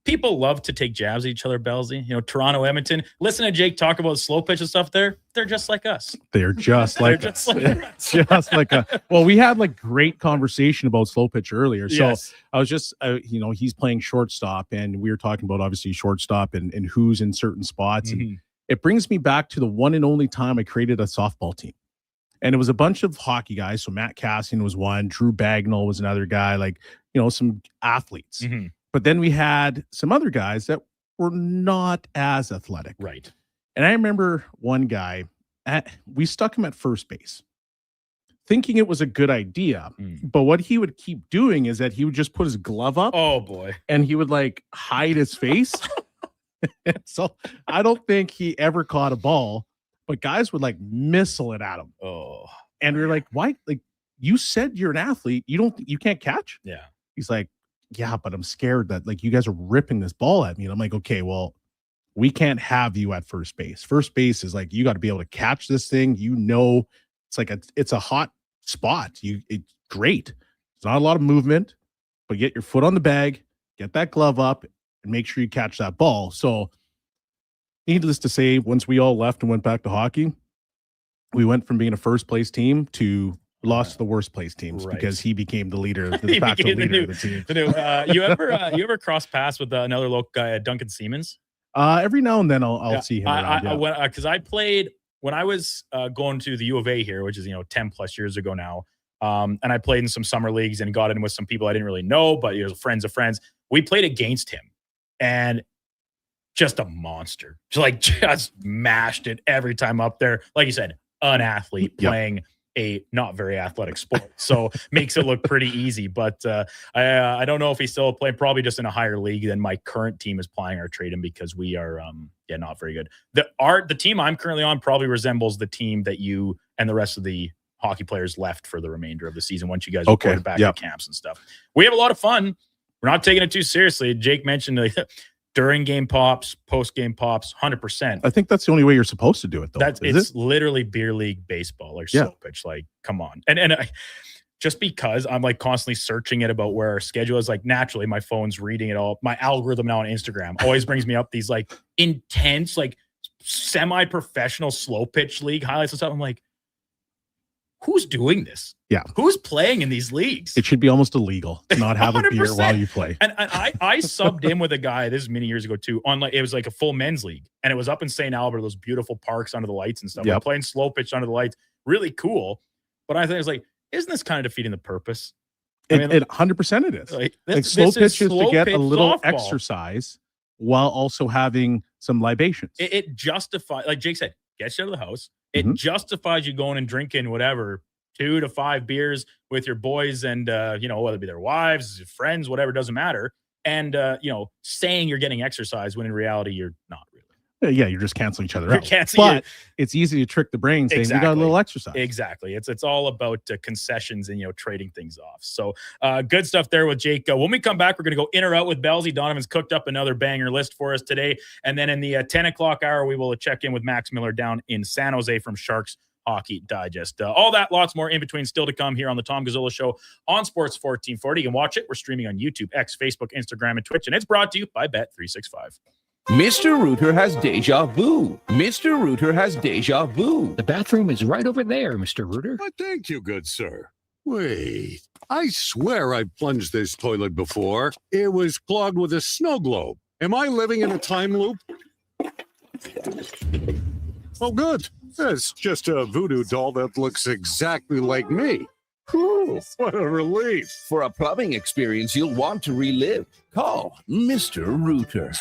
people love to take jabs at each other, Belsey. Toronto, Edmonton. Listen to Jake talk about slow pitch and stuff. They're just like us. They're just like us. Just like us. Well, we had great conversation about slow pitch earlier. So yes. I was just, he's playing shortstop, and we were talking about obviously shortstop and who's in certain spots. Mm-hmm. And it brings me back to the one and only time I created a softball team. And it was a bunch of hockey guys. So Matt Cassian was one. Drew Bagnall was another guy, some athletes. Mm-hmm. But then we had some other guys that were not as athletic. Right. And I remember one guy, we stuck him at first base, thinking it was a good idea. But what he would keep doing is that he would just put his glove up. Oh, boy. And he would hide his face. So I don't think he ever caught a ball. But guys would missile it at him. Oh, and we were like, why? You said you're an athlete. You can't catch? Yeah. He's like, yeah, but I'm scared that you guys are ripping this ball at me. And I'm like, okay, well, we can't have you at first base. First base is you got to be able to catch this thing. It's a hot spot. It's great. It's not a lot of movement, but get your foot on the bag, get that glove up, and make sure you catch that ball. So, needless to say, once we all left and went back to hockey, we went from being a first place team to lost to the worst place teams because he became the leader, the de facto leader of the team. You ever cross paths with another local guy, Duncan Siemens? Every now and then I'll see him around. Because I played when I was going to the U of A here, which is 10 plus years ago now. And I played in some summer leagues and got in with some people I didn't really know, but friends of friends. We played against him, and just a monster. Just mashed it every time up there. Like you said, an athlete playing a not very athletic sport. So makes it look pretty easy. But I don't know if he's still playing, probably just in a higher league than my current team is playing or trade him, because we are not very good. The team I'm currently on probably resembles the team that you and the rest of the hockey players left for the remainder of the season once you guys reported back at camps and stuff. We have a lot of fun. We're not taking it too seriously. Jake mentioned during game pops, post game pops, 100%. I think that's the only way you're supposed to do it, though. It's literally beer league baseball or slow pitch. Come on. And just because I'm like constantly searching it about where our schedule is. Like naturally, my phone's reading it all. My algorithm now on Instagram always brings me up these like intense, like semi-professional slow pitch league highlights and stuff. I'm like, who's doing this? Yeah. Who's playing in these leagues? It should be almost illegal to not have a beer 100%. while you play. And I subbed in with a guy, this is many years ago too, on like, it was like a full men's league. And it was up in St. Albert, those beautiful parks under the lights and stuff. We're playing slow pitch under the lights. Really cool. But I think it's like, isn't this kind of defeating the purpose? It 100% it is. Like, Slow pitch is to slow get pitch a little softball. exercise while also having some libations. It justifies, like Jake said, gets you out of the house. It justifies you going and drinking whatever, 2 to 5 beers with your boys and, whether it be their wives, friends, whatever, doesn't matter. And, saying you're getting exercise when in reality you're not really. Yeah, you're just canceling each other You're out. canceling But it's easy to trick the brain saying we got a little exercise. Exactly. It's all about concessions and, trading things off. So good stuff there with Jake. When we come back, we're going to go in or out with Belsey. Donovan's cooked up another banger list for us today. And then in the 10 o'clock hour, we will check in with Max Miller down in San Jose from Sharks Hockey Digest. All that, lots more in between still to come here on the Tom Gazzola Show on Sports 1440. You can watch it. We're streaming on YouTube, X, Facebook, Instagram, and Twitch. And it's brought to you by Bet365. Mr. Rooter has deja vu. Mr. Rooter has deja vu. The bathroom is right over there, Mr. Rooter. Why, thank you, good sir. Wait, I swear I plunged this toilet before. It was clogged with a snow globe. Am I living in a time loop? Oh, good. It's just a voodoo doll that looks exactly like me. Whew, what a relief. For a plumbing experience you'll want to relive, call Mr. Rooter.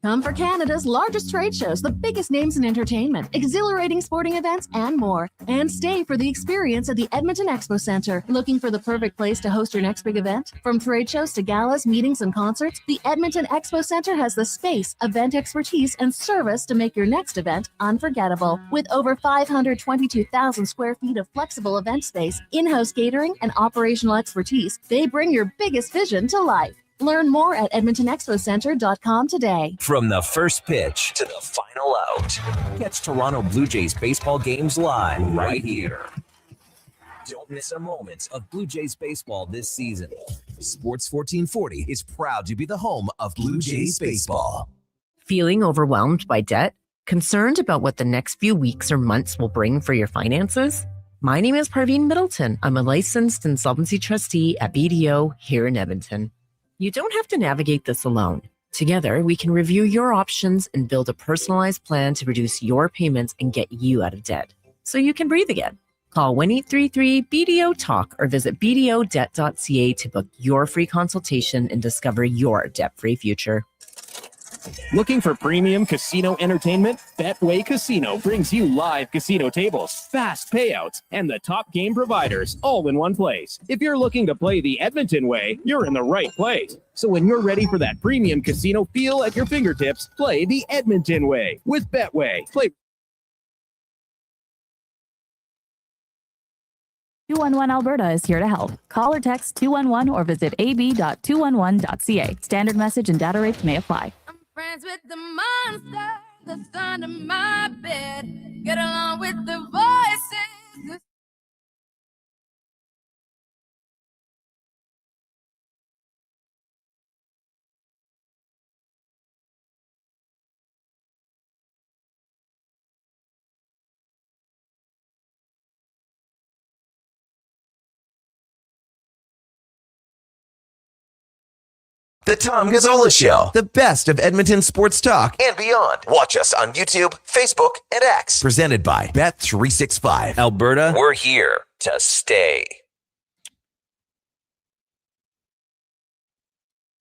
Come for Canada's largest trade shows, the biggest names in entertainment, exhilarating sporting events, and more. And stay for the experience at the Edmonton Expo Centre. Looking for the perfect place to host your next big event? From trade shows to galas, meetings, and concerts, the Edmonton Expo Centre has the space, event expertise, and service to make your next event unforgettable. With over 522,000 square feet of flexible event space, in-house catering, and operational expertise, they bring your biggest vision to life. Learn more at EdmontonExpoCenter.com today. From the first pitch to the final out, catch Toronto Blue Jays baseball games live right here. Don't miss a moment of Blue Jays baseball this season. Sports 1440 is proud to be the home of Blue Jays baseball. Feeling overwhelmed by debt? Concerned about what the next few weeks or months will bring for your finances? My name is Parveen Middleton. I'm a licensed insolvency trustee at BDO here in Edmonton. You don't have to navigate this alone. Together, we can review your options and build a personalized plan to reduce your payments and get you out of debt, so you can breathe again. Call 1-833-BDO-TALK or visit bdodebt.ca to book your free consultation and discover your debt-free future. Looking for premium casino entertainment? Betway Casino brings you live casino tables, fast payouts, and the top game providers all in one place. If you're looking to play the Edmonton way, you're in the right place. So when you're ready for that premium casino feel at your fingertips, play the Edmonton way with Betway. Play 211 Alberta is here to help. Call or text 211 or visit ab.211.ca. Standard message and data rates may apply. Friends with the monster that's under my bed. Get along with the voices. The Tom Gazzola Show, the best of Edmonton sports talk and beyond. Watch us on YouTube, Facebook, and X. Presented by Bet365. Alberta, we're here to stay.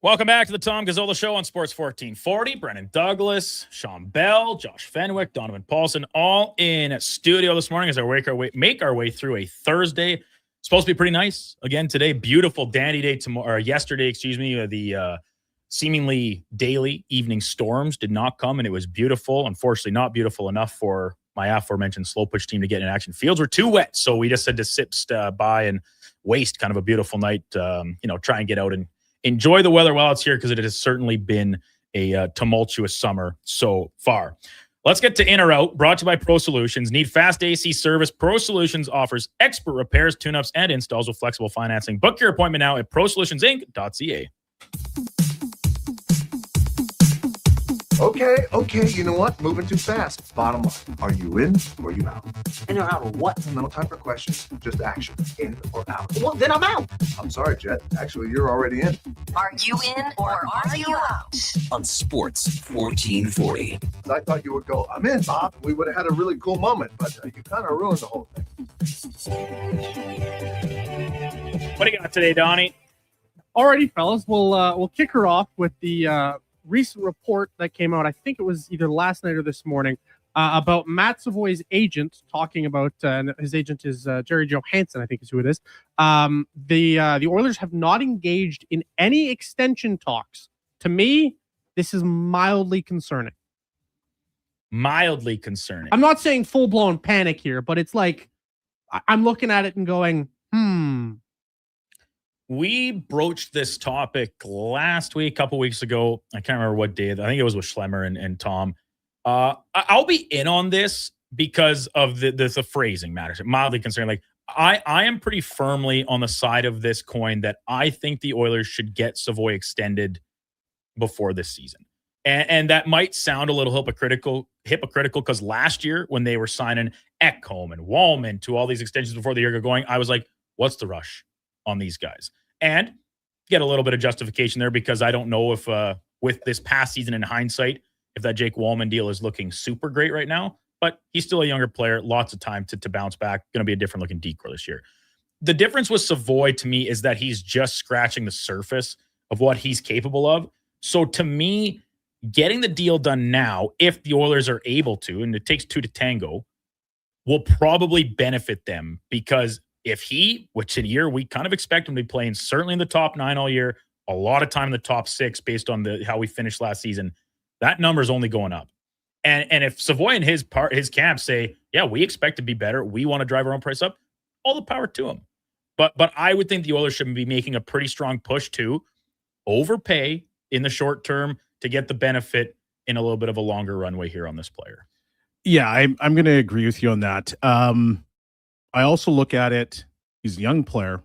Welcome back to the Tom Gazzola Show on Sports 1440. Brennan Douglas, Sean Bell, Josh Fenwick, Donovan Paulson, all in studio this morning as we make our way through a Thursday. Supposed to be pretty nice. Again, today, beautiful dandy day tomorrow, or yesterday, the seemingly daily evening storms did not come, and it was beautiful. Unfortunately, not beautiful enough for my aforementioned slow pitch team to get in action. Fields were too wet, so we just had to sit by and waste kind of a beautiful night, try and get out and enjoy the weather while it's here, because it has certainly been a tumultuous summer so far. Let's get to In or Out, brought to you by Pro Solutions. Need fast AC service? Pro Solutions offers expert repairs, tune-ups, and installs with flexible financing. Book your appointment now at prosolutionsinc.ca. Okay, you know what? Moving too fast. Bottom line, are you in or you out? In or out of what? No time for questions, just action. In or out? Well, then I'm out. I'm sorry, Jet. Actually, you're already in. Are you in or are you out? On Sports 1440. I thought you would go, I'm in, Bob. We would have had a really cool moment, but you kind of ruined the whole thing. What do you got today, Donnie? Alrighty, fellas, we'll kick her off with the recent report that came out. I think it was either last night or this morning about Matt Savoy's agent talking about his agent is Jerry Johansson, I think is who it is. The Oilers have not engaged in any extension talks. To me, this is mildly concerning. Mildly concerning. I'm not saying full blown panic here, but it's like I'm looking at it and going, We broached this topic last week, a couple weeks ago. I can't remember what day. I think it was with Schlemmer and Tom. I'll be in on this because of the phrasing matters. Mildly concerned. Like I am pretty firmly on the side of this coin that I think the Oilers should get Savoy extended before this season. And that might sound a little hypocritical because last year when they were signing Ekholm and Wallman to all these extensions before the year got going, I was like, what's the rush on these guys? And get a little bit of justification there because I don't know if with this past season in hindsight, if that Jake Wallman deal is looking super great right now, but he's still a younger player, lots of time to bounce back, going to be a different looking decor this year. The difference with Savoy to me is that he's just scratching the surface of what he's capable of. So to me, getting the deal done now, if the Oilers are able to, and it takes two to tango, will probably benefit them because if he, which in a year we kind of expect him to be playing certainly in the top 9 all year, a lot of time in the top 6 based on how we finished last season, that number is only going up. And if Savoy and his camp say, yeah, we expect to be better, we want to drive our own price up, all the power to him. But I would think the Oilers should be making a pretty strong push to overpay in the short term to get the benefit in a little bit of a longer runway here on this player. Yeah, I'm going to agree with you on that. I also look at it, he's a young player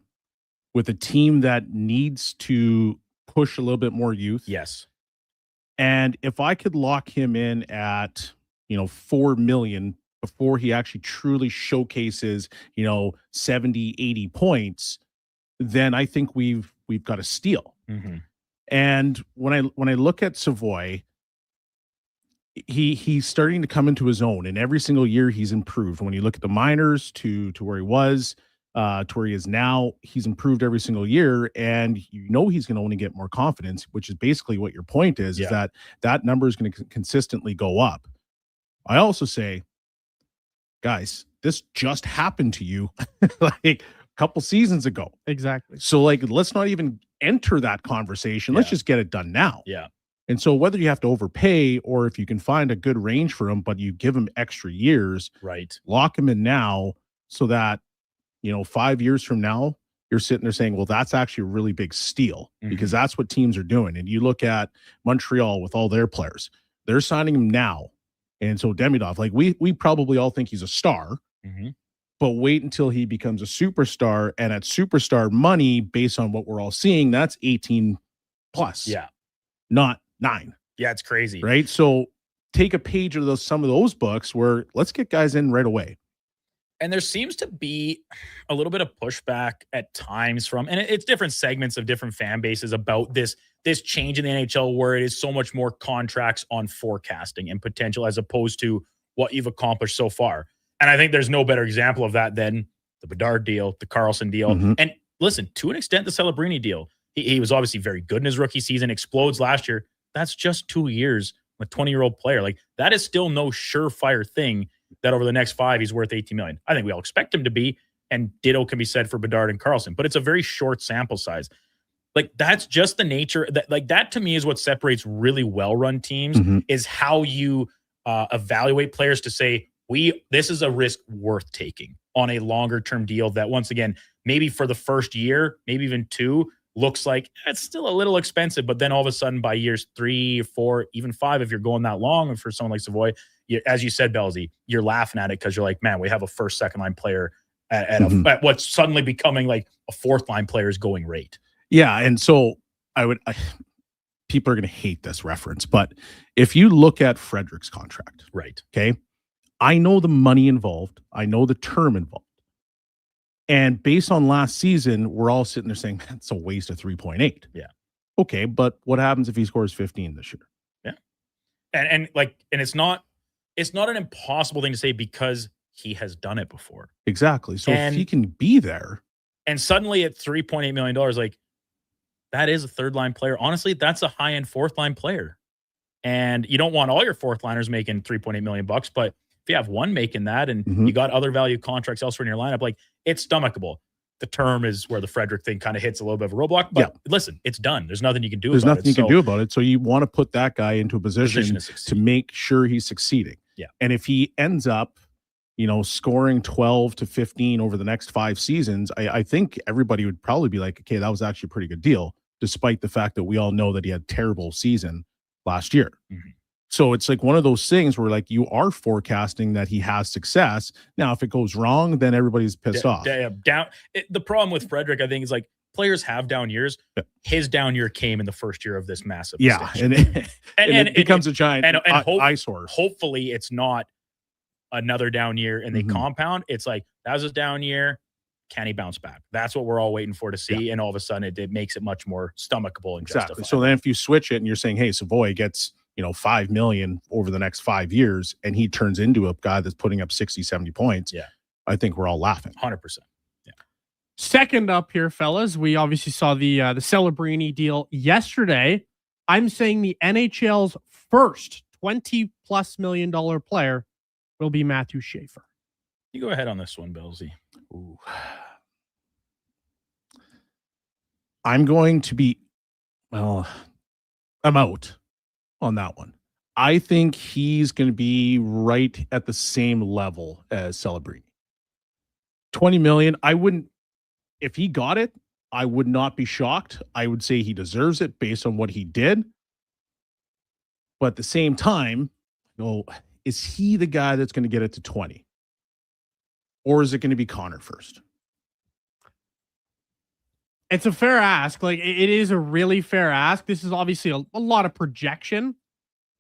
with a team that needs to push a little bit more youth. Yes. And if I could lock him in at, $4 million before he actually truly showcases, 70, 80 points, then I think we've got a steal. Mm-hmm. And when I look at Savoy, he's starting to come into his own, and every single year he's improved. When you look at the minors to where he was, to where he is now, he's improved every single year, and he's going to only get more confidence, which is basically what your point is, is that number is going to consistently go up. I also say, guys, this just happened to you like a couple seasons ago. Exactly. So let's not even enter that conversation. Let's just get it done now. Yeah. And so whether you have to overpay or if you can find a good range for him, but you give him extra years, right? Lock him in now so that, 5 years from now, you're sitting there saying, well, that's actually a really big steal because that's what teams are doing. And you look at Montreal with all their players, they're signing him now. And so Demidov, we probably all think he's a star, but wait until he becomes a superstar, and at superstar money, based on what we're all seeing, that's 18 plus. Yeah. Not 9. Yeah, it's crazy. Right? So take a page of some of those books where let's get guys in right away. And there seems to be a little bit of pushback at times from, and it's different segments of different fan bases about this change in the NHL where it is so much more contracts on forecasting and potential as opposed to what you've accomplished so far. And I think there's no better example of that than the Bedard deal, the Karlsson deal. And listen, to an extent, the Celebrini deal. He was obviously very good in his rookie season, explodes last year. That's just 2 years, a 20-year-old player. That is still no surefire thing that over the next 5, he's worth $18 million. I think we all expect him to be, and ditto can be said for Bedard and Karlsson, but it's a very short sample size. That's just the nature. That to me is what separates really well-run teams is how you evaluate players to say, this is a risk worth taking on a longer-term deal that, once again, maybe for the first year, maybe even 2, looks like it's still a little expensive, but then all of a sudden by years 3, 4, even 5, if you're going that long, and for someone like Savoy, as you said, Belsey, you're laughing at it because you're like, man, we have a first, second line player at what's suddenly becoming like a fourth line player's going rate. Yeah, and so people are going to hate this reference, but if you look at Frederick's contract, right? Okay, I know the money involved, I know the term involved, and based on last season, we're all sitting there saying, man, it's a waste of 3.8. Yeah. Okay, but what happens if he scores 15 this year? Yeah, and it's not an impossible thing to say because he has done it before. Exactly. So if he can be there, and suddenly at $3.8 million, like that is a third line player. Honestly, that's a high end fourth line player, and you don't want all your fourth liners making $3.8 million bucks, but if you have one making that, and you got other value contracts elsewhere in your lineup, like it's stomachable. The term is where the Frederick thing kind of hits a little bit of a roadblock, but listen, it's done. There's nothing you can do. There's about nothing you can do about it. So you want to put that guy into a position to make sure he's succeeding. Yeah. And if he ends up, scoring 12 to 15 over the next 5 seasons, I think everybody would probably be like, okay, that was actually a pretty good deal, despite the fact that we all know that he had a terrible season last year. So it's like one of those things where like you are forecasting that he has success. Now, if it goes wrong, then everybody's pissed off. The problem with Frederick, I think, is like players have down years. His down year came in the first year of this massive. Yeah, and it becomes a giant eyesore. Hopefully, it's not another down year and they compound. It's like that was a down year. Can he bounce back? That's what we're all waiting for to see. And all of a sudden, it makes it much more stomachable and exactly. So then, if you switch it and you're saying, "Hey, Savoy gets." $5 million over the next 5 years, and he turns into a guy that's putting up 60, 70 points. Yeah. I think we're all laughing. 100%. Yeah. Second up here, fellas, we obviously saw the Celebrini deal yesterday. I'm saying the NHL's first $20+ million player will be Matthew Schaefer. You go ahead on this one, Belsey. Ooh. I'm going to be, I'm out on that one. I think he's going to be right at the same level as Celebrini. 20 million. I wouldn't, if he got it, I would not be shocked. I would say he deserves it based on what he did. But at the same time, is he the guy that's going to get it to 20? Or is it going to be Connor first? It's a fair ask. Like, it is a really fair ask. This is obviously a lot of projection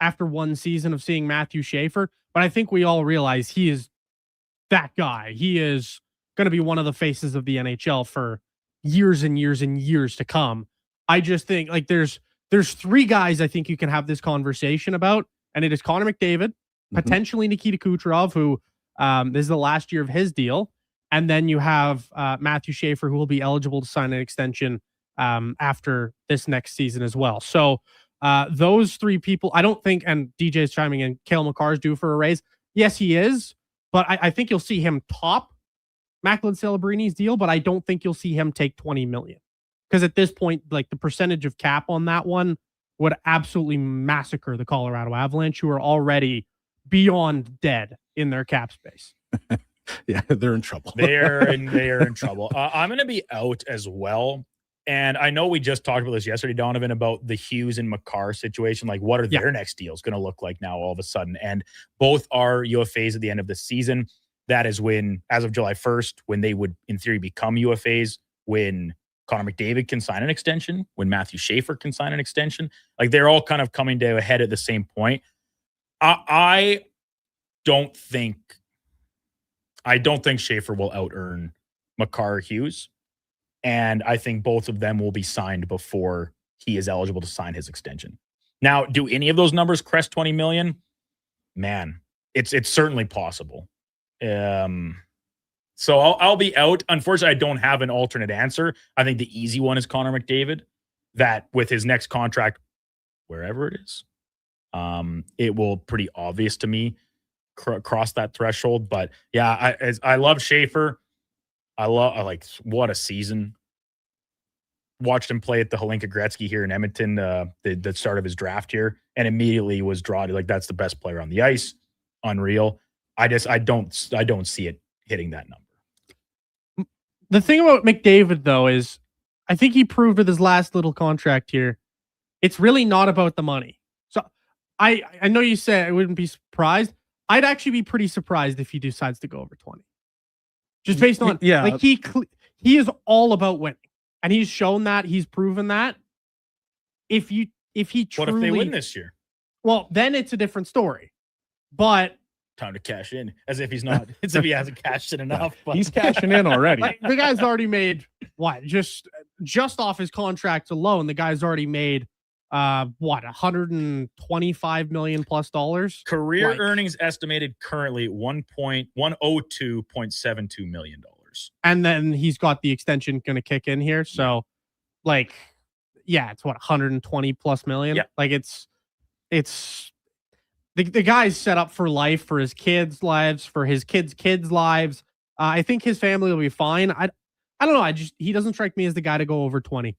after one season of seeing Matthew Schaefer, but I think we all realize he is that guy. He is going to be one of the faces of the NHL for years and years and years to come. I just think like there's 3 guys I think you can have this conversation about, and it is Connor McDavid, potentially Nikita Kucherov, who this is the last year of his deal. And then you have Matthew Schaefer, who will be eligible to sign an extension after this next season as well. So those 3 people, I don't think, and DJ's chiming in, Cale Makar's due for a raise. Yes, he is, but I think you'll see him top Macklin Celebrini's deal, but I don't think you'll see him take 20 million. Because at this point, like the percentage of cap on that one would absolutely massacre the Colorado Avalanche, who are already beyond dead in their cap space. Yeah, they're in trouble. They are in trouble. I'm going to be out as well. And I know we just talked about this yesterday, Donovan, about the Hughes and Makar situation. Like, what are their next deals going to look like now all of a sudden? And both are UFAs at the end of the season. That is when, as of July 1st, when they would, in theory, become UFAs, when Connor McDavid can sign an extension, when Matthew Schaefer can sign an extension. Like, they're all kind of coming to a head at the same point. I don't think Schaefer will out-earn Makar or Hughes. And I think both of them will be signed before he is eligible to sign his extension. Now, do any of those numbers crest 20 million? Man, it's certainly possible. So I'll be out. Unfortunately, I don't have an alternate answer. I think the easy one is Connor McDavid, that with his next contract, wherever it is, it will pretty obvious to me cross that threshold. But yeah, I love Schaefer. I like what a season. Watched him play at the Hlinka Gretzky here in Edmonton, the start of his draft here, and immediately was drawn to like that's the best player on the ice. Unreal. I don't see it hitting that number. The thing about McDavid though is I think he proved with his last little contract here, it's really not about the money. So I know you said I wouldn't be surprised. I'd actually be pretty surprised if he decides to go over 20. Just based on like he is all about winning, and he's shown that, he's proven that. If he truly, what if they win this year? Well, then it's a different story. But time to cash in, as if he's not, as if he hasn't cashed in enough. But. He's cashing in already. Like, the guy's already made what? Just off his contract alone, the guy's already made $125 million plus dollars. Career earnings estimated currently $102.72 million. And then he's got the extension going to kick in here. So like, yeah, it's what, 120 plus million. Yeah. Like it's the guy's set up for life, for his kids' lives, for his kids' lives. I think his family will be fine. I don't know. He doesn't strike me as the guy to go over 20.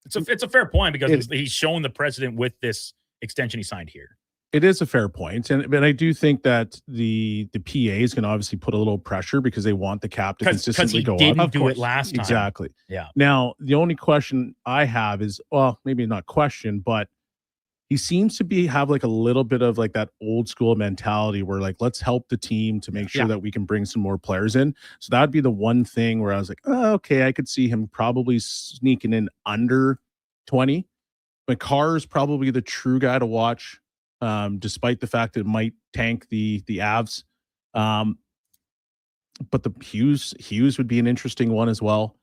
It's a fair point because he's shown the precedent with this extension he signed here. It is a fair point, but I do think that the PA is going to obviously put a little pressure because they want the cap to consistently go up. Because he didn't do it last time. Exactly. Yeah. Now, the only question I have is, well, maybe not question, but he seems to have like a little bit of like that old school mentality where like, let's help the team to make sure that we can bring some more players in. So that'd be the one thing where I was like, oh, okay, I could see him probably sneaking in under 20. McCarr is probably the true guy to watch, despite the fact that it might tank the Avs. But the Hughes would be an interesting one as well.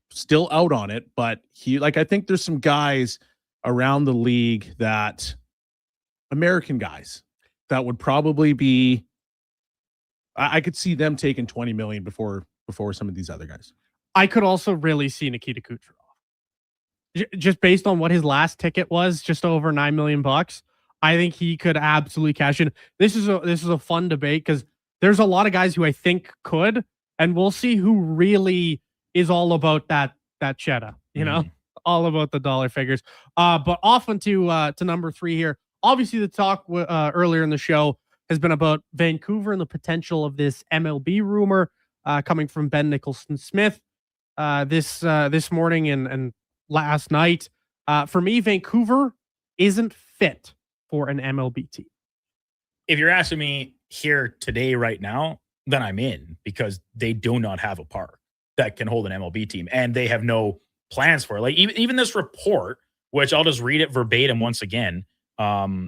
Still out on it, but I think there's some guys around the league that American guys that would probably be, I could see them taking 20 million before some of these other guys. I could also really see Nikita Kucherov. Just based on what his last ticket was, just over $9 million. I think he could absolutely cash in. This is a fun debate because there's a lot of guys who I think could, and we'll see who really is all about that cheddar, all about the dollar figures. But off into number 3 here. Obviously, the talk earlier in the show has been about Vancouver and the potential of this MLB rumor coming from Ben Nicholson-Smith this morning and last night. For me, Vancouver isn't fit for an MLB team. If you're asking me here today, right now, then I'm in because they do not have a park that can hold an MLB team, and they have no plans for it. Like even this report, which I'll just read it verbatim once again.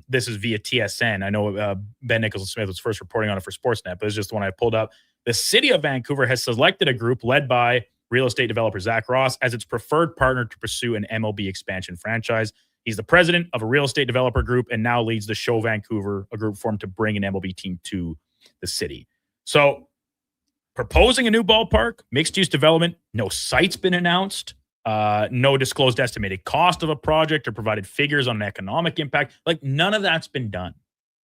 This is via TSN. I know Ben Nicholson-Smith was first reporting on it for Sportsnet, but it's just the one I pulled up. The city of Vancouver has selected a group led by real estate developer Zach Ross as its preferred partner to pursue an MLB expansion franchise. He's the president of a real estate developer group and now leads the Show Vancouver, a group formed to bring an MLB team to the city. So proposing a new ballpark, mixed-use development, no site's been announced. No disclosed estimated cost of a project or provided figures on an economic impact. Like none of that's been done,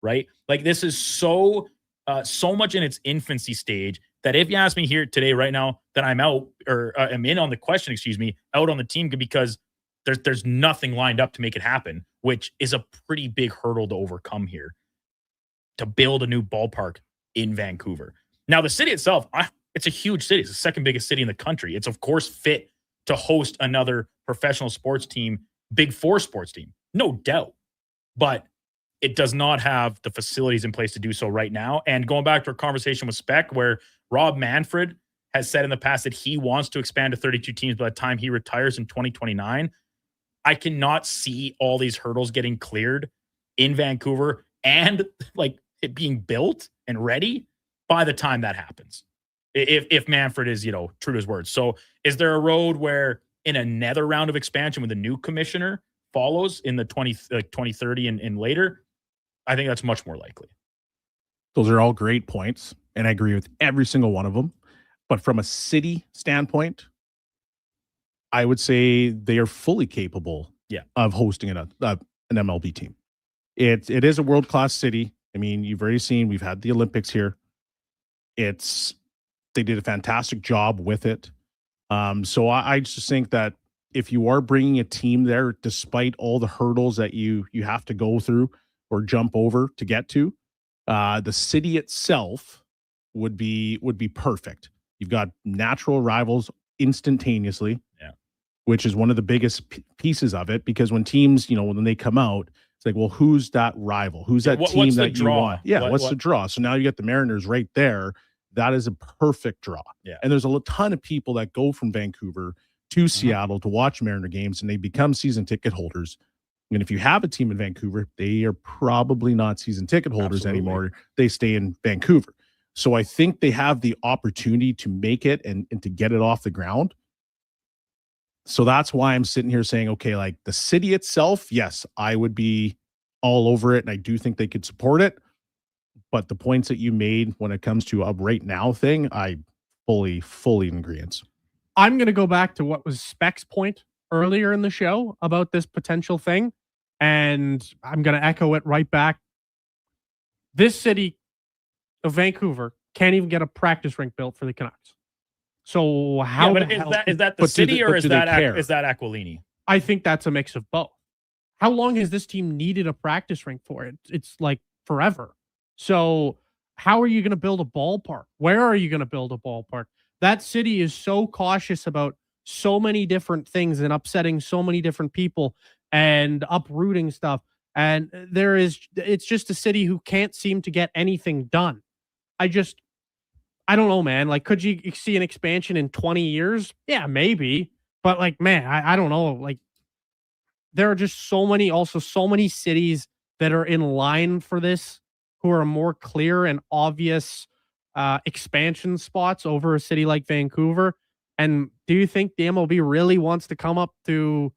right? Like this is so much in its infancy stage that if you ask me here today, right now, then I'm out or I'm in on the question, out on the team because there's nothing lined up to make it happen, which is a pretty big hurdle to overcome here to build a new ballpark in Vancouver. Now, the city itself, it's a huge city. It's the second biggest city in the country. It's of course fit to host another professional sports team, Big Four sports team, no doubt. But it does not have the facilities in place to do so right now. And going back to our conversation with Speck, where Rob Manfred has said in the past that he wants to expand to 32 teams by the time he retires in 2029, I cannot see all these hurdles getting cleared in Vancouver and like it being built and ready by the time that happens. If Manfred is, true to his words. So is there a road where in another round of expansion with a new commissioner follows in the 2030 and later? I think that's much more likely. Those are all great points, and I agree with every single one of them. But from a city standpoint, I would say they are fully capable of hosting an MLB team. It is a world-class city. I mean, you've already seen, we've had the Olympics here. They did a fantastic job with it. So I just think that if you are bringing a team there, despite all the hurdles that you have to go through or jump over to get to, the city itself would be perfect. You've got natural rivals instantaneously, which is one of the biggest pieces of it, because when teams, when they come out, It's like, well, who's that rival? Who's that team what's the that you draw? want? Yeah, what's the draw? So now you got the Mariners right there. That is a perfect draw. Yeah. And there's a ton of people that go from Vancouver to Seattle to watch Mariner games, and they become season ticket holders. And if you have a team in Vancouver, they are probably not season ticket holders anymore. They stay in Vancouver. So I think they have the opportunity to make it and to get it off the ground. So that's why I'm sitting here saying, okay, like the city itself, yes, I would be all over it, and I do think they could support it. But the points that you made when it comes to a right now thing, I fully in agreement. I'm going to go back to what was Speck's point earlier in the show about this potential thing, and I'm going to echo it right back. This city of Vancouver can't even get a practice rink built for the Canucks. So how? Yeah, but is that the city or is that Aquilini? I think that's a mix of both. How long has this team needed a practice rink for? It's like forever. So how are you going to build a ballpark? Where are you going to build a ballpark? That city is so cautious about so many different things and upsetting so many different people and uprooting stuff. And it's just a city who can't seem to get anything done. I don't know, man. Like, could you see an expansion in 20 years? Yeah, maybe. But like, man, I don't know. Like, there are just so many cities that are in line for this who are more clear and obvious expansion spots over a city like Vancouver. And do you think the MLB really wants to come up to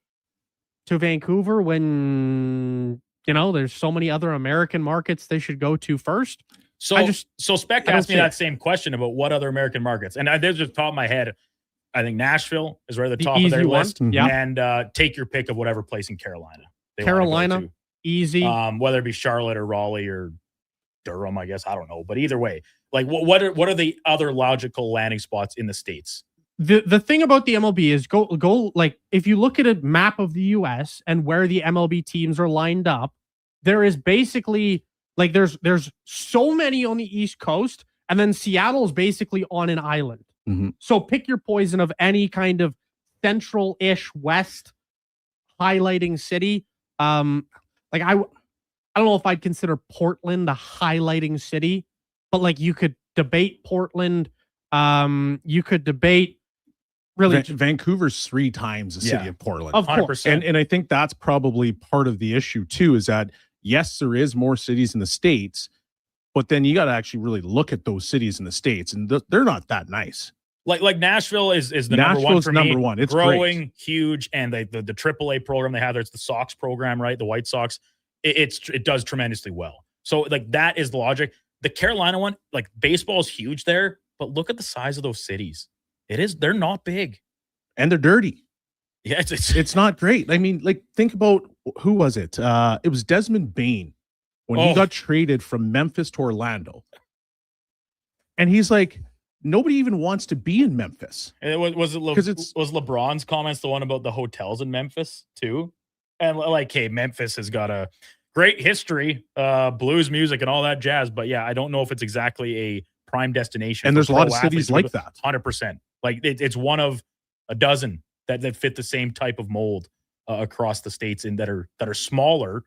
Vancouver when, there's so many other American markets they should go to first? So Speck asked me that same question about what other American markets. And there's just top of my head, I think Nashville is right at the top of their list. Yeah. And take your pick of whatever place in Carolina. Carolina, easy. Whether it be Charlotte or Raleigh or Durham, I guess. I don't know. But either way, like what are the other logical landing spots in the States? The thing about the MLB is go like, if you look at a map of the US and where the MLB teams are lined up, there is basically like there's so many on the East Coast, and then Seattle's basically on an island. Mm-hmm. So pick your poison of any kind of central-ish West highlighting city. Like I don't know if I'd consider Portland a highlighting city, but like you could debate Portland. You could debate really Vancouver's 3 times the city of Portland. Of course. And I think that's probably part of the issue too, is that yes, there is more cities in the States, but then you got to actually really look at those cities in the States, and they're not that nice. Like Nashville is the number one for me. Number one. It's growing, great. Huge, and the AAA program they have there, it's the Sox program, right? The White Sox. It does tremendously well. So like that is the logic. The Carolina one, like baseball is huge there, but look at the size of those cities. They're not big. And they're dirty. Yeah, it's not great. I mean, like, think about, who was it? It was Desmond Bain when he got traded from Memphis to Orlando. And he's like, nobody even wants to be in Memphis. And was LeBron's comments the one about the hotels in Memphis too? And like, hey, Memphis has got a great history, blues music and all that jazz. But yeah, I don't know if it's exactly a prime destination. And there's a lot of cities like that. 100%. Like it's one of a dozen that fit the same type of mold across the states and that are smaller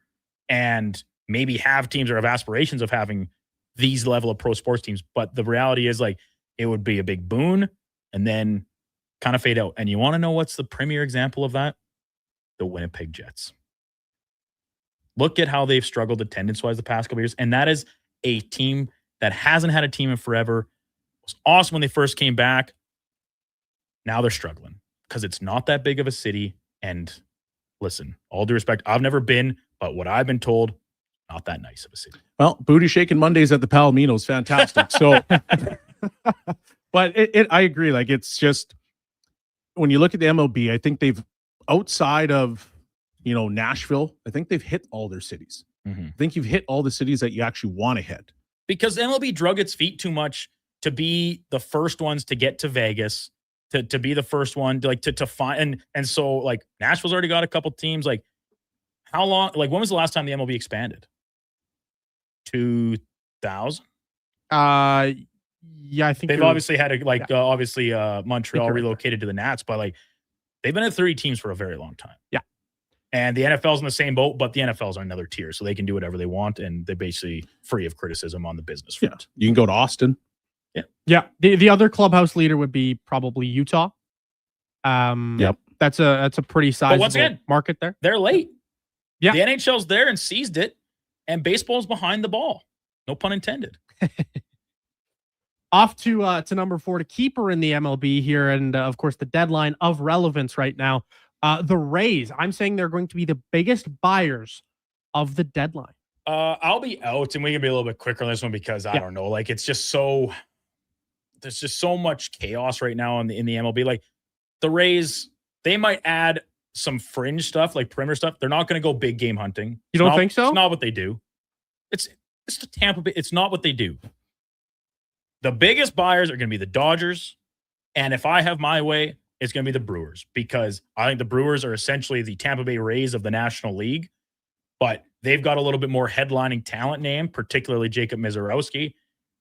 and maybe have teams or have aspirations of having these level of pro sports teams. But the reality is, like, it would be a big boon and then kind of fade out. And you want to know what's the premier example of that? The Winnipeg Jets. Look at how they've struggled attendance-wise the past couple years. And that is a team that hasn't had a team in forever. It was awesome when they first came back. Now they're struggling because it's not that big of a city. And listen, all due respect, I've never been, but what I've been told, not that nice of a city. Well, Booty Shaking Mondays at the Palomino is fantastic. So, but I agree. Like, it's just, when you look at the MLB, I think they've, outside of, Nashville, I think they've hit all their cities. Mm-hmm. I think you've hit all the cities that you actually want to hit. Because MLB drug its feet too much to be the first ones to get to Vegas, to be the first one to find. And so, like, Nashville's already got a couple teams. Like, how long, like, when was the last time the MLB expanded? 2000? Yeah, I think they've obviously had Montreal relocated to the Nats, but like, they've been at 30 teams for a very long time. Yeah. And the NFL's in the same boat, but the NFL's on another tier, so they can do whatever they want, and they're basically free of criticism on the business front. You can go to Austin. Yeah. The other clubhouse leader would be probably Utah. Yep. That's a pretty sizable once again, market there. They're late. Yeah. The NHL's there and seized it, and baseball's behind the ball. No pun intended. Off to number 4 to keeper in the MLB here, and of course the deadline of relevance right now. The Rays. I'm saying they're going to be the biggest buyers of the deadline. I'll be out, and we can be a little bit quicker on this one because I don't know. Like, it's just so there's just so much chaos right now in the MLB. Like, the Rays, they might add some fringe stuff, like perimeter stuff. They're not going to go big game hunting. You don't think so? It's not what they do. It's the Tampa Bay. It's not what they do. The biggest buyers are going to be the Dodgers, and if I have my way, it's going to be the Brewers, because I think the Brewers are essentially the Tampa Bay Rays of the National League, but they've got a little bit more headlining talent name, particularly Jacob Mizorowski,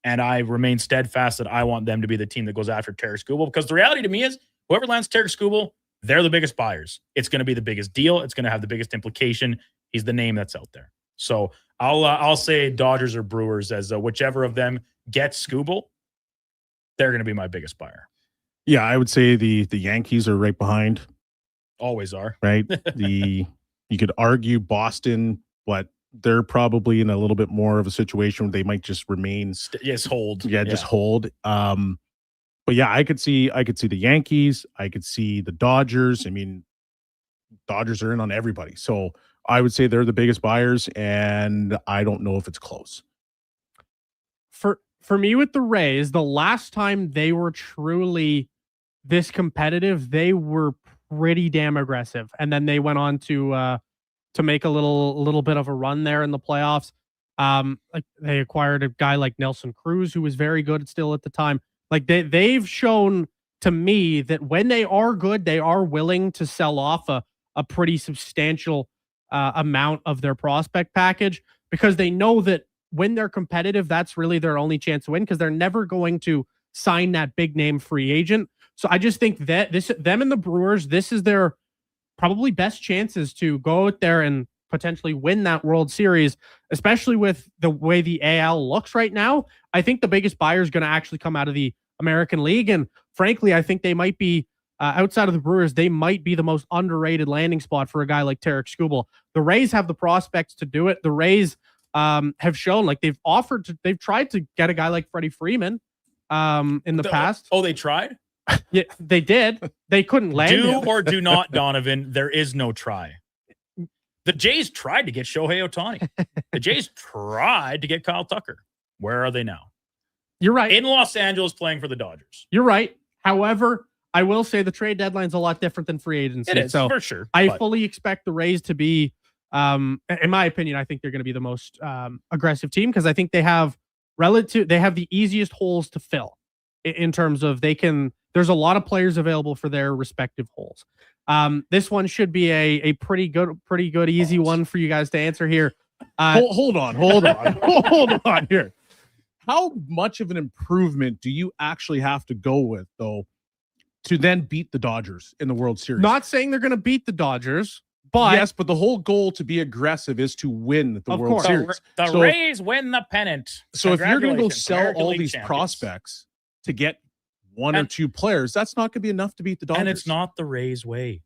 and I remain steadfast that I want them to be the team that goes after Tarik Skubal, because the reality to me is whoever lands Tarik Skubal, they're the biggest buyers. It's going to be the biggest deal. It's going to have the biggest implication. He's the name that's out there. So I'll say Dodgers or Brewers as whichever of them gets Skubal, they're going to be my biggest buyer. Yeah, I would say the Yankees are right behind. Always are. Right? You could argue Boston, but they're probably in a little bit more of a situation where they might just remain hold. Yeah, just hold. But yeah, I could see the Yankees, I could see the Dodgers. I mean, Dodgers are in on everybody. So I would say they're the biggest buyers, and I don't know if it's close. For me with the Rays, the last time they were truly this competitive, they were pretty damn aggressive, and then they went on to make a little bit of a run there in the playoffs. Like they acquired a guy like Nelson Cruz, who was very good still at the time. Like they've shown to me that when they are good, they are willing to sell off a pretty substantial amount of their prospect package, because they know that when they're competitive, that's really their only chance to win, because they're never going to sign that big name free agent. So I just think that them and the Brewers, this is their probably best chances to go out there and potentially win that World Series, especially with the way the AL looks right now. I think the biggest buyer is going to actually come out of the American League. And frankly, I think they might be, outside of the Brewers, they might be the most underrated landing spot for a guy like Tarik Skubal. The Rays have the prospects to do it. The Rays have shown, like they've tried to get a guy like Freddie Freeman in the past. Oh, they tried? Yeah, they did. They couldn't land him. or do not, Donovan. There is no try. The Jays tried to get Shohei Ohtani. The Jays tried to get Kyle Tucker. Where are they now? You're right. In Los Angeles playing for the Dodgers. You're right. However, I will say the trade deadline's a lot different than free agency. It is, so for sure. I fully expect the Rays to be, in my opinion, I think they're going to be the most aggressive team, because I think they have the easiest holes to fill in terms of there's a lot of players available for their respective holes. This one should be a pretty good, easy one for you guys to answer here. Hold on here. How much of an improvement do you actually have to go with, though, to then beat the Dodgers in the World Series? Not saying they're going to beat the Dodgers, but yes, but the whole goal to be aggressive is to win the World Series. The Rays win the pennant. So if you're going to go Congratulations, sell American all League these champions. prospects to get one or two players, that's not going to be enough to beat the Dodgers. And it's not the Rays' way.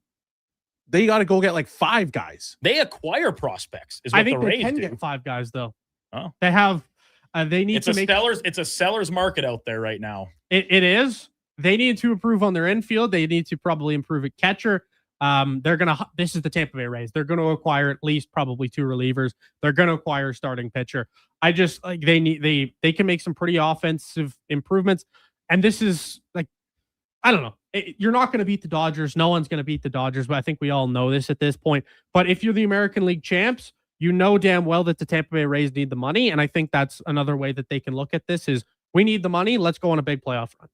They got to go get like 5 guys. They acquire prospects. Is what I think the they Rays can do. get 5 guys though. Oh. They have. They need It's to a make sellers. It's a seller's market out there right now. It is. They need to improve on their infield. They need to probably improve at catcher. This is the Tampa Bay Rays. They're gonna acquire at least probably 2 relievers. They're gonna acquire a starting pitcher. I just like they can make some pretty offensive improvements. And this is like, I don't know. You're not going to beat the Dodgers. No one's going to beat the Dodgers, but I think we all know this at this point. But if you're the American League champs, you know damn well that the Tampa Bay Rays need the money. And I think that's another way that they can look at this is, we need the money. Let's go on a big playoff run.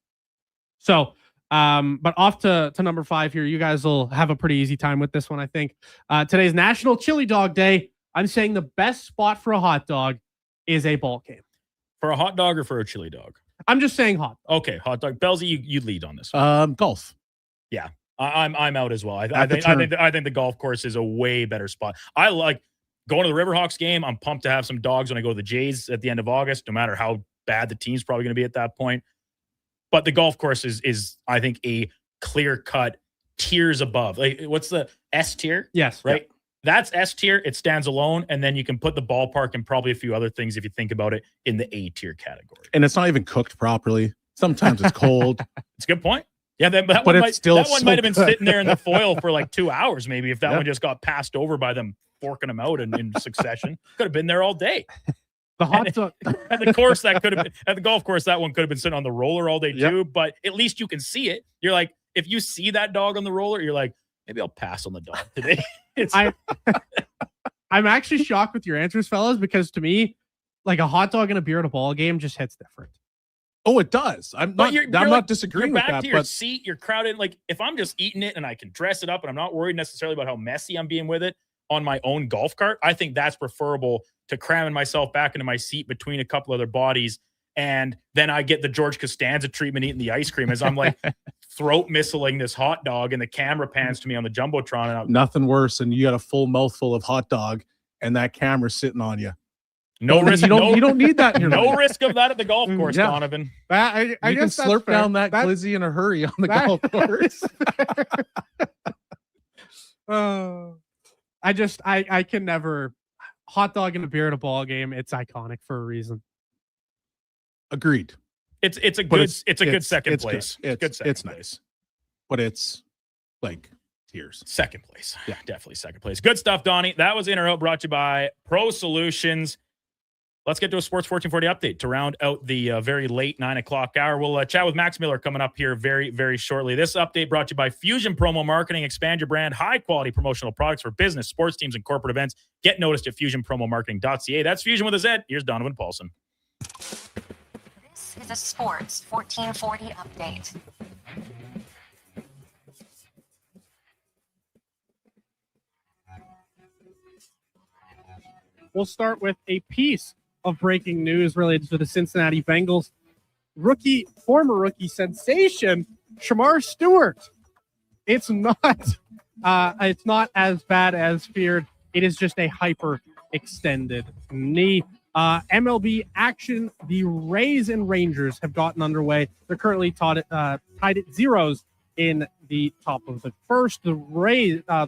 So, but off to number 5 here. You guys will have a pretty easy time with this one, I think. Today's National Chili Dog Day. I'm saying the best spot for a hot dog is a ball game. For a hot dog or for a chili dog? I'm just saying hot. Okay, hot dog. Belsy, you lead on this. Golf. Yeah. I'm out as well. I think the golf course is a way better spot. I like going to the Riverhawks game. I'm pumped to have some dogs when I go to the Jays at the end of August, no matter how bad the team's probably going to be at that point. But the golf course is I think, a clear-cut tiers above. Like, what's the S tier? Yes. Right? Yeah. That's S tier. It stands alone. And then you can put the ballpark and probably a few other things, if you think about it, in the A tier category. And it's not even cooked properly. Sometimes it's cold. It's a good point. Yeah, that one might have been sitting there in the foil for like 2 hours, maybe, if that one just got passed over by them forking them out in succession. Could have been there all day. The hot dog at the course, that could have been at the golf course. That one could have been sitting on the roller all day too. But at least you can see it. You're like, if you see that dog on the roller, you're like, maybe I'll pass on the dog today. I'm actually shocked with your answers, fellas, because to me, like, a hot dog and a beer at a ball game just hits different. Oh, it does. I'm not disagreeing with back that. To your But seat, you're crowded. Like, if I'm just eating it and I can dress it up and I'm not worried necessarily about how messy I'm being with it on my own golf cart, I think that's preferable to cramming myself back into my seat between a couple other bodies. And then I get the George Costanza treatment eating the ice cream as I'm like throat missiling this hot dog and the camera pans to me on the Jumbotron. And nothing worse than you got a full mouthful of hot dog and that camera's sitting on you. No risk. You don't need that in your life. risk of that at the golf course, Donovan. I You guess can slurp down that glizzy in a hurry on the golf course. I can never. Hot dog and a beer at a ball game. It's iconic for a reason. Agreed. It's a good second place. It's nice, but it's like tears. Second place. Yeah, definitely second place. Good stuff, Donnie. That was In or Out, brought to you by Pro Solutions. Let's get to a Sports 1440 update to round out the very late 9 o'clock hour. We'll chat with Max Miller coming up here very, very shortly. This update brought to you by Fusion Promo Marketing. Expand your brand, high-quality promotional products for business, sports teams, and corporate events. Get noticed at fusionpromomarketing.ca. That's Fusion with a Z. Here's Donovan Paulson. This is a Sports 1440 update. We'll start with a piece of breaking news related to the Cincinnati Bengals. Former rookie sensation, Shamar Stewart. It's not as bad as feared. It is just a hyper extended knee. MLB action. The Rays and Rangers have gotten underway. They're currently tied at zeros in the top of the first. The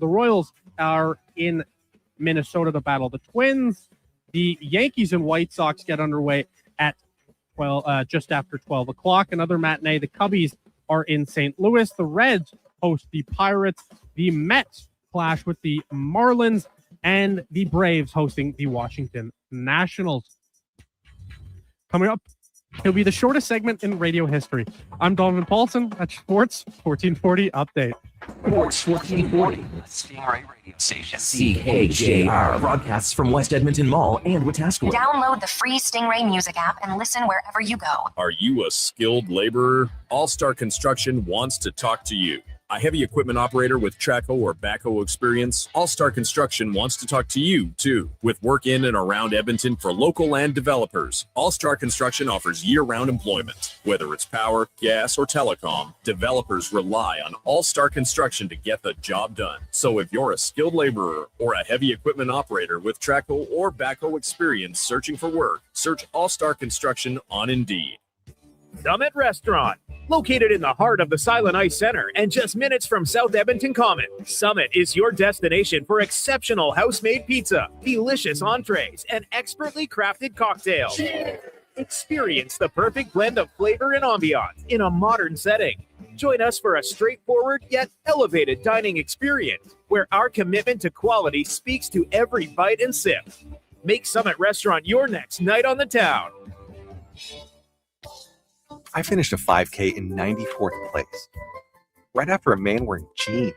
Royals are in Minnesota to battle the Twins. The Yankees and White Sox get underway at just after 12 o'clock. Another matinee. The Cubbies are in St. Louis. The Reds host the Pirates. The Mets clash with the Marlins, and the Braves hosting the Washington Nationals. Coming up, it'll be the shortest segment in radio history. I'm Donovan Paulson at Sports 1440 Update. Sports 1440, Stingray Radio Station. CKJR broadcasts from West Edmonton Mall and Wetaskiwin. Download the free Stingray music app and listen wherever you go. Are you a skilled laborer? All Star Construction wants to talk to you. A heavy equipment operator with Traco or backhoe experience, All Star Construction wants to talk to you, too. With work in and around Edmonton for local land developers, All Star Construction offers year-round employment. Whether it's power, gas, or telecom, developers rely on All Star Construction to get the job done. So if you're a skilled laborer or a heavy equipment operator with Traco or backhoe experience searching for work, search All Star Construction on Indeed. Summit Restaurant, located in the heart of the Silent Ice Center and just minutes from South Edmonton Common. Summit is your destination for exceptional house-made pizza, delicious entrees, and expertly crafted cocktails. Experience the perfect blend of flavor and ambiance in a modern setting. Join us for a straightforward yet elevated dining experience where our commitment to quality speaks to every bite and sip. Make Summit Restaurant your next night on the town. I finished a 5K in 94th place, right after a man wearing jeans.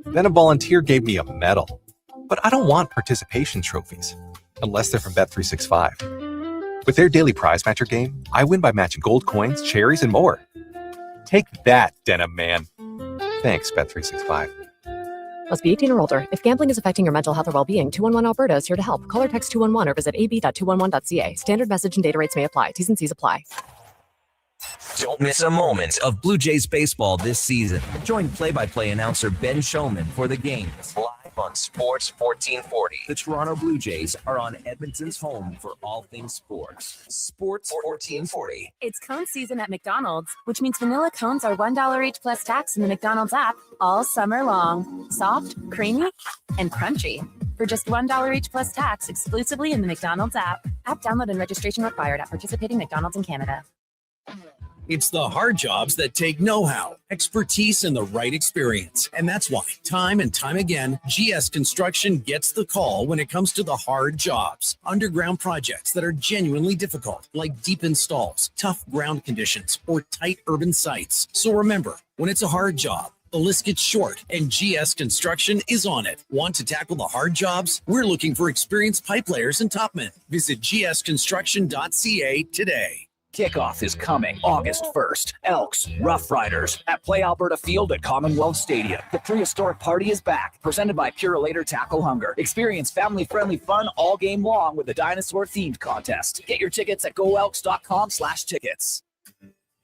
Then a volunteer gave me a medal. But I don't want participation trophies, unless they're from Bet365. With their daily prize matcher game, I win by matching gold coins, cherries, and more. Take that, Denim Man. Thanks, Bet365. Must be 18 or older. If gambling is affecting your mental health or well-being, 211 Alberta is here to help. Call or text 211 or visit ab.211.ca. Standard message and data rates may apply. T's and C's apply. Don't miss a moment of Blue Jays baseball this season. Join play-by-play announcer Ben Showman for the games live on Sports 1440. The Toronto Blue Jays are on Edmonton's home for all things sports. Sports 1440. It's cone season at McDonald's, which means vanilla cones are $1 each plus tax in the McDonald's app all summer long. Soft, creamy, and crunchy. For just $1 each plus tax exclusively in the McDonald's app. App download and registration required at participating McDonald's in Canada. It's the hard jobs that take know-how, expertise, and the right experience. And that's why, time and time again, GS Construction gets the call when it comes to the hard jobs. Underground projects that are genuinely difficult, like deep installs, tough ground conditions, or tight urban sites. So remember, when it's a hard job, the list gets short, and GS Construction is on it. Want to tackle the hard jobs? We're looking for experienced pipe layers and topmen. Visit gsconstruction.ca today. Kickoff is coming August 1st. Elks, Rough Riders at Play Alberta Field at Commonwealth Stadium. The prehistoric party is back, presented by Purolator Tackle Hunger. Experience family-friendly fun all game long with the dinosaur-themed contest. Get your tickets at goelks.com/tickets.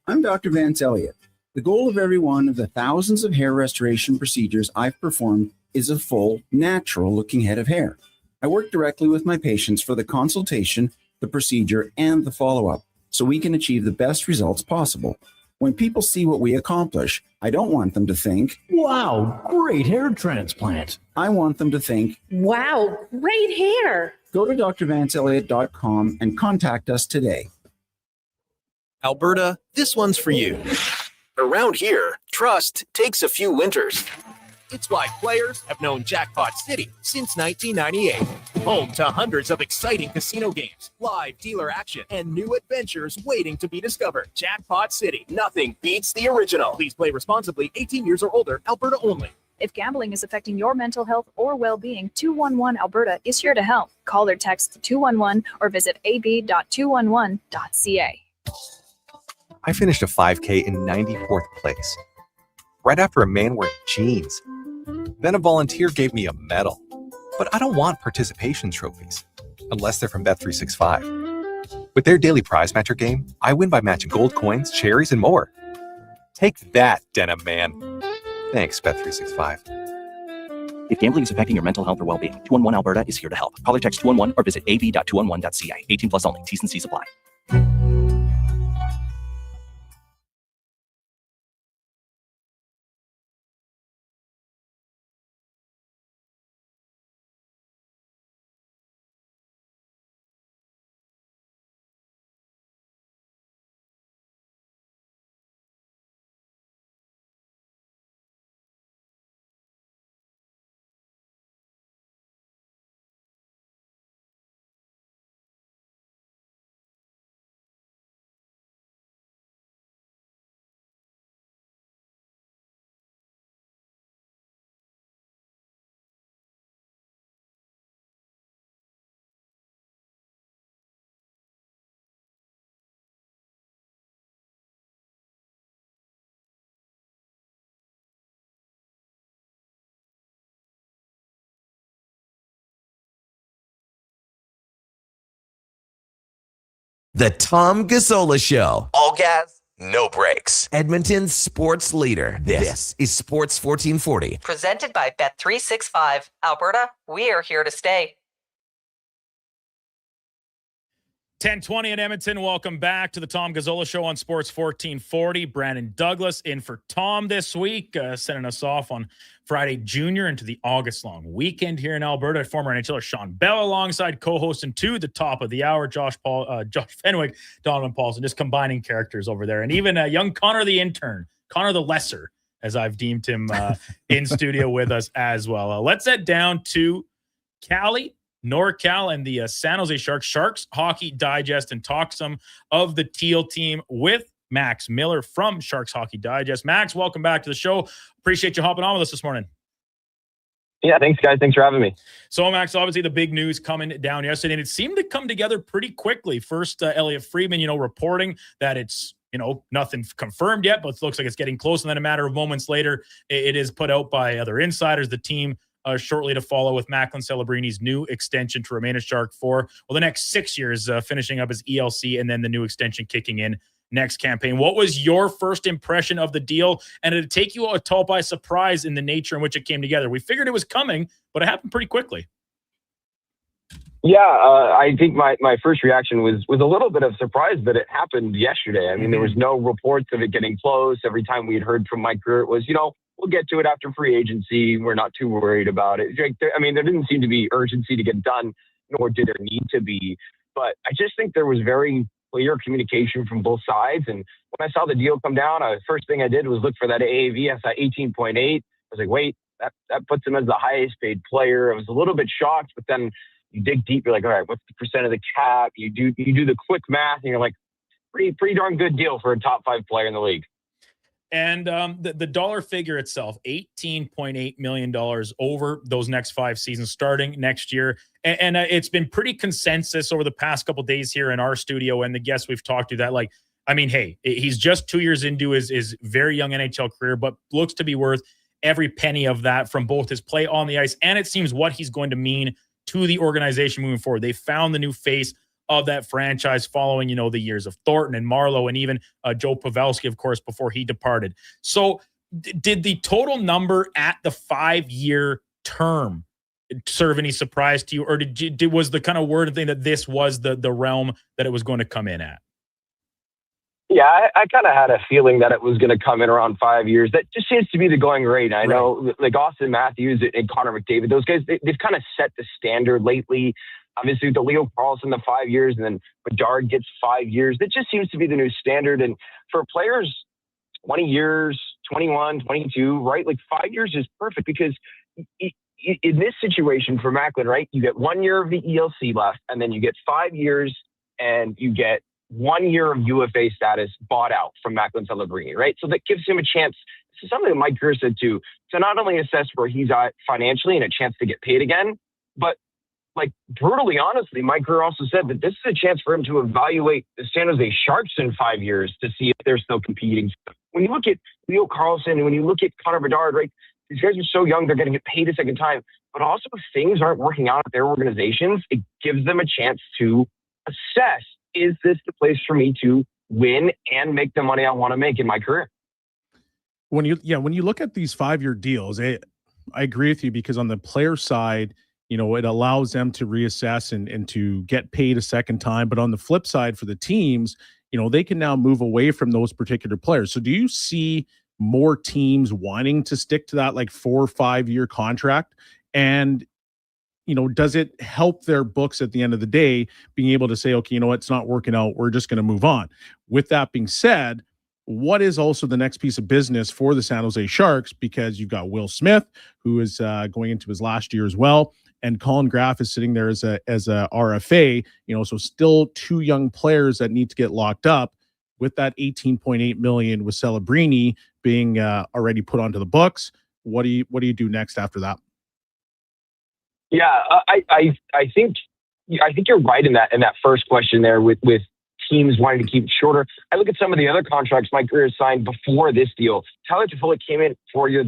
I'm Dr. Vance Elliott. The goal of every one of the thousands of hair restoration procedures I've performed is a full, natural-looking head of hair. I work directly with my patients for the consultation, the procedure, and the follow-up, so we can achieve the best results possible. When people see what we accomplish, I don't want them to think, "Wow, great hair transplant." I want them to think, "Wow, great hair." Go to drvanceelliott.com and contact us today. Alberta, this one's for you. Around here, trust takes a few winters. It's why players have known Jackpot City since 1998. Home to hundreds of exciting casino games, live dealer action, and new adventures waiting to be discovered. Jackpot City. Nothing beats the original. Please play responsibly. 18 years or older. Alberta only. If gambling is affecting your mental health or well-being, 211 Alberta is here to help. Call or text 211 or visit ab.211.ca. I finished a 5K in 94th place, right after a man wearing jeans. Then a volunteer gave me a medal. But I don't want participation trophies, unless they're from Bet365. With their daily prize matcher game, I win by matching gold coins, cherries, and more. Take that, denim man. Thanks, Bet365. If gambling is affecting your mental health or well-being, 211 Alberta is here to help. Call or text 211 or visit ab.211.ca. 18 plus only. T's and C's apply. The Tom Gazzola Show. All gas, no brakes. Edmonton's sports leader. This is Sports 1440. Presented by Bet365. Alberta, we are here to stay. 10:20 in Edmonton. Welcome back to the Tom Gazzola Show on Sports 1440. Brandon Douglas in for Tom this week, sending us off on Friday Junior into the August-long weekend here in Alberta. Former NHLer Sean Bell alongside co-hosting to the top of the hour, Josh Fenwick, Donovan Paulson, just combining characters over there. And even young Connor the intern, Connor the Lesser, as I've deemed him in studio with us as well. Let's head down to Cali, NorCal, and the San Jose Sharks Hockey Digest, and talk some of the Teal team with Max Miller from Sharks Hockey Digest. Max, welcome back to the show. Appreciate you hopping on with us this morning. Yeah, thanks, guys. Thanks for having me. So, Max, obviously the big news coming down yesterday, and it seemed to come together pretty quickly. First, Elliot Friedman, reporting that it's, nothing confirmed yet, but it looks like it's getting close. And then a matter of moments later, it is put out by other insiders, the team shortly to follow, with Macklin Celebrini's new extension to remain a Shark for, the next 6 years, finishing up his ELC, and then the new extension kicking in next campaign. What was your first impression of the deal? And did it take you at all by surprise in the nature in which it came together? We figured it was coming, but it happened pretty quickly. Yeah, I think my first reaction was a little bit of surprise that it happened yesterday. I mean, there was no reports of it getting close. Every time we had heard from Mike Grier, it was, we'll get to it after free agency. We're not too worried about it. I mean, there didn't seem to be urgency to get done, nor did there need to be. But I just think there was very clear communication from both sides. And when I saw the deal come down, first thing I did was look for that AAV. I saw 18.8. I was like, wait, that puts him as the highest paid player. I was a little bit shocked, but then you dig deep, you're like, all right, what's the percent of the cap? You do the quick math, and you're like, pretty darn good deal for a top 5 player in the league. And the dollar figure itself, $18.8 million over those next 5 seasons, starting next year. And it's been pretty consensus over the past couple of days here in our studio and the guests we've talked to that, like, I mean, hey, he's just 2 years into his very young NHL career, but looks to be worth every penny of that from both his play on the ice and it seems what he's going to mean to the organization moving forward. They found the new face of that franchise following, the years of Thornton and Marlowe and even Joe Pavelski, of course, before he departed. So did the total number at the 5-year term serve any surprise to you? Or was the kind of word thing that this was the realm that it was going to come in at? Yeah, I kind of had a feeling that it was going to come in around 5 years. That just seems to be the going rate. I know, like Austin Matthews and Connor McDavid, those guys, they've kind of set the standard lately. Obviously, the Leo Carlsson, the 5 years, and then Bedard gets 5 years. That just seems to be the new standard. And for players, 20 years, 21, 22, right? Like 5 years is perfect because in this situation for Macklin, right, you get 1 year of the ELC left, and then you get 5 years, and you get 1 year of UFA status bought out from Macklin Celebrini, right? So that gives him a chance. This is something that Mike Grier said too, to not only assess where he's at financially and a chance to get paid again, but like brutally honestly, Mike Grier also said that this is a chance for him to evaluate the San Jose Sharks in 5 years to see if they're still competing. When you look at Leo Carlsson and when you look at Connor Bedard, right, these guys are so young, they're going to get paid a second time. But also if things aren't working out at their organizations, it gives them a chance to assess, is this the place for me to win and make the money I want to make in my career? When you look at these 5-year deals, I agree with you because on the player side, it allows them to reassess and to get paid a second time. But on the flip side for the teams, they can now move away from those particular players. So do you see more teams wanting to stick to that like 4 or 5 year contract? And does it help their books at the end of the day, being able to say, okay, it's not working out, we're just going to move on? With that being said, what is also the next piece of business for the San Jose Sharks? Because you've got Will Smith, who is going into his last year as well, and Colin Graff is sitting there as a RFA. So still 2 young players that need to get locked up. With that $18.8 million with Celebrini being already put onto the books, what do you do next after that? Yeah, I think you're right in that first question there with teams wanting to keep it shorter. I look at some of the other contracts Mike Grier signed before this deal. Tyler Toffoli came in 4-year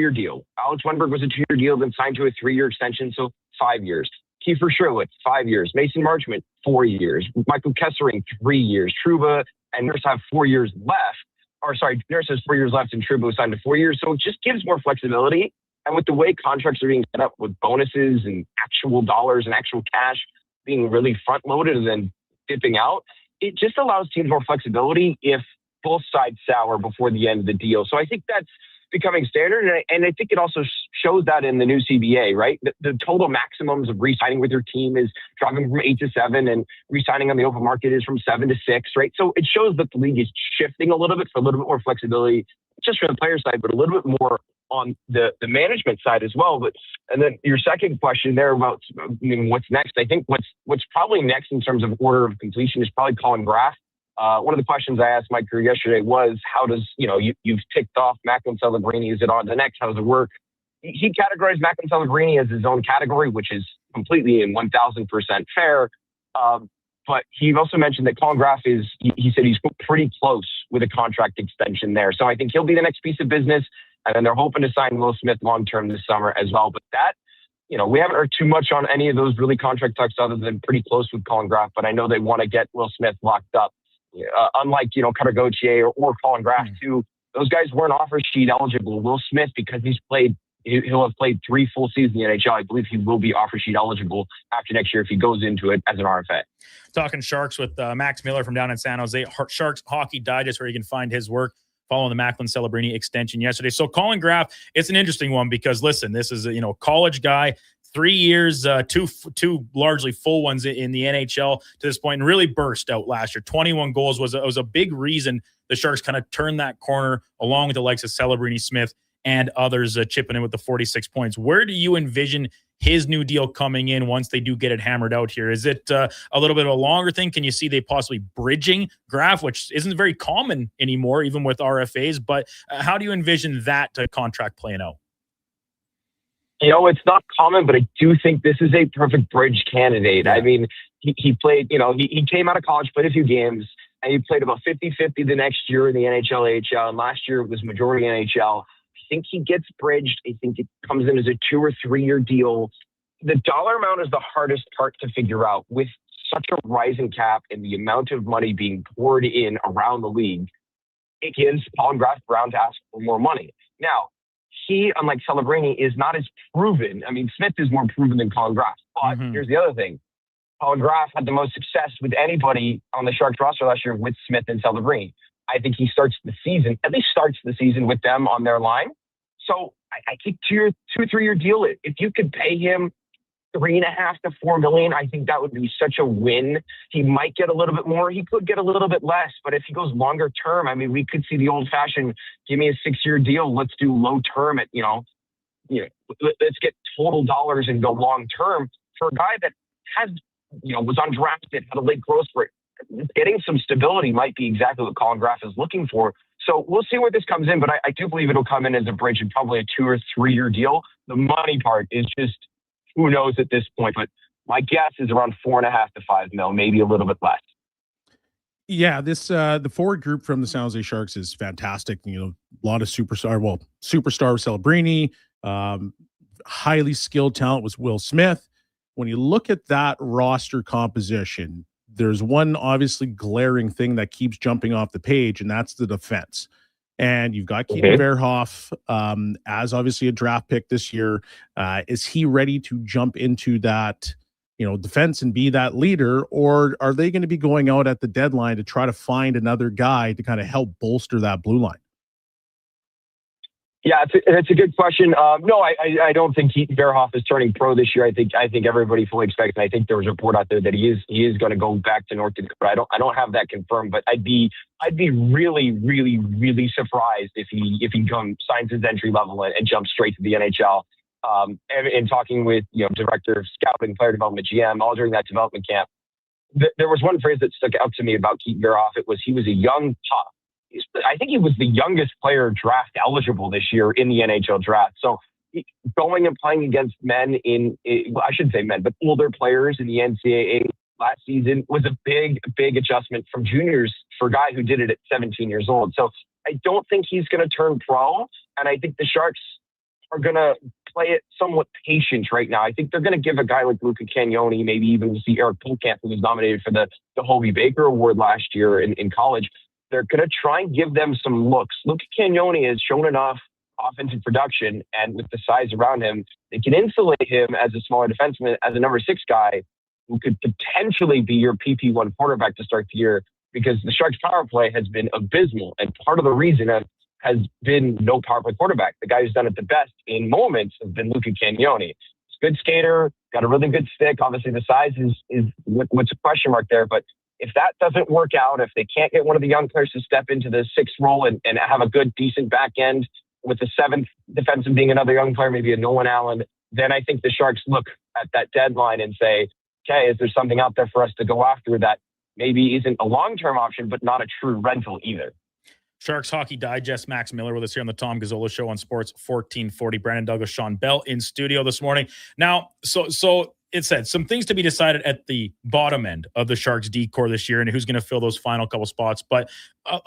deal. Alex Wennberg was a 2-year deal, then signed to a 3-year extension, so 5 years. Kiefer Sherwood, 5 years. Mason Marchment, 4 years. Michael Kessering, 3 years. Trouba and Nurse have 4 years left. Nurse has 4 years left and Trouba signed to 4 years. So it just gives more flexibility. And with the way contracts are being set up with bonuses and actual dollars and actual cash being really front loaded and then dipping out, it just allows teams more flexibility if both sides sour before the end of the deal. So I think that's becoming standard. And I think it also shows that in the new CBA, right? The total maximums of re-signing with your team is dropping from 8 to 7 and re-signing on the open market is from 7 to 6, right? So it shows that the league is shifting a little bit for a little bit more flexibility, just from the player side, but a little bit more on the management side as well. And then your second question there about what's next, I think what's probably next in terms of order of completion is probably Colin Graff. One of the questions I asked Mike Grier yesterday was, how does, you've ticked off Macklin Celebrini, is it on the next? How does it work? He categorized Macklin Celebrini as his own category, which is completely and 1,000% fair. But he also mentioned that Colin Graff he said he's pretty close with a contract extension there. So I think he'll be the next piece of business. And then they're hoping to sign Will Smith long-term this summer as well. But that, we haven't heard too much on any of those really contract talks other than pretty close with Colin Graff. But I know they want to get Will Smith locked up unlike, Cutter Gauthier or Colin Graff too. Those guys weren't offer sheet eligible. Will Smith, because he'll have played 3 full seasons in the NHL. I believe he will be offer sheet eligible after next year if he goes into it as an RFA. Talking Sharks with Max Miller from down in San Jose. Sharks Hockey Digest, where you can find his work following the Macklin Celebrini extension yesterday. So Colin Graff, it's an interesting one because, listen, this is a college guy, 3 years, two largely full ones in the NHL to this point, and really burst out last year. 21 goals was a big reason the Sharks kind of turned that corner, along with the likes of Celebrini, Smith, and others chipping in with the 46 points. Where do you envision his new deal coming in once they do get it hammered out here? Is it a little bit of a longer thing? Can you see they possibly bridging Graff, which isn't very common anymore, even with RFAs? But how do you envision that contract playing out? It's not common, but I do think this is a perfect bridge candidate. Yeah. I mean, he played, he came out of college, played a few games, and he played about 50-50 the next year in the NHL, AHL, and last year it was majority NHL. I think he gets bridged. I think it comes in as a 2 or 3 year deal. The dollar amount is the hardest part to figure out. With such a rising cap and the amount of money being poured in around the league, it gives Colin Graff Brown to ask for more money. Now, he, unlike Celebrini, is not as proven. I mean, Smith is more proven than Colin Graff. But here's the other thing. Colin Graff had the most success with anybody on the Sharks roster last year with Smith and Celebrini. I think he at least starts the season with them on their line. So I think 2 or 3 year deal. If you could pay him $3.5 to $4 million, I think that would be such a win. He might get a little bit more. He could get a little bit less. But if he goes longer term, I mean, we could see the old fashioned, give me a 6 year deal. Let's do low term at, let's get total dollars and go long term for a guy that has, was undrafted, had a late growth rate. Getting some stability might be exactly what Colin Graff is looking for. So we'll see where this comes in, but I do believe it'll come in as a bridge and probably a 2 or 3 year deal. The money part is just, who knows at this point, but my guess is around $4.5 to $5 million, maybe a little bit less. Yeah, this the forward group from the San Jose Sharks is fantastic. A lot of superstar Celebrini, highly skilled talent was Will Smith. When you look at that roster composition, there's one obviously glaring thing that keeps jumping off the page, and that's the defense. And you've got Keaton Verhoff as obviously a draft pick this year. Is he ready to jump into that, defense and be that leader, or are they going to be going out at the deadline to try to find another guy to kind of help bolster that blue line? Yeah, it's a good question. No, I don't think Verhoff is turning pro this year. I think everybody fully expects. And I think there was a report out there that he is going to go back to North Dakota. I don't have that confirmed, but I'd be really, really, really surprised if he signs his entry level and jumps straight to the NHL. And talking with director of scouting, player development, GM, all during that development camp, there was one phrase that stuck out to me about Keaton Verhoff. It was he was a young pup. I think he was the youngest player draft eligible this year in the NHL draft. So going and playing against men I shouldn't say men, but older players in the NCAA last season was a big adjustment from juniors for a guy who did it at 17 years old. So I don't think he's going to turn pro. And I think the Sharks are going to play it somewhat patient right now. I think they're going to give a guy like Luca Cagnoni, maybe even see Eric Polkamp, who was nominated for the Hobie Baker Award last year in college. They're going to try and give them some looks. Luca Cagnoni has shown enough offensive production, and with the size around him, they can insulate him as a smaller defenseman, as a number 6 guy who could potentially be your PP1 quarterback to start the year, because the Sharks power play has been abysmal. And part of the reason has been no power play quarterback. The guy who's done it the best in moments has been Luca Cagnoni. He's a good skater, got a really good stick. Obviously, the size is what's a question mark there, but if that doesn't work out, if they can't get one of the young players to step into the 6th role and have a good, decent back end, with the 7th defensive being another young player, maybe a Nolan Allen, then I think the Sharks look at that deadline and say, okay, is there something out there for us to go after that maybe isn't a long-term option, but not a true rental either? Sharks Hockey Digest, Max Miller with us here on the Tom Gazzola Show on Sports 1440. Brandon Douglas, Sean Bell in studio this morning. Now, so it said some things to be decided at the bottom end of the Sharks D-core this year and who's going to fill those final couple spots. But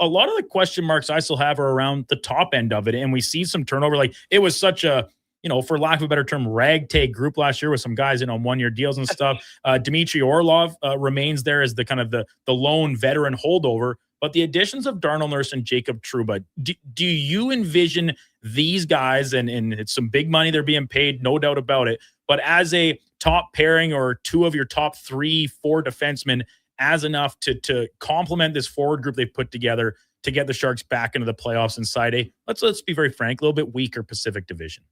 a lot of the question marks I still have are around the top end of it. And we see some turnover. Like, it was such a, for lack of a better term, ragtag group last year with some guys in on 1 year deals and stuff. Dmitry Orlov remains there as the kind of the lone veteran holdover. But the additions of Darnell Nurse and Jacob Trouba, do you envision these guys, and it's some big money they're being paid, no doubt about it, but as a top pairing or two of your top 3-4 defensemen as enough to complement this forward group they've put together to get the Sharks back into the playoffs inside let's be very frank, a little bit weaker Pacific Division?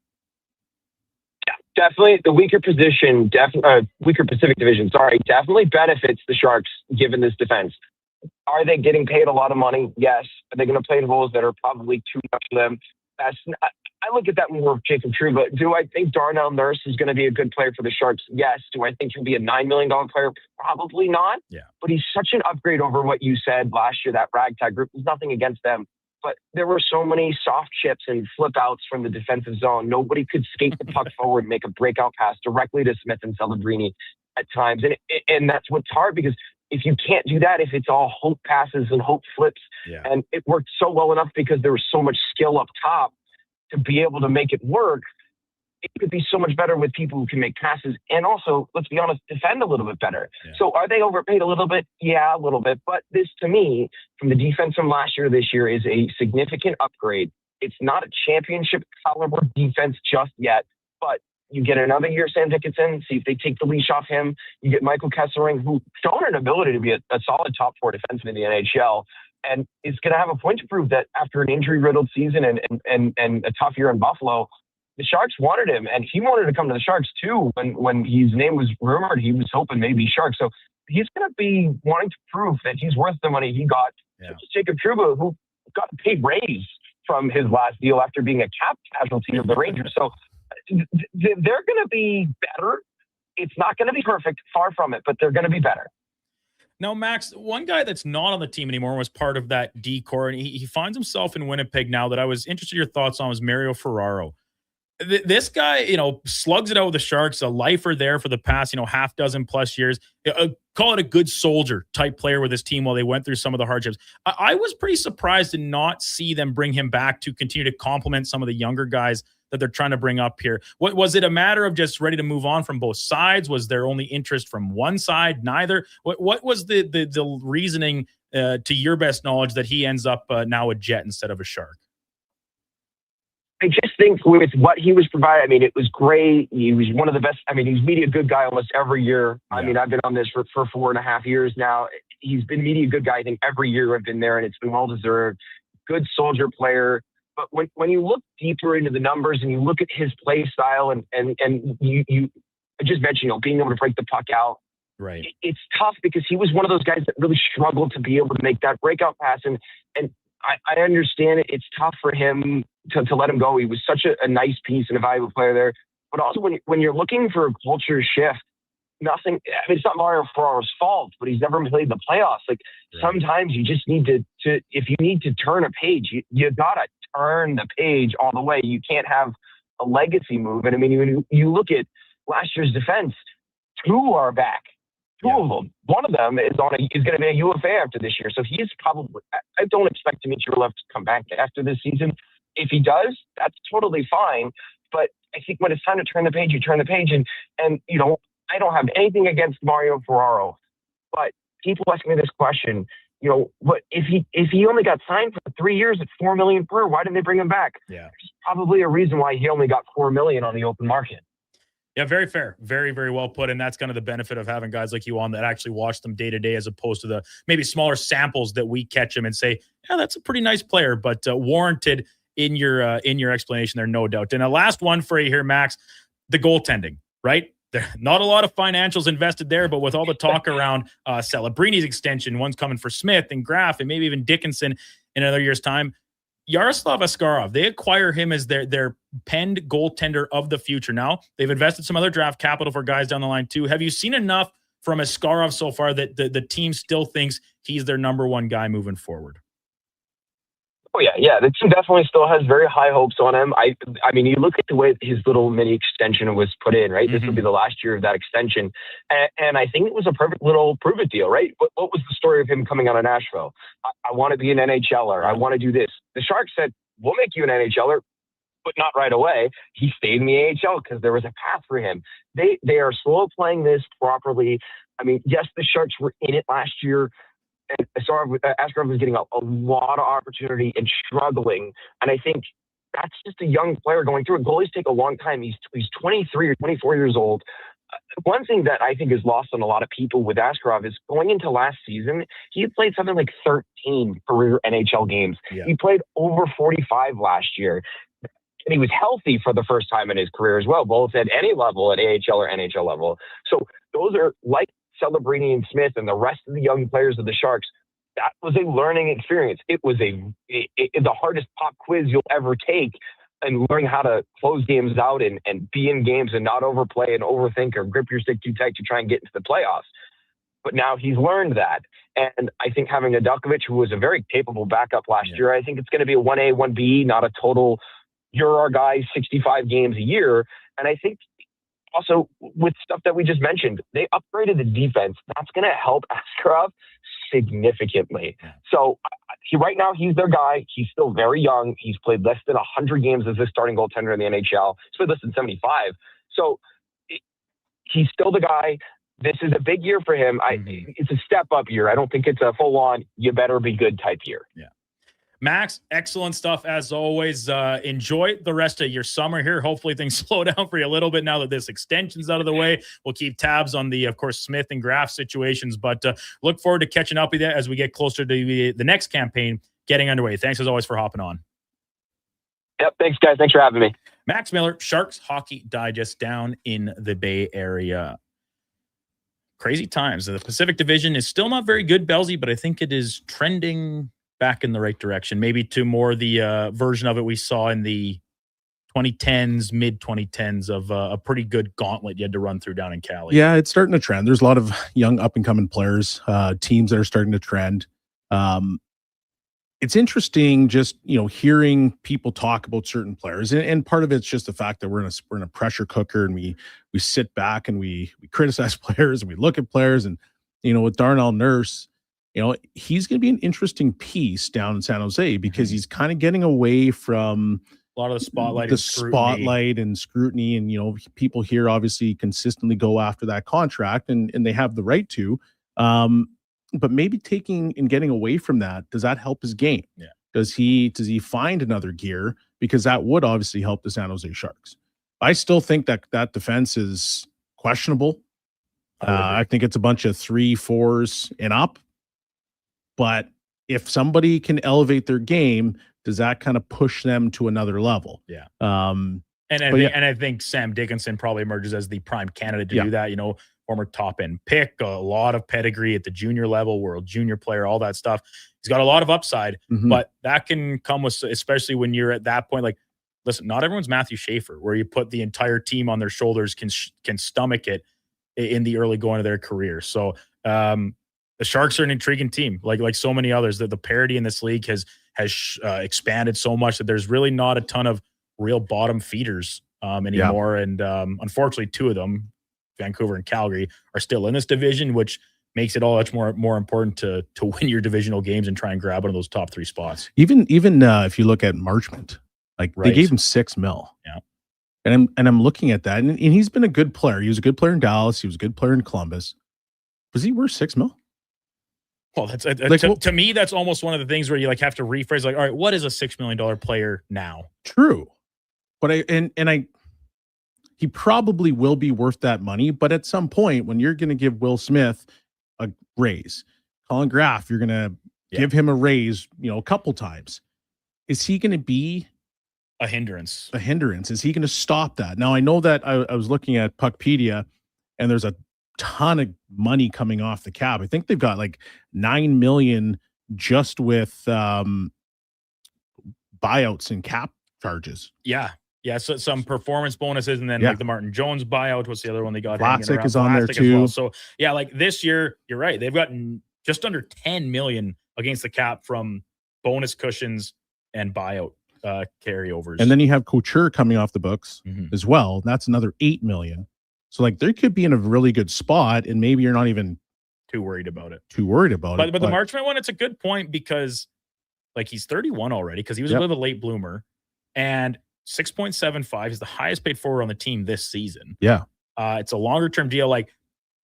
Yeah, definitely the weaker Pacific Division, definitely benefits the Sharks given this defense. Are they getting paid a lot of money? Yes. Are they going to play roles that are probably too much for them? I look at that more of Jacob Trouba. Do I think Darnell Nurse is going to be a good player for the Sharks? Yes. Do I think he'll be a $9 million player? Probably not. Yeah. But he's such an upgrade over what you said last year, that ragtag group. There's nothing against them. But there were so many soft chips and flip outs from the defensive zone. Nobody could skate the puck forward, make a breakout pass directly to Smith and Celebrini at times. And that's what's hard, because if you can't do that, if it's all hope passes and hope flips, and it worked so well enough because there was so much skill up top to be able to make it work, it could be so much better with people who can make passes and also, let's be honest, defend a little bit better. Yeah. So are they overpaid a little bit? Yeah, a little bit. But this, to me, from the defense from last year to this year, is a significant upgrade. It's not a championship caliber defense just yet, but you get another year Sam Dickinson, see if they take the leash off him. You get Michael Kesselring, who's shown an ability to be a solid top 4 defenseman in the NHL, and is going to have a point to prove that after an injury-riddled season and a tough year in Buffalo, the Sharks wanted him, and he wanted to come to the Sharks too. When his name was rumored, he was hoping maybe Sharks. So he's going to be wanting to prove that he's worth the money he got. Yeah. Jacob Trouba, who got a paid raise from his last deal after being a cap casualty of the Rangers. So they're going to be better. It's not going to be perfect, far from it, but they're going to be better. Now, Max, one guy that's not on the team anymore was part of that D-core, and he finds himself in Winnipeg now that I was interested in your thoughts on was Mario Ferraro. This guy, slugs it out with the Sharks, a lifer there for the past, half dozen plus years. Call it a good soldier type player with his team while they went through some of the hardships. I was pretty surprised to not see them bring him back to continue to complement some of the younger guys that they're trying to bring up here. What was it, a matter of just ready to move on from both sides? Was there only interest from one side? Neither. What was the reasoning, to your best knowledge, that he ends up now a Jet instead of a Shark? I just think with what he was providing, it was great. He was one of the best. He's media good guy almost every year. Yeah. I've been on this for 4.5 years now. He's been media good guy, I think, every year I've been there, and it's been well-deserved. Good soldier player. But when you look deeper into the numbers and you look at his play style and you I just mentioned, being able to break the puck out, right? It's tough because he was one of those guys that really struggled to be able to make that breakout pass. And I understand it. It's tough for him to let him go. He was such a nice piece and a valuable player there. But also when you're looking for a culture shift, it's not Mario Ferraro's fault, but he's never played the playoffs. Right. Sometimes you just need to if you need to turn a page, you gotta turn the page all the way. You can't have a legacy move. And when you look at last year's defense, 2 are back. 2 of them. One of them is going to be a UFA after this year. So he's probably. I don't expect Dmitry Orlov to come back after this season. If he does, that's totally fine. But I think when it's time to turn the page, you turn the page. And I don't have anything against Mario Ferraro, but people ask me this question. What if he only got signed for 3 years at $4 million per? Why didn't they bring him back? Yeah, there's probably a reason why he only got $4 million on the open market. Yeah, very fair. Very, very well put. And that's kind of the benefit of having guys like you on that actually watch them day to day, as opposed to the maybe smaller samples that we catch them and say, yeah, that's a pretty nice player, but warranted in your explanation there, no doubt. And a last one for you here, Max, the goaltending, right? There not a lot of financials invested there, but with all the talk around Celebrini's extension, one's coming for Smith and Graf and maybe even Dickinson in another year's time. Yaroslav Askarov, they acquire him as their penned goaltender of the future. Now, they've invested some other draft capital for guys down the line too. Have you seen enough from Askarov so far that the team still thinks he's their number one guy moving forward? Oh, yeah. The team definitely still has very high hopes on him. You look at the way his little mini extension was put in, right? Mm-hmm. This will be the last year of that extension. And I think it was a perfect little prove-it deal, right? What was the story of him coming out of Nashville? I want to be an NHLer. I want to do this. The Sharks said, we'll make you an NHLer, but not right away. He stayed in the AHL because there was a path for him. They are slow playing this properly. Yes, the Sharks were in it last year. and Askarov was getting a lot of opportunity and struggling. And I think that's just a young player going through it. Goalies take a long time. He's 23 or 24 years old. One thing that I think is lost on a lot of people with Askarov is going into last season, he had played something like 13 career NHL games. Yeah. He played over 45 last year. And he was healthy for the first time in his career as well, both at any level, at AHL or NHL level. So those are like Celebrini and Smith and the rest of the young players of the Sharks. That was a learning experience. It was the hardest pop quiz you'll ever take, and learning how to close games out and be in games and not overplay and overthink or grip your stick too tight to try and get into the playoffs. But now he's learned that. And I think having Nedeljkovic, who was a very capable backup last year, I think it's going to be a 1A, 1B, not a total, you're our guy, 65 games a year. And I think also with stuff that we just mentioned, they upgraded the defense. That's going to help Askarov significantly. So right now he's their guy. He's still very young. He's played less than 100 games as a starting goaltender in the NHL. He's played less than 75. So he's still the guy. This is a big year for him. It's a step up year. I don't think it's a full on, you better be good type year. Yeah. Max, excellent stuff as always. Enjoy the rest of your summer here. Hopefully things slow down for you a little bit now that this extension's out of the way. We'll keep tabs on the, of course, Smith and Graf situations, but look forward to catching up with you as we get closer to the next campaign getting underway. Thanks as always for hopping on. Yep. Thanks, guys. Thanks for having me. Max Miller, Sharks Hockey Digest down in the Bay Area. Crazy times. The Pacific Division is still not very good, Belzy, but I think it is trending back in the right direction, maybe to more the version of it we saw in the 2010s, mid 2010s of a pretty good gauntlet you had to run through down in Cali. Yeah, it's starting to trend. There's a lot of young up and coming players, teams that are starting to trend. It's interesting just, hearing people talk about certain players. And part of it's just the fact that we're in a pressure cooker, and we sit back and we criticize players and we look at players. And, with Darnell Nurse, he's going to be an interesting piece down in San Jose because he's kind of getting away from a lot of the spotlight and scrutiny. And, people here obviously consistently go after that contract, and they have the right to. But maybe taking and getting away from that, does that help his game? Yeah. Does he find another gear? Because that would obviously help the San Jose Sharks. I still think that defense is questionable. I think it's a bunch of 3-4s and up. But if somebody can elevate their game, does that kind of push them to another level? Yeah. And I think Sam Dickinson probably emerges as the prime candidate to do that. Former top end pick, a lot of pedigree at the junior level, world junior player, all that stuff. He's got a lot of upside, but that can come with, especially when you're at that point, like, listen, not everyone's Matthew Schaefer, where you put the entire team on their shoulders can stomach it in the early going of their career. So the Sharks are an intriguing team, like so many others. That the parity in this league has expanded so much that there's really not a ton of real bottom feeders anymore. Yeah. And unfortunately, two of them, Vancouver and Calgary, are still in this division, which makes it all much more important to win your divisional games and try and grab one of those top 3 spots. Even if you look at Marchment, they gave him $6 million. Yeah. And I'm looking at that, and he's been a good player. He was a good player in Dallas. He was a good player in Columbus. Was he worth $6 million? Well, that's to me, that's almost one of the things where you have to rephrase, all right, what is a $6 million player now? True. But he probably will be worth that money. But at some point, when you're going to give Will Smith a raise, Colin Graf, you're going to give him a raise, a couple times. Is he going to be a hindrance? Is he going to stop that? Now, I know that I was looking at Puckpedia, and there's a ton of money coming off the cap. I think they've got like $9 million just with buyouts and cap charges. Yeah. Yeah, so some performance bonuses, and then like the Martin Jones buyout. What's the other one they got? Vlasic is on there too. Well. So yeah, like this year, you're right. They've gotten just under $10 million against the cap from bonus cushions and buyout carryovers. And then you have Couture coming off the books as well. That's another $8 million. So they could be in a really good spot, and maybe you're not even too worried about it. But the Marchment one, it's a good point because he's 31 already, because he was a bit of a late bloomer, and 6.75 is the highest paid forward on the team this season. Yeah. It's a longer term deal.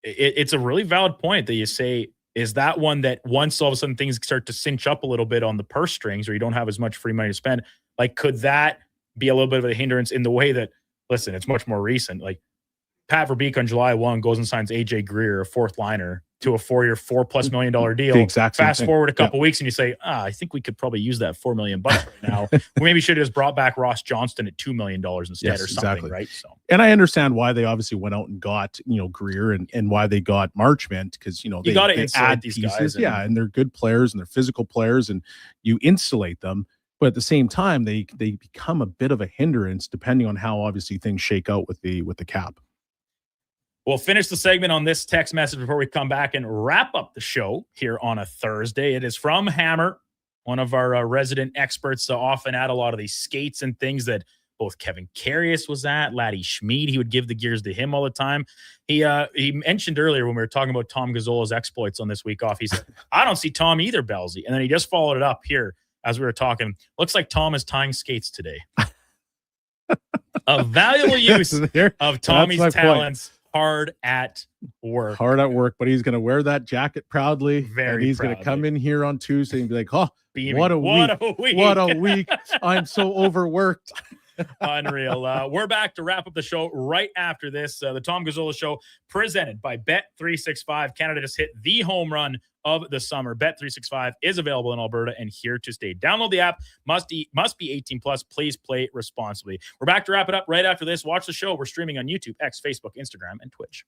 It's a really valid point that you say Is that one that once all of a sudden things start to cinch up a little bit on the purse strings or you don't have as much free money to spend, like could that be a little bit of a hindrance in the way that, listen, it's much more recent. Like Pat Verbeek on July 1 goes and signs AJ Greer, a fourth liner, to a 4-year, $4+ million deal. The exact same Fast thing. forward a couple weeks and you say, I think we could probably use that $4 million right now. We maybe should have just brought back Ross Johnston at $2 million instead or something, exactly. right? So, and I understand why they obviously went out and got, Greer and why they got Marchment, because, they got to they insulate add these pieces. guys. And they're good players and they're physical players and you insulate them. But at the same time, they become a bit of a hindrance depending on how obviously things shake out with the cap. We'll finish the segment on this text message before we come back and wrap up the show here on a Thursday. It is from Hammer, one of our resident experts, often at a lot of these skates and things that both Kevin Carius was at, Laddie Schmid. He would give the gears to him all the time. He mentioned earlier when we were talking about Tom Gazzola's exploits on this week off, he said, I don't see Tom either, Belsey. And then he just followed it up here as we were talking. Looks like Tom is tying skates today. A valuable use of Tommy's talents. Hard at work, but he's going to wear that jacket proudly. And he's going to come in here on Tuesday and be like, oh, what a week. I'm so overworked. Unreal. We're back to wrap up the show right after this. The Tom Gazzola Show presented by Bet365. Canada just hit the home run of the summer. Bet365 is available in Alberta and here to stay. Download the app. Must be 18 plus. Please play responsibly. We're back to wrap it up right after this. Watch the show. We're streaming on YouTube, X, Facebook, Instagram, and Twitch.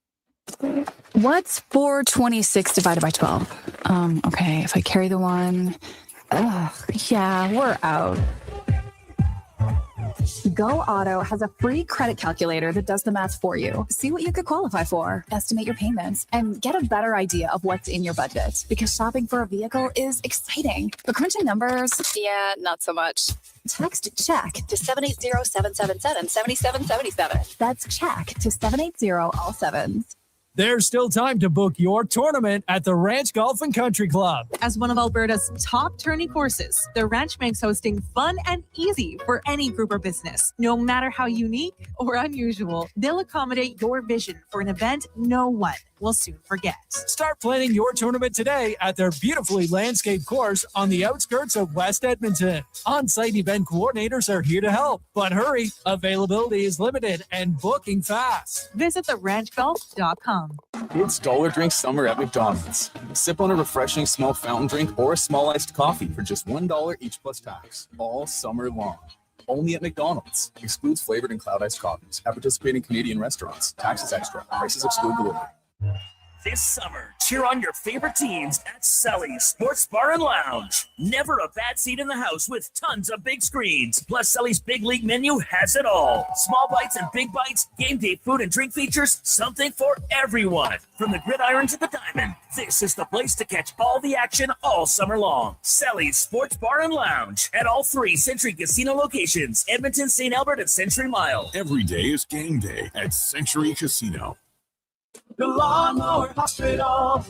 What's 426 divided by 12? Okay, if I carry the one, yeah, we're out. Go Auto has a free credit calculator that does the math for you. See what you could qualify for, estimate your payments, and get a better idea of what's in your budget. Because shopping for a vehicle is exciting, but crunching numbers, yeah, not so much. Text check to 780-777-7777. That's check to 780 all sevens. There's still time to book your tournament at the Ranch Golf and Country Club. As one of Alberta's top tourney courses, the Ranch makes hosting fun and easy for any group or business. No matter how unique or unusual, they'll accommodate your vision for an event no one will soon forget. Start planning your tournament today at their beautifully landscaped course on the outskirts of West Edmonton. On-site event coordinators are here to help, but hurry, availability is limited and booking fast. Visit theranchgolf.com. It's Dollar Drink Summer at McDonald's. Sip on a refreshing small fountain drink or a small iced coffee for just $1 each plus tax, all summer long. Only at McDonald's. Excludes flavored and cloud iced coffees at participating Canadian restaurants. Taxes extra. Prices exclude delivery. This summer, cheer on your favorite teams at Sully's Sports Bar and Lounge. Never a bad seat in the house with tons of big screens. Plus, Sully's Big League menu has it all. Small bites and big bites, game day food and drink features, something for everyone. From the gridiron to the diamond, this is the place to catch all the action all summer long. Sully's Sports Bar and Lounge at all 3 Century Casino locations, Edmonton, St. Albert, and Century Mile. Every day is game day at Century Casino. The Lawnmower Hospital.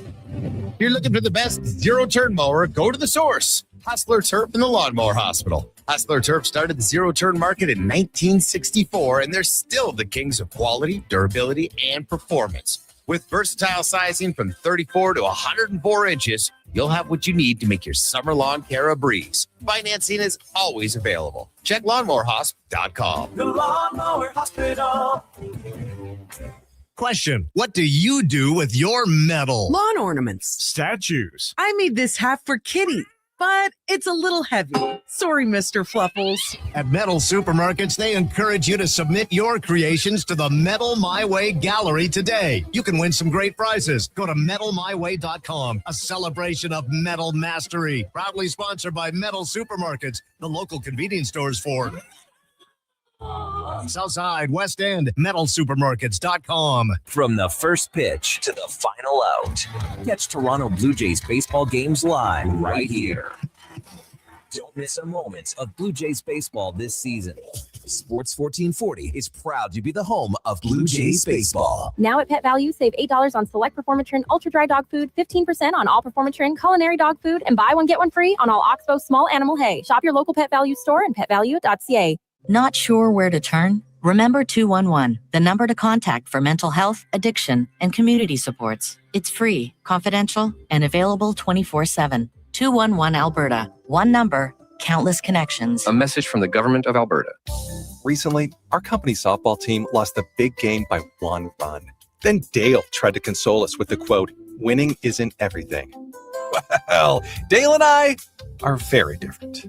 You're looking for the best zero-turn mower? Go to the source. Hustler Turf and the Lawnmower Hospital. Hustler Turf started the zero-turn market in 1964, and they're still the kings of quality, durability, and performance. With versatile sizing from 34 to 104 inches, you'll have what you need to make your summer lawn care a breeze. Financing is always available. Check lawnmowerhosp.com. The Lawnmower Hospital. Question: what do you do with your metal? Lawn ornaments. Statues. I made this hat for Kitty, but it's a little heavy. Sorry, Mr. Fluffles. At Metal Supermarkets, they encourage you to submit your creations to the Metal My Way Gallery today. You can win some great prizes. Go to metalmyway.com, a celebration of metal mastery. Proudly sponsored by Metal Supermarkets, the local convenience stores for Southside, West End, metalsupermarkets.com. From the first pitch to the final out, catch Toronto Blue Jays baseball games live right here. Don't miss a moment of Blue Jays baseball this season. Sports 1440 is proud to be the home of Blue Jays baseball. Now at Pet Value, save $8 on select Performatrin Ultra Dry Dog Food, 15% on all Performatrin Culinary Dog Food, and buy one, get one free on all Oxbow Small Animal Hay. Shop your local Pet Value store and petvalue.ca. Not sure where to turn? Remember 211, the number to contact for mental health, addiction, and community supports. It's free, confidential, and available 24/7. 211 Alberta. One number, countless connections. A message from the Government of Alberta. Recently, our company softball team lost the big game by 1 run. Then Dale tried to console us with the quote, "Winning isn't everything." Well, Dale and I are very different.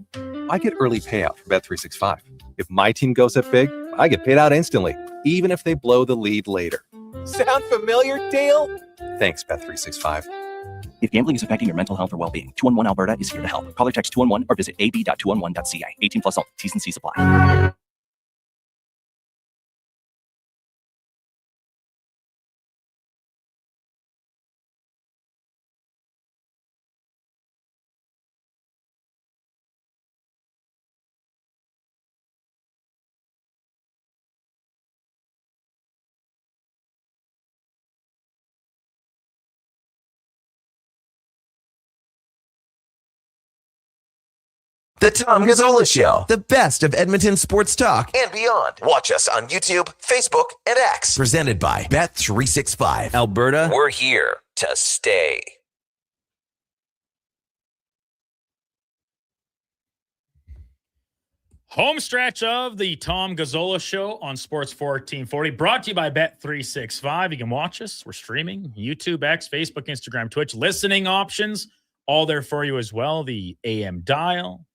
I get early payout from Bet365. If my team goes up big, I get paid out instantly, even if they blow the lead later. Sound familiar, Dale? Thanks, Bet365. If gambling is affecting your mental health or well-being, 211 Alberta is here to help. Call or text 211 or visit ab.211.ca. 18 plus only. T's and C's apply. The Tom Gazzola Show, the best of Edmonton sports talk and beyond. Watch us on YouTube, Facebook, and X. Presented by Bet365. Alberta, we're here to stay. Home stretch of the Tom Gazzola Show on Sports 1440, brought to you by Bet365. You can watch us. We're streaming YouTube, X, Facebook, Instagram, Twitch. Listening options, all there for you as well. The AM dial.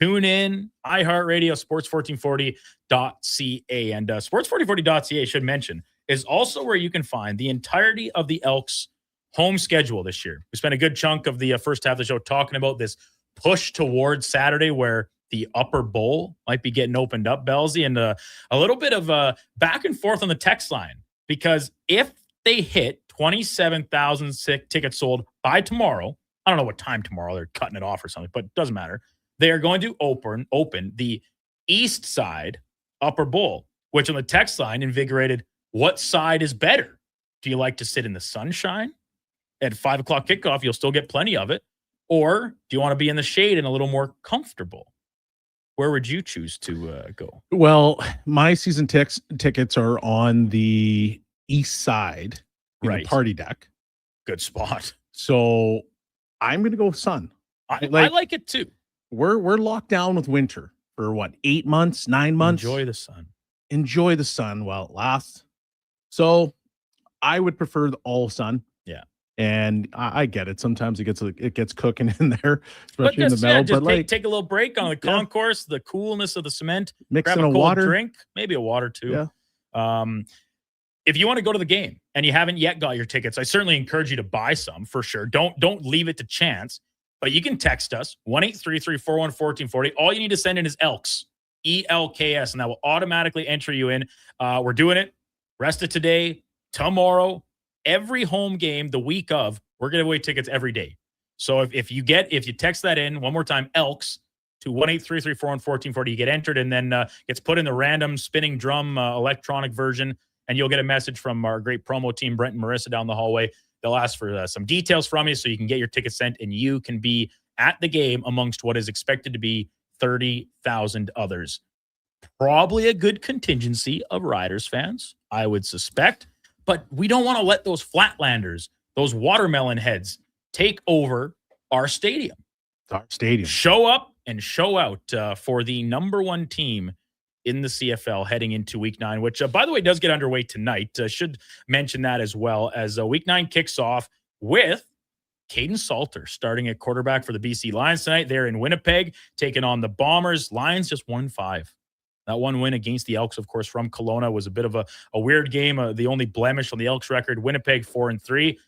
Tune in, iHeartRadio, sports1440.ca. And sports1440.ca, should mention, is also where you can find the entirety of the Elks' home schedule this year. We spent a good chunk of the first half of the show talking about this push towards Saturday where the upper bowl might be getting opened up, Belsey, and a little bit of a back and forth on the text line. Because if they hit 27,000 tickets sold by tomorrow, I don't know what time tomorrow, they're cutting it off or something, but it doesn't matter. They are going to open the east side upper bowl, which on the text line invigorated, what side is better? Do you like to sit in the sunshine? At 5 o'clock kickoff, you'll still get plenty of it. Or do you want to be in the shade and a little more comfortable? Where would you choose to go? Well, my season tickets are on the east side in the party deck. Good spot. So I'm going to go with sun. I like it too. We're locked down with winter for what, 8 months, 9 months? Enjoy the sun. Enjoy the sun while it lasts. So I would prefer the all sun. Yeah. And I get it. Sometimes it gets cooking in there, especially in the metal. Just but take a little break on the concourse, the coolness of the cement. Mix grab in a a cold water. drink, maybe a water too. Yeah. If you want to go to the game and you haven't yet got your tickets, I certainly encourage you to buy some for sure. Don't leave it to chance. But you can text us, 1-833-414-1440. All you need to send in is ELKS, ELKS, and that will automatically enter you in. We're doing it rest of today, tomorrow, every home game the week of. We're giving away tickets every day. So if you text that in, one more time, ELKS, to 1-833-414-1440, you get entered and then gets put in the random spinning drum electronic version, and you'll get a message from our great promo team, Brent and Marissa, down the hallway. They'll ask for some details from you so you can get your ticket sent and you can be at the game amongst what is expected to be 30,000 others. Probably a good contingency of Riders fans, I would suspect. But we don't want to let those Flatlanders, those watermelon heads, take over our stadium. Our stadium. Show up and show out for the number one team in the CFL heading into Week 9, which, by the way, does get underway tonight. Should mention that as well, as Week 9 kicks off with Caden Salter starting at quarterback for the BC Lions tonight. They're in Winnipeg, taking on the Bombers. Lions just 1-5. That one win against the Elks, of course, from Kelowna was a bit of a weird game. The only blemish on the Elks record, Winnipeg 4-3.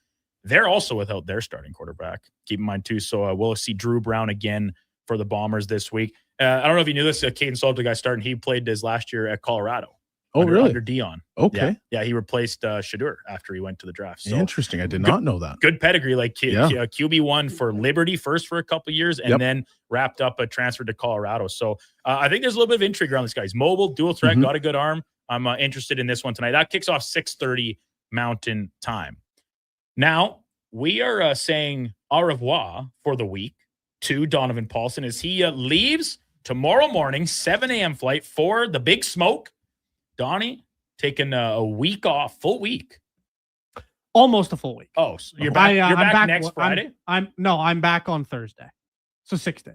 They're also without their starting quarterback. Keep in mind, too. So we'll see Drew Brown again for the Bombers this week. I don't know if you knew this. Caden Salter guy starting. He played his last year at Colorado. Really? Under Dion. Okay. Yeah, he replaced Shadur after he went to the draft. So interesting. I did not know that. Good pedigree. Like QB1 for Liberty first for a couple of years and then wrapped up a transfer to Colorado. So I think there's a little bit of intrigue around this guy. He's mobile, dual threat, got a good arm. I'm interested in this one tonight. That kicks off 6:30 Mountain Time. Now, we are saying au revoir for the week to Donovan Paulson as he leaves tomorrow morning, 7 a.m. flight for the Big Smoke Donnie taking a week off, full week. Almost a full week. Oh, so you're back. You're back next Friday. I'm back on Thursday, so 6 days.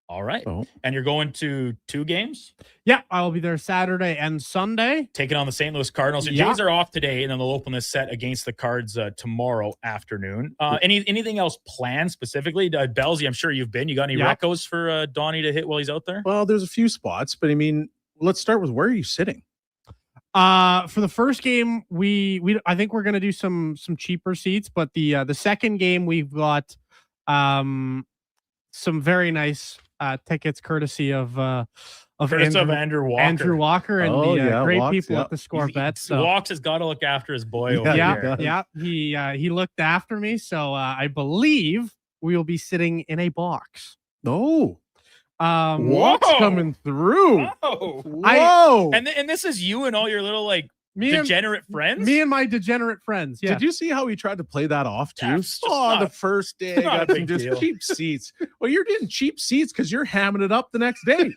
All right, and you're going to 2 games. Yeah, I will be there Saturday and Sunday, taking on the St. Louis Cardinals. The Jays are off today, and then they'll open this set against the Cards tomorrow afternoon. Anything else planned specifically? Belsy, I'm sure you've been. You got any recos for Donnie to hit while he's out there? Well, there's a few spots, but I mean, let's start with where are you sitting? For the first game, I think we're gonna do some cheaper seats, but the second game we've got some very nice tickets courtesy of Andrew Walker. Andrew Walker and the great Walks, people at the Score Bet. So Walks has got to look after his boy over here. He looked after me, so I believe we will be sitting in a box. Oh. Walks coming through. Whoa. And this is you and all your little degenerate friends? Me and my degenerate friends. Yeah. Did you see how he tried to play that off too? The first day I got some just cheap seats. Well, you're getting cheap seats because you're hamming it up the next day.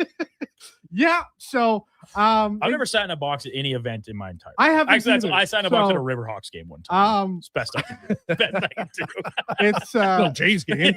Yeah. So I've never sat in a box at any event in my entire life. I haven't. Actually, I sat in a box at a Riverhawks game one time. It's best I can do. Best I can do. It's Jays game.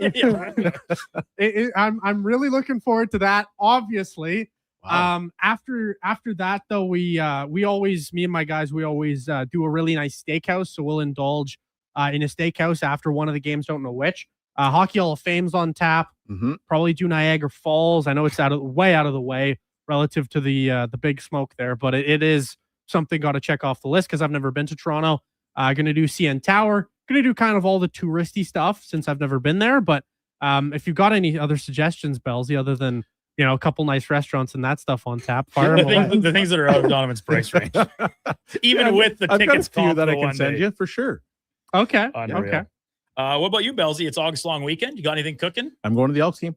I'm really looking forward to that. Obviously. Wow. After that though, we always, me and my guys, we always do a really nice steakhouse. So we'll indulge in a steakhouse after one of the games. Don't know which. Hockey Hall of Fame's on tap. Mm-hmm. Probably do Niagara Falls. I know it's way out of the way relative to the big smoke there, but it is something got to check off the list because I've never been to Toronto. Gonna do CN Tower. Gonna do kind of all the touristy stuff since I've never been there. But if you've got any other suggestions, Belsy, other than a couple nice restaurants and that stuff on tap. The things that are out of Donovan's price range, even with the tickets. I've got a few that I can send you for sure. Okay. Unreal. Okay. What about you, Belsy? It's August long weekend. You got anything cooking? I'm going to the Elks game.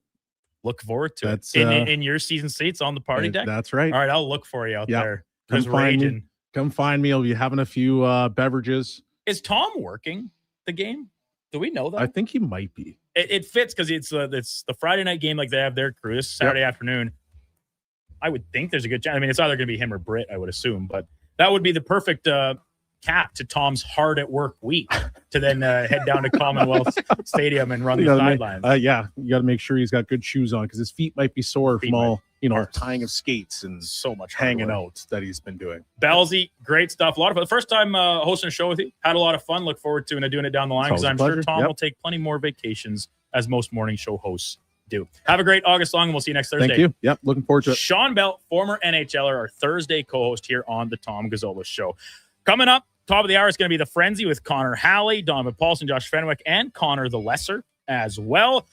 Look forward to it. In your season seats on the party deck. That's right. All right, I'll look for you out there. Come find me. I'll be having a few beverages. Is Tom working the game? Do we know that? I think he might be. It fits because it's the Friday night game like they have their crew. This Saturday afternoon. I would think there's a good chance. I mean, it's either going to be him or Britt, I would assume, but that would be the perfect cap to Tom's hard at work week to then head down to Commonwealth Stadium and run the sidelines. You got to make sure he's got good shoes on because his feet might be sore from all tying of skates and so much hanging out that he's been doing. Belsy, great stuff. A lot of fun. First time hosting a show with you. Had a lot of fun. Look forward to doing it down the line because I'm sure Tom will take plenty more vacations as most morning show hosts do. Have a great August long and we'll see you next Thursday. Thank you. Yep, looking forward to it. Sean Bell, former NHLer, our Thursday co-host here on the Tom Gazzola Show. Coming up, top of the hour is going to be the Frenzy with Connor Halley, Donovan Paulson, Josh Fenwick, and Connor the Lesser as well.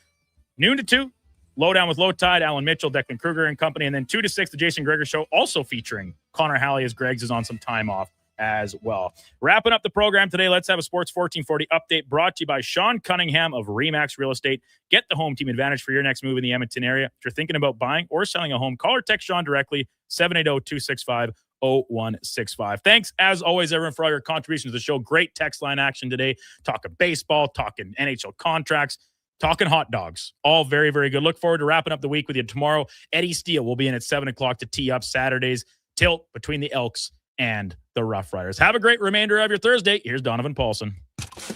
Noon to 2, Lowdown with Low Tide, Alan Mitchell, Declan Kruger and company. And then 2 to 6, the Jason Greger Show, also featuring Connor Halley as Greg's is on some time off as well. Wrapping up the program today, let's have a Sports 1440 update brought to you by Sean Cunningham of Remax Real Estate. Get the home team advantage for your next move in the Edmonton area. If you're thinking about buying or selling a home, call or text Sean directly, 780-265-0165. Thanks, as always, everyone, for all your contributions to the show. Great text line action today. Talking baseball, talking NHL contracts, talking hot dogs. All very, very good. Look forward to wrapping up the week with you tomorrow. Eddie Steele will be in at 7 o'clock to tee up Saturday's tilt between the Elks and the Rough Riders. Have a great remainder of your Thursday. Here's Donovan Paulson. This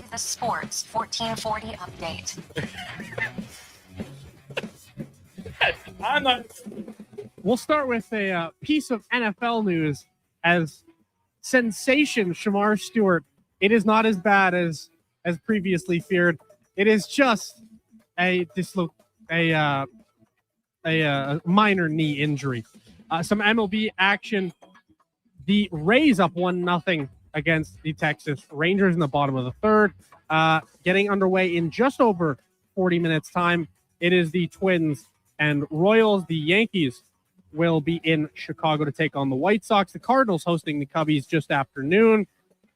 is a Sports 1440 update. I'm not... We'll start with a piece of NFL news as sensation Shamar Stewart. It is not as bad as previously feared. It is just a minor knee injury. Some MLB action. The Rays up 1-0 against the Texas Rangers in the bottom of the third. Getting underway in just over 40 minutes time. It is the Twins and Royals. The Yankees will be in Chicago to take on the White Sox. The Cardinals hosting the Cubbies just after noon.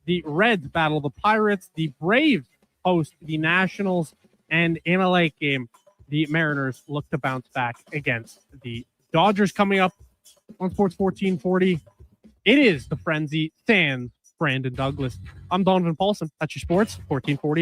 The Reds battle the Pirates. The Braves host the Nationals. And in a late game, the Mariners look to bounce back against the Dodgers. Coming up on Sports 1440, it is the Frenzy sans Brandon Douglas. I'm Donovan Paulson. That's your Sports 1440.